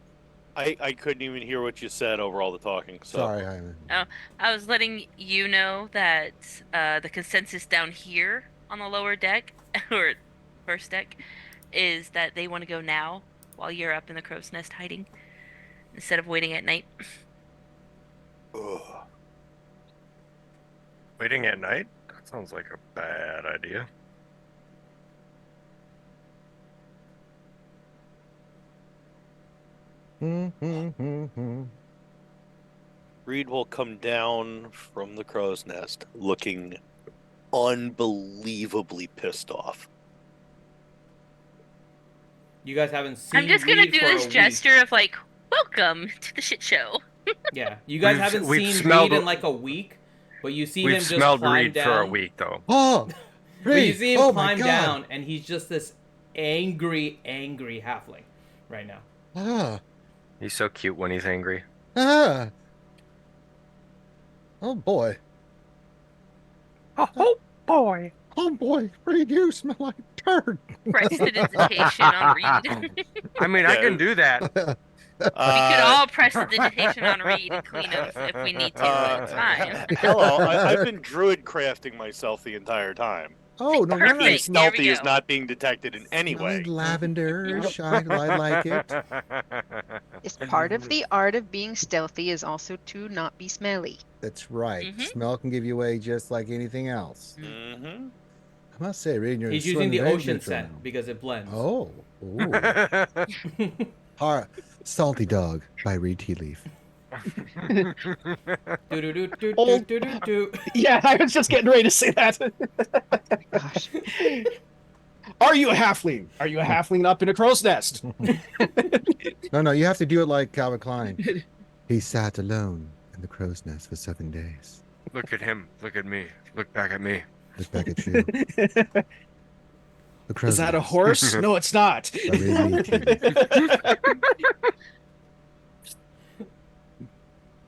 Speaker 6: I couldn't even hear what you said over all the talking. So.
Speaker 3: Sorry, Hyman.
Speaker 8: Oh, I was letting you know that the consensus down here on the lower deck, or first deck, is that they want to go now while you're up in the crow's nest hiding, instead of waiting at night.
Speaker 6: Ugh.
Speaker 2: Waiting at night? That sounds like a bad idea.
Speaker 6: Reed will come down from the crow's nest looking unbelievably pissed off.
Speaker 1: You guys haven't seen
Speaker 8: I'm just gonna
Speaker 1: Reed
Speaker 8: do
Speaker 1: for
Speaker 8: this
Speaker 1: a week.
Speaker 8: gesture of like, welcome to the shit show.
Speaker 1: Yeah, you guys haven't
Speaker 2: we've
Speaker 1: seen
Speaker 2: smelled
Speaker 1: Reed in
Speaker 2: it.
Speaker 1: like a week, but you see
Speaker 2: We've
Speaker 1: him just
Speaker 2: smelled
Speaker 1: climb
Speaker 2: Reed
Speaker 1: down.
Speaker 2: for a week, though.
Speaker 3: Oh,
Speaker 1: But you
Speaker 3: Reed.
Speaker 1: see him
Speaker 3: Oh my
Speaker 1: climb
Speaker 3: God.
Speaker 1: down, and he's just this angry halfling right now.
Speaker 3: Ah,
Speaker 2: He's so cute when he's angry.
Speaker 3: ah. Oh boy.
Speaker 2: Oh boy.
Speaker 3: Oh boy, Reed, you smell like turd.
Speaker 8: Prestidigitation on Reed.
Speaker 2: I mean, I can do that.
Speaker 8: We could all prestidigitation on Reed and clean him if we need to. It's fine.
Speaker 6: Hello, I've been druid crafting myself the entire time.
Speaker 3: Oh, no,
Speaker 8: Perfect.
Speaker 6: Being
Speaker 3: nice.
Speaker 8: There we
Speaker 6: stealthy is
Speaker 8: go.
Speaker 6: not being detected in any
Speaker 3: Smelling
Speaker 6: way.
Speaker 3: lavender, shine, I like it.
Speaker 4: It's part of the art of being stealthy is also to not be smelly.
Speaker 3: That's right.
Speaker 8: Mhm.
Speaker 3: Smell can give you away just like anything else.
Speaker 6: Mm-hmm.
Speaker 3: I must say, Reed, you're
Speaker 1: He's
Speaker 3: swimming
Speaker 1: using the
Speaker 3: very
Speaker 1: ocean
Speaker 3: neutral
Speaker 1: scent
Speaker 3: now.
Speaker 1: because it blends.
Speaker 3: Oh, ooh. Salty Dog by Reed Tea Leaf.
Speaker 1: Do-do-do-do-do-do-do.
Speaker 5: Yeah, I was just getting ready to say that.
Speaker 4: Gosh.
Speaker 5: Are you a halfling? Are you a halfling up in a crow's nest?
Speaker 3: No, you have to do it like Calvin Klein. He sat alone in the crow's nest for 7 days.
Speaker 2: Look at him. Look at me. Look back at me.
Speaker 3: Look back at you. The crow's
Speaker 5: Is that a
Speaker 3: nest
Speaker 5: horse? No, it's not.
Speaker 3: by Reed Tea Leaf.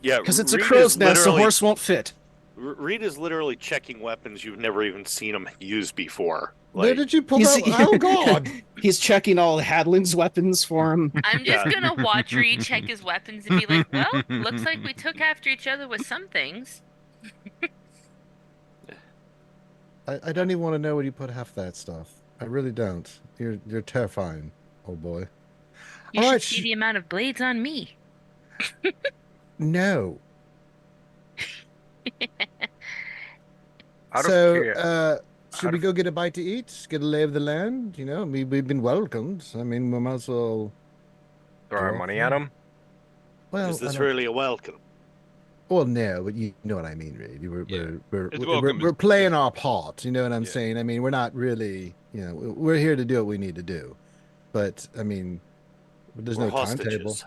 Speaker 6: Yeah,
Speaker 5: Because it's a
Speaker 6: Reed
Speaker 5: crow's
Speaker 6: is
Speaker 5: nest, the
Speaker 6: literally-
Speaker 5: horse won't fit.
Speaker 6: Reed is literally checking weapons you've never even seen him use before.
Speaker 3: Where
Speaker 6: Like,
Speaker 3: did you pull
Speaker 5: He's-
Speaker 3: that? Oh, God.
Speaker 5: He's checking all Hadlin's weapons for him.
Speaker 8: I'm just
Speaker 6: Yeah.
Speaker 8: gonna watch Reed check his weapons and be like, well, looks like we took after each other with some things.
Speaker 3: I don't even want to know where you put half that stuff. I really don't. You're terrifying, old boy.
Speaker 8: You
Speaker 3: All
Speaker 8: should
Speaker 3: right,
Speaker 8: see the amount of blades on me.
Speaker 3: No.
Speaker 2: Out of
Speaker 3: So,
Speaker 2: curiosity.
Speaker 3: should we go get a bite to eat? Get a lay of the land? You know, we've been welcomed. I mean, we might as well.
Speaker 2: Throw our money at him.
Speaker 3: Well,
Speaker 6: is
Speaker 3: I
Speaker 6: this
Speaker 3: don't-
Speaker 6: really a welcome?
Speaker 3: well, no, but you know what I mean, really.
Speaker 7: Yeah.
Speaker 3: We're
Speaker 7: It's welcome
Speaker 3: we're
Speaker 7: is-
Speaker 3: playing our part. You know what I'm
Speaker 7: Yeah.
Speaker 3: saying? I mean, we're not really. You know, we're here to do what we need to do. But I mean, there's
Speaker 6: We're
Speaker 3: no timetable.
Speaker 6: hostages.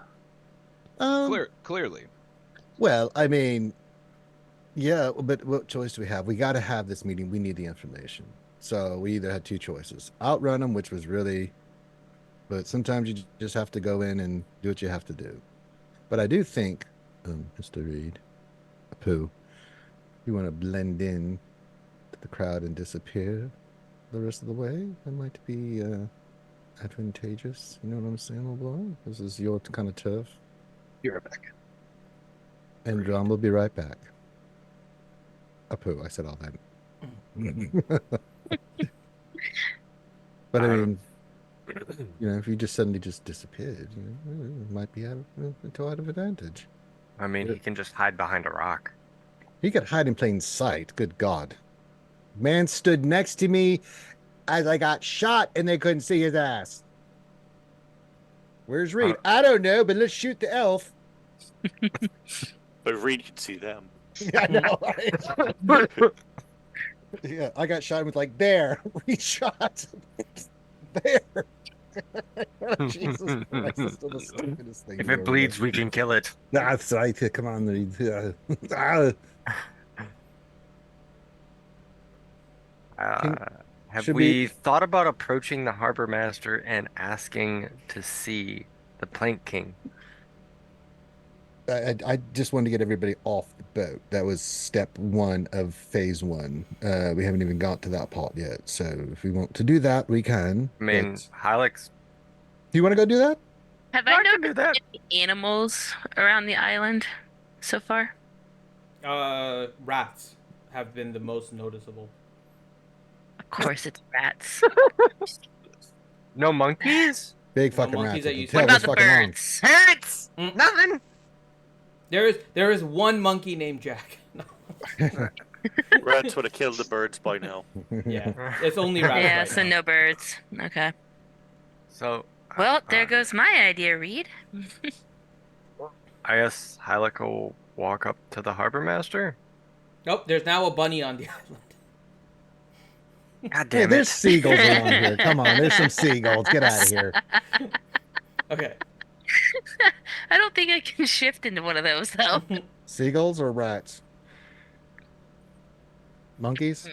Speaker 3: Um,
Speaker 7: Clearly.
Speaker 3: Well, I mean, Yeah, but what choice do we have? We got to have this meeting. We need the information. So we either had two choices: outrun them, which was really, but sometimes you just have to go in and do what you have to do. But I do think, Mr. Reed, Pooh, you want to blend in to the crowd and disappear the rest of the way. That might be advantageous. You know what I'm saying, old boy? This is your kind of turf.
Speaker 5: Be right back.
Speaker 3: And John will be right back. Pooh, I said all that. But I mean, if you just suddenly just disappeared, it might be to out of advantage.
Speaker 2: I mean, he can just hide behind a rock.
Speaker 3: He could hide in plain sight. Good God. Man stood next to me as I got shot and they couldn't see his ass. Where's Reed? I don't know, but let's shoot the elf.
Speaker 6: But Reed could see them.
Speaker 3: Yeah, I know. Yeah, I got shot with like there. Reed shot there. Jesus Christ, that's still the stupidest thing.
Speaker 2: If it bleeds, we can kill it.
Speaker 3: That's right. Come on, Reed.
Speaker 2: Have we thought about approaching the harbor master and asking to see the Plank King?
Speaker 3: I just wanted to get everybody off the boat. That was step one of phase one. We haven't even got to that part yet. So if we want to do that, we can.
Speaker 2: I mean, Hylix.
Speaker 3: Do you want to go do that?
Speaker 8: Have I noticed any animals around the island so far?
Speaker 1: Rats have been the most noticeable.
Speaker 8: Of course, it's rats.
Speaker 2: No monkeys?
Speaker 3: Big fucking
Speaker 1: monkeys
Speaker 3: rats.
Speaker 1: that you
Speaker 8: What about the birds?
Speaker 2: Birds! Nothing.
Speaker 1: There is one monkey named Jack.
Speaker 6: Rats would have killed the birds by now.
Speaker 1: Yeah, it's only rats.
Speaker 8: Yeah,
Speaker 1: right
Speaker 8: so
Speaker 1: now.
Speaker 8: no birds. Okay.
Speaker 2: So.
Speaker 8: Well, there goes my idea, Reed.
Speaker 2: I guess Hylix will walk up to the harbor master.
Speaker 1: Nope, there's now a bunny on the island.
Speaker 2: God damn it.
Speaker 3: There's seagulls around here. Come on, there's some seagulls. Get out of here.
Speaker 1: Okay.
Speaker 8: I don't think I can shift into one of those, though.
Speaker 3: Seagulls or rats? Monkeys?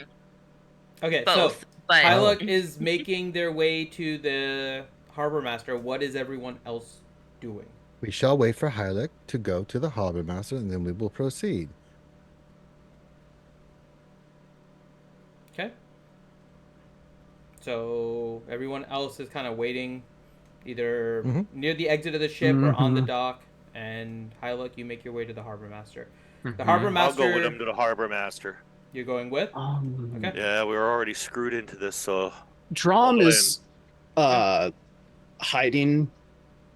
Speaker 1: Okay,
Speaker 8: Both,
Speaker 1: so
Speaker 8: but
Speaker 1: Hylix is making their way to the harbor master. What is everyone else doing?
Speaker 3: We shall wait for Hylix to go to the harbor master, and then we will proceed.
Speaker 1: Okay. So everyone else is kind of waiting, either near the exit of the ship or on the dock. And Hylix, you make your way to the harbor master. The harbor master.
Speaker 6: I'll go with him to the harbor master.
Speaker 1: You're going with? Okay.
Speaker 6: Yeah, we were already screwed into this, so.
Speaker 5: Drom is hiding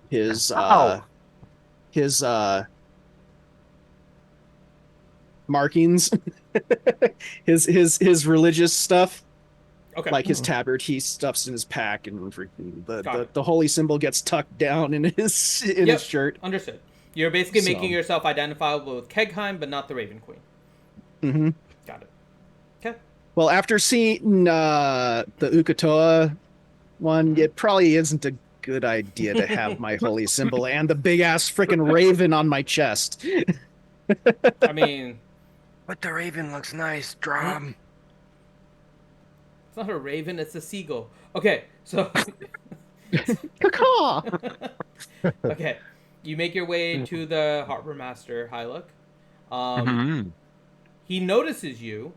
Speaker 5: his markings, his religious stuff.
Speaker 1: Okay.
Speaker 5: Like his tabard, he stuffs in his pack, and the holy symbol gets tucked down in his his shirt.
Speaker 1: Understood. You're basically making yourself identifiable with Kegheim, but not the Raven Queen.
Speaker 5: Mm-hmm.
Speaker 1: Got it. Okay.
Speaker 5: Well, after seeing the Ukatoa one, it probably isn't a good idea to have my holy symbol and the big ass freaking raven on my chest.
Speaker 1: I mean,
Speaker 2: but the raven looks nice, Drum.
Speaker 1: It's not a raven, it's a seagull. Okay, so.
Speaker 5: Caw.
Speaker 1: Okay, you make your way to the harbor master, Hylix. He notices you,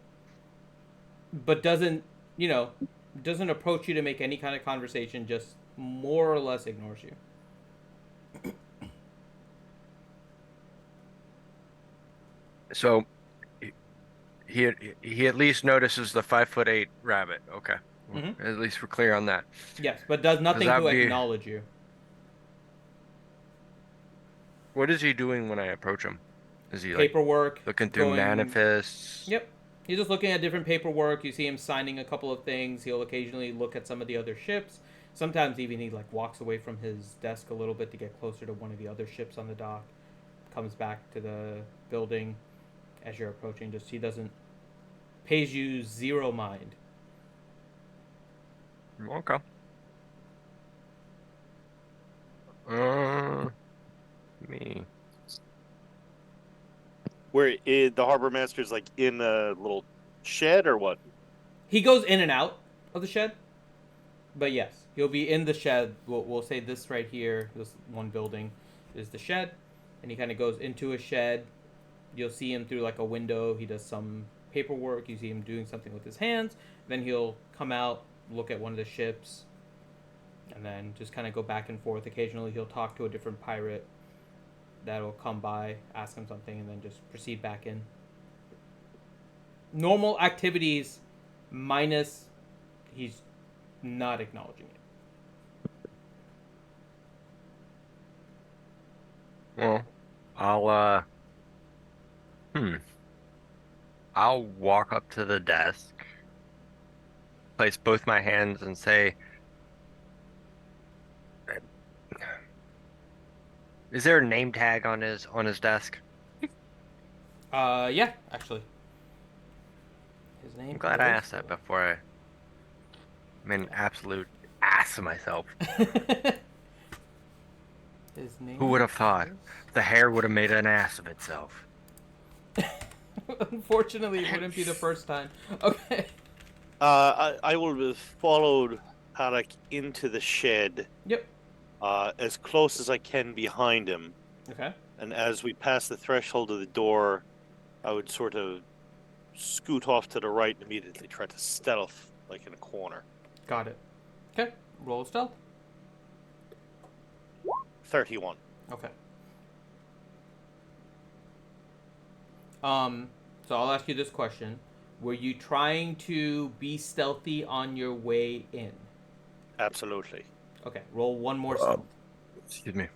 Speaker 1: but doesn't approach you to make any kind of conversation, just more or less ignores you.
Speaker 2: So he at least notices the 5'8" rabbit. Okay. At least we're clear on that.
Speaker 1: Yes, but does nothing to acknowledge you.
Speaker 2: What is he doing when I approach him? Is he
Speaker 1: paperwork,
Speaker 2: looking through manifests?
Speaker 1: Yep. He's just looking at different paperwork. You see him signing a couple of things. He'll occasionally look at some of the other ships. Sometimes even he walks away from his desk a little bit to get closer to one of the other ships on the dock. Comes back to the building as you're approaching. Just he pays you zero mind.
Speaker 2: Okay. Me.
Speaker 6: Where the harbor master's like in a little shed or what?
Speaker 1: He goes in and out of the shed, but yes, he'll be in the shed. We'll say this right here, this one building, is the shed, and he kind of goes into a shed. You'll see him through like a window. He does some paperwork. You see him doing something with his hands. Then he'll come out, look at one of the ships, and then just kind of go back and forth. Occasionally, he'll talk to a different pirate that'll come by, ask him something, and then just proceed back in. Normal activities, minus he's not acknowledging it.
Speaker 2: Well, I'll walk up to the desk, place both my hands, and say, "Is there a name tag on his desk?"
Speaker 1: Yeah, actually. His name.
Speaker 2: I'm glad I asked that before I'm an absolute ass of myself.
Speaker 1: His name.
Speaker 2: Who would have thought? The hair would have made an ass of itself.
Speaker 1: Unfortunately, it wouldn't be the first time. Okay.
Speaker 6: I will have followed Halleck into the shed.
Speaker 1: Yep.
Speaker 6: As close as I can behind him.
Speaker 1: Okay.
Speaker 6: And as we pass the threshold of the door, I would sort of scoot off to the right and immediately try to stealth, like in a corner.
Speaker 1: Got it. Okay. Roll stealth.
Speaker 6: 31.
Speaker 1: Okay. So I'll ask you this question. Were you trying to be stealthy on your way in?
Speaker 6: Absolutely.
Speaker 1: Okay. Roll one more stealth.
Speaker 2: Excuse me.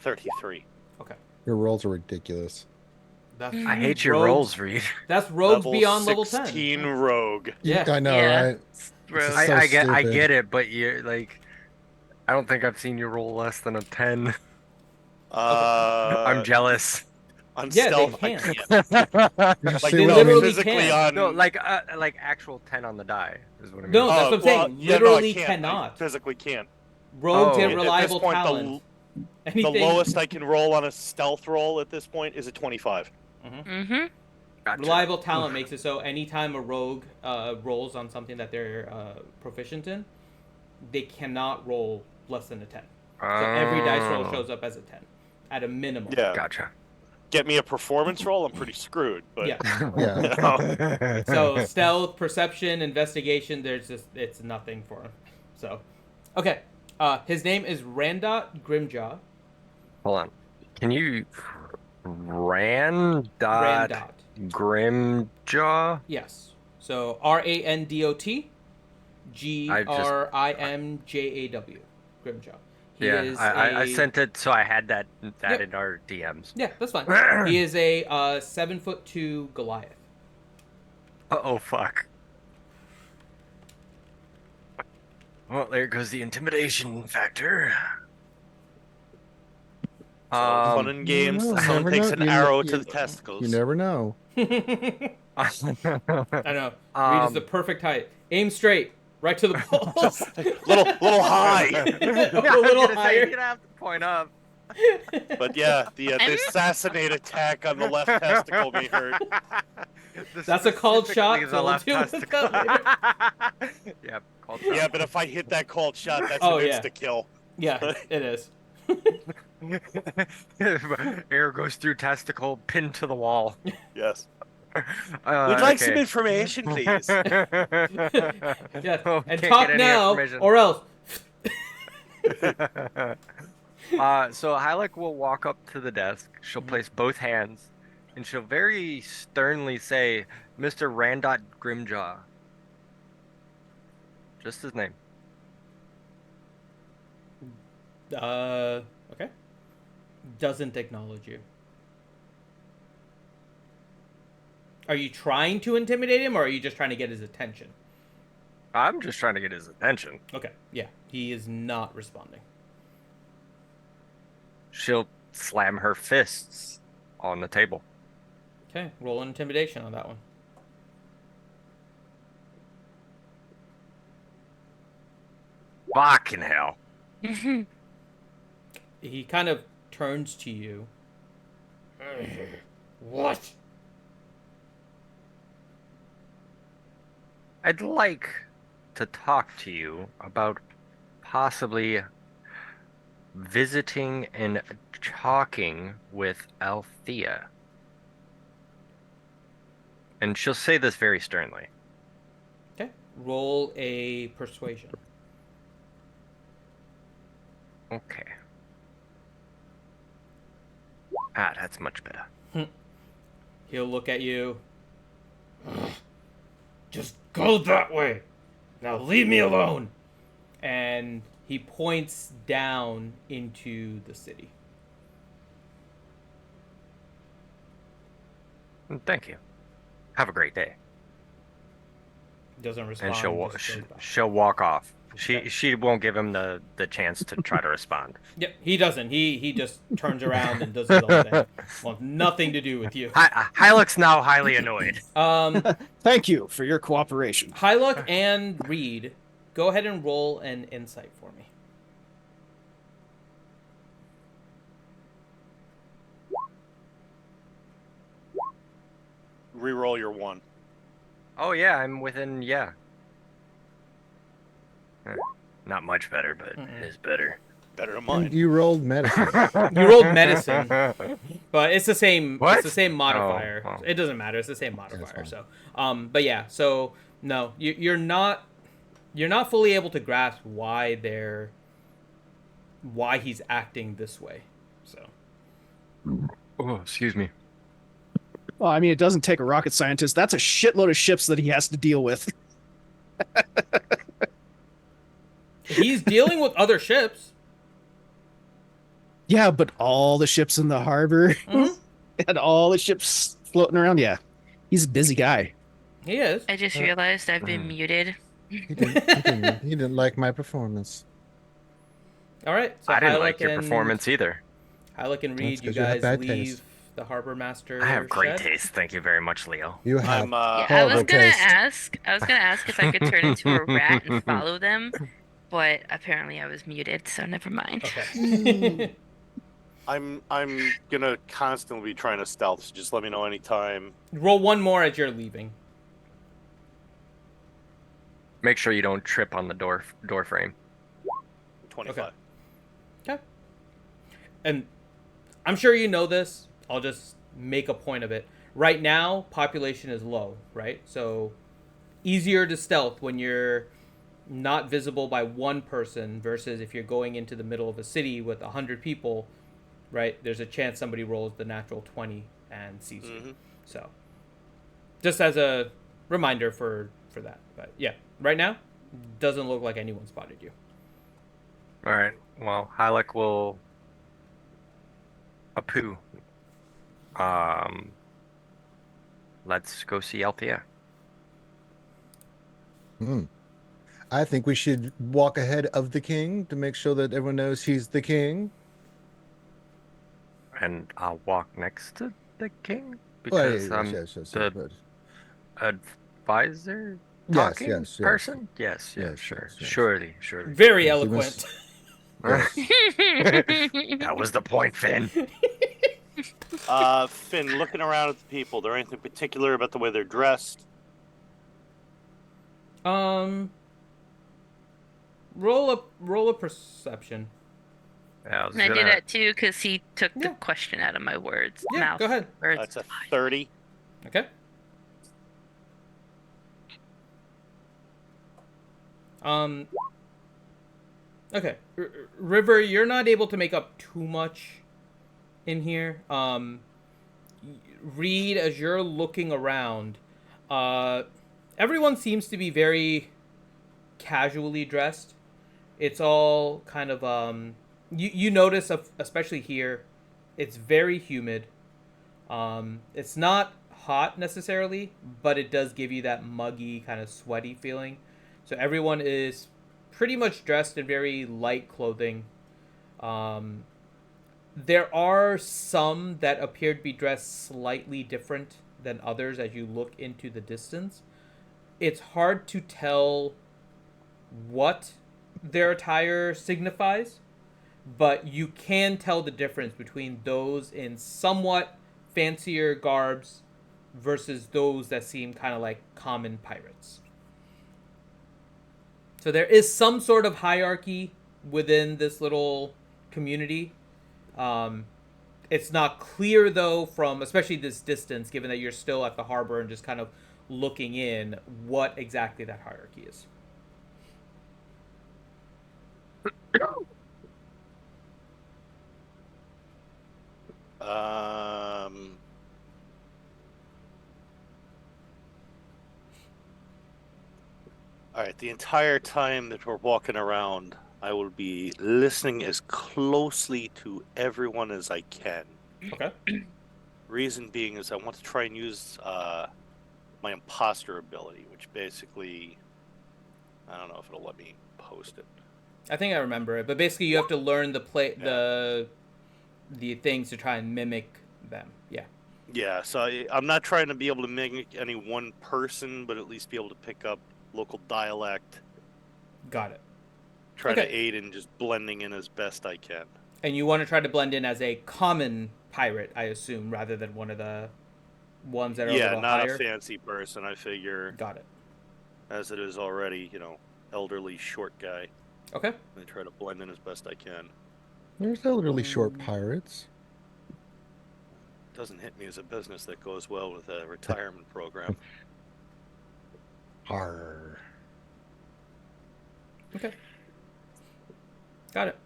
Speaker 6: $33.
Speaker 1: Okay.
Speaker 3: Your rolls are ridiculous.
Speaker 1: That's
Speaker 2: I hate your
Speaker 1: rogues-
Speaker 2: rolls, Reed.
Speaker 1: That's rogues
Speaker 6: Level
Speaker 1: beyond level 10.
Speaker 6: 16 rogue.
Speaker 1: Yeah.
Speaker 3: I know,
Speaker 8: Yeah.
Speaker 3: right? This is
Speaker 8: Rogue.
Speaker 3: so
Speaker 2: I
Speaker 3: stupid.
Speaker 2: get it, but you like, I don't think I've seen you roll less than a 10. I'm jealous.
Speaker 6: On
Speaker 1: Yeah, they
Speaker 6: stealth,
Speaker 1: can't.
Speaker 6: I
Speaker 3: You
Speaker 6: Like,
Speaker 3: see
Speaker 1: they
Speaker 3: what I mean?
Speaker 1: literally
Speaker 6: physically
Speaker 1: can't.
Speaker 6: on...
Speaker 2: No, like actual 10 on the die is what I mean.
Speaker 1: No, that's what I'm saying.
Speaker 6: yeah, no, I
Speaker 1: Literally
Speaker 6: can't.
Speaker 1: cannot.
Speaker 6: I physically can't.
Speaker 1: Rogues
Speaker 2: Oh.
Speaker 1: get
Speaker 2: At this
Speaker 1: reliable
Speaker 6: point, the
Speaker 1: talent.
Speaker 6: The
Speaker 1: Anything.
Speaker 6: lowest I can roll on a stealth roll at this point is a 25.
Speaker 8: Mm-hmm.
Speaker 2: Gotcha.
Speaker 1: Reliable talent makes it so anytime a rogue rolls on something that they're proficient in, they cannot roll less than a 10. So every dice roll shows up as a 10 at a minimum.
Speaker 6: Yeah.
Speaker 2: Gotcha.
Speaker 6: Get me a performance roll, I'm pretty screwed. But
Speaker 1: Yeah.
Speaker 3: Yeah.
Speaker 1: So stealth, perception, investigation, it's nothing for him. So, okay. His name is Randot Grimjaw.
Speaker 2: Hold on. Can you Randot
Speaker 1: Randot.
Speaker 2: Grimjaw?
Speaker 1: Yes. So Randot Grimjaw. Grimjaw. He is
Speaker 2: I
Speaker 1: a-
Speaker 2: sent it, so I had that
Speaker 1: Yep.
Speaker 2: in our DMs.
Speaker 1: Yeah, that's fine. He is a 7'2" Goliath.
Speaker 2: Oh fuck. Well, there goes the intimidation factor.
Speaker 6: fun and games.
Speaker 3: you
Speaker 6: Someone
Speaker 3: never
Speaker 6: takes
Speaker 3: know.
Speaker 6: an
Speaker 3: You ne-
Speaker 6: arrow
Speaker 3: you-
Speaker 6: to the testicles.
Speaker 3: You never know.
Speaker 1: I know. Reed is the perfect height. Aim straight, right to the balls.
Speaker 6: little high.
Speaker 1: A little higher.
Speaker 2: You'd have to point up.
Speaker 6: But yeah, the assassinate attack on the left testicle may hurt.
Speaker 1: That's a called shot,
Speaker 2: Specifically the
Speaker 1: so we'll
Speaker 2: left
Speaker 1: deal with
Speaker 2: testicle.
Speaker 1: that
Speaker 2: Yep, called shot.
Speaker 6: Yeah, but if I hit that called shot, that's
Speaker 1: Oh,
Speaker 6: an
Speaker 1: yeah.
Speaker 6: insta kill.
Speaker 1: Yeah, it is.
Speaker 2: Air goes through testicle, pinned to the wall.
Speaker 6: Yes. We'd like some
Speaker 2: okay.
Speaker 6: information, please.
Speaker 1: Yeah,
Speaker 2: Oh,
Speaker 1: and
Speaker 2: can't
Speaker 1: talk
Speaker 2: get any
Speaker 1: now,
Speaker 2: information.
Speaker 1: or else.
Speaker 2: So Halleck will walk up to the desk. She'll place both hands, and she'll very sternly say, "Mr. Randot Grimjaw." Just his name.
Speaker 1: Okay. Doesn't acknowledge you. Are you trying to intimidate him, or are you just trying to get his attention?
Speaker 2: I'm just trying to get his attention.
Speaker 1: Okay, yeah, he is not responding.
Speaker 2: She'll slam her fists on the table.
Speaker 1: Okay, roll an intimidation on that one.
Speaker 2: Fucking hell.
Speaker 1: he kind of turns to you. What?
Speaker 2: I'd like to talk to you about possibly visiting and talking with Althea. And she'll say this very sternly.
Speaker 1: Okay. Roll a persuasion.
Speaker 2: Okay. Ah, that's much better.
Speaker 1: He'll look at you. Just go that way. Now leave me alone. And he points down into the city.
Speaker 2: Thank you. Have a great day.
Speaker 1: Doesn't respond.
Speaker 2: And
Speaker 1: just goes back.
Speaker 2: she'll walk off.
Speaker 1: Okay.
Speaker 2: She won't give him the chance to try to respond.
Speaker 1: Yep, he doesn't. He just turns around and does his own thing. Wants nothing to do with you.
Speaker 2: Hylux's now highly annoyed.
Speaker 5: Thank you for your cooperation.
Speaker 1: Hyluck and Reed, go ahead and roll an insight for me.
Speaker 6: Reroll your 1.
Speaker 2: Oh yeah, I'm within not much better, but it is better.
Speaker 6: Better than
Speaker 3: And
Speaker 6: mine.
Speaker 3: you rolled medicine.
Speaker 1: You rolled medicine, but it's the same.
Speaker 2: What?
Speaker 1: It's the same modifier.
Speaker 2: Oh.
Speaker 1: It doesn't matter. It's the same modifier.
Speaker 3: fine.
Speaker 1: So, but yeah. So no, you're not fully able to grasp why he's acting this way. So
Speaker 2: Oh, excuse me.
Speaker 5: Well, I mean, it doesn't take a rocket scientist. That's a shitload of ships that he has to deal with.
Speaker 1: he's dealing with other ships.
Speaker 5: Yeah, but all the ships in the harbor
Speaker 1: Mhm.
Speaker 5: and all the ships floating around. Yeah, he's a busy guy.
Speaker 1: He is.
Speaker 8: I just realized I've been muted.
Speaker 3: He didn't like my performance.
Speaker 1: All right. So
Speaker 2: I didn't
Speaker 1: Hyluck
Speaker 2: like your
Speaker 1: and-
Speaker 2: performance either.
Speaker 1: Hyluck and Reed,
Speaker 3: That's
Speaker 1: you
Speaker 3: 'cause you have
Speaker 1: guys
Speaker 3: bad
Speaker 1: leave
Speaker 3: taste.
Speaker 1: the harbor master.
Speaker 2: I have great
Speaker 1: shed.
Speaker 2: taste. Thank you very much, Leo.
Speaker 3: You have
Speaker 6: I'm
Speaker 8: Yeah, I
Speaker 3: horrible
Speaker 8: was gonna
Speaker 3: taste.
Speaker 8: ask. I was gonna ask if I could turn into a rat and follow them, but apparently I was muted, so never mind.
Speaker 1: Okay.
Speaker 6: I'm gonna constantly be trying to stealth, so just let me know anytime.
Speaker 1: Roll one more as you're leaving.
Speaker 2: Make sure you don't trip on the door frame.
Speaker 6: 25.
Speaker 1: Okay. And I'm sure you know this. I'll just make a point of it. Right now, population is low, right? So easier to stealth when you're not visible by one person versus if you're going into the middle of a city with 100 people, right? There's a chance somebody rolls the natural 20 and sees you. So just as a reminder for that. But yeah, right now, doesn't look like anyone spotted you.
Speaker 2: All right. Well, Hyluck will apoo. Let's go see Althea.
Speaker 3: I think we should walk ahead of the king to make sure that everyone knows he's the king.
Speaker 2: And I'll walk next to the king
Speaker 3: Well,
Speaker 2: because I'm
Speaker 3: yes,
Speaker 2: the
Speaker 3: but-
Speaker 2: advisor
Speaker 3: Yes,
Speaker 2: talking
Speaker 3: yes.
Speaker 2: person. Yes,
Speaker 3: Yes,
Speaker 2: sure.
Speaker 3: yes, yes.
Speaker 2: Surely.
Speaker 1: Very
Speaker 3: Yes, he
Speaker 1: eloquent.
Speaker 2: That was the point, Finn.
Speaker 6: Finn, looking around at the people, there anything particular about the way they're dressed?
Speaker 1: Roll a perception.
Speaker 2: Yeah, I was
Speaker 8: And I did
Speaker 2: gonna-
Speaker 8: that too because he took the
Speaker 1: Yeah.
Speaker 8: question out of my words.
Speaker 1: Yeah,
Speaker 8: mouth.
Speaker 1: go ahead.
Speaker 8: Words.
Speaker 6: That's a 30.
Speaker 1: Okay. Okay. River, you're not able to make up too much in here. Reed, as you're looking around, everyone seems to be very casually dressed. It's all kind of you notice, especially here, it's very humid. It's not hot necessarily, but it does give you that muggy kind of sweaty feeling. So everyone is pretty much dressed in very light clothing. There are some that appear to be dressed slightly different than others as you look into the distance. It's hard to tell what their attire signifies, but you can tell the difference between those in somewhat fancier garbs versus those that seem kind of like common pirates. So there is some sort of hierarchy within this little community. It's not clear though, from especially this distance, given that you're still at the harbor and just kind of looking in, what exactly that hierarchy is.
Speaker 6: All right, the entire time that we're walking around, I will be listening as closely to everyone as I can.
Speaker 1: Okay.
Speaker 6: Reason being is I want to try and use my imposter ability, which basically, I don't know if it'll let me post it.
Speaker 1: I think I remember it, but basically you have to learn the things to try and mimic them. Yeah.
Speaker 6: Yeah, so I'm not trying to be able to mimic any one person, but at least be able to pick up local dialect.
Speaker 1: Got it.
Speaker 6: Try
Speaker 1: Okay.
Speaker 6: to aid in just blending in as best I can.
Speaker 1: And you want to try to blend in as a common pirate, I assume, rather than one of the ones that are a little
Speaker 6: not
Speaker 1: higher.
Speaker 6: a fancy person. I figure,
Speaker 1: Got it.
Speaker 6: as it is already, elderly, short guy.
Speaker 1: Okay.
Speaker 6: I try to blend in as best I can.
Speaker 3: There's elderly short pirates.
Speaker 6: Doesn't hit me as a business that goes well with a retirement program.
Speaker 3: Arr.
Speaker 1: Okay. Got it.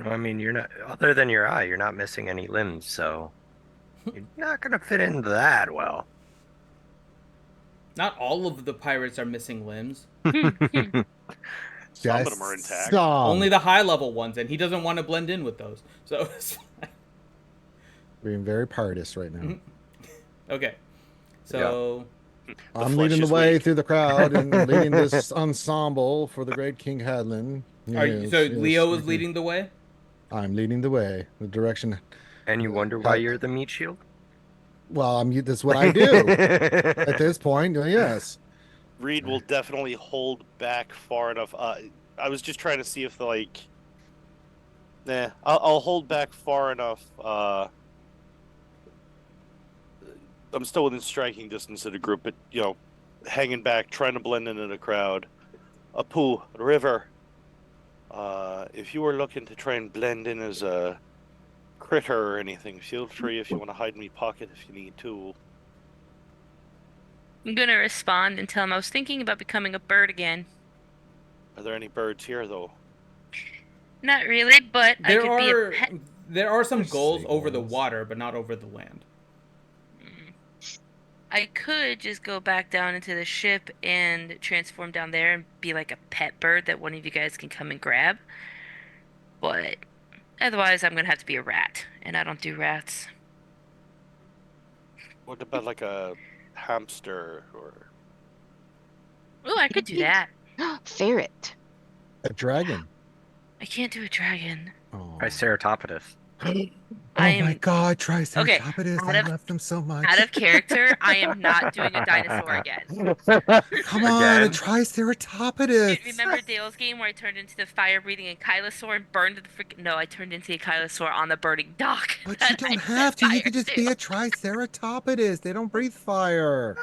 Speaker 2: I mean, you're not, other than your eye, you're not missing any limbs, so you're not gonna fit into that well.
Speaker 1: Not all of the pirates are missing limbs.
Speaker 6: Some of them are intact.
Speaker 1: Only the high level ones, and he doesn't want to blend in with those. So
Speaker 3: Being very piratist right now.
Speaker 1: okay. So
Speaker 3: I'm leading the way through the crowd and leading this ensemble for the great King Hadlin.
Speaker 1: Leo is leading the way?
Speaker 3: I'm leading the way, the direction.
Speaker 2: And you wonder why you're the meat shield?
Speaker 3: Well, that's what I do at this point. Yes.
Speaker 6: Reed will definitely hold back far enough. I was just trying to see if I'll hold back far enough. I'm still within striking distance of the group, but hanging back, trying to blend into the crowd. Apu, River. If you were looking to try and blend in as a critter or anything, feel free if you want to hide in me pocket if you need to.
Speaker 8: I'm gonna respond and tell him I was thinking about becoming a bird again.
Speaker 6: Are there any birds here, though?
Speaker 8: Not really, but I could be a pet.
Speaker 1: There are some gulls over the water, but not over the land.
Speaker 8: I could just go back down into the ship and transform down there and be like a pet bird that one of you guys can come and grab. But otherwise, I'm gonna have to be a rat, and I don't do rats.
Speaker 6: What about like a hamster or?
Speaker 8: Oh, I could do that.
Speaker 4: Ferret.
Speaker 3: A dragon.
Speaker 8: I can't do a dragon.
Speaker 3: Oh.
Speaker 2: Triceratopus.
Speaker 3: Oh my God, Triceratopus!
Speaker 8: Okay,
Speaker 3: I love them so much.
Speaker 8: Out of character, I am not doing a dinosaur again.
Speaker 3: Come on, a Triceratopus!
Speaker 8: Remember Dale's game where I turned into the fire-breathing ankylosaur and burned the freaking... No, I turned into the ankylosaur on the burning dock.
Speaker 3: But you don't have to. You could just be a Triceratopus. They don't breathe fire.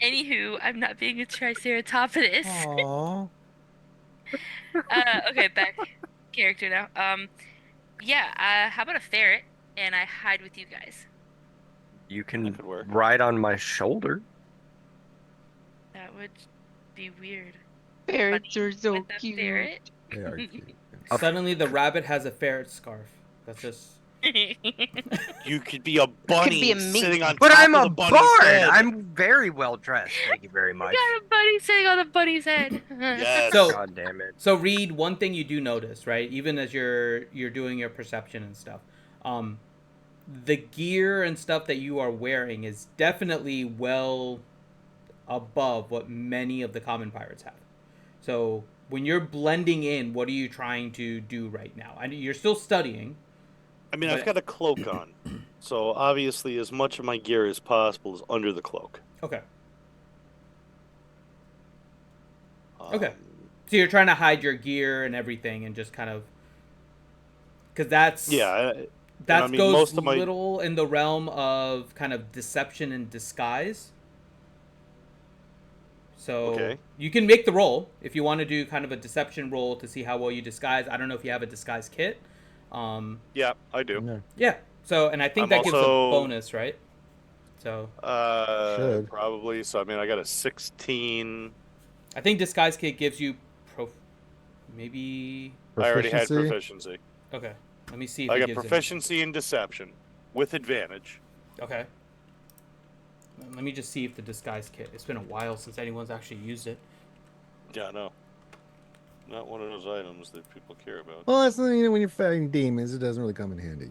Speaker 8: Anywho, I'm not being a Triceratopus.
Speaker 3: Aww.
Speaker 8: Okay, back character now. How about a ferret and I hide with you guys?
Speaker 2: You can ride on my shoulder.
Speaker 8: That would be weird.
Speaker 4: Ferrets are so
Speaker 8: With a
Speaker 4: cute.
Speaker 8: ferret?
Speaker 3: They are cute.
Speaker 1: Suddenly, the rabbit has a ferret scarf. That's just.
Speaker 6: You could be a bunny
Speaker 4: be a mink.
Speaker 6: sitting on
Speaker 2: But
Speaker 6: top
Speaker 2: I'm
Speaker 6: of
Speaker 2: a
Speaker 6: the bunny's
Speaker 2: bard.
Speaker 6: head.
Speaker 2: I'm very well dressed. Thank you very much.
Speaker 8: Got a bunny sitting on the bunny's head.
Speaker 6: Yes.
Speaker 1: So,
Speaker 2: God damn it.
Speaker 1: So Reed, one thing you do notice, right? Even as you're doing your perception and stuff, the gear and stuff that you are wearing is definitely well above what many of the common pirates have. So when you're blending in, what are you trying to do right now? I mean, you're still studying.
Speaker 6: I mean, I've got a cloak on, so obviously as much of my gear as possible is under the cloak.
Speaker 1: Okay. Okay. So you're trying to hide your gear and everything and just kind of because that's
Speaker 6: I mean,
Speaker 1: goes
Speaker 6: most of my
Speaker 1: little in the realm of kind of deception and disguise. So
Speaker 6: Okay.
Speaker 1: you can make the roll if you want to do kind of a deception roll to see how well you disguise. I don't know if you have a disguise kit.
Speaker 6: Yeah, I do.
Speaker 3: No,
Speaker 1: Yeah. So, and I think
Speaker 6: I'm
Speaker 1: that gives a
Speaker 6: also
Speaker 1: bonus, right? So
Speaker 3: should.
Speaker 6: probably. So I mean, I got a 16.
Speaker 1: I think disguise kit gives you maybe.
Speaker 6: I already had
Speaker 3: Proficiency.
Speaker 6: proficiency.
Speaker 1: Okay. Let me see if
Speaker 6: I
Speaker 1: it
Speaker 6: got
Speaker 1: gives
Speaker 6: proficiency in deception with advantage.
Speaker 1: it. Okay. Let me just see if the disguise kit. It's been a while since anyone's actually used it.
Speaker 6: Yeah, no. Not one of those items that people care about.
Speaker 3: Well, that's when you're fighting demons, it doesn't really come in handy,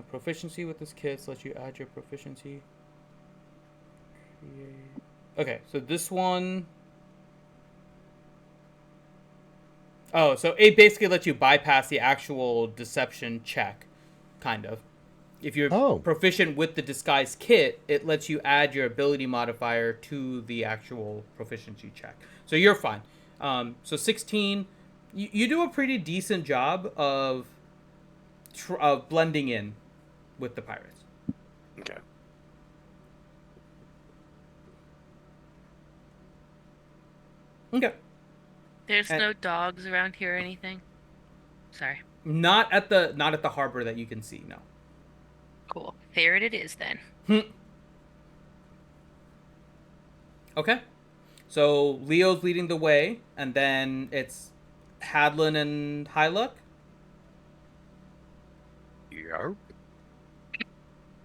Speaker 1: Proficiency with this kit lets you add your proficiency. Okay, so this one. Oh, so it basically lets you bypass the actual deception check, kind of. If you're proficient with the disguise kit, it lets you add your ability modifier to the actual proficiency check. So you're fine. So 16, you do a pretty decent job of blending in with the pirates.
Speaker 6: Okay.
Speaker 1: Okay.
Speaker 8: There's no dogs around here or anything? Sorry.
Speaker 1: Not at the harbor that you can see, no.
Speaker 8: Cool. Ferret it is then.
Speaker 1: Okay. So Leo's leading the way, and then it's Hadlin and Hyluck.
Speaker 2: Yarp.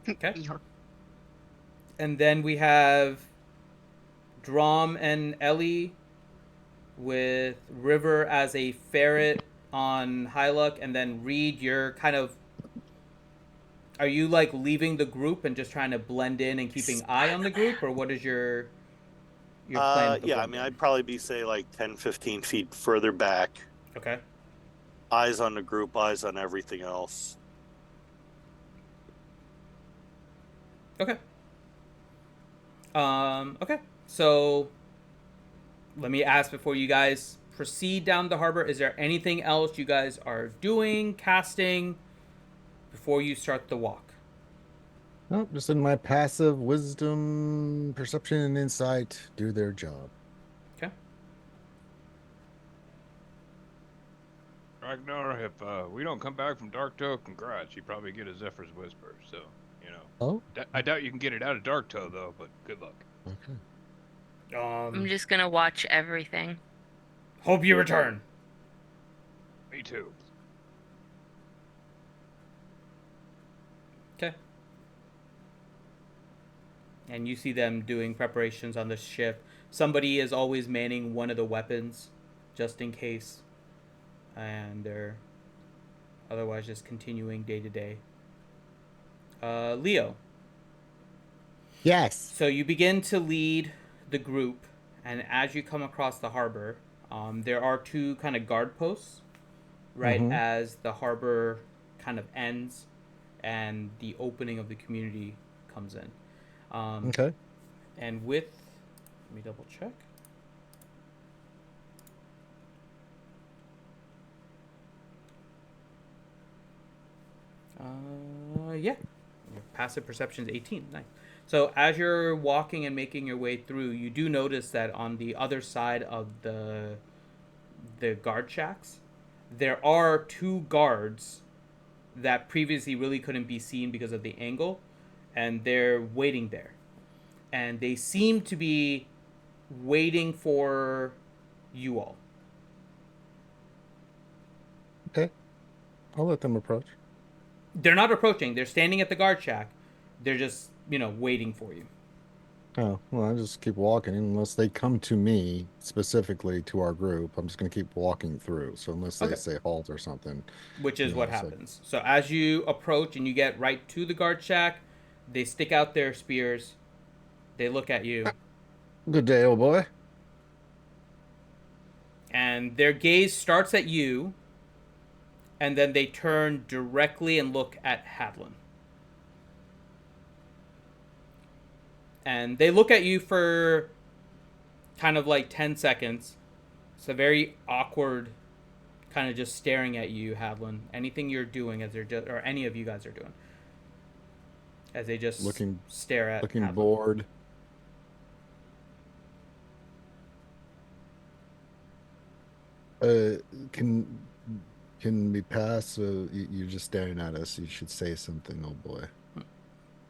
Speaker 1: Okay. And then we have Drom and Ellie with River as a ferret on Hyluck, and then Reed, you're kind of... Are you, like, leaving the group and just trying to blend in and keeping eye on the group, or what is your plan?
Speaker 6: Yeah, I mean, I'd probably be, say, like 10, 15 feet further back.
Speaker 1: Okay.
Speaker 6: Eyes on the group, eyes on everything else.
Speaker 1: Okay. Okay. So, let me ask before you guys proceed down the harbor. Is there anything else you guys are doing, casting, before you start the walk?
Speaker 3: Nope, just in my passive wisdom, perception, and insight do their job.
Speaker 1: Okay.
Speaker 7: Ragnar, if we don't come back from Darktoe, congrats. You probably get a Zephyr's Whisper, so, you know.
Speaker 3: Oh?
Speaker 7: I doubt you can get it out of Darktoe, though, but good luck.
Speaker 3: Okay.
Speaker 8: I'm just gonna watch everything.
Speaker 1: Hope you return.
Speaker 7: Me too.
Speaker 1: Okay. And you see them doing preparations on the ship. Somebody is always manning one of the weapons, just in case. And they're otherwise just continuing day to day. Leo.
Speaker 3: Yes.
Speaker 1: So you begin to lead the group, and as you come across the harbor, there are two kind of guard posts, right, as the harbor kind of ends and the opening of the community comes in.
Speaker 3: Okay.
Speaker 1: And with, let me double check. Yeah. Your passive perception is 18. Nice. So as you're walking and making your way through, you do notice that on the other side of the guard shacks, there are two guards that previously really couldn't be seen because of the angle, and they're waiting there. And they seem to be waiting for you all.
Speaker 3: Okay. I'll let them approach.
Speaker 1: They're not approaching. They're standing at the guard shack. They're just, waiting for you.
Speaker 3: Oh, well, I just keep walking unless they come to me specifically to our group. I'm just going to keep walking through. So unless they say halt or something.
Speaker 1: Which is what happens. So as you approach and you get right to the guard shack, they stick out their spears. They look at you.
Speaker 3: Good day, old boy.
Speaker 1: And their gaze starts at you, and then they turn directly and look at Hadlin. And they look at you for kind of like 10 seconds. It's a very awkward kind of just staring at you, Hadlin. Anything you're doing as they're or any of you guys are doing, as they just stare at
Speaker 3: looking
Speaker 1: Hadlin.
Speaker 3: bored. Can we pass? You're just staring at us. You should say something, oh boy.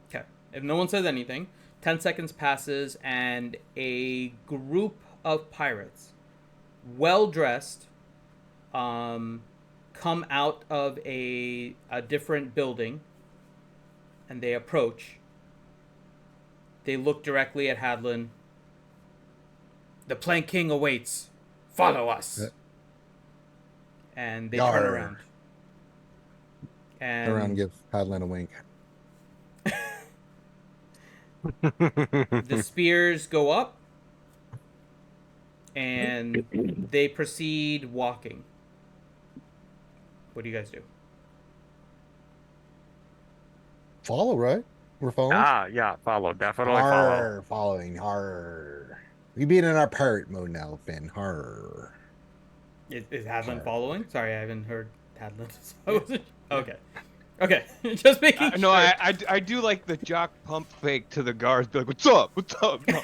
Speaker 1: Okay. If no one says anything, 10 seconds passes, and a group of pirates, well dressed, come out of a different building, and they approach. They look directly at Hadlin. "The Plank King awaits. Follow us." And they turn around. And
Speaker 3: Turn around and give Hadlin a wink.
Speaker 1: the spears go up, and they proceed walking. What do you guys do?
Speaker 3: Follow, right? We're following?
Speaker 2: Yeah, follow. Definitely follow.
Speaker 3: Arr, following. Arr. We being in our pirate mode now, Finn. Arr.
Speaker 1: Is Hadlin following? Sorry, I haven't heard Hadlin. Okay. Okay. Just making sure.
Speaker 10: No, I do like the jock pump fake to the guards. Be like, what's up? What's up? No.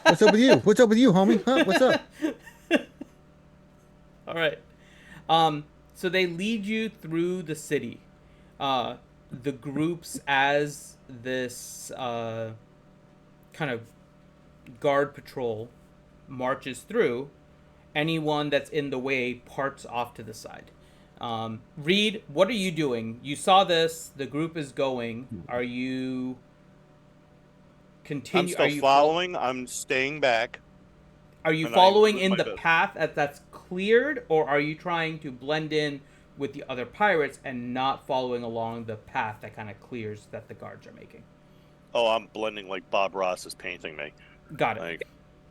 Speaker 3: What's up with you? What's up with you, homie? Huh? What's up?
Speaker 1: All right. So they lead you through the city. The groups, as this kind of guard patrol marches through, anyone that's in the way parts off to the side. Reed, what are you doing? You saw this. The group is going. Are you
Speaker 6: I'm still following. I'm staying back.
Speaker 1: Are you following in the path that's cleared, or are you trying to blend in with the other pirates and not following along the path that kind of clears that the guards are making?
Speaker 6: Oh, I'm blending like Bob Ross is painting me.
Speaker 1: Got it.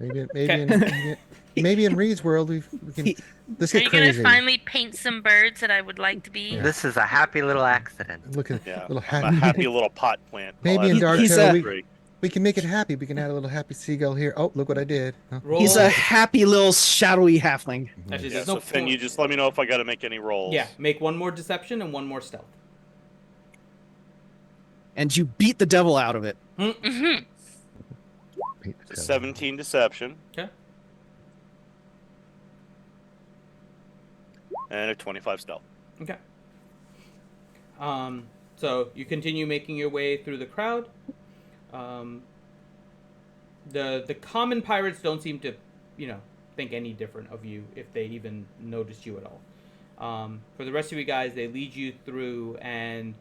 Speaker 6: Like,
Speaker 3: maybe in Reed's world we can. Let's
Speaker 8: Are
Speaker 3: get
Speaker 8: you
Speaker 3: crazy.
Speaker 8: gonna finally paint some birds that I would like to be?
Speaker 3: Yeah.
Speaker 2: This is a happy little accident.
Speaker 3: Look at little
Speaker 6: I'm a happy little pot plant.
Speaker 3: Maybe in Dark
Speaker 5: He's
Speaker 3: Tale we can make it happy. We can add a little happy seagull here. Oh, look what I did. Huh?
Speaker 5: He's a happy little shadowy halfling.
Speaker 1: Actually,
Speaker 6: Yeah,
Speaker 1: there's
Speaker 6: so
Speaker 1: no
Speaker 6: Finn,
Speaker 1: point.
Speaker 6: you just let me know if I got to make any rolls.
Speaker 1: Yeah, make one more deception and one more stealth.
Speaker 5: And you beat the devil out of it.
Speaker 8: Mm-hmm.
Speaker 6: It's a 17 deception.
Speaker 1: Okay.
Speaker 6: And a 25 stealth.
Speaker 1: Okay. So you continue making your way through the crowd. The common pirates don't seem to, think any different of you if they even noticed you at all. For the rest of you guys, they lead you through, and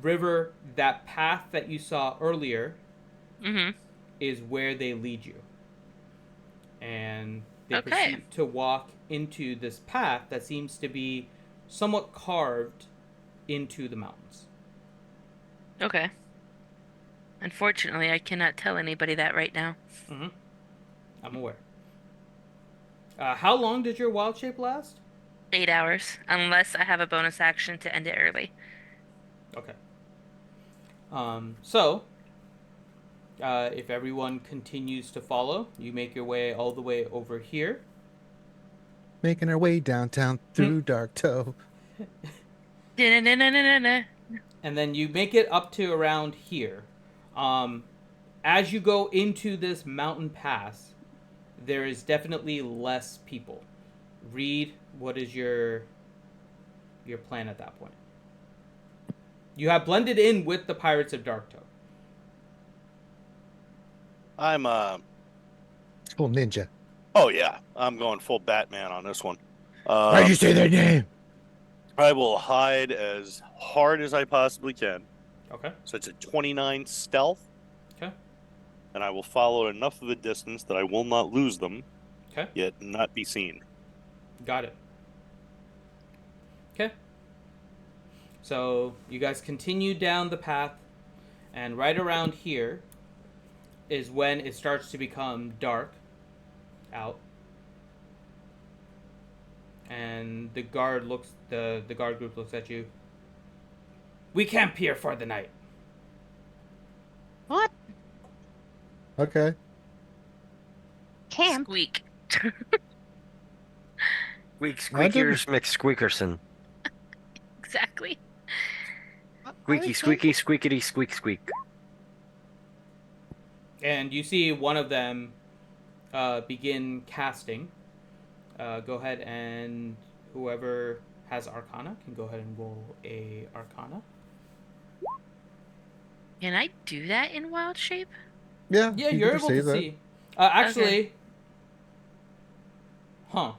Speaker 1: River, that path that you saw earlier, is where they lead you. And they proceed to walk into this path that seems to be somewhat carved into the mountains.
Speaker 8: Okay. Unfortunately, I cannot tell anybody that right now.
Speaker 1: I'm aware. How long did your wild shape last?
Speaker 8: 8 hours, unless I have a bonus action to end it early.
Speaker 1: Okay. So, if everyone continues to follow, you make your way all the way over here.
Speaker 3: Making our way downtown through Dark Toe.
Speaker 8: Da-na-na-na-na-na.
Speaker 1: And then you make it up to around here. As you go into this mountain pass, there is definitely less people. Reed, what is your plan at that point? You have blended in with the Pirates of Dark Toe.
Speaker 6: I'm
Speaker 3: Full ninja.
Speaker 6: Oh yeah, I'm going full Batman on this one.
Speaker 3: Why'd you say their name?
Speaker 6: I will hide as hard as I possibly can.
Speaker 1: Okay.
Speaker 6: So it's a 29 stealth.
Speaker 1: Okay.
Speaker 6: And I will follow enough of a distance that I will not lose them.
Speaker 1: Okay.
Speaker 6: Yet not be seen.
Speaker 1: Got it. Okay. So you guys continue down the path, and right around here is when it starts to become dark out. And the guard group looks at you. We camp here for the night.
Speaker 4: What?
Speaker 3: Okay.
Speaker 4: Camp?
Speaker 8: Squeak.
Speaker 2: Squeak
Speaker 3: I didn't-
Speaker 2: squeakers McSqueakerson.
Speaker 8: Exactly.
Speaker 4: I
Speaker 2: Squeaky
Speaker 4: would say-
Speaker 2: squeaky squeakity squeak squeak.
Speaker 1: And you see one of them begin casting. Go ahead and whoever has Arcana can go ahead and roll a Arcana.
Speaker 8: Can I do that in wild shape?
Speaker 3: Yeah,
Speaker 1: Yeah,
Speaker 3: you
Speaker 1: you're
Speaker 3: can
Speaker 1: able to
Speaker 3: perceive that.
Speaker 1: see. Actually,
Speaker 8: Okay.
Speaker 1: huh?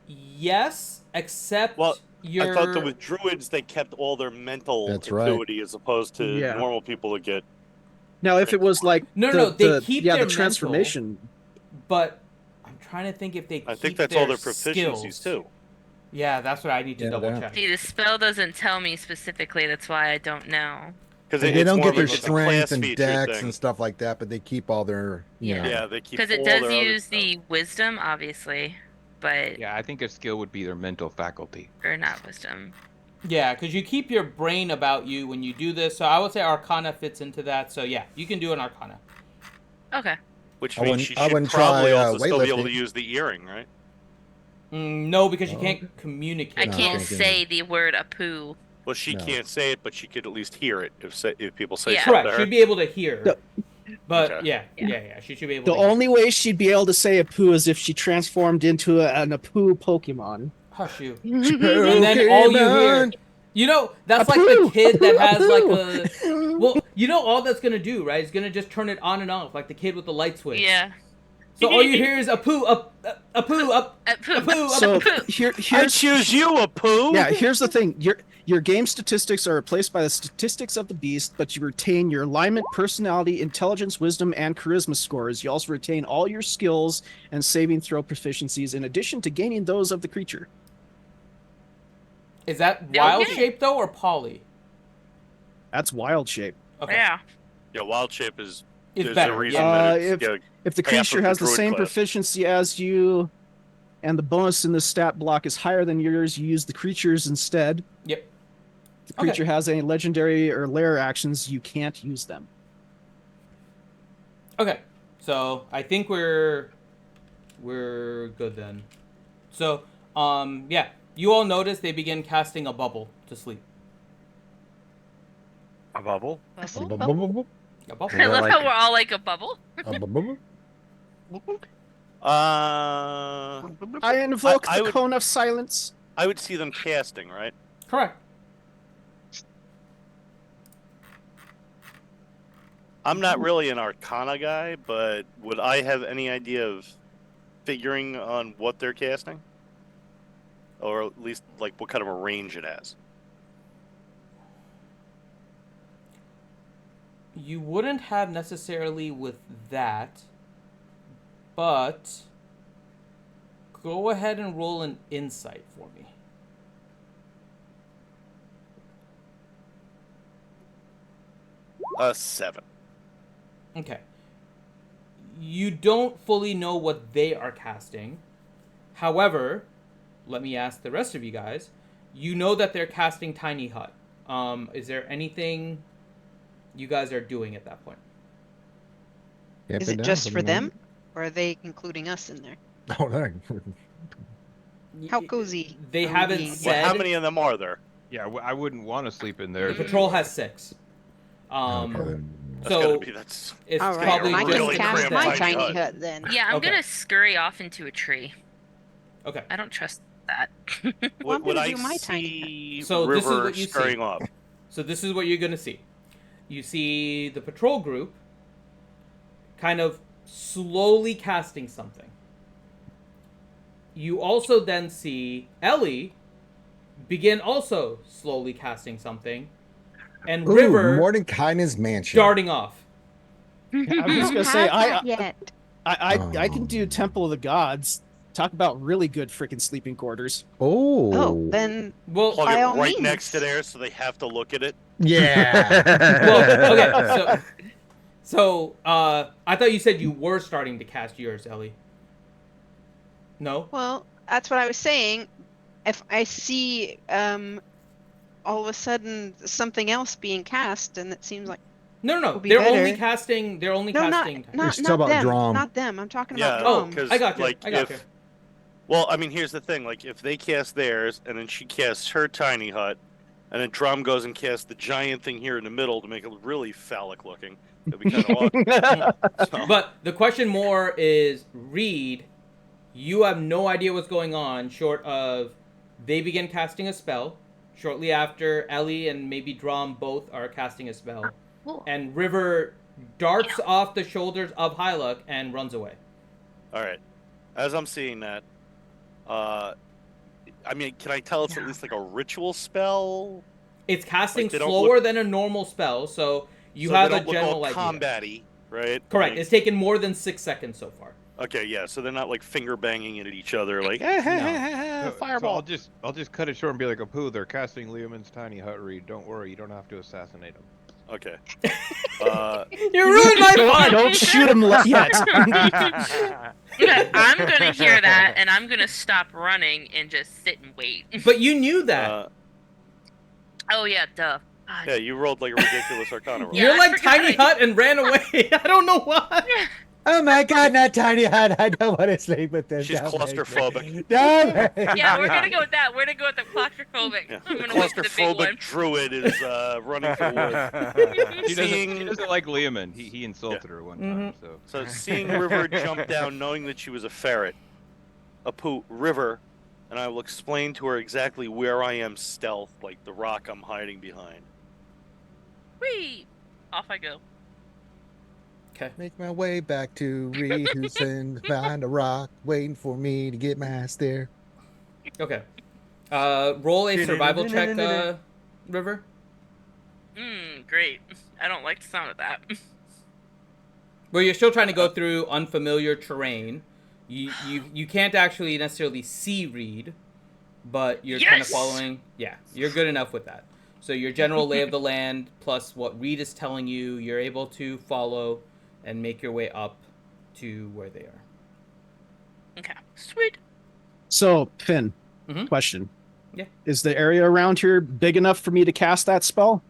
Speaker 1: Yes, except
Speaker 6: Well,
Speaker 1: your.
Speaker 6: I thought that with druids they kept all their mental
Speaker 3: That's right.
Speaker 6: acuity as opposed to
Speaker 5: Yeah.
Speaker 6: normal people that get.
Speaker 5: Now, if it was like
Speaker 1: No, they keep their
Speaker 5: the
Speaker 1: mental.
Speaker 5: transformation.
Speaker 1: But I'm trying to think if they.
Speaker 6: I
Speaker 1: keep
Speaker 6: think that's all their
Speaker 1: skills.
Speaker 6: proficiencies too.
Speaker 1: Yeah, that's what I need to
Speaker 3: Yeah,
Speaker 1: double
Speaker 3: that.
Speaker 1: check.
Speaker 8: See, the spell doesn't tell me specifically. That's why I don't know.
Speaker 6: Because
Speaker 3: They don't get their
Speaker 6: it's a
Speaker 3: strength
Speaker 6: class
Speaker 3: and
Speaker 6: feature
Speaker 3: dex
Speaker 6: thing.
Speaker 3: and stuff like that, but they keep all their, you
Speaker 8: Yeah.
Speaker 3: know.
Speaker 6: Yeah, they keep
Speaker 8: Because it
Speaker 6: all
Speaker 8: does
Speaker 6: their other
Speaker 8: use
Speaker 6: stuff.
Speaker 8: the wisdom, obviously, but
Speaker 10: Yeah, I think a skill would be their mental faculty.
Speaker 8: or not wisdom.
Speaker 1: Yeah, because you keep your brain about you when you do this. So I would say Arcana fits into that. So yeah, you can do an Arcana.
Speaker 8: Okay.
Speaker 6: Which
Speaker 3: I
Speaker 6: means
Speaker 3: wouldn't-
Speaker 6: she
Speaker 3: I
Speaker 6: should
Speaker 3: wouldn't
Speaker 6: probably
Speaker 3: try,
Speaker 6: also still be able to
Speaker 3: weightlifting.
Speaker 6: use the earring, right?
Speaker 1: No, because you
Speaker 3: Oh.
Speaker 1: can't communicate.
Speaker 8: I
Speaker 3: No,
Speaker 8: can't
Speaker 3: can't do
Speaker 8: say the word apoo.
Speaker 6: Well, she
Speaker 3: No.
Speaker 6: can't say it, but she could at least hear it if people say
Speaker 8: Yeah.
Speaker 6: something
Speaker 1: Correct.
Speaker 6: to her.
Speaker 1: She'd be able to hear.
Speaker 5: No.
Speaker 1: But
Speaker 6: Okay.
Speaker 1: yeah, she should be able
Speaker 5: The
Speaker 1: to hear.
Speaker 5: only way she'd be able to say Apu is if she transformed into an Apu Pokemon.
Speaker 1: Hush you.
Speaker 3: Pokemon.
Speaker 1: And then all you hear. You know, that's like the
Speaker 5: Apoo!
Speaker 1: kid that has like
Speaker 5: Apoo!
Speaker 1: a. Well, you know all that's gonna do, right? It's gonna just turn it on and off, like the kid with the light switch.
Speaker 8: Yeah.
Speaker 1: So all you hear is a poo, a poo,
Speaker 8: Apoo.
Speaker 5: So
Speaker 8: Apoo.
Speaker 6: I
Speaker 5: here's
Speaker 6: choose you, Apu!
Speaker 5: yeah. Here's the thing. Your game statistics are replaced by the statistics of the beast, but you retain your alignment, personality, intelligence, wisdom, and charisma scores. You also retain all your skills and saving throw proficiencies, in addition to gaining those of the creature.
Speaker 1: Is that wild
Speaker 8: Okay.
Speaker 1: shape though, or poly?
Speaker 5: That's wild shape.
Speaker 1: Okay.
Speaker 8: Yeah.
Speaker 6: Yeah, wild shape is.
Speaker 1: It's
Speaker 6: there's
Speaker 1: better.
Speaker 6: a reason
Speaker 1: Yeah.
Speaker 6: that it's,
Speaker 5: If the
Speaker 6: half
Speaker 5: creature
Speaker 6: of the
Speaker 5: has the
Speaker 6: druid
Speaker 5: same
Speaker 6: class.
Speaker 5: proficiency as you, and the bonus in the stat block is higher than yours, you use the creature's instead.
Speaker 1: Yep.
Speaker 5: If the creature has any legendary or lair actions, you can't use them.
Speaker 1: Okay. So I think we're good then. So yeah, you all notice they begin casting a bubble to sleep.
Speaker 2: A bubble?
Speaker 8: Bubble?
Speaker 1: A bubble.
Speaker 8: I love
Speaker 2: like
Speaker 8: how
Speaker 2: it.
Speaker 8: we're all like a bubble.
Speaker 5: I invoke
Speaker 6: I
Speaker 5: the
Speaker 6: would-
Speaker 5: cone of silence.
Speaker 6: I would see them casting, right?
Speaker 1: Correct.
Speaker 6: I'm not really an Arcana guy, but would I have any idea of figuring on what they're casting? Or at least, like, what kind of a range it has?
Speaker 1: You wouldn't have necessarily with that, but go ahead and roll an insight for me.
Speaker 6: A 7.
Speaker 1: Okay. You don't fully know what they are casting. However, let me ask the rest of you guys. You know that they're casting Tiny Hut. Is there anything you guys are doing at that point?
Speaker 3: Camp
Speaker 4: Is it
Speaker 3: down
Speaker 4: just for
Speaker 3: the
Speaker 4: them,
Speaker 3: moment.
Speaker 4: or are they including us in there?
Speaker 3: Oh, no.
Speaker 4: How cozy?
Speaker 1: They
Speaker 4: are we
Speaker 1: haven't
Speaker 4: being?
Speaker 1: said-
Speaker 6: Well, how many of them are there?
Speaker 10: Yeah, I wouldn't want to sleep in
Speaker 1: The
Speaker 10: there.
Speaker 1: patrol has 6.
Speaker 3: Okay.
Speaker 6: That's
Speaker 1: So
Speaker 6: gotta be, that's...
Speaker 1: it's
Speaker 4: All right,
Speaker 1: probably
Speaker 4: I
Speaker 6: really
Speaker 4: can
Speaker 1: just
Speaker 4: cast
Speaker 6: cramped
Speaker 4: my
Speaker 6: tiny
Speaker 4: tiny
Speaker 6: hut.
Speaker 4: hut then.
Speaker 8: Yeah, I'm
Speaker 1: Okay.
Speaker 8: gonna scurry off into a tree.
Speaker 1: Okay.
Speaker 8: I don't trust that.
Speaker 4: Well, I'm
Speaker 6: Would
Speaker 4: gonna
Speaker 6: I
Speaker 4: do my tiny
Speaker 6: see
Speaker 1: So this is
Speaker 6: River
Speaker 1: what you see.
Speaker 6: scurrying off?
Speaker 1: So this is what you're going to see. You see the patrol group kind of slowly casting something. You also then see Ellie begin also slowly casting something, and
Speaker 3: Ooh,
Speaker 1: River
Speaker 3: Mordecai's mansion.
Speaker 1: darting off.
Speaker 5: I was just
Speaker 4: Haven't
Speaker 5: gonna say
Speaker 4: had that yet.
Speaker 5: I can do Temple of the Gods. Talk about really good freaking sleeping quarters.
Speaker 3: Oh.
Speaker 4: Oh, then
Speaker 1: Well,
Speaker 6: Plug
Speaker 4: By
Speaker 6: it
Speaker 4: all
Speaker 6: right
Speaker 4: means.
Speaker 6: next to there so they have to look at it.
Speaker 3: Yeah.
Speaker 1: well, okay. So I thought you said you were starting to cast yours, Ellie. No.
Speaker 4: well, that's what I was saying. If I see all of a sudden something else being cast, and it seems like
Speaker 1: No.
Speaker 4: Will be
Speaker 1: They're
Speaker 4: better.
Speaker 1: only casting. They're only
Speaker 4: no,
Speaker 1: casting.
Speaker 4: not
Speaker 3: still about
Speaker 4: them,
Speaker 3: Drom.
Speaker 4: not them. I'm talking
Speaker 6: Yeah,
Speaker 4: about
Speaker 1: Oh,
Speaker 4: Drom.
Speaker 6: because
Speaker 1: I got you.
Speaker 6: like
Speaker 1: I got you.
Speaker 6: Well, I mean, here's the thing. Like, if they cast theirs, and then she casts her tiny hut, and then Drum goes and casts the giant thing here in the middle to make it really phallic looking, that'd be kind of awesome. So,
Speaker 1: But the question more is, Reed, you have no idea what's going on short of they begin casting a spell. Shortly after, Ellie and maybe Drum both are casting a spell.
Speaker 8: Cool.
Speaker 1: And River darts off the shoulders of Hyluck and runs away.
Speaker 6: all right. As I'm seeing that, I mean, can I tell it's at least like a ritual spell?
Speaker 1: It's casting
Speaker 6: Like, they don't
Speaker 1: slower
Speaker 6: look-
Speaker 1: than a normal spell, so you
Speaker 6: So
Speaker 1: have
Speaker 6: they
Speaker 1: a
Speaker 6: don't look
Speaker 1: general
Speaker 6: all
Speaker 1: idea.
Speaker 6: combat-y, right?
Speaker 1: Correct.
Speaker 6: Like-
Speaker 1: It's taken more than 6 seconds so far.
Speaker 6: okay, yeah. So they're not like finger banging at each other, like
Speaker 7: So
Speaker 6: fireball.
Speaker 7: I'll just cut it short and be like, Apu, they're casting Leomund's tiny hut, Reed. Don't worry, you don't have to assassinate him.
Speaker 6: Okay.
Speaker 1: You ruined my fun!
Speaker 5: Don't shoot him yet.
Speaker 8: I'm gonna hear that, and I'm gonna stop running and just sit and wait.
Speaker 1: But you knew that.
Speaker 8: Oh yeah, duh. God.
Speaker 6: Yeah, you rolled like a ridiculous Arcana roll.
Speaker 8: Yeah,
Speaker 1: You're
Speaker 8: I
Speaker 1: like
Speaker 8: forgot
Speaker 1: Tiny
Speaker 8: I-
Speaker 1: Hut and ran away. I don't know why.
Speaker 3: Oh my God, not tiny hut. I don't want to sleep with them.
Speaker 6: She's
Speaker 3: Don't make me.
Speaker 6: claustrophobic.
Speaker 3: Don't make me.
Speaker 8: Yeah, we're gonna go with that. We're gonna go with the claustrophobic.
Speaker 6: Yeah.
Speaker 8: I'm
Speaker 6: The
Speaker 8: gonna wait for the big one.
Speaker 6: claustrophobic druid is running for wood.
Speaker 7: She
Speaker 6: Seeing-
Speaker 7: doesn't like Leomund. He insulted her one time, so.
Speaker 6: So seeing River jump down, knowing that she was a ferret, River, and I will explain to her exactly where I am stealth, like the rock I'm hiding behind.
Speaker 8: Whee! Off I go.
Speaker 3: Make my way back to Reed, who's in behind a rock, waiting for me to get my ass there.
Speaker 1: Okay. Roll a survival check, River.
Speaker 8: Great. I don't like the sound of that.
Speaker 1: Where you're still trying to go through unfamiliar terrain. You can't actually necessarily see Reed, but you're kind of
Speaker 8: Yes!
Speaker 1: following. Yeah, you're good enough with that. So your general lay of the land plus what Reed is telling you, you're able to follow and make your way up to where they are.
Speaker 8: Okay. Sweet.
Speaker 5: So, Finn, question.
Speaker 1: Yeah.
Speaker 5: Is the area around here big enough for me to cast that spell?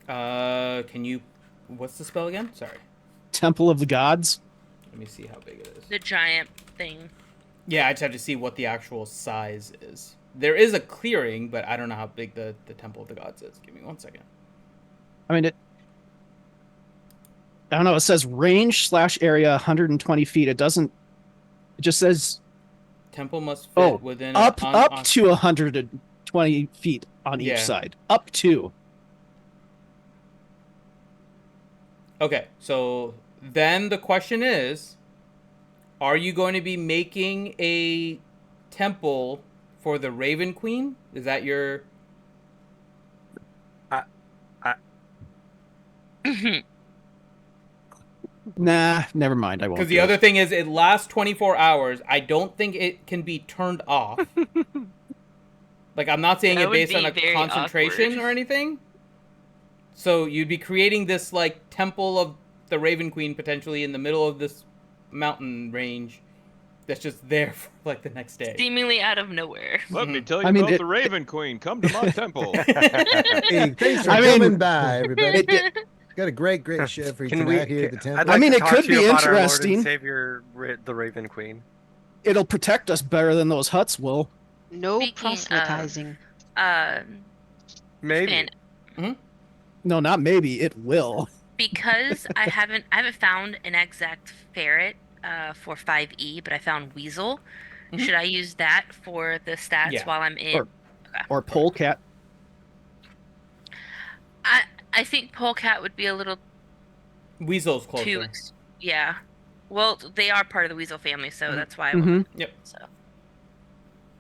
Speaker 1: Can you? What's the spell again? Sorry.
Speaker 5: Temple of the Gods?
Speaker 1: Let me see how big it is.
Speaker 8: The giant thing.
Speaker 1: Yeah, I just have to see what the actual size is. There is a clearing, but I don't know how big the Temple of the Gods is. Give me 1 second.
Speaker 5: I mean, I don't know. It says range / area 120 feet. It doesn't. It just says
Speaker 1: Temple must fit within
Speaker 5: up to 120 feet on
Speaker 1: Yeah.
Speaker 5: each side. Up to.
Speaker 1: Okay, so then the question is, are you going to be making a temple for the Raven Queen? Is that your...
Speaker 5: Nah, never mind. I won't.
Speaker 1: Because
Speaker 5: do
Speaker 1: the
Speaker 5: it.
Speaker 1: other thing is, it lasts 24 hours. I don't think it can be turned off. Like, I'm not saying
Speaker 8: That
Speaker 1: it
Speaker 8: would
Speaker 1: based on
Speaker 8: be
Speaker 1: a
Speaker 8: very
Speaker 1: concentration
Speaker 8: awkward.
Speaker 1: or anything. So you'd be creating this, like, temple of the Raven Queen potentially in the middle of this mountain range that's just there for, like, the next day.
Speaker 8: Seemingly out of nowhere.
Speaker 7: Let me tell you
Speaker 5: I mean,
Speaker 7: about
Speaker 5: it-
Speaker 7: the Raven Queen. Come to my temple.
Speaker 3: Hey, thanks for
Speaker 5: I mean,
Speaker 3: coming by, everybody.
Speaker 5: it-
Speaker 3: Got a great chef for you
Speaker 2: Can
Speaker 3: tonight
Speaker 2: we?
Speaker 3: here at the temple.
Speaker 2: I'd like
Speaker 5: I mean,
Speaker 2: to
Speaker 5: it
Speaker 2: talk
Speaker 5: could
Speaker 2: to you
Speaker 5: be
Speaker 2: about our Lord and
Speaker 5: interesting.
Speaker 2: Savior, the Raven Queen.
Speaker 5: It'll protect us better than those huts will.
Speaker 4: No
Speaker 8: Speaking of-
Speaker 4: proselytizing.
Speaker 2: Maybe.
Speaker 8: Finn,
Speaker 5: No, not maybe. It will.
Speaker 8: because I haven't found an exact ferret for 5e, but I found weasel. Should I use that for the stats
Speaker 1: Yeah.
Speaker 8: while I'm in?
Speaker 5: Or polecat.
Speaker 8: I think polecat would be a little
Speaker 1: Weasel's closer.
Speaker 8: too. Yeah. Well, they are part of the weasel family, so that's why I
Speaker 5: Mhm.
Speaker 8: went.
Speaker 1: Yep.
Speaker 8: So.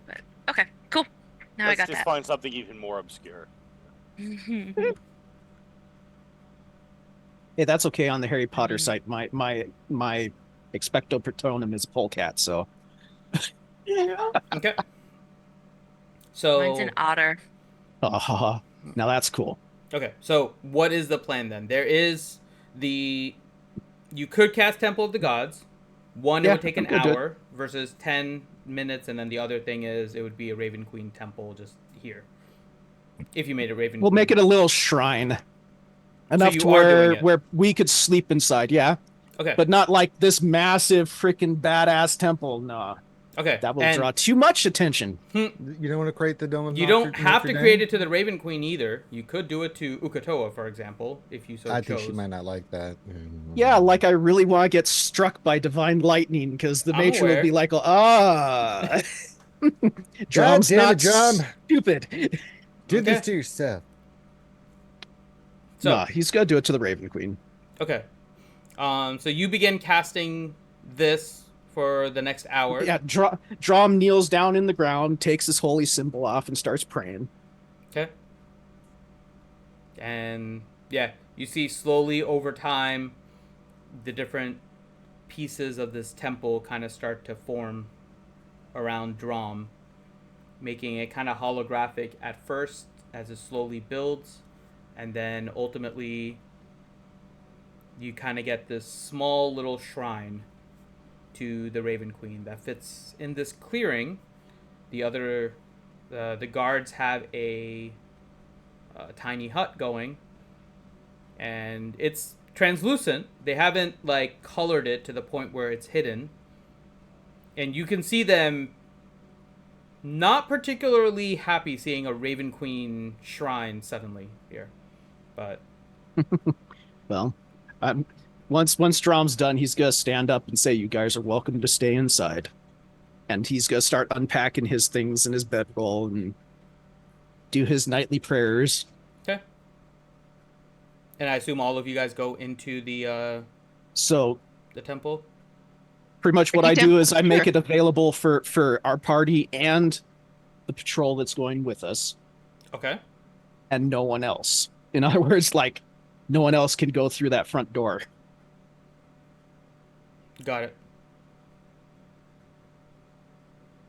Speaker 8: But okay, cool. Now
Speaker 6: Let's
Speaker 8: I got
Speaker 6: just
Speaker 8: that.
Speaker 6: find something even more obscure.
Speaker 5: Hey, that's okay on the Harry Potter site. My expecto patronum is polecat, so.
Speaker 1: Okay. So...
Speaker 8: Mine's an otter.
Speaker 5: Now that's cool.
Speaker 1: Okay, so what is the plan then? There is the... You could cast Temple of the Gods. One, it
Speaker 5: Yeah,
Speaker 1: would take an
Speaker 5: I'm good to it.
Speaker 1: hour versus 10 minutes, and then the other thing is it would be a Raven Queen temple just here. If you made a Raven
Speaker 5: We'll
Speaker 1: Queen.
Speaker 5: make it a little shrine. Enough
Speaker 1: you
Speaker 5: to
Speaker 1: are doing
Speaker 5: where
Speaker 1: it.
Speaker 5: where we could sleep inside, yeah.
Speaker 1: Okay.
Speaker 5: But not like this massive freaking badass temple. No.
Speaker 1: Okay.
Speaker 5: That will
Speaker 1: and
Speaker 5: draw too much attention.
Speaker 3: You don't want to create the Dome of
Speaker 1: You don't have to create it to the Raven Queen either. You could do it to Ukatoa, for example, if you so
Speaker 3: I
Speaker 1: chose.
Speaker 3: think she might not like that.
Speaker 5: Yeah, like I really want to get struck by divine lightning because the
Speaker 1: I'm
Speaker 5: matron will
Speaker 1: aware.
Speaker 5: be like,
Speaker 3: God
Speaker 5: Drum's
Speaker 3: damn
Speaker 5: not
Speaker 3: it, Drum.
Speaker 5: stupid.
Speaker 3: Did this
Speaker 1: Okay.
Speaker 3: to yourself.
Speaker 1: So,
Speaker 5: Nah, he's gonna do it to the Raven Queen.
Speaker 1: okay. So you begin casting this for the next hour.
Speaker 5: Yeah, Drum kneels down in the ground, takes his holy symbol off, and starts praying.
Speaker 1: Okay. And yeah, you see slowly over time the different pieces of this temple kind of start to form around Drom, making it kind of holographic at first as it slowly builds, and then ultimately you kind of get this small little shrine to the Raven Queen that fits in this clearing. The guards have a tiny hut going, and it's translucent. They haven't like colored it to the point where it's hidden, and you can see them not particularly happy seeing a Raven Queen shrine suddenly here, but
Speaker 5: Well, once Drum's done, he's gonna stand up and say, "You guys are welcome to stay inside," and he's gonna start unpacking his things in his bedroll and do his nightly prayers.
Speaker 1: okay. And I assume all of you guys go into the
Speaker 5: So
Speaker 1: temple.
Speaker 5: pretty much what
Speaker 4: Pretty
Speaker 5: I do
Speaker 4: damn
Speaker 5: is I make
Speaker 4: sure.
Speaker 5: it available for our party and the patrol that's going with us,
Speaker 1: Okay.
Speaker 5: and no one else. In other words, like no one else can go through that front door.
Speaker 1: Got it.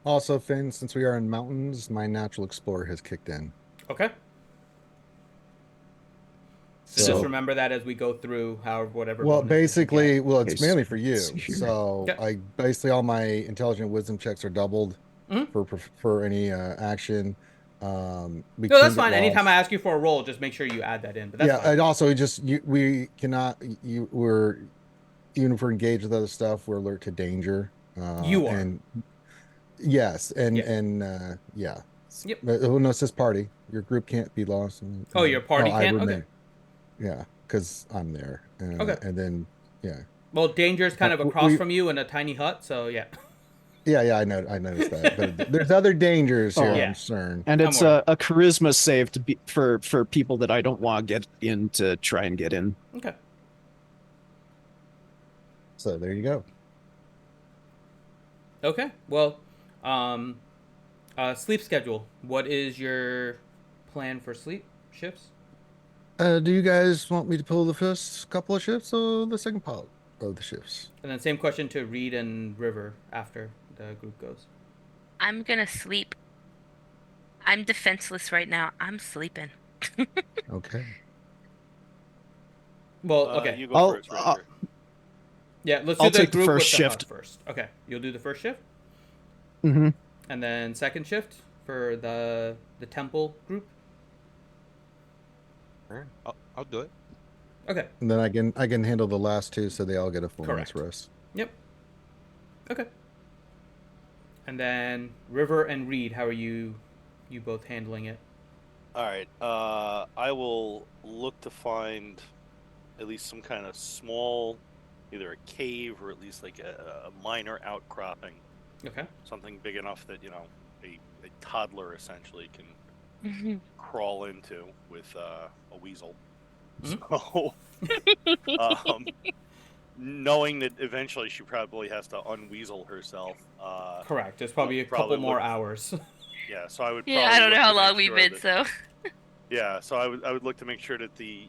Speaker 3: Also, Finn, since we are in mountains, my natural explorer has kicked in.
Speaker 1: Okay. So
Speaker 3: So-
Speaker 1: just remember that as we go through, however, whatever.
Speaker 3: Well,
Speaker 1: bonuses you
Speaker 3: basically,
Speaker 1: get.
Speaker 3: well, it's
Speaker 5: Okay,
Speaker 3: mainly for you.
Speaker 5: see here.
Speaker 3: So
Speaker 1: Okay.
Speaker 3: I basically all my intelligent wisdom checks are doubled
Speaker 1: Mhm.
Speaker 3: for any action. We
Speaker 1: No, that's
Speaker 3: can't get
Speaker 1: fine. Anytime I
Speaker 3: lost.
Speaker 1: ask you for a roll, just make sure you add that in. But that's
Speaker 3: Yeah,
Speaker 1: fine.
Speaker 3: and also we cannot. We're even if we're engaged with other stuff, we're alert to danger.
Speaker 1: You are.
Speaker 3: And yes, and
Speaker 1: Yeah.
Speaker 3: yeah.
Speaker 1: Yep.
Speaker 3: But, oh no, it's this party. Your group can't be lost.
Speaker 1: Oh, your party
Speaker 3: I
Speaker 1: can't? Okay.
Speaker 3: remain. Yeah, because I'm there.
Speaker 1: Okay.
Speaker 3: And then yeah.
Speaker 1: Well, danger's kind of across
Speaker 3: we-
Speaker 1: from you in a tiny hut, so yeah.
Speaker 3: Yeah, I know. I noticed that. But there's other dangers here.
Speaker 5: Oh,
Speaker 1: yeah.
Speaker 3: I'm concerned.
Speaker 5: And
Speaker 1: I'm
Speaker 5: it's
Speaker 1: aware.
Speaker 5: a charisma save to be for people that I don't want to get in to try and get in.
Speaker 1: Okay.
Speaker 3: So there you go.
Speaker 1: Okay. Well, sleep schedule. What is your plan for sleep shifts?
Speaker 3: Do you guys want me to pull the first couple of shifts or the second part of the shifts?
Speaker 1: And then same question to Reed and River after the group goes.
Speaker 8: I'm gonna sleep. I'm defenseless right now. I'm sleeping.
Speaker 3: Okay.
Speaker 1: Well, okay.
Speaker 6: You go
Speaker 5: I'll-
Speaker 6: first, River.
Speaker 1: Yeah, let's do
Speaker 5: I'll
Speaker 1: the
Speaker 5: take the
Speaker 1: group
Speaker 5: first
Speaker 1: with
Speaker 5: shift.
Speaker 1: The hut first. Okay, you'll do the first shift,
Speaker 5: Mm-hmm.
Speaker 1: and then second shift for the temple group.
Speaker 10: Sure. I'll do it.
Speaker 1: Okay.
Speaker 3: And then I can handle the last two, so they all get a full night's
Speaker 1: Correct.
Speaker 3: rest.
Speaker 1: Yep. Okay. And then River and Reed, how are you both handling it?
Speaker 6: All right. I will look to find at least some kind of small, either a cave or at least like a minor outcropping,
Speaker 1: Okay.
Speaker 6: something big enough that a toddler essentially can crawl into with a weasel. So, knowing that eventually she probably has to unweasel herself.
Speaker 1: Correct. There's probably a
Speaker 6: Probably
Speaker 1: couple more
Speaker 6: look-
Speaker 1: hours.
Speaker 6: Yeah, so I would.
Speaker 8: Yeah,
Speaker 6: probably
Speaker 8: I don't know
Speaker 6: look
Speaker 8: how
Speaker 6: to make
Speaker 8: long we've
Speaker 6: sure
Speaker 8: been,
Speaker 6: that-
Speaker 8: so.
Speaker 6: Yeah, so I would look to make sure that the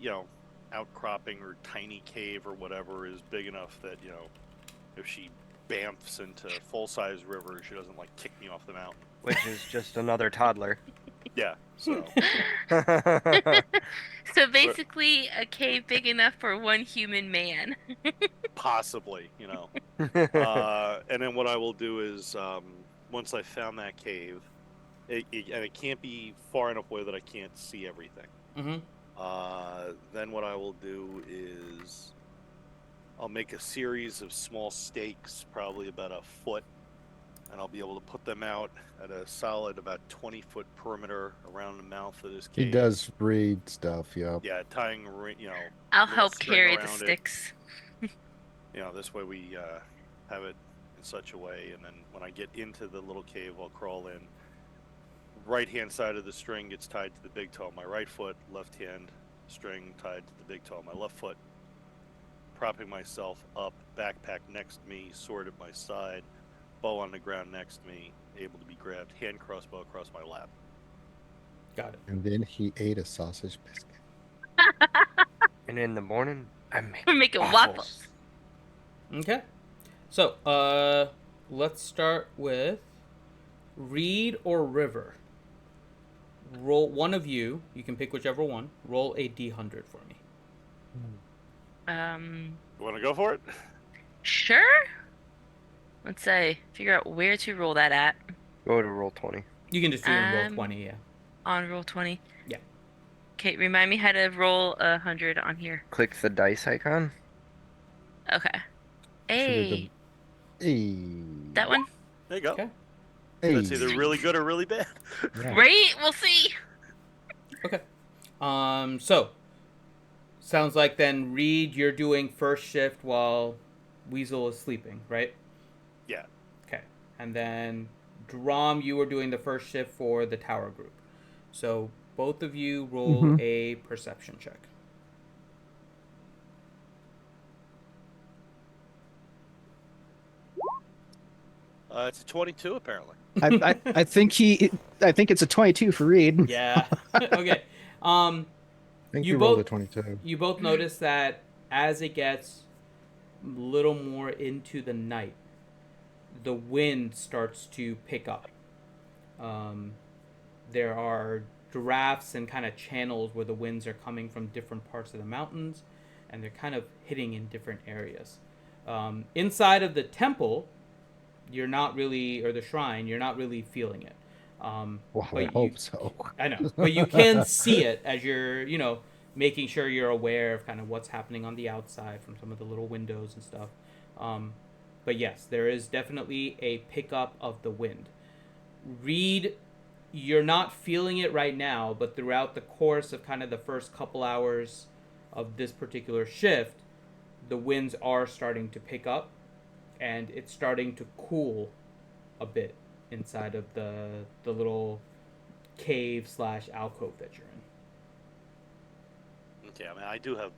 Speaker 6: outcropping or tiny cave or whatever is big enough that if she bamfs into full size river, she doesn't like kick me off the mountain.
Speaker 2: Which is just another toddler.
Speaker 6: Yeah, so
Speaker 8: So basically, a cave big enough for one human man.
Speaker 6: possibly, and then what I will do is once I found that cave, and it can't be far enough away that I can't see everything.
Speaker 1: Mm-hmm.
Speaker 6: Then what I will do is I'll make a series of small stakes, probably about a foot and I'll be able to put them out at a solid about 20-foot perimeter around the mouth of this
Speaker 3: He
Speaker 6: cave.
Speaker 3: does read stuff. Yeah.
Speaker 6: Yeah, tying
Speaker 8: I'll
Speaker 6: little
Speaker 8: help
Speaker 6: string
Speaker 8: carry the
Speaker 6: around it.
Speaker 8: sticks.
Speaker 6: This way we have it in such a way, and then when I get into the little cave, I'll crawl in. Right hand side of the string gets tied to the big toe of my right foot. Left hand string tied to the big toe of my left foot. Propping myself up, backpack next to me, sword at my side, bow on the ground next to me, able to be grabbed, hand crossbow across my lap.
Speaker 1: Got it.
Speaker 3: And then he ate a sausage biscuit.
Speaker 2: And in the morning, I'm
Speaker 8: We're making waffles.
Speaker 1: Okay. So, let's start with Reed or River. Roll one of you. You can pick whichever one. Roll a d100 for me.
Speaker 6: You want to go for it?
Speaker 8: Sure. Let's say figure out where to roll that at.
Speaker 2: Go to roll 20.
Speaker 1: You can just do it in roll 20, yeah.
Speaker 8: On roll 20.
Speaker 1: Yeah.
Speaker 8: Okay, remind me how to roll 100 on here.
Speaker 2: Click the dice icon.
Speaker 8: Okay. Hey.
Speaker 3: Hey.
Speaker 8: That one?
Speaker 6: There you go.
Speaker 1: Okay.
Speaker 3: Hey.
Speaker 6: That's either really good or really bad.
Speaker 3: Yeah.
Speaker 8: Right? We'll see.
Speaker 1: Okay. So sounds like then Reed, you're doing first shift while Weasel is sleeping, right?
Speaker 6: Yeah.
Speaker 1: Okay. And then Drom, you were doing the first shift for the tower group. So both of you roll a perception check.
Speaker 6: It's a 22 apparently.
Speaker 5: I think it's a 22 for Reed.
Speaker 1: Yeah. Okay.
Speaker 3: I think
Speaker 1: You
Speaker 3: you rolled
Speaker 1: both-
Speaker 3: a 22.
Speaker 1: You both notice that as it gets a little more into the night, the wind starts to pick up. There are drafts and kind of channels where the winds are coming from different parts of the mountains, and they're kind of hitting in different areas. Inside of the temple, you're not really, or the shrine, you're not really feeling it.
Speaker 3: Well,
Speaker 1: but
Speaker 3: I
Speaker 1: you-
Speaker 3: hope so.
Speaker 1: I know, but you can see it as you're, making sure you're aware of kind of what's happening on the outside from some of the little windows and stuff. But yes, there is definitely a pickup of the wind. Reed, you're not feeling it right now, but throughout the course of kind of the first couple hours of this particular shift, the winds are starting to pick up, and it's starting to cool a bit inside of the little cave / alcove that you're in.
Speaker 6: Okay, I mean I do have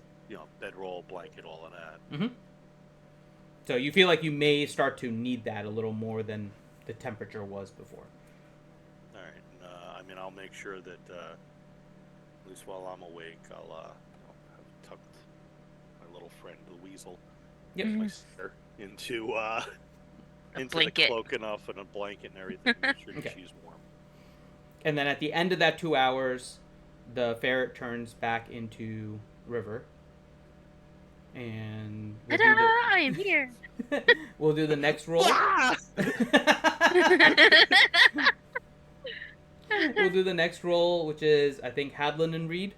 Speaker 6: bedroll, blanket, all of that.
Speaker 1: Mm-hmm. So you feel like you may start to need that a little more than the temperature was before.
Speaker 6: All right, and, I'll make sure that at least while I'm awake, I'll have tucked my little friend the weasel,
Speaker 1: Yep.
Speaker 6: my sister, into the
Speaker 8: blanket.
Speaker 6: cloak enough and a blanket and everything, make sure that
Speaker 1: Okay.
Speaker 6: she's warm.
Speaker 1: And then at the end of that 2 hours, the ferret turns back into River. And we'll
Speaker 8: Ta-da! I am here.
Speaker 1: we'll do the next roll. We'll do the next roll, which is, I think, Hadlin and Reed.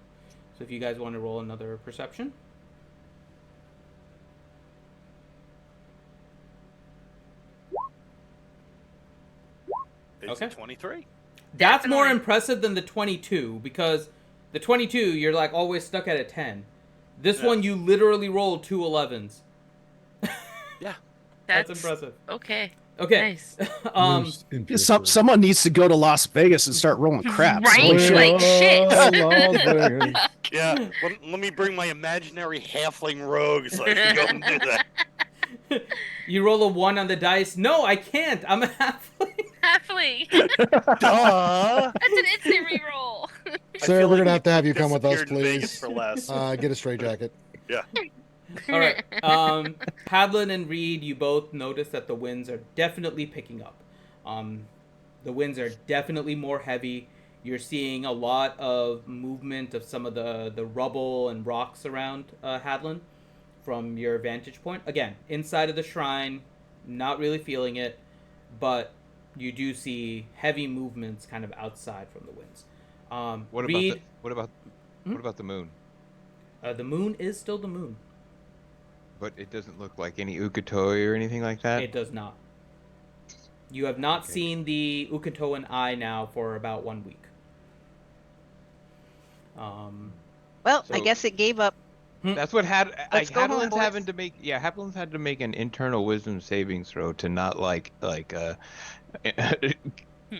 Speaker 1: So if you guys want to roll another perception.
Speaker 6: It's
Speaker 1: Okay.
Speaker 6: a 23.
Speaker 1: That's more
Speaker 8: Definitely.
Speaker 1: impressive than the 22, because the 22, you're like always stuck at a 10. This
Speaker 6: Yeah.
Speaker 1: one, you literally rolled 2 11s.
Speaker 6: Yeah.
Speaker 1: That's impressive.
Speaker 8: Okay.
Speaker 1: Okay.
Speaker 8: Nice.
Speaker 3: Most interesting.
Speaker 5: Someone needs to go to Las Vegas and start rolling craps.
Speaker 8: Right?
Speaker 5: Holy shit.
Speaker 8: Like shit.
Speaker 3: Las Vegas.
Speaker 6: Yeah, let me bring my imaginary halfling rogue so I can go and do that.
Speaker 1: You roll a 1 on the dice. No, I can't. I'm a halfling.
Speaker 8: Halfling.
Speaker 6: Duh!
Speaker 8: That's an instant reroll.
Speaker 6: I
Speaker 3: Sir,
Speaker 6: feel
Speaker 3: we're
Speaker 6: like
Speaker 3: gonna have to have you
Speaker 6: we
Speaker 3: come with us,
Speaker 6: disappeared in Vegas
Speaker 3: please.
Speaker 6: for less.
Speaker 3: Get a straight jacket.
Speaker 6: Yeah.
Speaker 1: All right. Hadlin and Reed, you both notice that the winds are definitely picking up. The winds are definitely more heavy. You're seeing a lot of movement of some of the rubble and rocks around Hadlin from your vantage point. Again, inside of the shrine, not really feeling it, but you do see heavy movements kind of outside from the winds.
Speaker 10: What
Speaker 1: Reed,
Speaker 10: about the moon?
Speaker 1: the moon is still the moon.
Speaker 10: But it doesn't look like any ukatoi or anything like that.
Speaker 1: It does not. You have not
Speaker 3: Okay.
Speaker 1: seen the Ukatoan eye now for about 1 week.
Speaker 4: Well, I
Speaker 10: So-
Speaker 4: guess it gave up.
Speaker 10: That's what had
Speaker 4: Let's go home,
Speaker 10: Hadlin's
Speaker 4: boys.
Speaker 10: having to make. Yeah, Hadlin's had to make an internal wisdom saving throw to not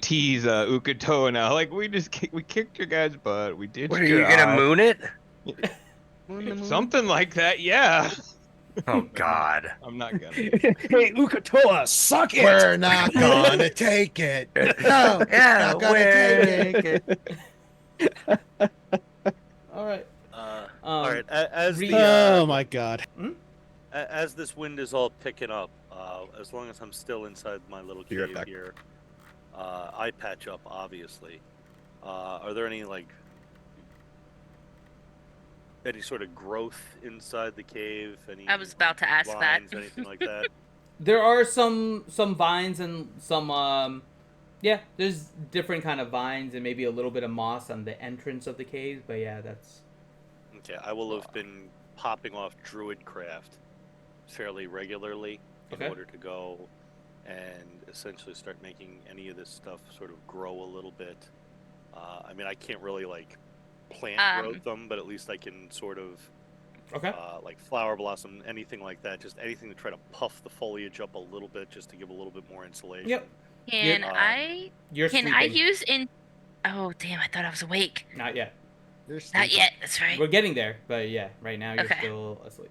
Speaker 10: tease Ukatoa now. Like we kicked your guys' butt. We ditched
Speaker 2: What, are
Speaker 10: your
Speaker 2: you gonna
Speaker 10: eye.
Speaker 2: moon it?
Speaker 4: Moon the moon.
Speaker 10: Something like that. Yeah.
Speaker 2: Oh God.
Speaker 10: I'm not gonna.
Speaker 5: Hey, Ukatoa, suck it!
Speaker 3: We're not gonna take it. No,
Speaker 2: Yeah,
Speaker 3: not gonna take it.
Speaker 1: All right.
Speaker 6: All right. As
Speaker 1: re-
Speaker 6: the
Speaker 5: Oh my god.
Speaker 6: as this wind is all picking up, as long as I'm still inside my little
Speaker 2: Be right
Speaker 6: cave
Speaker 2: back.
Speaker 6: here, I patch up. Obviously, are there any any sort of growth inside the cave? Any?
Speaker 8: I was about to ask that.
Speaker 6: vines, anything like that?
Speaker 1: There are some vines and some yeah, there's different kind of vines and maybe a little bit of moss on the entrance of the cave, but yeah, that's
Speaker 6: Okay, I will have been popping off druid craft fairly regularly in
Speaker 1: Okay.
Speaker 6: order to go and essentially start making any of this stuff sort of grow a little bit. I mean, I can't really plant growth them, but at least I can sort of
Speaker 1: okay.
Speaker 6: like flower blossom, anything like that. Just anything to try to puff the foliage up a little bit, just to give a little bit more insulation.
Speaker 1: Yep.
Speaker 8: Can
Speaker 6: Um,
Speaker 1: You're
Speaker 8: can
Speaker 1: sleeping.
Speaker 8: I use in? Oh damn! I thought I was awake.
Speaker 1: Not yet.
Speaker 3: You're
Speaker 8: Not
Speaker 3: sleeping.
Speaker 8: yet. That's right.
Speaker 1: We're getting there, but yeah, right now you're
Speaker 8: Okay.
Speaker 1: still asleep.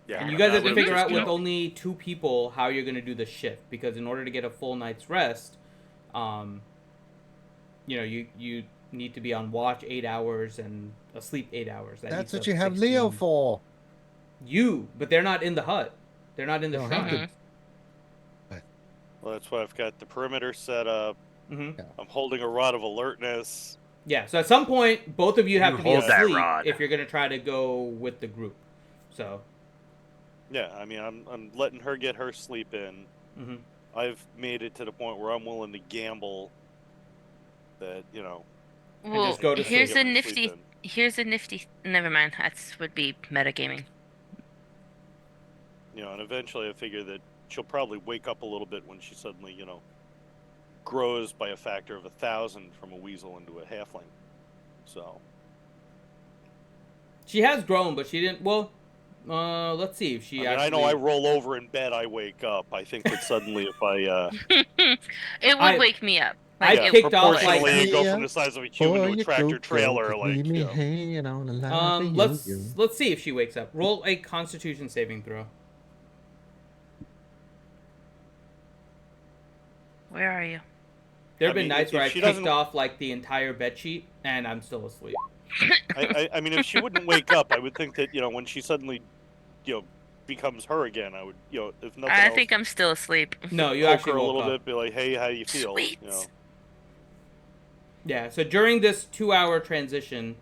Speaker 6: Yeah,
Speaker 1: And you guys
Speaker 6: I
Speaker 1: have to
Speaker 6: would
Speaker 1: figure
Speaker 6: just
Speaker 1: out with
Speaker 6: go.
Speaker 1: only 2 people how you're going to do the shift, because in order to get a full night's rest, you need to be on watch 8 hours and asleep 8 hours. That
Speaker 3: That's
Speaker 1: eats
Speaker 3: what
Speaker 1: up
Speaker 3: you have Leo
Speaker 1: 16.
Speaker 3: for.
Speaker 1: But they're not in the hut. They're not in the
Speaker 3: Don't
Speaker 1: shrine.
Speaker 3: have
Speaker 8: Mhm.
Speaker 6: Well, that's why I've got the perimeter set up.
Speaker 1: hmm
Speaker 6: I'm holding a rod of alertness.
Speaker 1: Yeah, so at some point, both of you have
Speaker 2: You
Speaker 1: to be
Speaker 2: hold that
Speaker 1: asleep
Speaker 2: rod.
Speaker 1: if you're going to try to go with the group. So,
Speaker 6: Yeah, I mean, I'm letting her get her sleep in.
Speaker 1: mhm.
Speaker 6: I've made it to the point where I'm willing to gamble that
Speaker 8: Well,
Speaker 1: just go to
Speaker 8: here's
Speaker 6: sleep.
Speaker 8: a nifty. Here's a nifty. Never mind. That's would be metagaming.
Speaker 6: And eventually I figure that she'll probably wake up a little bit when she suddenly grows by a factor of 1,000 from a weasel into a halfling. So
Speaker 1: She has grown, but she didn't. Well, let's see if she
Speaker 6: I
Speaker 1: actually.
Speaker 6: know I roll over in bed, I wake up. I think that suddenly if I
Speaker 8: It would
Speaker 1: I-
Speaker 8: wake me up.
Speaker 1: I
Speaker 6: yeah,
Speaker 1: kicked off, like-
Speaker 6: proportionally go
Speaker 3: Yeah.
Speaker 6: from the size of a human to a tractor trailer,
Speaker 3: leave me hanging on a line.
Speaker 1: let's see if she wakes up. Roll a Constitution saving throw.
Speaker 8: Where are you?
Speaker 1: There have
Speaker 6: I
Speaker 1: been
Speaker 6: mean,
Speaker 1: nights
Speaker 6: if
Speaker 1: where I
Speaker 6: she
Speaker 1: kicked
Speaker 6: doesn't-
Speaker 1: off like the entire bed sheet and I'm still asleep.
Speaker 6: I mean, if she wouldn't wake up, I would think that when she suddenly becomes her again, I would if nothing
Speaker 8: I
Speaker 6: else,
Speaker 8: think I'm still asleep.
Speaker 1: No, you
Speaker 6: poke
Speaker 1: actually
Speaker 6: her a
Speaker 1: woke
Speaker 6: little
Speaker 1: up.
Speaker 6: bit, be like, hey, how you feel?
Speaker 8: Sweet.
Speaker 1: Yeah, so during this 2-hour transition,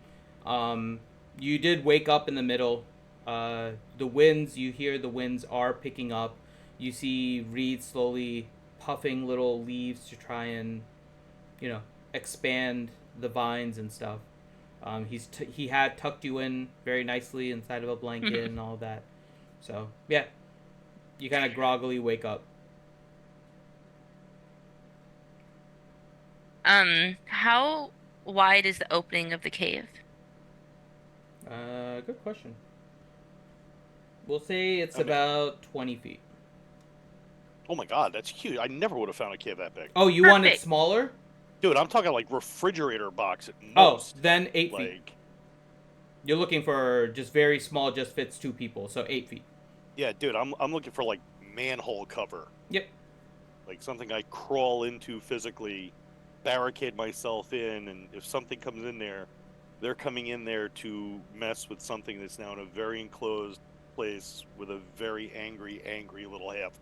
Speaker 1: you did wake up in the middle. The winds, you hear the winds are picking up. You see Reed slowly puffing little leaves to try and, expand the vines and stuff. He had tucked you in very nicely inside of a blanket and all that. So, yeah, you kind of groggily wake up.
Speaker 8: How wide is the opening of the cave?
Speaker 1: Good question. We'll say it's
Speaker 6: I mean-
Speaker 1: about 20 feet.
Speaker 6: Oh my god, that's huge! I never would have found a cave that big.
Speaker 1: Oh, you want it
Speaker 8: Perfect.
Speaker 1: smaller?
Speaker 6: Dude, I'm talking like refrigerator box at
Speaker 1: Oh,
Speaker 6: most.
Speaker 1: then 8 feet.
Speaker 6: Like,
Speaker 1: You're looking for just very small, just fits 2 people, so 8 feet.
Speaker 6: yeah, dude, I'm looking for like manhole cover.
Speaker 1: Yep.
Speaker 6: Like something I crawl into physically, barricade myself in, and if something comes in there, they're coming in there to mess with something that's now in a very enclosed place with a very angry little half.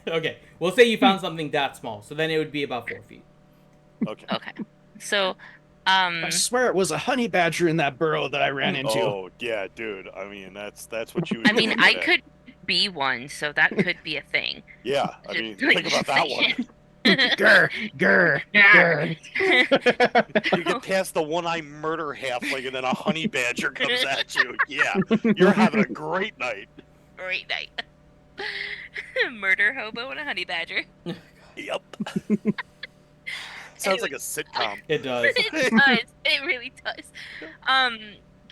Speaker 1: Okay, we'll say you found something that small, so then it would be about 4 feet.
Speaker 6: Okay.
Speaker 8: Okay. So,
Speaker 5: I swear it was a honey badger in that burrow that I ran into.
Speaker 6: Oh yeah, dude. I mean, that's what you.
Speaker 8: I mean, I could be one, so that could be a thing.
Speaker 6: Yeah, I mean,
Speaker 8: Like,
Speaker 6: think about that one.
Speaker 5: Grr, grr, grr.
Speaker 6: You get past the one-eye murder halfling, and then a honey badger comes at you. Yeah, you're having a great night.
Speaker 8: Great night. murder hobo and a honey badger.
Speaker 6: Yep. Sounds like a sitcom.
Speaker 1: It does.
Speaker 8: It does. It really does. Um,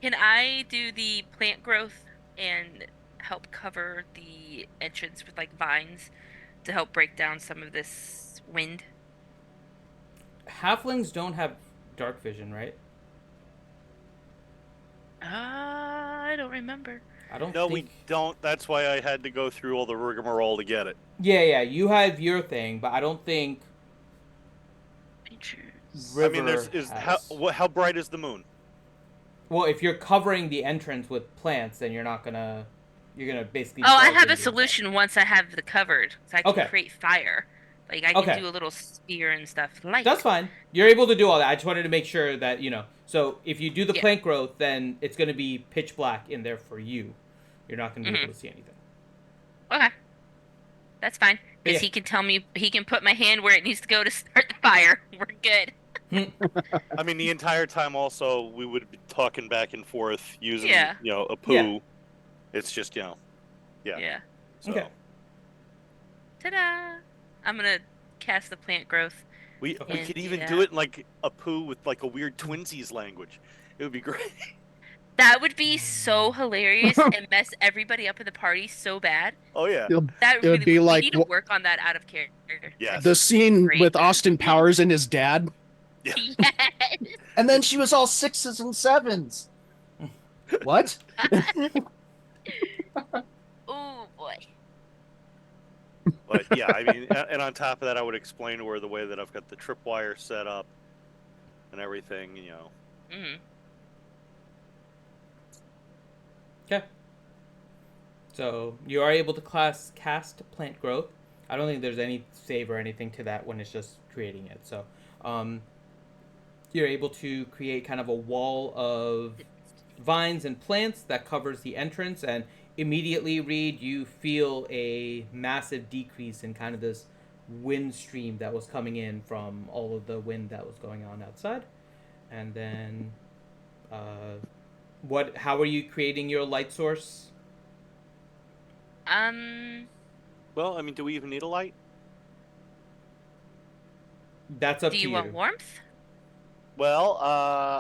Speaker 8: can I do the plant growth and help cover the entrance with like vines to help break down some of this wind?
Speaker 1: Halflings don't have dark vision, right?
Speaker 8: I don't remember.
Speaker 1: I don't
Speaker 6: No,
Speaker 1: think...
Speaker 6: we don't. That's why I had to go through all the rigmarole to get it.
Speaker 1: Yeah, you have your thing, but I don't think River
Speaker 6: I mean, how bright is the moon?
Speaker 1: Well, if you're covering the entrance with plants, then you're gonna basically...
Speaker 8: Oh, I
Speaker 1: darken
Speaker 8: have
Speaker 1: the
Speaker 8: a solution once I have the covered. So I can
Speaker 1: Okay.
Speaker 8: create fire. Like I can
Speaker 1: Okay.
Speaker 8: do a little spear and stuff. Like
Speaker 1: That's fine. You're able to do all that. I just wanted to make sure that, so if you do the
Speaker 8: Yeah.
Speaker 1: plant growth, then it's going to be pitch black in there for you. You're not going to be able to see anything.
Speaker 8: Okay. That's fine. Because
Speaker 1: Yeah.
Speaker 8: he can tell me, he can put my hand where it needs to go to start the fire. We're good.
Speaker 6: I mean, the entire time also we would be talking back and forth using,
Speaker 8: Yeah.
Speaker 6: A poo.
Speaker 1: Yeah.
Speaker 6: It's just, yeah.
Speaker 8: Yeah.
Speaker 6: So
Speaker 1: Okay.
Speaker 8: Ta-da! I'm gonna cast the plant growth.
Speaker 6: we
Speaker 8: And
Speaker 6: could even
Speaker 8: do
Speaker 6: do
Speaker 8: that.
Speaker 6: it in like a poo with like a weird twinsies language. It would be great.
Speaker 8: That would be so hilarious and mess everybody up in the party so bad.
Speaker 6: Oh yeah.
Speaker 8: That
Speaker 5: It would
Speaker 8: really
Speaker 5: be
Speaker 8: would.
Speaker 5: like
Speaker 8: We need to work on that out of character.
Speaker 6: Yes.
Speaker 5: the scene
Speaker 8: Great.
Speaker 5: with Austin Powers and his dad.
Speaker 8: Yes.
Speaker 5: And then she was all 6s and 7s. What?
Speaker 8: Oh boy.
Speaker 6: But yeah, I mean, and on top of that, I would explain to her the way that I've got the tripwire set up and everything.
Speaker 8: Mm-hmm.
Speaker 1: Okay. So you are able to cast plant growth. I don't think there's any save or anything to that when it's just creating it. So you're able to create kind of a wall of vines and plants that covers the entrance, and immediately, Reed, you feel a massive decrease in kind of this wind stream that was coming in from all of the wind that was going on outside. And then how are you creating your light source?
Speaker 6: Well, I mean, do we even need a light?
Speaker 1: That's up
Speaker 8: Do
Speaker 1: to
Speaker 8: you
Speaker 1: you.
Speaker 8: want warmth?
Speaker 6: Well,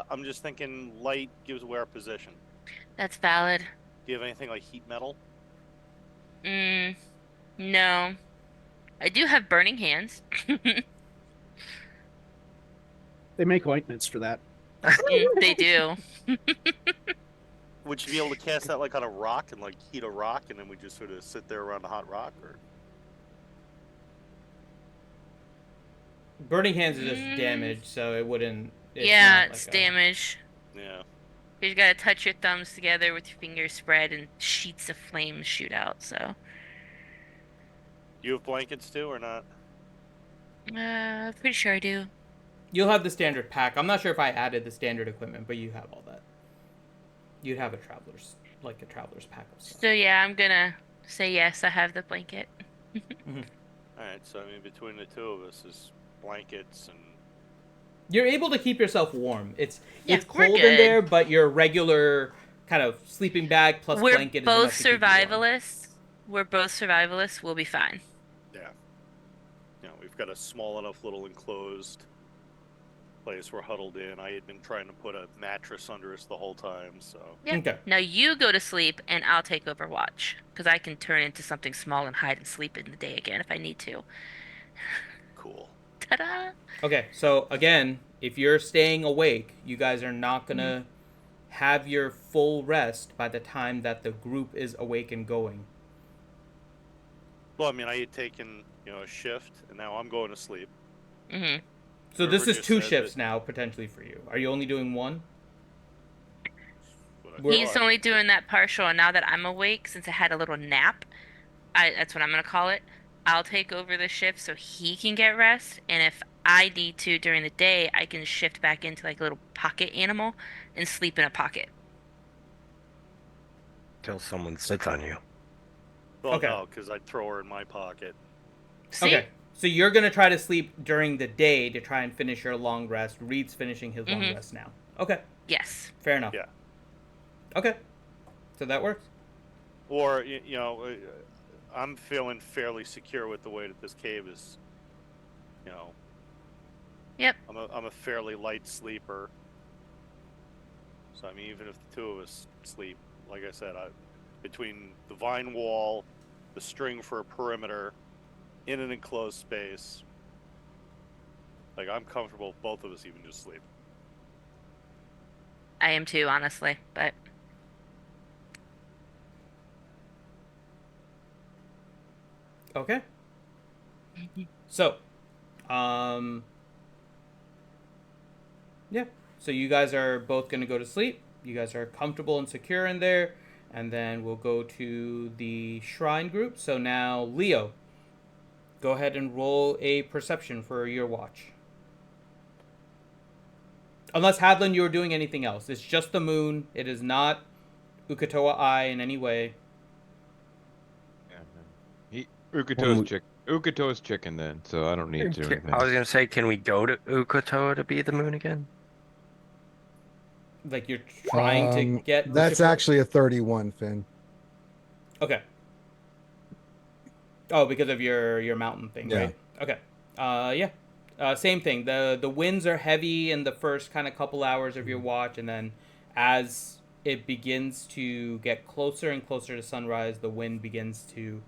Speaker 6: I'm just thinking light gives away our position.
Speaker 8: That's valid.
Speaker 6: Do you have anything like heat metal?
Speaker 8: No. I do have burning hands.
Speaker 5: They make ointments for that.
Speaker 8: They do.
Speaker 6: Would you be able to cast that like on a rock and like heat a rock, and then we just sort of sit there around a hot rock, or?
Speaker 1: Burning hands is just damage, so it wouldn't...
Speaker 8: It's damage.
Speaker 6: Yeah.
Speaker 8: You just gotta touch your thumbs together with your fingers spread and sheets of flames shoot out, so.
Speaker 6: You have blankets too, or not?
Speaker 8: Pretty sure I do.
Speaker 1: You'll have the standard pack. I'm not sure if I added the standard equipment, but you have all that. You'd have a traveler's pack of stuff.
Speaker 8: So yeah, I'm gonna say yes, I have the blanket.
Speaker 6: Alright, so I mean, between the two of us is blankets and...
Speaker 1: You're able to keep yourself warm. It's
Speaker 8: Yeah,
Speaker 1: cold
Speaker 8: we're
Speaker 1: in
Speaker 8: good.
Speaker 1: there, but your regular kind of sleeping bag plus
Speaker 8: We're
Speaker 1: blanket is
Speaker 8: both
Speaker 1: enough to keep you warm.
Speaker 8: survivalists. We're both survivalists. We'll be fine.
Speaker 6: Yeah. We've got a small enough little enclosed place we're huddled in. I had been trying to put a mattress under us the whole time, so...
Speaker 8: Yeah.
Speaker 1: Okay.
Speaker 8: Now you go to sleep and I'll take over watch. Because I can turn into something small and hide and sleep in the day again if I need to.
Speaker 6: Cool.
Speaker 8: Ta-da!
Speaker 1: Okay, so again, if you're staying awake, you guys are not gonna have your full rest by the time that the group is awake and going.
Speaker 6: Well, I mean, I had taken, a shift, and now I'm going to sleep.
Speaker 8: Mm-hmm.
Speaker 1: So this
Speaker 6: River
Speaker 1: is
Speaker 6: just
Speaker 1: 2
Speaker 6: said
Speaker 1: shifts
Speaker 6: that-
Speaker 1: now, potentially, for you. Are you only doing 1?
Speaker 6: What I
Speaker 1: We're-
Speaker 8: He's
Speaker 6: thought.
Speaker 8: only doing that partial, and now that I'm awake, since I had a little nap, that's what I'm gonna call it. I'll take over the shift so he can get rest, and if I need to during the day, I can shift back into like a little pocket animal and sleep in a pocket.
Speaker 2: Till someone sits on you.
Speaker 6: Well,
Speaker 1: Okay.
Speaker 6: no, because I'd throw her in my pocket.
Speaker 8: See?
Speaker 1: Okay, so you're gonna try to sleep during the day to try and finish your long rest. Reed's finishing his long rest now. Okay,
Speaker 8: Yes.
Speaker 1: fair enough.
Speaker 6: Yeah.
Speaker 1: Okay, so that works.
Speaker 6: Or, I'm feeling fairly secure with the way that this cave is. You know.
Speaker 8: Yep.
Speaker 6: I'm a fairly light sleeper. So I mean, even if the two of us sleep, like I said, between the vine wall, the string for a perimeter, in an enclosed space, like I'm comfortable if both of us even just sleep.
Speaker 8: I am too, honestly, but
Speaker 1: Okay. So, um, yeah. So you guys are both gonna go to sleep. You guys are comfortable and secure in there, and then we'll go to the shrine group. So now, Leo, go ahead and roll a perception for your watch. Unless Hadlin, you were doing anything else. It's just the moon. It is not Ukatoa Eye in any way.
Speaker 7: Ukato's chicken then, so I don't need to do anything.
Speaker 2: I was gonna say, can we go to Ukatoa to be the moon again?
Speaker 1: Like you're trying to get.
Speaker 3: That's
Speaker 1: Ukatoa-
Speaker 3: actually a 31, Finn.
Speaker 1: Okay. Oh, because of your mountain thing,
Speaker 3: Yeah.
Speaker 1: right? Okay. Yeah. Same thing. The winds are heavy in the first kind of couple hours of your watch, and then as it begins to get closer and closer to sunrise, the wind begins to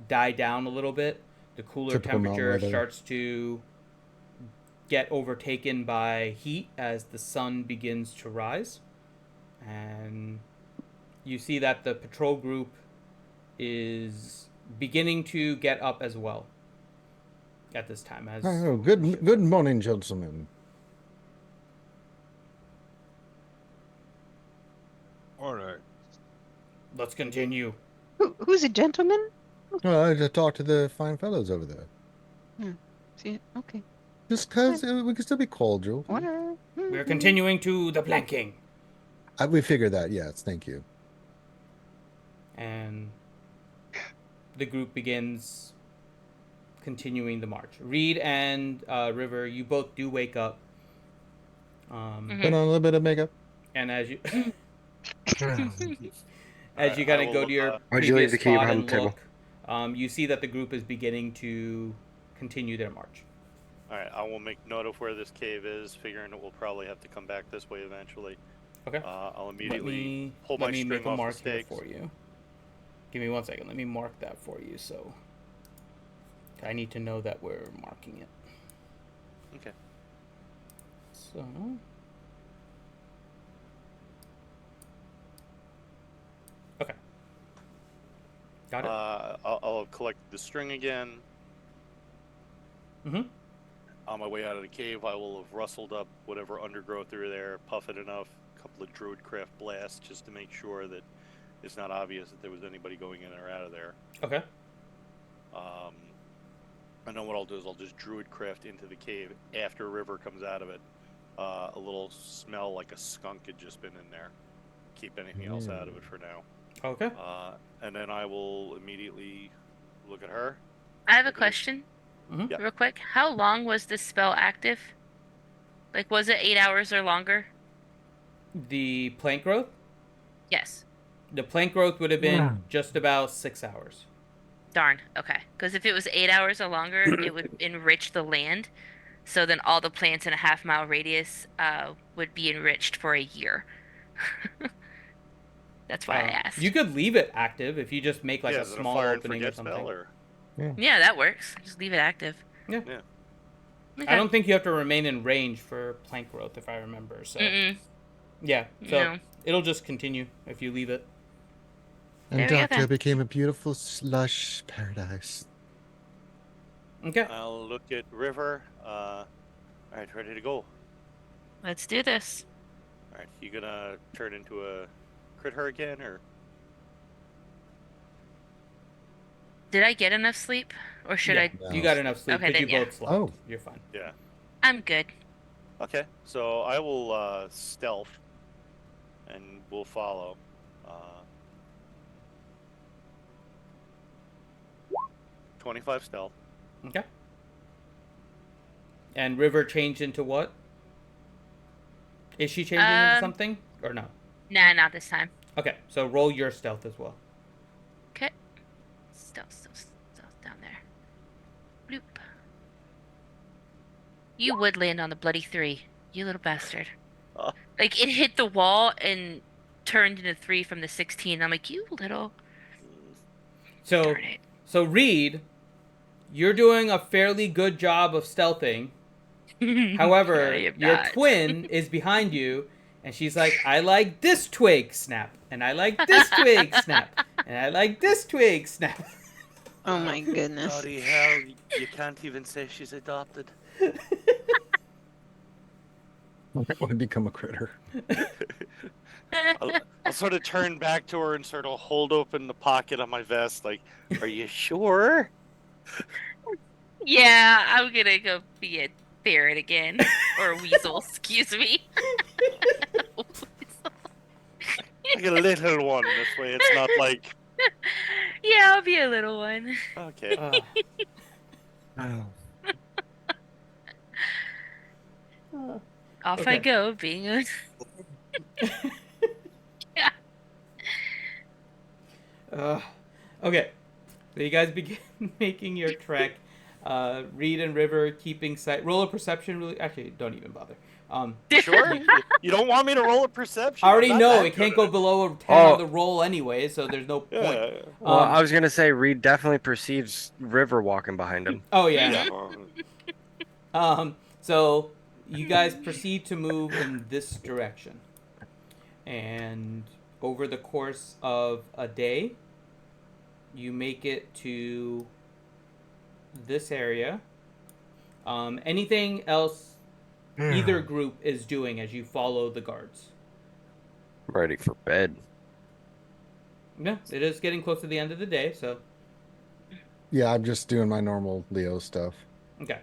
Speaker 1: die down a little bit. The cooler
Speaker 3: Typical mountain
Speaker 1: temperature
Speaker 3: weather.
Speaker 1: starts to get overtaken by heat as the sun begins to rise. And you see that the patrol group is beginning to get up as well at this time. As
Speaker 3: Oh, good morning, gentlemen.
Speaker 7: All right.
Speaker 1: let's continue.
Speaker 4: Who's a gentleman?
Speaker 3: Well, I just talked to the fine fellows over there.
Speaker 4: See, okay.
Speaker 3: Just because we can still be cordial.
Speaker 4: Whatever.
Speaker 1: We're continuing to the planking.
Speaker 3: We figured that, yes. Thank you.
Speaker 1: And the group begins continuing the march. Reed and River, you both do wake up.
Speaker 3: Put on a little bit of makeup.
Speaker 1: And as you
Speaker 6: Alright,
Speaker 1: kind
Speaker 6: I
Speaker 1: of go
Speaker 6: will,
Speaker 1: to your
Speaker 2: Why'd you leave
Speaker 1: previous
Speaker 2: the key
Speaker 1: spot
Speaker 2: behind
Speaker 1: and
Speaker 2: the table?
Speaker 1: look, you see that the group is beginning to continue their march.
Speaker 6: Alright, I will make note of where this cave is, figuring that we'll probably have to come back this way eventually.
Speaker 1: Okay.
Speaker 6: I'll immediately pull
Speaker 1: let
Speaker 6: my
Speaker 1: me
Speaker 6: string
Speaker 1: make a
Speaker 6: off
Speaker 1: mark
Speaker 6: the
Speaker 1: here
Speaker 6: stakes.
Speaker 1: for you. Give me 1 second. Let me mark that for you. So I need to know that we're marking it.
Speaker 6: Okay.
Speaker 1: So okay. Got it.
Speaker 6: I'll collect the string again.
Speaker 1: Mm-hmm.
Speaker 6: On my way out of the cave, I will have rustled up whatever undergrowth are there, puff it enough, a couple of druidcraft blasts just to make sure that it's not obvious that there was anybody going in or out of there.
Speaker 1: Okay.
Speaker 6: I know what I'll do is I'll just druidcraft into the cave after River comes out of it. A little smell like a skunk had just been in there. Keep anything else out of it for now.
Speaker 1: Okay.
Speaker 6: And then I will immediately look at her.
Speaker 8: I have a question.
Speaker 1: Mhm.
Speaker 6: Yep.
Speaker 8: Real quick. How long was this spell active? Like, was it 8 hours or longer?
Speaker 1: The plant growth?
Speaker 8: Yes.
Speaker 1: The plant growth would have been just about 6 hours.
Speaker 8: Darn. Okay. Because if it was 8 hours or longer, it would enrich the land. So then all the plants in a half-mile radius would be enriched for a year. That's why I asked.
Speaker 1: You could leave it active if you just make like
Speaker 6: yeah,
Speaker 1: a
Speaker 6: is it
Speaker 1: small
Speaker 6: fire and
Speaker 1: opening or
Speaker 6: forget
Speaker 1: something.
Speaker 6: spell or?
Speaker 8: Yeah, that works. Just leave it active.
Speaker 1: Yeah.
Speaker 6: Yeah.
Speaker 8: Okay.
Speaker 1: I don't think you have to remain in range for plant growth, if I remember. So yeah, so
Speaker 8: No.
Speaker 1: it'll just continue if you leave it.
Speaker 3: And
Speaker 8: There we go
Speaker 3: Doctor
Speaker 8: then.
Speaker 3: became a beautiful slush paradise.
Speaker 1: Okay.
Speaker 6: I'll look at River. All right, ready to go.
Speaker 8: Let's do this.
Speaker 6: All right, you gonna turn into a crit her again, or?
Speaker 8: Did I get enough sleep? Or should
Speaker 1: Yeah,
Speaker 8: I?
Speaker 3: No.
Speaker 1: You got enough sleep,
Speaker 8: Okay,
Speaker 1: but you
Speaker 8: then, yeah.
Speaker 1: both slept.
Speaker 3: Oh.
Speaker 1: You're fine.
Speaker 6: Yeah.
Speaker 8: I'm good.
Speaker 6: Okay, so I will stealth, and we'll follow. 25 stealth.
Speaker 1: Okay. And River changed into what? Is she changing into something or no?
Speaker 8: Nah, not this time.
Speaker 1: Okay, so roll your stealth as well.
Speaker 8: Okay. down there. Bloop. You would land on the bloody 3, you little bastard.
Speaker 6: Oh.
Speaker 8: Like, it hit the wall and turned into 3 from the 16. I'm like, you little...
Speaker 1: So,
Speaker 8: Darn it.
Speaker 1: so Reed, you're doing a fairly good job of stealthing. However,
Speaker 8: I am
Speaker 1: your
Speaker 8: not.
Speaker 1: twin is behind you, and she's like, I like this twig, snap. And I like this twig, snap. And I like this twig, snap.
Speaker 4: Oh my goodness.
Speaker 6: Bloody hell, you can't even say she's adopted.
Speaker 3: I might want to become a critter.
Speaker 6: I'll sort of turn back to her and sort of hold open the pocket on my vest, like, are you sure?
Speaker 8: Yeah, I'm gonna go be a ferret again. Or a weasel, excuse me.
Speaker 6: Like a little one, this way it's not like...
Speaker 8: Yeah, I'll be a little one.
Speaker 6: Okay.
Speaker 3: Oh.
Speaker 8: Off
Speaker 1: Okay.
Speaker 8: I go, being a... Yeah.
Speaker 1: Okay. So you guys begin making your trek. Reed and River keeping sight. Roll a perception. Really, actually, don't even bother.
Speaker 6: Sure? You don't want me to roll a perception?
Speaker 1: I already
Speaker 6: I'm not
Speaker 1: know
Speaker 6: that
Speaker 1: it can't
Speaker 6: good
Speaker 1: go below a 10
Speaker 2: Oh.
Speaker 1: on the roll anyway, so there's no
Speaker 6: at
Speaker 1: point.
Speaker 6: it.
Speaker 2: Well, I was gonna say Reed definitely perceives River walking behind him.
Speaker 1: Oh
Speaker 6: Yeah.
Speaker 1: yeah. So you guys proceed to move in this direction, and over the course of a day, you make it to this area. Anything else either group is doing as you follow the guards?
Speaker 2: I'm ready for bed.
Speaker 1: Yeah, it is getting close to the end of the day, so
Speaker 3: Yeah, I'm just doing my normal Leo stuff.
Speaker 1: okay.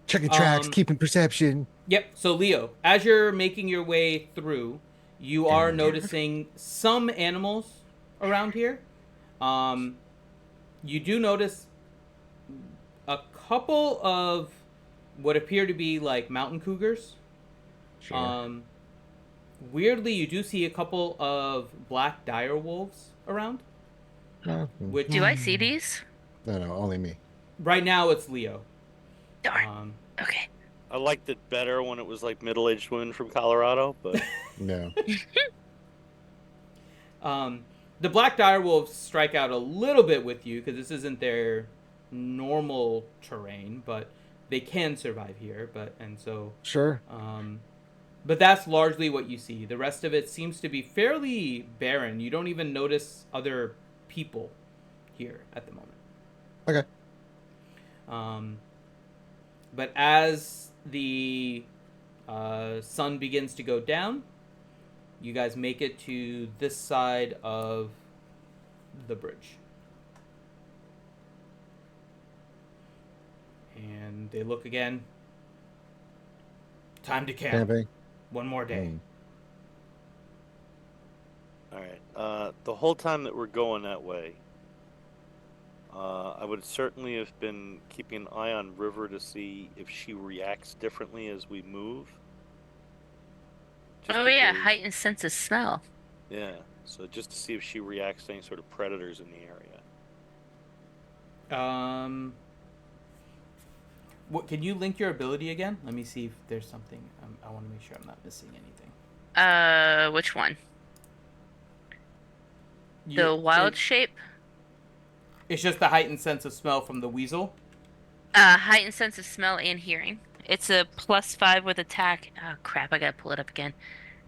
Speaker 3: Checking tracks, keeping perception.
Speaker 1: Yep. So Leo, as you're making your way through, you are noticing some animals around here. You do notice a couple of what appear to be like mountain cougars.
Speaker 3: Sure.
Speaker 1: Weirdly, you do see a couple of black dire wolves around. Which
Speaker 8: Do I see these?
Speaker 3: No, only me.
Speaker 1: right now it's Leo.
Speaker 8: Darn. Okay.
Speaker 6: I liked it better when it was like middle-aged women from Colorado, but
Speaker 3: No.
Speaker 1: The black dire wolves strike out a little bit with you because this isn't their normal terrain, but they can survive here.
Speaker 3: Sure.
Speaker 1: But that's largely what you see. The rest of it seems to be fairly barren. You don't even notice other people here at the moment.
Speaker 3: Okay.
Speaker 1: But as the sun begins to go down, you guys make it to this side of the bridge. And they look again. Time to camp.
Speaker 3: Camping.
Speaker 1: One more day.
Speaker 6: all right. The whole time that we're going that way, I would certainly have been keeping an eye on River to see if she reacts differently as we move. Just
Speaker 8: Oh yeah,
Speaker 6: because-
Speaker 8: heightened sense of smell.
Speaker 6: Yeah, so just to see if she reacts to any sort of predators in the area.
Speaker 1: What can you link your ability again? Let me see if there's something. I want to make sure I'm not missing anything.
Speaker 8: Which one? The wild shape?
Speaker 1: It's just the heightened sense of smell from the weasel.
Speaker 8: Heightened sense of smell and hearing. It's a +5 with attack. Oh crap! I gotta pull it up again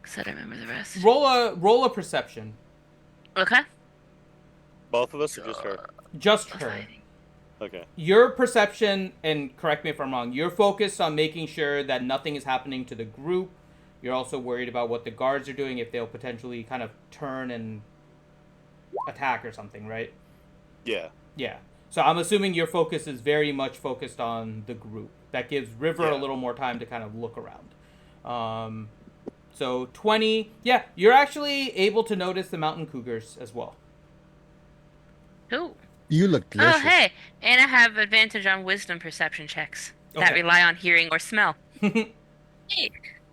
Speaker 8: because I don't remember the rest.
Speaker 1: Roll a perception.
Speaker 8: Okay.
Speaker 6: Both of us, or just her?
Speaker 1: Just her.
Speaker 6: Okay.
Speaker 1: Your perception, and correct me if I'm wrong, you're focused on making sure that nothing is happening to the group. You're also worried about what the guards are doing, if they'll potentially kind of turn and attack or something, right?
Speaker 6: Yeah.
Speaker 1: Yeah. So I'm assuming your focus is very much focused on the group. That gives River a little more time to kind of look around. So 20. Yeah, you're actually able to notice the mountain cougars as well.
Speaker 8: Ooh.
Speaker 3: You look delicious.
Speaker 8: Oh hey, and I have advantage on wisdom perception checks that
Speaker 1: Okay.
Speaker 8: rely on hearing or smell. Hey,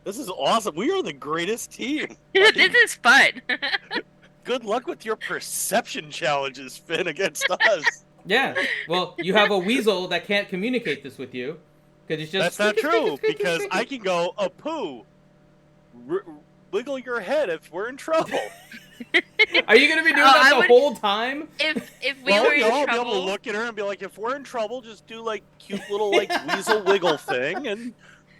Speaker 6: This is awesome. We are the greatest team.
Speaker 8: this is fun.
Speaker 6: Good luck with your perception challenges, Finn, against us.
Speaker 1: Yeah. Well, you have a weasel that can't communicate this with you. Because it's just
Speaker 6: That's not
Speaker 1: squeaky,
Speaker 6: true,
Speaker 1: squeaky,
Speaker 6: because
Speaker 1: squeaky,
Speaker 6: I
Speaker 1: squeaky.
Speaker 6: can go, Apu, wiggle your head if we're in trouble.
Speaker 1: Are you gonna be doing that the whole time?
Speaker 8: If we
Speaker 6: Well,
Speaker 8: were in
Speaker 6: I'll be able
Speaker 8: trouble,
Speaker 6: to look at her and be like, if we're in trouble, just do like cute little like weasel wiggle thing, and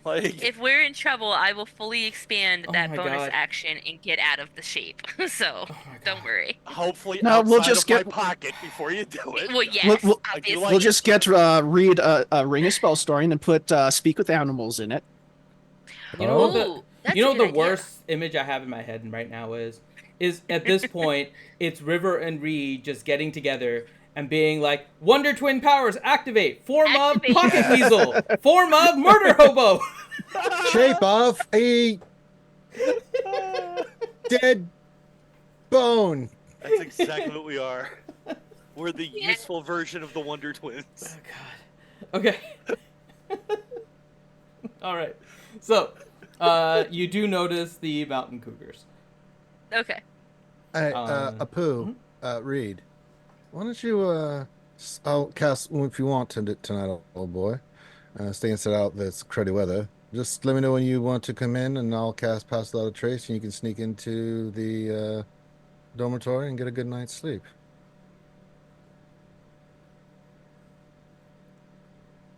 Speaker 6: like.
Speaker 8: if we're in trouble, I will fully expand
Speaker 1: Oh
Speaker 8: that
Speaker 1: my
Speaker 8: bonus
Speaker 1: God.
Speaker 8: action and get out of the shape. So
Speaker 1: Oh my
Speaker 8: don't
Speaker 1: God.
Speaker 8: worry.
Speaker 6: Hopefully
Speaker 5: No,
Speaker 6: outside
Speaker 5: we'll just
Speaker 6: of my
Speaker 5: get-
Speaker 6: pocket before you do it.
Speaker 8: Well, yes,
Speaker 5: we'll-
Speaker 6: I do
Speaker 8: obviously.
Speaker 6: like
Speaker 5: We'll
Speaker 6: it.
Speaker 5: just get Reed a ring of spell storing and put speak with animals in it.
Speaker 1: You know what
Speaker 8: Ooh, that's
Speaker 1: you know
Speaker 8: a
Speaker 1: what
Speaker 8: good
Speaker 1: the
Speaker 8: idea.
Speaker 1: worst image I have in my head right now is at this point it's River and Reed just getting together and being like, Wonder Twin powers activate, form
Speaker 8: Activate.
Speaker 1: of pocket weasel, form of murder hobo.
Speaker 3: Shape of a dead bone.
Speaker 6: That's exactly what we are. We're the useful version of the Wonder Twins.
Speaker 1: Oh God. Okay. All right. So, you do notice the mountain cougars.
Speaker 8: Okay.
Speaker 3: Hey,
Speaker 1: Uh,
Speaker 3: Apu, Reed, why don't you I'll cast if you want tonight, old boy. Stay inside out this cruddy weather. Just let me know when you want to come in, and I'll cast Pass Without a Trace, and you can sneak into the dormitory and get a good night's sleep.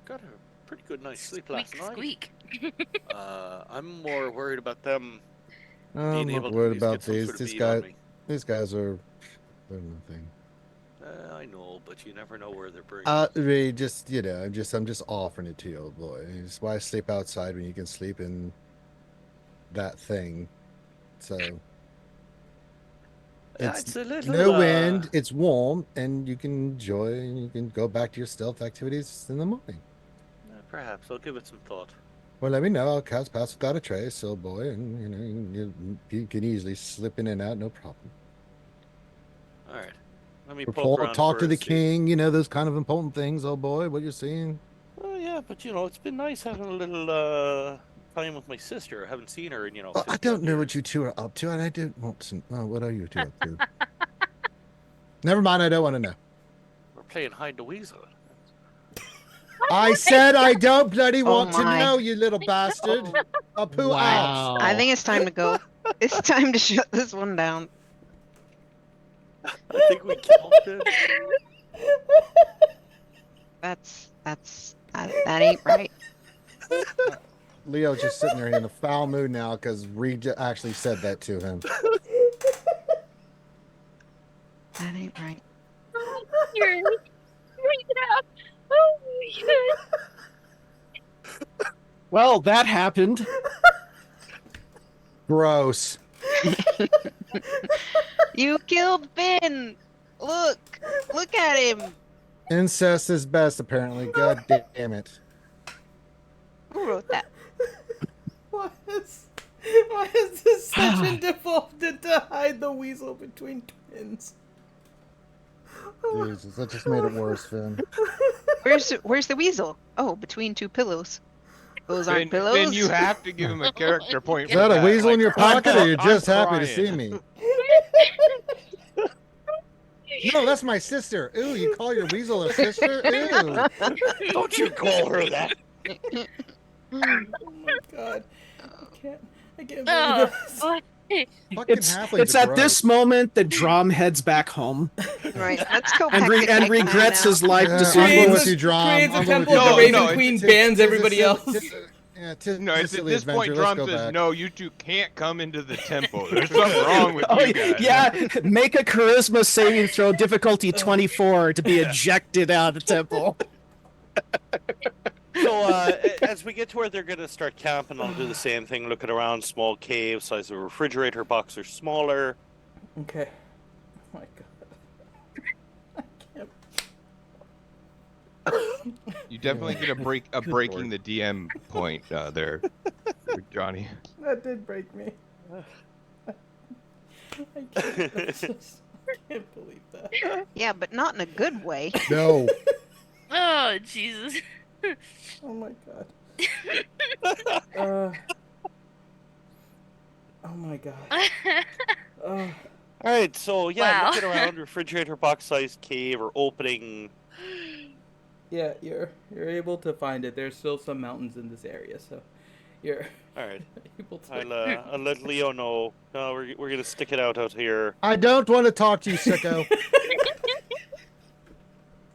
Speaker 6: Got a pretty good night's sleep
Speaker 8: Squeak,
Speaker 6: last night.
Speaker 8: squeak.
Speaker 6: I'm more worried about them
Speaker 3: I'm
Speaker 6: being
Speaker 3: not
Speaker 6: able to
Speaker 3: worried
Speaker 6: at least
Speaker 3: about
Speaker 6: get some
Speaker 3: these.
Speaker 6: sort of
Speaker 3: These
Speaker 6: bead on
Speaker 3: guys,
Speaker 6: me.
Speaker 3: these guys are they're nothing.
Speaker 6: I know, but you never know where they're bringing.
Speaker 3: Reed, just I'm just offering it to you, old boy. It's why sleep outside when you can sleep in that thing. So
Speaker 6: It's a little
Speaker 3: no wind, it's warm, and you can enjoy, and you can go back to your stealth activities in the morning.
Speaker 6: Perhaps I'll give it some thought.
Speaker 3: Well, let me know. I'll cast Pass Without a Trace, old boy, and you can easily slip in and out, no problem.
Speaker 6: All right. Let me poke around
Speaker 3: Talk to the
Speaker 6: first, see.
Speaker 3: king, those kind of important things, old boy. What you're seeing.
Speaker 6: Oh yeah, but it's been nice having a little time with my sister. I haven't seen her in
Speaker 3: Well, I
Speaker 6: 50
Speaker 3: don't know
Speaker 6: years.
Speaker 3: what you two are up to, and I don't want to. What are you two up to? Never mind. I don't want to know.
Speaker 6: We're playing hide the weasel.
Speaker 3: I said I don't bloody
Speaker 4: Oh
Speaker 3: want to
Speaker 4: my.
Speaker 3: know, you little bastard. Apu out.
Speaker 4: I think it's time to go. It's time to shut this one down.
Speaker 6: I think we killed it.
Speaker 4: That ain't right.
Speaker 3: Leo's just sitting there in a foul mood now because Reed actually said that to him.
Speaker 4: That ain't right.
Speaker 8: You're bring it up. Oh my God.
Speaker 5: Well, that happened.
Speaker 3: Gross.
Speaker 4: You killed Finn. Look at him.
Speaker 3: Incest is best, apparently. God damn it.
Speaker 4: Who wrote that?
Speaker 1: Why is this section devolved into hide the weasel between twins?
Speaker 3: Jesus, that just made it worse, Finn.
Speaker 4: Where's the weasel? Oh, between two pillows. Those aren't pillows.
Speaker 7: Then you have to give him a character point.
Speaker 3: Is that a weasel in your pocket, or you're
Speaker 7: I'm
Speaker 3: just happy to
Speaker 7: crying.
Speaker 3: see me? No, that's my sister. Ooh, you call your weasel a sister? Ooh.
Speaker 6: Don't you call her that?
Speaker 1: Oh my God. I can't believe this.
Speaker 3: Fucking
Speaker 5: It's
Speaker 3: halflings are
Speaker 5: at
Speaker 3: gross.
Speaker 5: this moment that Drom heads back home
Speaker 4: Right, let's go
Speaker 5: and,
Speaker 4: back to
Speaker 5: and
Speaker 4: Cacti
Speaker 5: regrets
Speaker 4: now.
Speaker 5: his life
Speaker 3: Yeah, I'm
Speaker 5: decisions.
Speaker 3: going with you, Drom.
Speaker 1: Creates a
Speaker 3: I'm going with
Speaker 1: temple
Speaker 3: you,
Speaker 1: of the
Speaker 7: No,
Speaker 3: Drom.
Speaker 1: Raven
Speaker 7: no,
Speaker 1: Queen,
Speaker 3: Tis-
Speaker 1: bans
Speaker 3: tis a
Speaker 1: everybody
Speaker 3: silly-
Speaker 1: else.
Speaker 7: No,
Speaker 3: tis
Speaker 7: it's
Speaker 3: a
Speaker 7: at
Speaker 3: silly
Speaker 7: this point
Speaker 3: adventure. Let's
Speaker 7: Drum
Speaker 3: go
Speaker 7: says,
Speaker 3: back.
Speaker 7: no, you two can't come into the temple. There's something wrong with
Speaker 5: Oh,
Speaker 7: you guys.
Speaker 5: yeah, make a charisma saving throw, difficulty 24, to be ejected out of the temple.
Speaker 6: So as we get to where they're going to start camping, I'll do the same thing. Looking around, small cave, size of a refrigerator box or smaller.
Speaker 1: Okay. Oh my God. I can't.
Speaker 7: You definitely get a breaking the DM point there, Johnny.
Speaker 1: That did break me. I can't believe that.
Speaker 4: Yeah, but not in a good way.
Speaker 3: No.
Speaker 8: Oh Jesus.
Speaker 1: Oh my God. Oh my God.
Speaker 6: All right, so yeah,
Speaker 8: Wow.
Speaker 6: looking around, refrigerator box-sized cave or opening.
Speaker 1: Yeah, you're able to find it. There's still some mountains in this area, so you're
Speaker 6: All right,
Speaker 1: able to.
Speaker 6: I'll let Leo know. No, we're gonna stick it out here.
Speaker 3: I don't want to talk to you, sicko.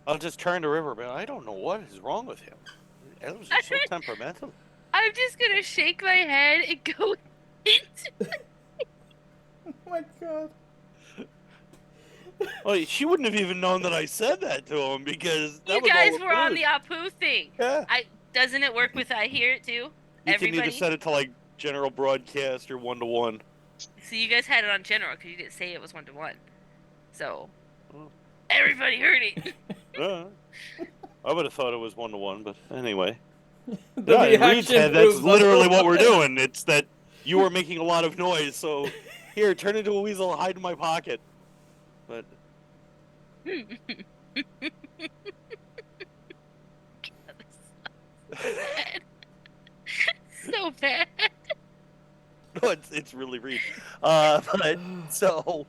Speaker 6: I'll just turn to River, but I don't know what is wrong with him. Elves are so temperamental.
Speaker 8: I'm just gonna shake my head and go into.
Speaker 1: Oh my god.
Speaker 6: Well, she wouldn't have even known that I said that to him because that
Speaker 8: You
Speaker 6: was
Speaker 8: guys
Speaker 6: all
Speaker 8: were on
Speaker 6: rude.
Speaker 8: the Apu thing.
Speaker 6: Yeah.
Speaker 8: Doesn't it work with I hear it too?
Speaker 6: You
Speaker 8: Everybody.
Speaker 6: can either set it to like general broadcast or 1-to-1.
Speaker 8: So you guys had it on general because you didn't say it was 1-to-1. So
Speaker 6: Oh.
Speaker 8: everybody heard it.
Speaker 6: I would have thought it was 1-to-1, but anyway.
Speaker 1: The
Speaker 6: Yeah, in Reed's
Speaker 1: reaction
Speaker 6: head, that's
Speaker 1: proves
Speaker 6: literally what we're
Speaker 1: otherwise.
Speaker 6: doing. It's that you were making a lot of noise, so here, turn into a weasel, hide in my pocket. But
Speaker 8: So bad.
Speaker 6: no, it's really Reed. So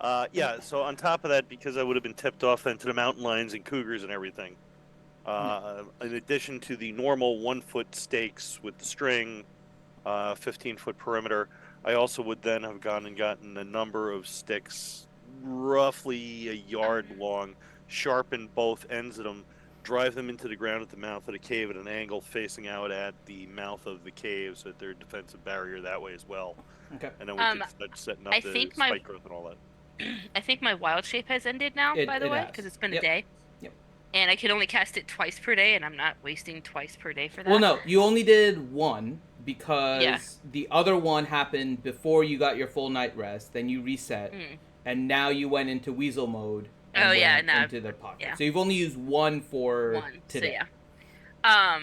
Speaker 6: on top of that, because I would have been tipped off then to the mountain lions and cougars and everything, in addition to the normal 1-foot stakes with the string, 15-foot perimeter, I also would then have gone and gotten a number of sticks, roughly a yard long, sharpen both ends of them, drive them into the ground at the mouth of the cave at an angle facing out at the mouth of the cave so that they're a defensive barrier that way as well.
Speaker 1: Okay.
Speaker 6: And then we could start setting up the spike growth and all that.
Speaker 8: I think my wild shape has ended now, by the way,
Speaker 1: has.
Speaker 8: because it's been
Speaker 1: Yep.
Speaker 8: a day.
Speaker 1: Yep.
Speaker 8: And I can only cast it twice per day, and I'm not wasting twice per day for that.
Speaker 1: Well, no, you only did one because
Speaker 8: Yeah.
Speaker 1: the other one happened before you got your full night rest. Then you reset, and now you went into weasel mode. And
Speaker 8: Oh, yeah,
Speaker 1: went
Speaker 8: no,
Speaker 1: into the pocket.
Speaker 8: yeah.
Speaker 1: So you've only used one for today.
Speaker 8: So yeah.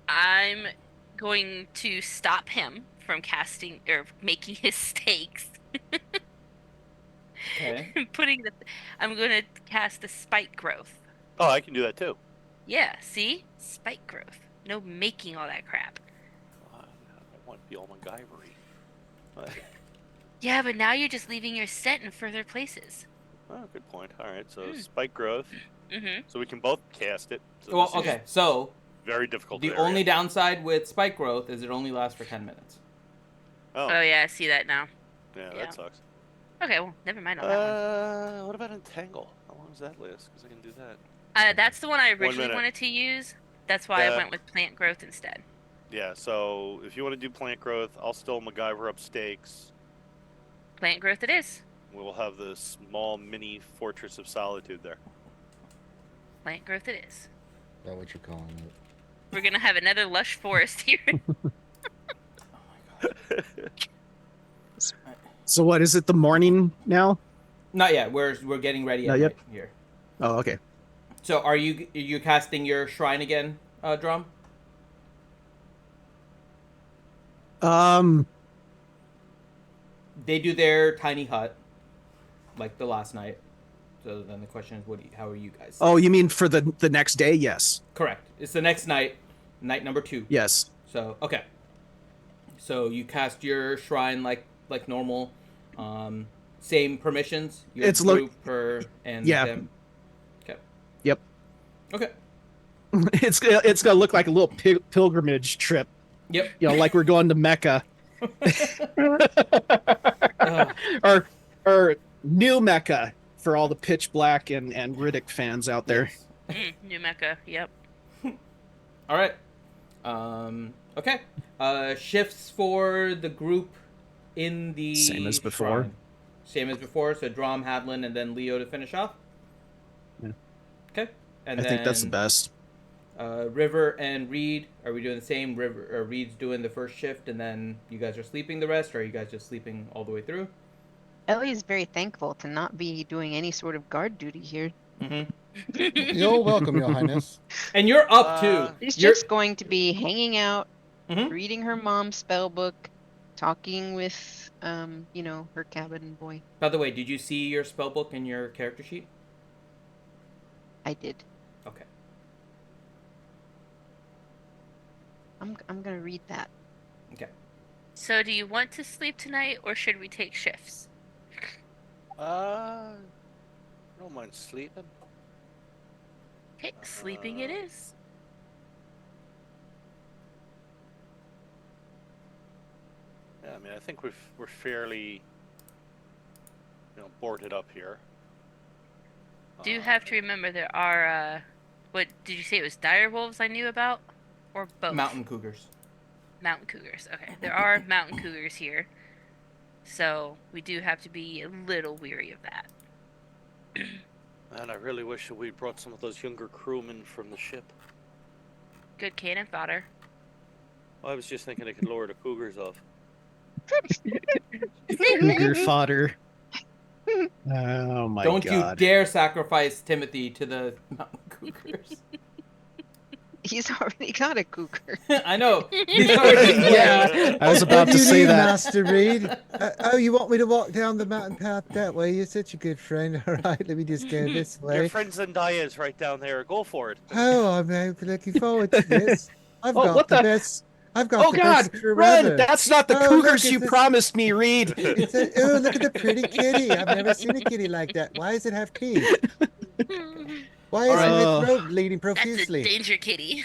Speaker 8: I'm going to stop him from casting or making his stakes.
Speaker 1: Okay.
Speaker 8: I'm going to cast the spike growth.
Speaker 6: Oh, I can do that too.
Speaker 8: Yeah, see? Spike growth. No making all that crap.
Speaker 6: I want to be all MacGyvery.
Speaker 8: Yeah, but now you're just leaving your set in further places.
Speaker 6: Oh, good point. All right, so spike growth.
Speaker 8: Mm-hmm.
Speaker 6: So we can both cast it. So
Speaker 1: Well,
Speaker 6: this is
Speaker 1: okay. So
Speaker 6: very difficult.
Speaker 1: the only downside with spike growth is it only lasts for 10 minutes.
Speaker 6: Oh
Speaker 8: yeah, I see that now.
Speaker 6: Yeah,
Speaker 8: Yeah.
Speaker 6: that sucks.
Speaker 8: Okay, well, never mind on that one.
Speaker 6: What about Entangle? How long does that last? Because I can do that.
Speaker 8: That's the one I
Speaker 6: 1
Speaker 8: originally
Speaker 6: minute.
Speaker 8: wanted to use. That's why I went with plant growth instead.
Speaker 6: Yeah, so if you want to do plant growth, I'll still MacGyver up stakes.
Speaker 8: Plant growth it is.
Speaker 6: We'll have the small mini fortress of solitude there.
Speaker 8: Plant growth it is.
Speaker 3: Is that what you're calling it?
Speaker 8: We're gonna have another lush forest here.
Speaker 5: So what is it? The morning now?
Speaker 1: Not yet. We're getting ready
Speaker 5: Not
Speaker 1: at
Speaker 5: yet?
Speaker 1: night here.
Speaker 5: Oh, okay.
Speaker 1: So are you casting your shrine again, Drum? They do their tiny hut, like the last night. So then the question is, how are you guys?
Speaker 5: Oh, you mean for the next day? Yes.
Speaker 1: Correct. It's the next night, night number 2.
Speaker 5: Yes.
Speaker 1: So okay. So you cast your shrine like normal, same permissions. Your
Speaker 5: It's
Speaker 1: group and
Speaker 5: yeah.
Speaker 1: them. Okay.
Speaker 5: Yep.
Speaker 1: Okay.
Speaker 5: It's gonna look like a little pilgrimage trip.
Speaker 1: Yep.
Speaker 5: You know, like we're going to Mecca. or New Mecca for all the Pitch Black and Riddick fans out there.
Speaker 8: New Mecca, yep.
Speaker 1: All right. Okay. Shifts for the group in the
Speaker 5: Same as before.
Speaker 1: shrine. Same as before. So Drom, Hadlin, and then Leo to finish off.
Speaker 5: Yeah.
Speaker 1: Okay. And
Speaker 5: I
Speaker 1: then
Speaker 5: think that's the best.
Speaker 1: River and Reed, are we doing the same? Reed's doing the first shift, and then you guys are sleeping the rest, or are you guys just sleeping all the way through?
Speaker 4: Ellie is very thankful to not be doing any sort of guard duty here.
Speaker 1: Mm-hmm.
Speaker 3: You're welcome, Your Highness.
Speaker 1: And you're up too.
Speaker 4: She's just going to be hanging out,
Speaker 1: Mhm.
Speaker 4: reading her mom's spell book, talking with, her cabin boy.
Speaker 1: By the way, did you see your spell book in your character sheet?
Speaker 4: I did.
Speaker 1: Okay.
Speaker 4: I'm gonna read that.
Speaker 1: Okay.
Speaker 8: So do you want to sleep tonight, or should we take shifts?
Speaker 6: I don't mind sleeping.
Speaker 8: Okay, sleeping it is.
Speaker 6: Yeah, I mean, I think we're fairly, boarded up here.
Speaker 8: Do have to remember there are, what did you say it was dire wolves I knew about? Or both?
Speaker 1: Mountain cougars.
Speaker 8: Mountain cougars. Okay, there are mountain cougars here. So we do have to be a little weary of that.
Speaker 6: And I really wish that we'd brought some of those younger crewmen from the ship.
Speaker 8: Good cannon fodder.
Speaker 6: I was just thinking I could lower the cougars off.
Speaker 5: Cougar fodder. Oh my
Speaker 1: Don't
Speaker 5: god.
Speaker 1: you dare sacrifice Timothy to the mountain cougars.
Speaker 4: He's already got a cougar.
Speaker 1: I know. He's already
Speaker 5: Yeah, I was about
Speaker 3: What do
Speaker 5: to
Speaker 3: you
Speaker 5: say
Speaker 3: need,
Speaker 5: that.
Speaker 3: Master Reed? Oh, you want me to walk down the mountain path that way? You're such a good friend. All right, let me just go this
Speaker 6: Your
Speaker 3: way.
Speaker 6: friend Zendaya's right down there. Go for it.
Speaker 3: Oh, I'm looking forward to this. I've
Speaker 5: Oh,
Speaker 3: got
Speaker 5: what
Speaker 3: the
Speaker 5: the-
Speaker 3: best. I've got
Speaker 5: Oh
Speaker 3: the
Speaker 5: god,
Speaker 3: best crew
Speaker 5: run!
Speaker 3: ever.
Speaker 5: That's not the
Speaker 3: Oh,
Speaker 5: cougars
Speaker 3: look,
Speaker 5: you
Speaker 3: it's a-
Speaker 5: promised me, Reed.
Speaker 3: Oh, look at the pretty kitty. I've never seen a kitty like that. Why does it have teeth? Why isn't
Speaker 5: Alright.
Speaker 3: its throat bleeding
Speaker 8: That's a
Speaker 3: profusely?
Speaker 8: danger kitty.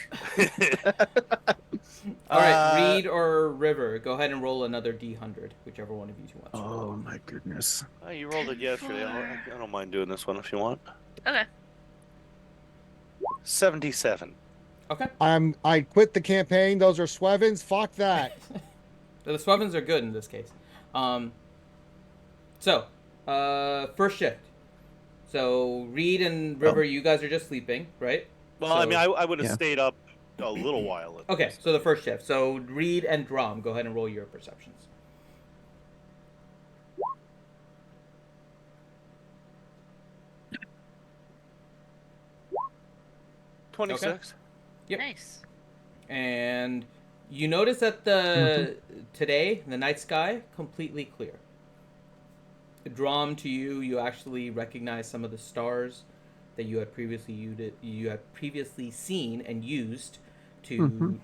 Speaker 1: All right, Reed or River, go ahead and roll another D100, whichever one of you two wants. to roll.
Speaker 5: Oh my goodness.
Speaker 6: Oh, you rolled it yesterday. I don't mind doing this one if you want.
Speaker 8: Okay.
Speaker 6: 77.
Speaker 1: Okay.
Speaker 3: I quit the campaign. Those are Swevens. Fuck that.
Speaker 1: The Swevens are good in this case. First shift. So Reed and River, you guys are just sleeping, right?
Speaker 6: Well, I mean,
Speaker 1: So-
Speaker 6: I would have
Speaker 5: Yeah.
Speaker 6: stayed up a little while. at
Speaker 1: Okay,
Speaker 6: least.
Speaker 1: so the first shift. So Reed and Drum, go ahead and roll your perceptions.
Speaker 6: Okay. 26.
Speaker 1: Yep.
Speaker 8: Nice.
Speaker 1: And you notice that today the night sky completely clear. Drawn to you, you actually recognize some of the stars that you had previously seen and used to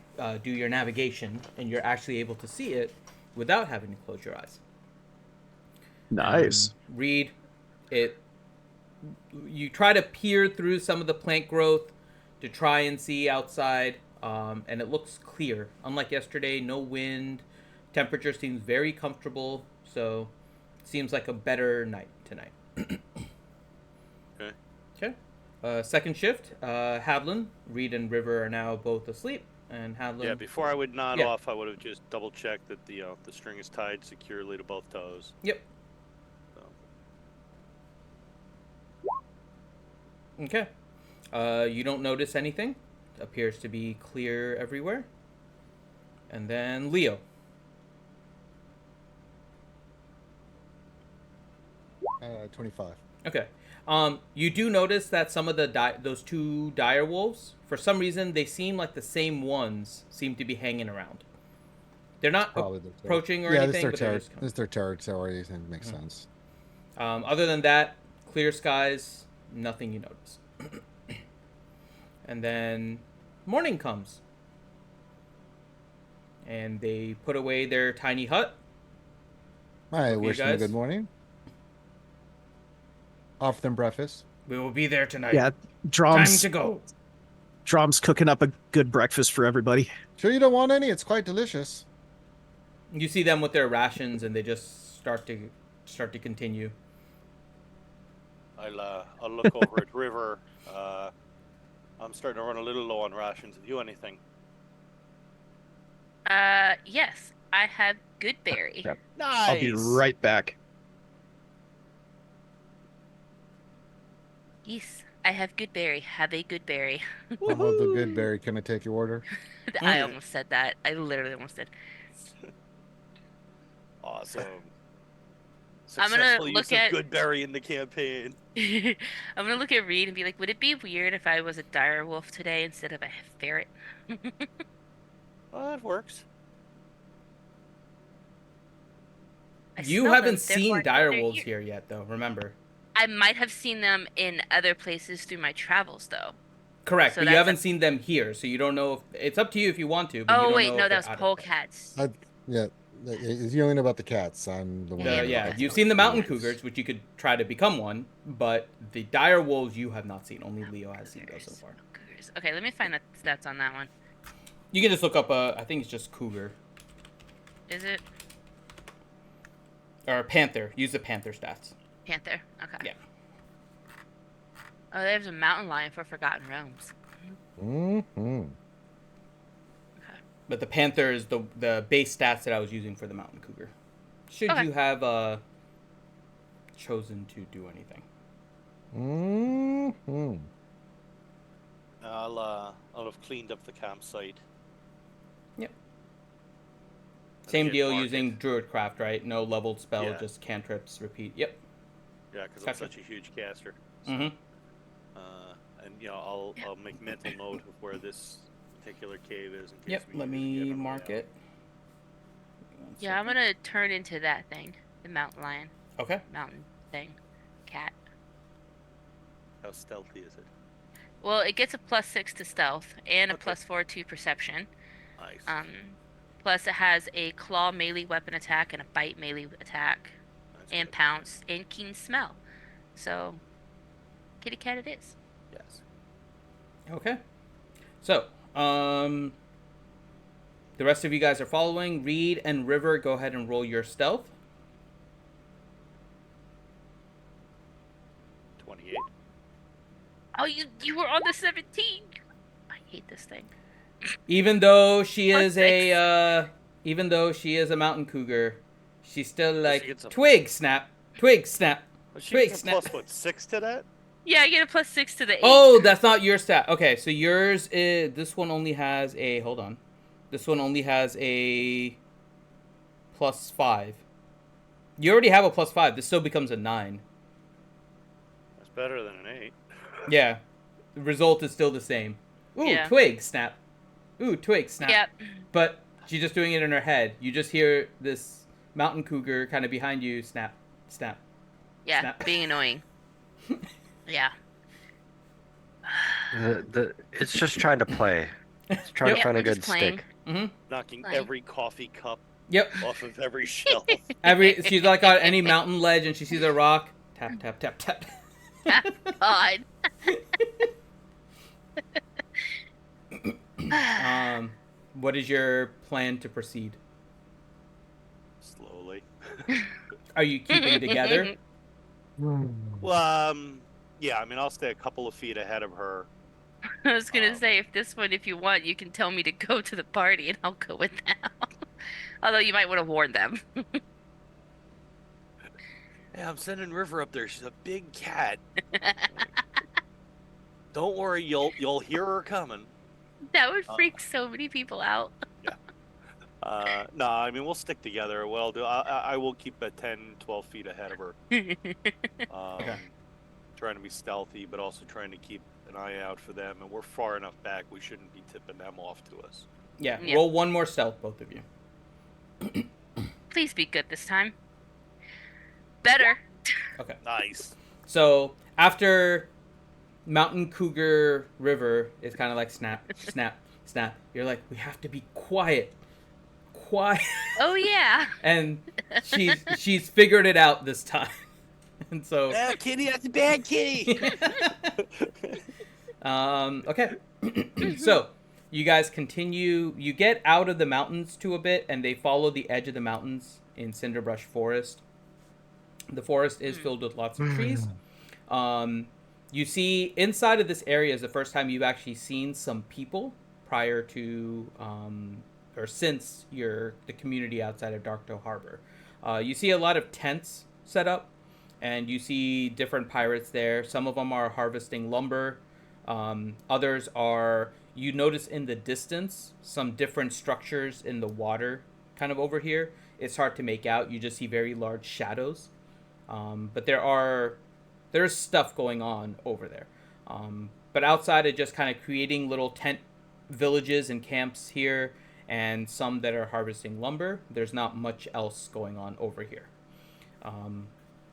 Speaker 1: do your navigation, and you're actually able to see it without having to close your eyes.
Speaker 5: Nice.
Speaker 1: Read it. You try to peer through some of the plant growth to try and see outside, and it looks clear. Unlike yesterday, no wind. Temperature seems very comfortable, so it seems like a better night tonight.
Speaker 6: Okay.
Speaker 1: Okay. Second shift, Havlin, Reed, and River are now both asleep, and Havlin.
Speaker 6: Yeah, before I would nod
Speaker 1: Yeah.
Speaker 6: off, I would have just double checked that the string is tied securely to both toes.
Speaker 1: Yep.
Speaker 6: So.
Speaker 1: Okay. You don't notice anything. Appears to be clear everywhere. And then Leo.
Speaker 3: 25.
Speaker 1: Okay. You do notice that some of the those two dire wolves, for some reason, they seem like the same ones seem to be hanging around. They're not
Speaker 3: Probably their
Speaker 1: approaching or
Speaker 3: yeah,
Speaker 1: anything,
Speaker 3: this
Speaker 1: but they're
Speaker 3: is
Speaker 1: just
Speaker 3: their,
Speaker 1: coming.
Speaker 3: this is their territory, and it makes sense.
Speaker 1: Other than that, clear skies, nothing you notice. And then morning comes. And they put away their tiny hut.
Speaker 3: I
Speaker 1: Okay,
Speaker 3: wish them a
Speaker 1: guys.
Speaker 3: good morning. Offer them breakfast.
Speaker 1: We will be there tonight.
Speaker 5: Yeah,
Speaker 1: Time
Speaker 5: Drom's
Speaker 1: to go.
Speaker 5: cooking up a good breakfast for everybody.
Speaker 3: Sure you don't want any? It's quite delicious.
Speaker 1: You see them with their rations, and they just start to continue.
Speaker 6: I'll look over at River. I'm starting to run a little low on rations. Have you anything?
Speaker 8: Yes, I have good berry.
Speaker 5: Yep.
Speaker 6: Nice.
Speaker 5: I'll be right back.
Speaker 8: Yes, I have good berry. Have a good berry.
Speaker 3: I love the good berry. Can I take your order?
Speaker 8: I almost said that. I literally almost did.
Speaker 6: Awesome.
Speaker 8: I'm gonna
Speaker 6: Successful
Speaker 8: look
Speaker 6: use
Speaker 8: at-
Speaker 6: of good berry in the campaign.
Speaker 8: I'm gonna look at Reed and be like, would it be weird if I was a dire wolf today instead of a ferret?
Speaker 6: Well, that works.
Speaker 8: I
Speaker 1: You
Speaker 8: smell
Speaker 1: haven't
Speaker 8: them, therefore I
Speaker 1: seen
Speaker 8: know
Speaker 1: dire
Speaker 8: they're
Speaker 1: wolves
Speaker 8: here.
Speaker 1: here yet, though. Remember.
Speaker 8: I might have seen them in other places through my travels, though.
Speaker 1: Correct,
Speaker 8: So
Speaker 1: but you
Speaker 8: that's
Speaker 1: haven't
Speaker 8: a-
Speaker 1: seen them here, so you don't know if it's up to you if you want to. But you
Speaker 8: Oh
Speaker 1: don't
Speaker 8: wait,
Speaker 1: know
Speaker 8: no,
Speaker 1: if
Speaker 8: that was
Speaker 1: they're out of place.
Speaker 8: polecats.
Speaker 3: Yeah, You only know about the cats. I'm the one.
Speaker 8: Yeah,
Speaker 3: who knows
Speaker 1: Yeah,
Speaker 3: about
Speaker 1: you've
Speaker 3: the
Speaker 1: seen the mountain
Speaker 3: cougars.
Speaker 1: cougars, which you could try to become one, but the dire wolves you have not seen. Only Leo has seen those so far.
Speaker 8: Cougars. Okay, let me find the stats on that one.
Speaker 1: You can just look up, I think it's just cougar.
Speaker 8: Is it
Speaker 1: Or panther. Use the panther stats.
Speaker 8: Panther? Okay.
Speaker 1: Yeah.
Speaker 8: Oh, there's a mountain lion for Forgotten Realms.
Speaker 3: Mm-hmm.
Speaker 1: But the panther is the base stats that I was using for the mountain cougar. Should
Speaker 8: Okay.
Speaker 1: you have chosen to do anything.
Speaker 3: Mm-hmm.
Speaker 6: I'll have cleaned up the campsite.
Speaker 1: Yep.
Speaker 6: And
Speaker 1: Same
Speaker 6: again,
Speaker 1: deal
Speaker 6: mark
Speaker 1: using
Speaker 6: it.
Speaker 1: Druidcraft, right? No leveled spell,
Speaker 6: Yeah.
Speaker 1: just cantrips, repeat. Yep.
Speaker 6: Yeah, because I'm
Speaker 1: Gotcha.
Speaker 6: such a huge caster. So,
Speaker 1: Mm-hmm.
Speaker 6: and I'll make mental note of where this particular cave is. In case
Speaker 1: Yep,
Speaker 6: we
Speaker 1: let
Speaker 6: need to
Speaker 1: me
Speaker 6: get on the way
Speaker 1: mark
Speaker 6: out.
Speaker 1: it.
Speaker 8: Yeah, I'm gonna turn into that thing. The mountain lion.
Speaker 1: Okay.
Speaker 8: Mountain thing. Cat.
Speaker 6: How stealthy is it?
Speaker 8: Well, it gets a +6 to stealth and a
Speaker 6: Okay.
Speaker 8: +4 to perception.
Speaker 6: Nice.
Speaker 8: Plus it has a claw melee weapon attack and a bite melee attack.
Speaker 6: That's
Speaker 8: And
Speaker 6: good.
Speaker 8: pounce and keen smell. So, kitty cat it is.
Speaker 6: Yes.
Speaker 1: Okay. So, the rest of you guys are following. Reed and River, go ahead and roll your stealth.
Speaker 6: 28.
Speaker 8: Oh, you were on the 17. I hate this thing.
Speaker 1: Even though she
Speaker 8: Plus
Speaker 1: is even though she is a mountain cougar, she's still
Speaker 6: she
Speaker 1: like
Speaker 6: gets a-
Speaker 1: twig snap, twig snap.
Speaker 6: Well, she
Speaker 1: Twig
Speaker 6: gets a
Speaker 1: snap.
Speaker 6: plus what, 6 to that?
Speaker 8: Yeah, I get a +6 to the 8.
Speaker 1: Oh, that's not your stat. Okay, so yours is this one only has a hold on. This one only has a +5. You already have a +5. This still becomes a 9.
Speaker 6: That's better than an 8.
Speaker 1: Yeah. The result is still the same. Ooh,
Speaker 8: Yeah.
Speaker 1: twig snap. Ooh, twig snap.
Speaker 8: Yep.
Speaker 1: But she's just doing it in her head. You just hear this mountain cougar kind of behind you snap, snap.
Speaker 8: Yeah,
Speaker 1: Snap.
Speaker 8: being annoying. Yeah.
Speaker 2: It's just trying to play. It's trying to
Speaker 8: Yep,
Speaker 2: find a
Speaker 8: we're just
Speaker 2: good
Speaker 8: playing.
Speaker 2: stick.
Speaker 1: Mm-hmm.
Speaker 6: Knocking
Speaker 8: Fine.
Speaker 6: every coffee cup
Speaker 1: Yep.
Speaker 6: off of every shelf.
Speaker 1: She's like on any mountain ledge and she sees a rock. Tap, tap, tap, tap.
Speaker 8: God.
Speaker 1: What is your plan to proceed?
Speaker 6: Slowly.
Speaker 1: Are you keeping together?
Speaker 6: Well, yeah, I mean, I'll stay a couple of feet ahead of her.
Speaker 8: I was gonna say, if you want, you can tell me to go to the party and I'll go with them. Although you might want to warn them.
Speaker 6: Yeah, I'm sending River up there. She's a big cat. Don't worry, you'll hear her coming.
Speaker 8: That would freak so many people out.
Speaker 6: No, I mean, we'll stick together. Well, I will keep at 10, 12 feet ahead of her. Trying to be stealthy, but also trying to keep an eye out for them. And we're far enough back, we shouldn't be tipping them off to us.
Speaker 1: Yeah.
Speaker 8: Yep.
Speaker 1: Roll one more stealth, both of you.
Speaker 8: Please be good this time. Better.
Speaker 1: Okay.
Speaker 6: Nice.
Speaker 1: So after Mountain Cougar River is kind of like snap, snap, snap. You're like, we have to be quiet, quiet.
Speaker 8: Oh yeah.
Speaker 1: And she's figured it out this time. And so
Speaker 6: Yeah, kitty, that's a bad kitty.
Speaker 1: okay. So you guys continue. You get out of the mountains to a bit, and they follow the edge of the mountains in Cinderbrush Forest. The forest is filled with lots of trees. You see inside of this area is the first time you've actually seen some people prior to or since the community outside of Darktoe Harbor. You see a lot of tents set up, and you see different pirates there. Some of them are harvesting lumber. Others are, you notice in the distance, some different structures in the water kind of over here. It's hard to make out. You just see very large shadows. But there's stuff going on over there. But outside of just kind of creating little tent villages and camps here, and some that are harvesting lumber, there's not much else going on over here.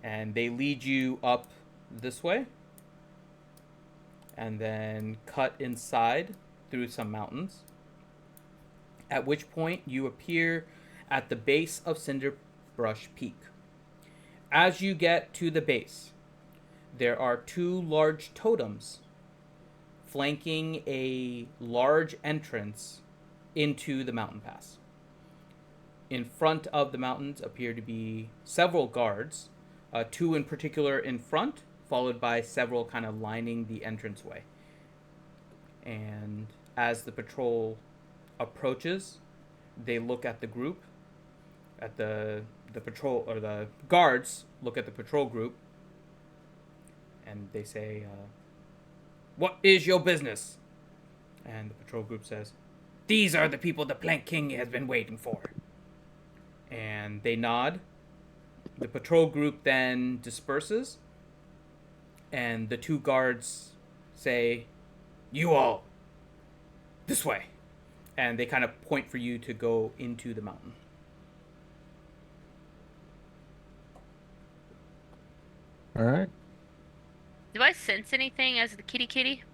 Speaker 1: And they lead you up this way, and then cut inside through some mountains. At which point you appear at the base of Cinderbrush Peak. As you get to the base, there are 2 large totems flanking a large entrance into the mountain pass. In front of the mountains appear to be several guards, 2 in particular in front, followed by several kind of lining the entranceway. And as the patrol approaches, they look at the group, at the patrol, or the guards look at the patrol group, and they say, "What is your business?" And the patrol group says, "These are the people the Plank King has been waiting for." And they nod. The patrol group then disperses, and the 2 guards say, "You all, this way." And they kind of point for you to go into the mountain.
Speaker 3: All right.
Speaker 8: Do I sense anything as the kitty?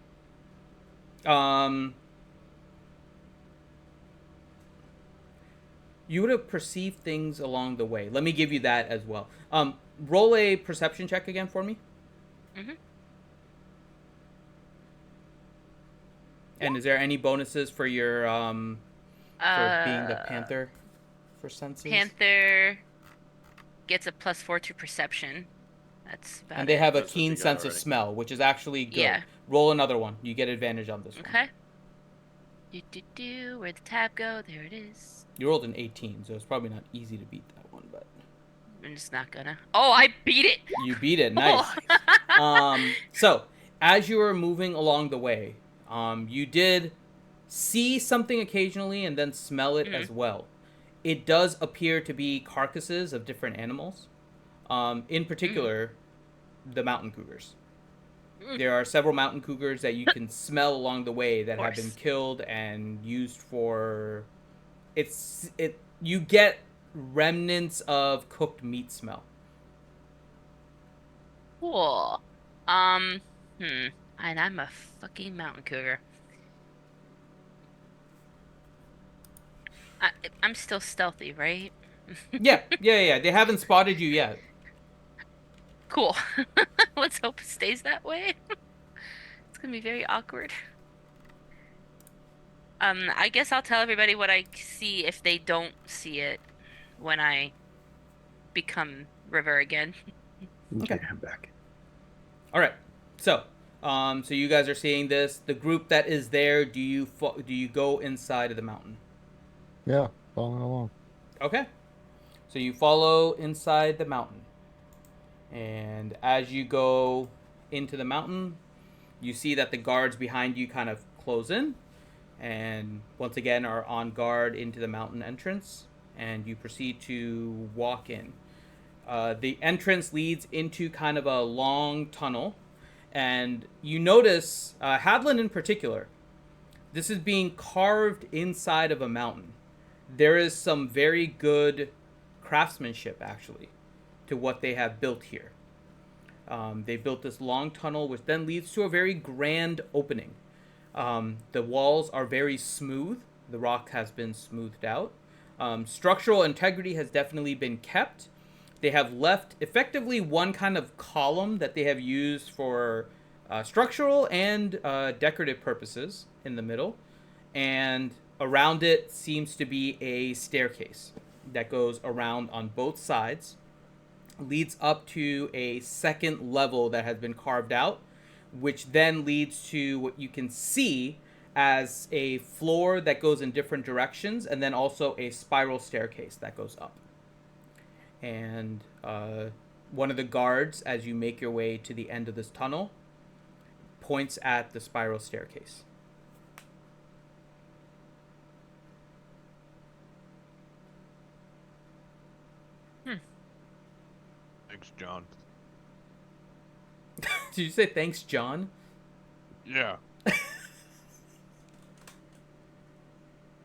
Speaker 1: You would have perceived things along the way. Let me give you that as well. Roll a perception check again for me.
Speaker 8: Mm-hmm.
Speaker 1: And is there any bonuses for your for being the panther for senses?
Speaker 8: Panther gets a +4 to perception. That's about
Speaker 1: And they
Speaker 8: it.
Speaker 1: have a
Speaker 6: That's what
Speaker 1: keen
Speaker 6: you got
Speaker 1: sense of
Speaker 6: already.
Speaker 1: smell, which is actually good.
Speaker 8: Yeah.
Speaker 1: Roll another one. You get advantage on this one.
Speaker 8: Okay. Where'd the tab go? There it is.
Speaker 1: You rolled an 18, so it's probably not easy to beat that one, but
Speaker 8: I'm just not gonna. Oh, I beat it!
Speaker 1: you beat it. Nice. So as you were moving along the way, you did see something occasionally and then smell it as well. It does appear to be carcasses of different animals. In particular, the mountain cougars. There are several mountain cougars that you can smell along the way that have been killed and used for. You get remnants of cooked meat smell.
Speaker 8: Cool. And I'm a fucking mountain cougar. I'm still stealthy, right?
Speaker 1: Yeah. They haven't spotted you yet.
Speaker 8: Cool. Let's hope it stays that way. It's gonna be very awkward. I guess I'll tell everybody what I see if they don't see it when I become River again.
Speaker 2: Okay, I'm back.
Speaker 1: All right. So you guys are seeing this. The group that is there, do you go inside of the mountain?
Speaker 3: Yeah, following along.
Speaker 1: Okay. So you follow inside the mountain. And as you go into the mountain, you see that the guards behind you kind of close in and once again are on guard into the mountain entrance, and you proceed to walk in. The entrance leads into kind of a long tunnel, and you notice, Hadlin in particular, this is being carved inside of a mountain. There is some very good craftsmanship, actually, to what they have built here. They built this long tunnel, which then leads to a very grand opening. The walls are very smooth. The rock has been smoothed out. Structural integrity has definitely been kept. They have left effectively one kind of column that they have used for structural and decorative purposes in the middle. And around it seems to be a staircase that goes around on both sides, leads up to a second level that has been carved out, which then leads to what you can see as a floor that goes in different directions, and then also a spiral staircase that goes up. And one of the guards, as you make your way to the end of this tunnel, points at the spiral staircase.
Speaker 7: Thanks, John.
Speaker 1: Did you say thanks, John?
Speaker 7: Yeah.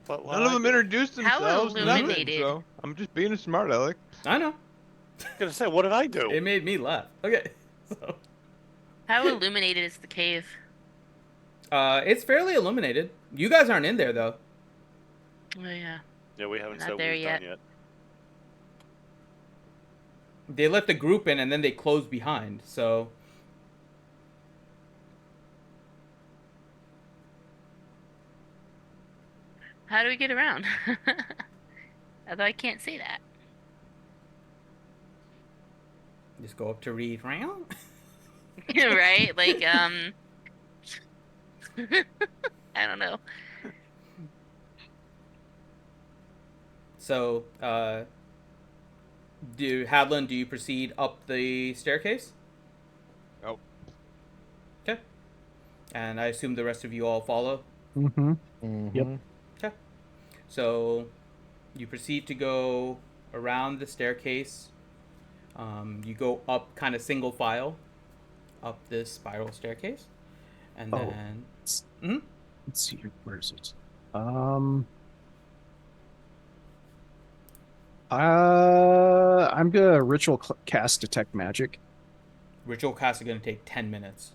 Speaker 6: But
Speaker 7: None of them introduced
Speaker 8: How
Speaker 7: themselves. Nothing,
Speaker 8: illuminated.
Speaker 7: so I'm just being a smart aleck.
Speaker 1: I know.
Speaker 6: gonna say, what did I do?
Speaker 1: It made me laugh. Okay. So,
Speaker 8: How illuminated is the cave?
Speaker 1: it's fairly illuminated. You guys aren't in there, though.
Speaker 8: Oh yeah.
Speaker 6: Yeah, we haven't
Speaker 8: Not
Speaker 6: said what
Speaker 8: there
Speaker 6: we've
Speaker 8: yet.
Speaker 6: done yet.
Speaker 1: They let the group in and then they closed behind. So
Speaker 8: How do we get around? Although I can't say that.
Speaker 1: just go up to Reed.
Speaker 8: Right? Like, I don't know.
Speaker 1: So, Hadlin, do you proceed up the staircase?
Speaker 10: Nope.
Speaker 1: Okay. And I assume the rest of you all follow?
Speaker 5: Mm-hmm.
Speaker 3: Mhm.
Speaker 1: Okay. So, you proceed to go around the staircase. You go up kind of single file up this spiral staircase. And
Speaker 5: Oh.
Speaker 1: then...
Speaker 5: Let's see here. Where is it? I'm gonna ritual cast detect magic.
Speaker 1: Ritual cast is going to take 10 minutes.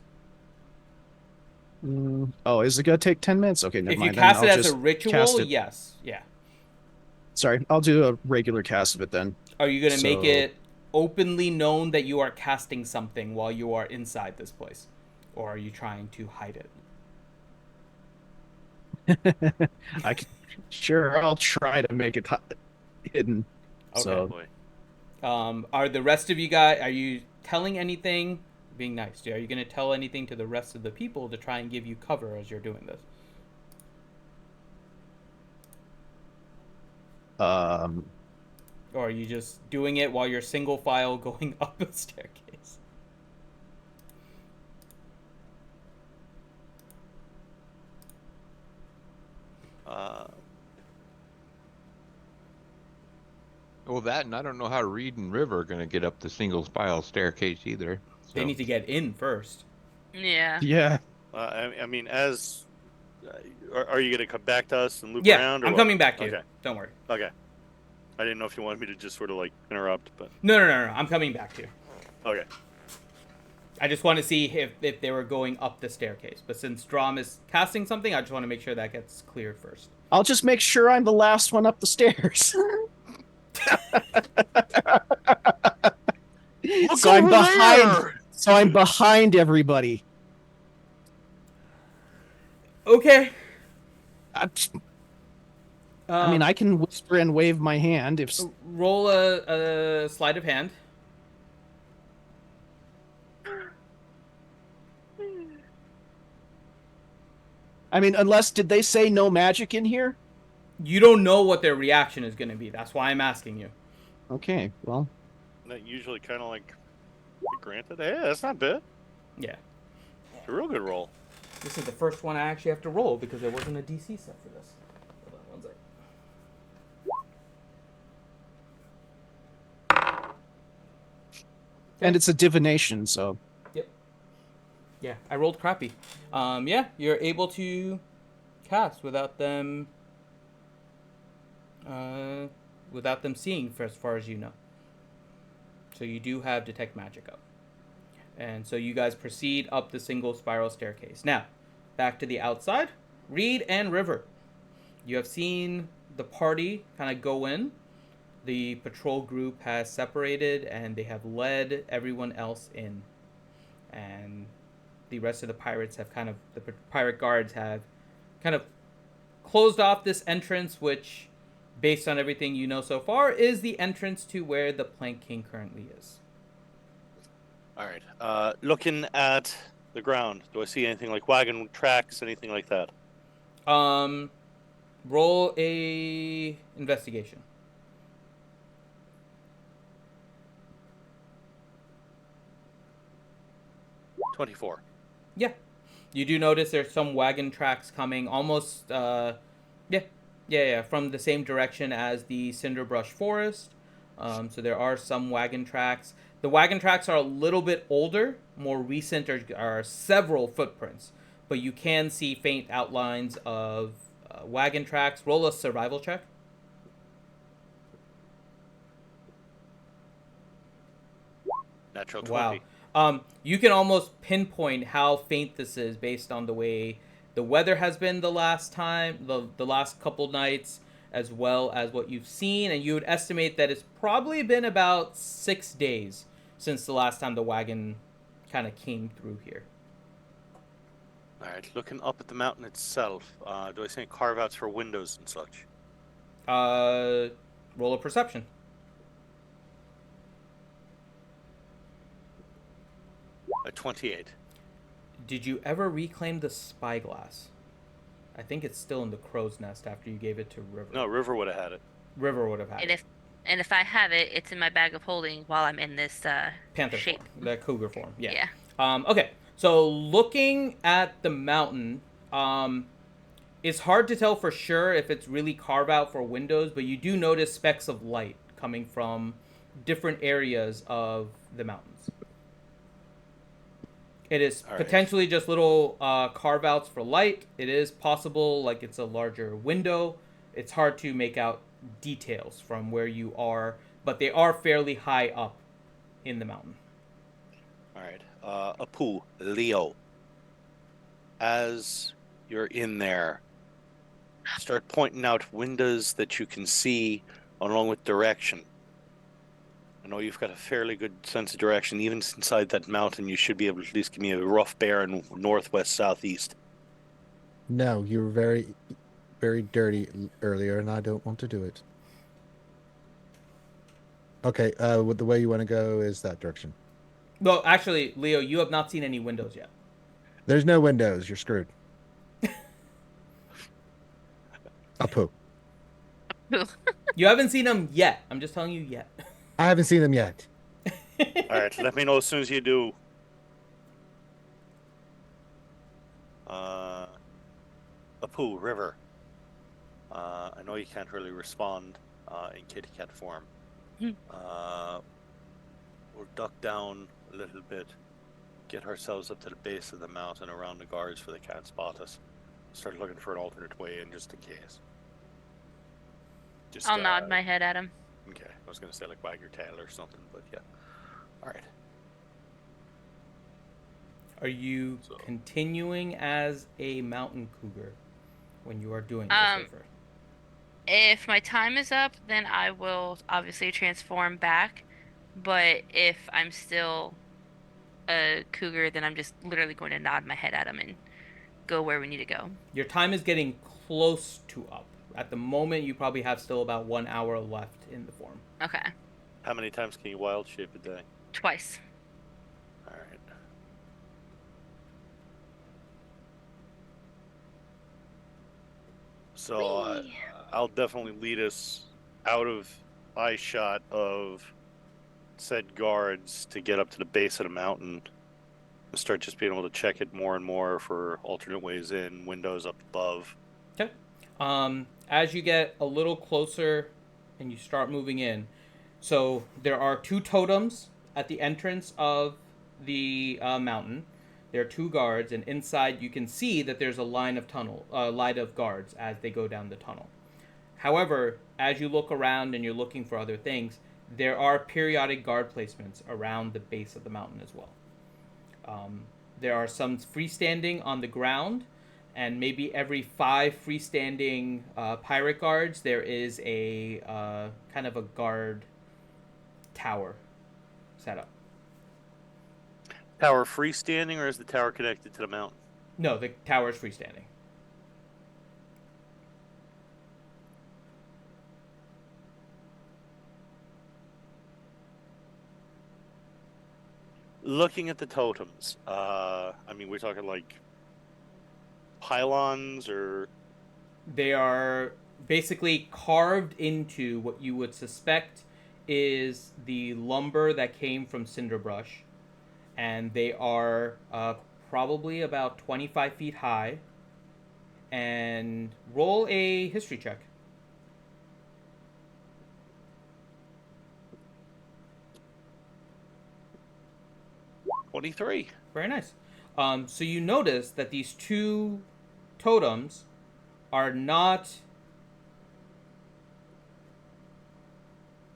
Speaker 5: Oh, is it gonna take 10 minutes? Okay, never
Speaker 1: If
Speaker 5: mind.
Speaker 1: you cast
Speaker 5: then
Speaker 1: it
Speaker 5: I'll
Speaker 1: as a
Speaker 5: just
Speaker 1: ritual,
Speaker 5: cast it.
Speaker 1: yes. Yeah.
Speaker 5: Sorry, I'll do a regular cast of it then.
Speaker 1: Are you going to make
Speaker 5: So-
Speaker 1: it openly known that you are casting something while you are inside this place? Or are you trying to hide it?
Speaker 5: Sure, I'll try to make it hidden.
Speaker 1: Okay.
Speaker 5: So
Speaker 6: Boy.
Speaker 1: Are the rest of you guys, are you telling anything? Being nice. Are you going to tell anything to the rest of the people to try and give you cover as you're doing this? Or are you just doing it while you're single file going up the staircase?
Speaker 10: Well, that, and I don't know how Reed and River are going to get up the single spiral staircase either.
Speaker 1: They
Speaker 10: so-
Speaker 1: need to get in first.
Speaker 8: Yeah.
Speaker 5: yeah.
Speaker 6: I mean, as are you going to come back to us and loop
Speaker 1: Yeah,
Speaker 6: around? Or
Speaker 1: I'm
Speaker 6: what?
Speaker 1: coming back to you.
Speaker 6: Okay.
Speaker 1: Don't worry.
Speaker 6: Okay. I didn't know if you wanted me to just sort of like interrupt, but
Speaker 1: No. I'm coming back to you.
Speaker 6: okay.
Speaker 1: I just want to see if they were going up the staircase. But since Drom is casting something, I just want to make sure that gets cleared first.
Speaker 5: I'll just make sure I'm the last one up the stairs. So I'm behind. So I'm behind everybody.
Speaker 1: Okay.
Speaker 5: I mean, I can whisper and wave my hand if.
Speaker 1: Roll a sleight of hand.
Speaker 5: I mean, unless did they say no magic in here?
Speaker 1: You don't know what their reaction is going to be. That's why I'm asking you.
Speaker 5: Okay, well,
Speaker 6: That usually kind of like granted. Hey, that's not bad.
Speaker 1: Yeah.
Speaker 6: It's a real good roll.
Speaker 1: This is the first one I actually have to roll because there wasn't a DC set for this. Hold on one sec.
Speaker 5: and it's a divination, so.
Speaker 1: Yeah, I rolled crappy. Yeah, you're able to cast without them seeing for as far as you know. So you do have detect magic up. And so you guys proceed up the single spiral staircase. Now, back to the outside. Reed and River. You have seen the party kind of go in. The patrol group has separated and they have led everyone else in. And the rest of the pirates have the pirate guards have kind of closed off this entrance, which, based on everything you know so far, is the entrance to where the Plank King currently is.
Speaker 6: All right. Looking at the ground, do I see anything like wagon tracks, anything like that?
Speaker 1: Roll a investigation.
Speaker 6: 24.
Speaker 1: Yeah. You do notice there's some wagon tracks coming almost, from the same direction as the Cinderbrush Forest. So there are some wagon tracks. The wagon tracks are a little bit older. More recent are several footprints. But you can see faint outlines of wagon tracks. Roll a survival check.
Speaker 6: Natural 20.
Speaker 1: Wow. You can almost pinpoint how faint this is based on the way the weather has been the last time, the last couple nights. as well as what you've seen, and you would estimate that it's probably been about 6 days since the last time the wagon kind of came through here.
Speaker 6: All right, looking up at the mountain itself, do I see any carve-outs for windows and such?
Speaker 1: Roll a perception.
Speaker 6: A 28.
Speaker 1: Did you ever reclaim the spyglass? I think it's still in the crow's nest after you gave it to River.
Speaker 6: No, River would have had it.
Speaker 1: River would have had it.
Speaker 8: And if I have it, it's in my bag of holding while I'm in this
Speaker 1: Panther
Speaker 8: shape.
Speaker 1: form, the cougar form. Yeah.
Speaker 8: Yeah.
Speaker 1: Okay, so looking at the mountain, it's hard to tell for sure if it's really carved out for windows, but you do notice specks of light coming from different areas of the mountains. It is potentially just little carve outs for light. It is possible, like it's a larger window. It's hard to make out details from where you are, but they are fairly high up in the mountain.
Speaker 6: All right. Apu, Leo, as you're in there, start pointing out windows that you can see along with direction. I know you've got a fairly good sense of direction. Even inside that mountain, you should be able to at least give me a rough bearing northwest, southeast.
Speaker 3: No, you were very, very dirty earlier, and I don't want to do it. Okay, the way you want to go is that direction.
Speaker 1: No, actually, Leo, you have not seen any windows yet.
Speaker 3: There's no windows. You're screwed. Apu.
Speaker 1: You haven't seen them yet. I'm just telling you yet.
Speaker 3: I haven't seen them yet.
Speaker 6: All right, let me know as soon as you do. Apu, River. I know you can't really respond in kitty cat form. We'll duck down a little bit, get ourselves up to the base of the mountain around the guards so they can't spot us. Start looking for an alternate way in just in case.
Speaker 8: I'll nod my head at him.
Speaker 6: Okay, I was gonna say like wag your tail or something, but yeah. All right.
Speaker 1: Are you continuing as a mountain cougar when you are doing this, River?
Speaker 8: If my time is up, then I will obviously transform back. But if I'm still a cougar, then I'm just literally going to nod my head at him and go where we need to go.
Speaker 1: Your time is getting close to up. At the moment, you probably have still about 1 hour left in the form.
Speaker 8: Okay.
Speaker 6: How many times can you wild shape a day?
Speaker 8: Twice.
Speaker 6: All right. So I'll definitely lead us out of eye shot of said guards to get up to the base of the mountain and start just being able to check it more and more for alternate ways in, windows up above.
Speaker 1: Okay. As you get a little closer and you start moving in, so there are 2 totems at the entrance of the mountain. There are 2 guards, and inside you can see that there's a line of guards as they go down the tunnel. However, as you look around and you're looking for other things, there are periodic guard placements around the base of the mountain as well. There are some freestanding on the ground, and maybe every 5 freestanding pirate guards, there is a kind of a guard tower set up.
Speaker 6: Tower freestanding, or is the tower connected to the mountain?
Speaker 1: No, the tower is freestanding.
Speaker 6: Looking at the totems, I mean, we're talking like pylons, or
Speaker 1: they are basically carved into what you would suspect is the lumber that came from Cinderbrush, and they are probably about 25 feet high. And roll a history check.
Speaker 6: 23.
Speaker 1: Very nice. So you notice that these 2 totems are not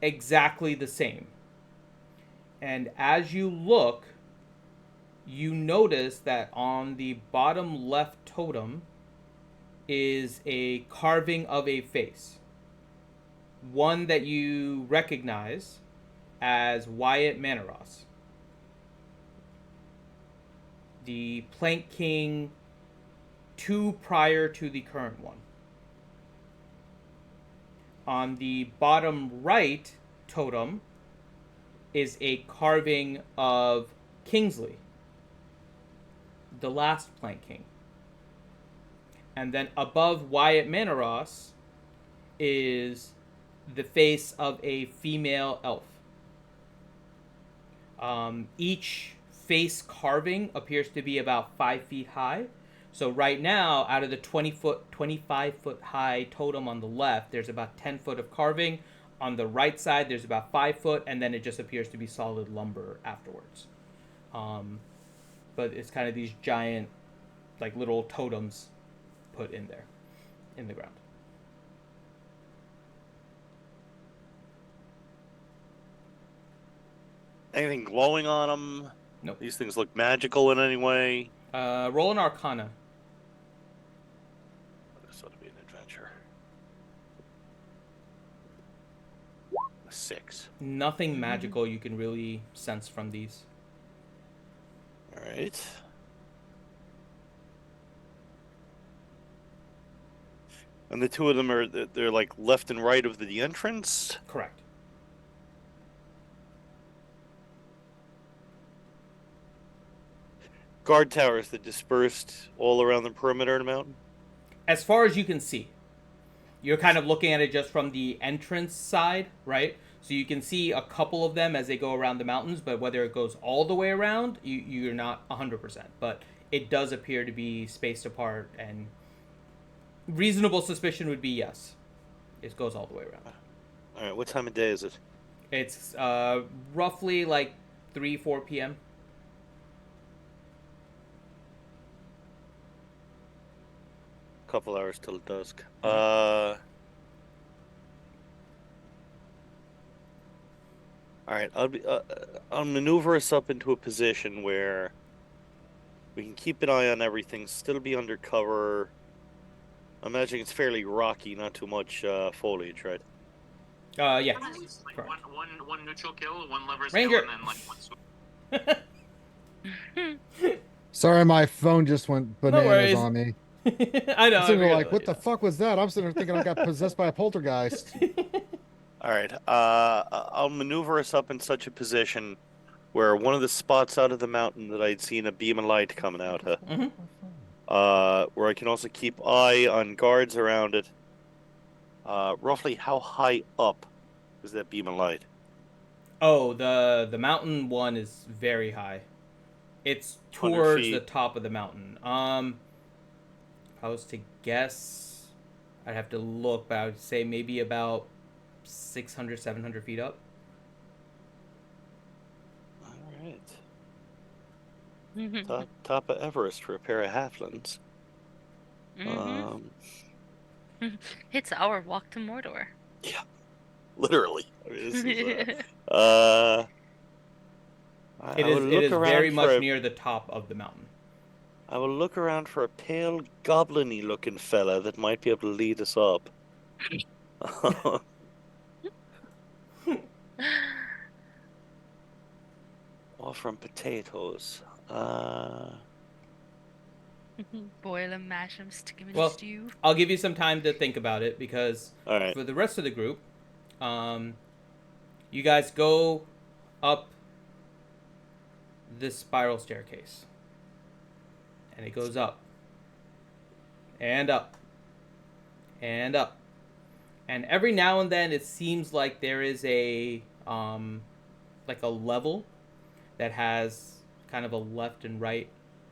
Speaker 1: exactly the same. And as you look, you notice that on the bottom left totem is a carving of a face. one that you recognize as Wyatt Manoros, the Plank King 2 prior to the current one. On the bottom right totem is a carving of Kingsley, the last Plank King. And then above Wyatt Manoros is the face of a female elf. Each face carving appears to be about 5 feet high. So right now, out of the 25 foot high totem on the left, there's about 10 foot of carving. On the right side, there's about 5 foot, and then it just appears to be solid lumber afterwards. But it's kind of these giant, like, little totems put in there, in the ground.
Speaker 6: Anything glowing on them?
Speaker 1: Nope.
Speaker 6: These things look magical in any way?
Speaker 1: Roll an Arcana.
Speaker 6: This ought to be an adventure. A 6.
Speaker 1: Nothing magical you can really sense from these.
Speaker 6: All right. And the two of them they're like left and right of the entrance?
Speaker 1: Correct.
Speaker 6: Guard towers that dispersed all around the perimeter of the mountain?
Speaker 1: As far as you can see, you're kind of looking at it just from the entrance side, right? So you can see a couple of them as they go around the mountains, but whether it goes all the way around, you're not 100%. But it does appear to be spaced apart, and reasonable suspicion would be yes. It goes all the way around.
Speaker 6: All right, what time of day is it?
Speaker 1: It's roughly like 3-4 p.m.
Speaker 6: Couple hours till dusk. All right, I'll maneuver us up into a position where we can keep an eye on everything, still be under cover. I'm imagining it's fairly rocky, not too much foliage, right?
Speaker 1: Yeah.
Speaker 11: Like one neutral kill, one lever
Speaker 1: Ranger.
Speaker 11: skill, and then like one swoop.
Speaker 3: Sorry, my phone just went bananas
Speaker 1: worries.
Speaker 3: on me.
Speaker 1: I know.
Speaker 3: I'm sitting there
Speaker 1: I
Speaker 3: like, what the fuck was that? I'm sitting there thinking I got possessed by a poltergeist.
Speaker 6: All right, I'll maneuver us up in such a position where one of the spots out of the mountain that I'd seen a beam of light coming out of, where I can also keep eye on guards around it. Roughly how high up is that beam of light?
Speaker 1: Oh, the mountain one is very high. It's
Speaker 6: 100
Speaker 1: towards
Speaker 6: feet.
Speaker 1: the top of the mountain. If I was to guess, I'd have to look, but I would say maybe about 600, 700 feet up.
Speaker 6: All right. Top of Everest for a pair of halflings.
Speaker 8: It's our walk to Mordor.
Speaker 6: Yeah, literally. I mean, this is,
Speaker 1: It is very much near the top of the mountain.
Speaker 6: I will look around for a pale, goblin-y looking fella that might be able to lead us up. Offer him potatoes.
Speaker 8: Boil them, mash them, stick them in
Speaker 1: Well,
Speaker 8: a stew.
Speaker 1: I'll give you some time to think about it, because
Speaker 6: All right.
Speaker 1: for the rest of the group, you guys go up this spiral staircase. And it goes up. And up. And up. And every now and then it seems like there is a like a level that has kind of a left and right,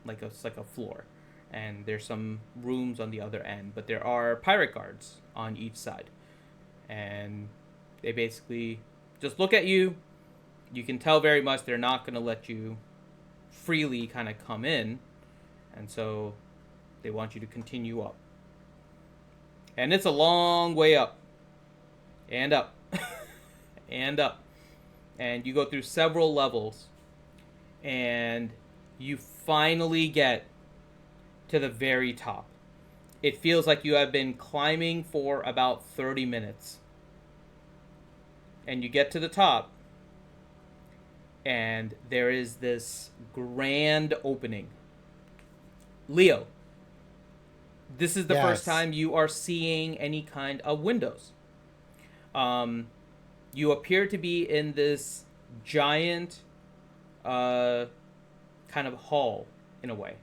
Speaker 1: like a floor. And there's some rooms on the other end, but there are pirate guards on each side. And they basically just look at you. You can tell very much they're not going to let you freely kind of come in. And so they want you to continue up. And it's a long way up. And up. And up. And you go through several levels. And you finally get to the very top. It feels like you have been climbing for about 30 minutes. and you get to the top, and there is this grand opening. Leo, this is the first
Speaker 3: Yes.
Speaker 1: time you are seeing any kind of windows. You appear to be in this giant kind of hall, in a way.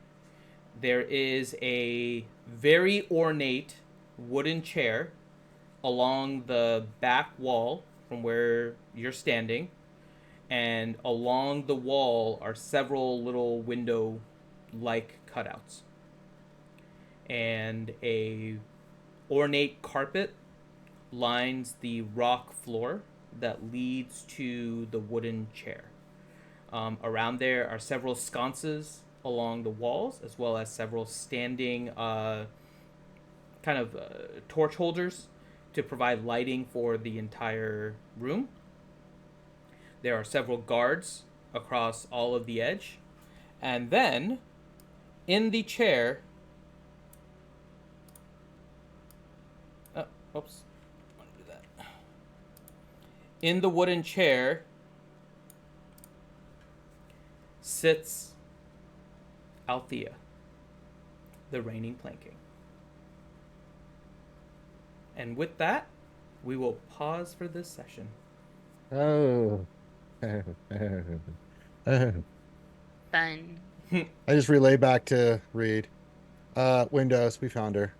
Speaker 1: There is a very ornate wooden chair along the back wall from where you're standing, and along the wall are several little window-like cutouts. And a ornate carpet lines the rock floor that leads to the wooden chair. Around there are several sconces along the walls, as well as several standing torch holders to provide lighting for the entire room. There are several guards across all of the edge. And then, in the chair... oops. I want to do that. In the wooden chair sits Althea, the reigning planking. And with that, we will pause for this session.
Speaker 3: Oh.
Speaker 8: Fun.
Speaker 3: I just relay back to Reed. Windows, we found her.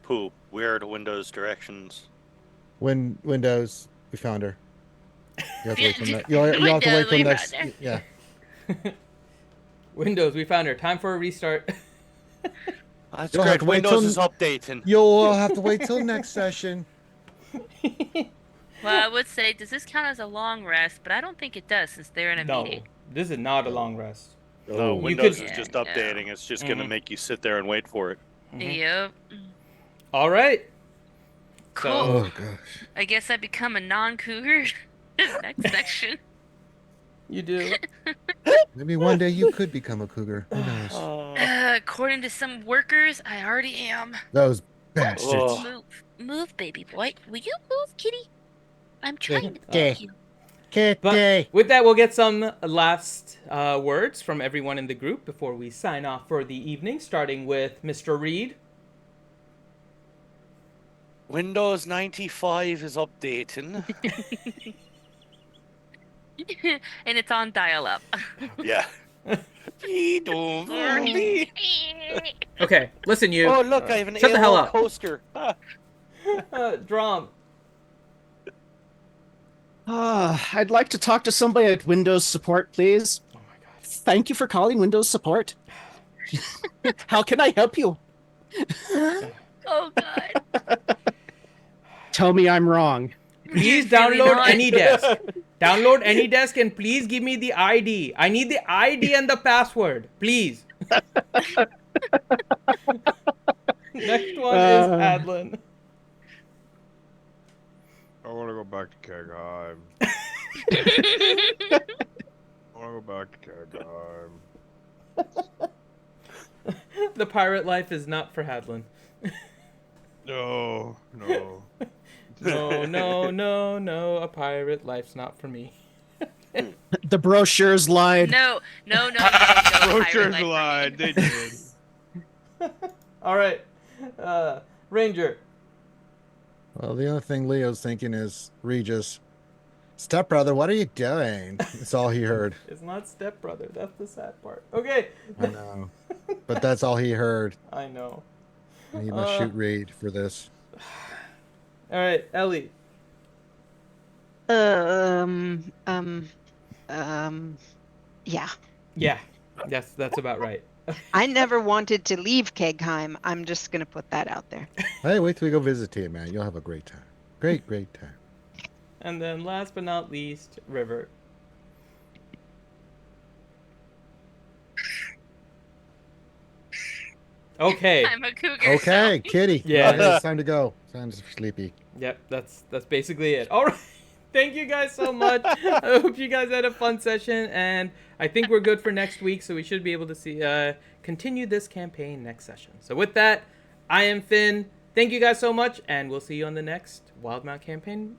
Speaker 6: Pooh, where are the windows directions?
Speaker 3: Windows, we found her. You have to wait till
Speaker 8: Windows,
Speaker 3: you'll have to wait till
Speaker 8: we
Speaker 3: next.
Speaker 8: found her.
Speaker 3: Yeah.
Speaker 1: Windows, we found her. Time for a restart.
Speaker 6: That's
Speaker 3: You'll have
Speaker 6: great.
Speaker 3: to wait
Speaker 6: Windows
Speaker 3: till-
Speaker 6: is updating.
Speaker 3: You'll have to wait till next session.
Speaker 8: Well, I would say, does this count as a long rest? But I don't think it does, since they're in a
Speaker 1: No,
Speaker 8: meeting.
Speaker 1: this is not a long rest.
Speaker 6: No,
Speaker 3: Oh.
Speaker 6: Windows
Speaker 1: could-
Speaker 6: is just
Speaker 8: Yeah,
Speaker 6: updating. It's just going to
Speaker 1: Mhm.
Speaker 6: make you sit there and wait for it.
Speaker 8: Yep.
Speaker 1: All right.
Speaker 8: Cool.
Speaker 3: Oh gosh.
Speaker 8: I guess I become a non-cougar. Next section.
Speaker 1: You do.
Speaker 3: Maybe one day you could become a cougar. Who knows?
Speaker 8: According to some workers, I already am.
Speaker 3: Those bastards.
Speaker 6: Oh.
Speaker 8: Move, baby boy. Will you move, kitty? I'm trying to
Speaker 3: Okay.
Speaker 8: feed you.
Speaker 3: Kitty.
Speaker 1: With that, we'll get some last words from everyone in the group before we sign off for the evening, starting with Mr. Reed.
Speaker 6: Windows 95 is updating.
Speaker 8: And it's on dial-up.
Speaker 6: Yeah.
Speaker 1: Okay, listen, you.
Speaker 6: Oh, look, I have an
Speaker 1: shut the hell
Speaker 6: AOL
Speaker 1: up.
Speaker 6: coaster. Ah.
Speaker 1: Drom.
Speaker 5: I'd like to talk to somebody at Windows support, please.
Speaker 1: Oh my god.
Speaker 5: Thank you for calling Windows support. How can I help you?
Speaker 8: Oh god.
Speaker 5: Tell me I'm wrong.
Speaker 1: Please
Speaker 8: You're really
Speaker 1: download
Speaker 8: not.
Speaker 1: AnyDesk. Download AnyDesk and please give me the ID. I need the ID and the password. Please. Next one is Adlin.
Speaker 7: I want to go back to Kegheim. I want to go back to Kegheim.
Speaker 1: The pirate life is not for Hadlin.
Speaker 7: No.
Speaker 1: No. A pirate life's not for me.
Speaker 5: The brochures lied.
Speaker 8: No.
Speaker 7: Brochures
Speaker 8: pirate life
Speaker 7: lied.
Speaker 8: for me.
Speaker 7: They did.
Speaker 1: All right. Ranger.
Speaker 3: Well, the only thing Leo's thinking is Regis. Stepbrother, what are you doing? That's all he heard.
Speaker 1: It's not stepbrother. That's the sad part. Okay.
Speaker 3: I know. But that's all he heard.
Speaker 1: I know.
Speaker 3: And he must shoot Reed for this.
Speaker 1: All right, Ellie.
Speaker 4: Yeah.
Speaker 1: Yeah. Yes, that's about right.
Speaker 4: I never wanted to leave Kegheim. I'm just gonna put that out there.
Speaker 3: Hey, wait till we go visit you, man. You'll have a great time. Great time.
Speaker 1: And then last but not least, River. Okay.
Speaker 8: I'm a cougar.
Speaker 3: Okay, kitty.
Speaker 1: Yeah.
Speaker 3: It's time to go. Sounds sleepy.
Speaker 1: Yep, that's basically it. All right. Thank you guys so much. I hope you guys had a fun session, and I think we're good for next week, so we should be able to see continue this campaign next session. So with that, I am Finn. Thank you guys so much, and we'll see you on the next Wildemount Campaign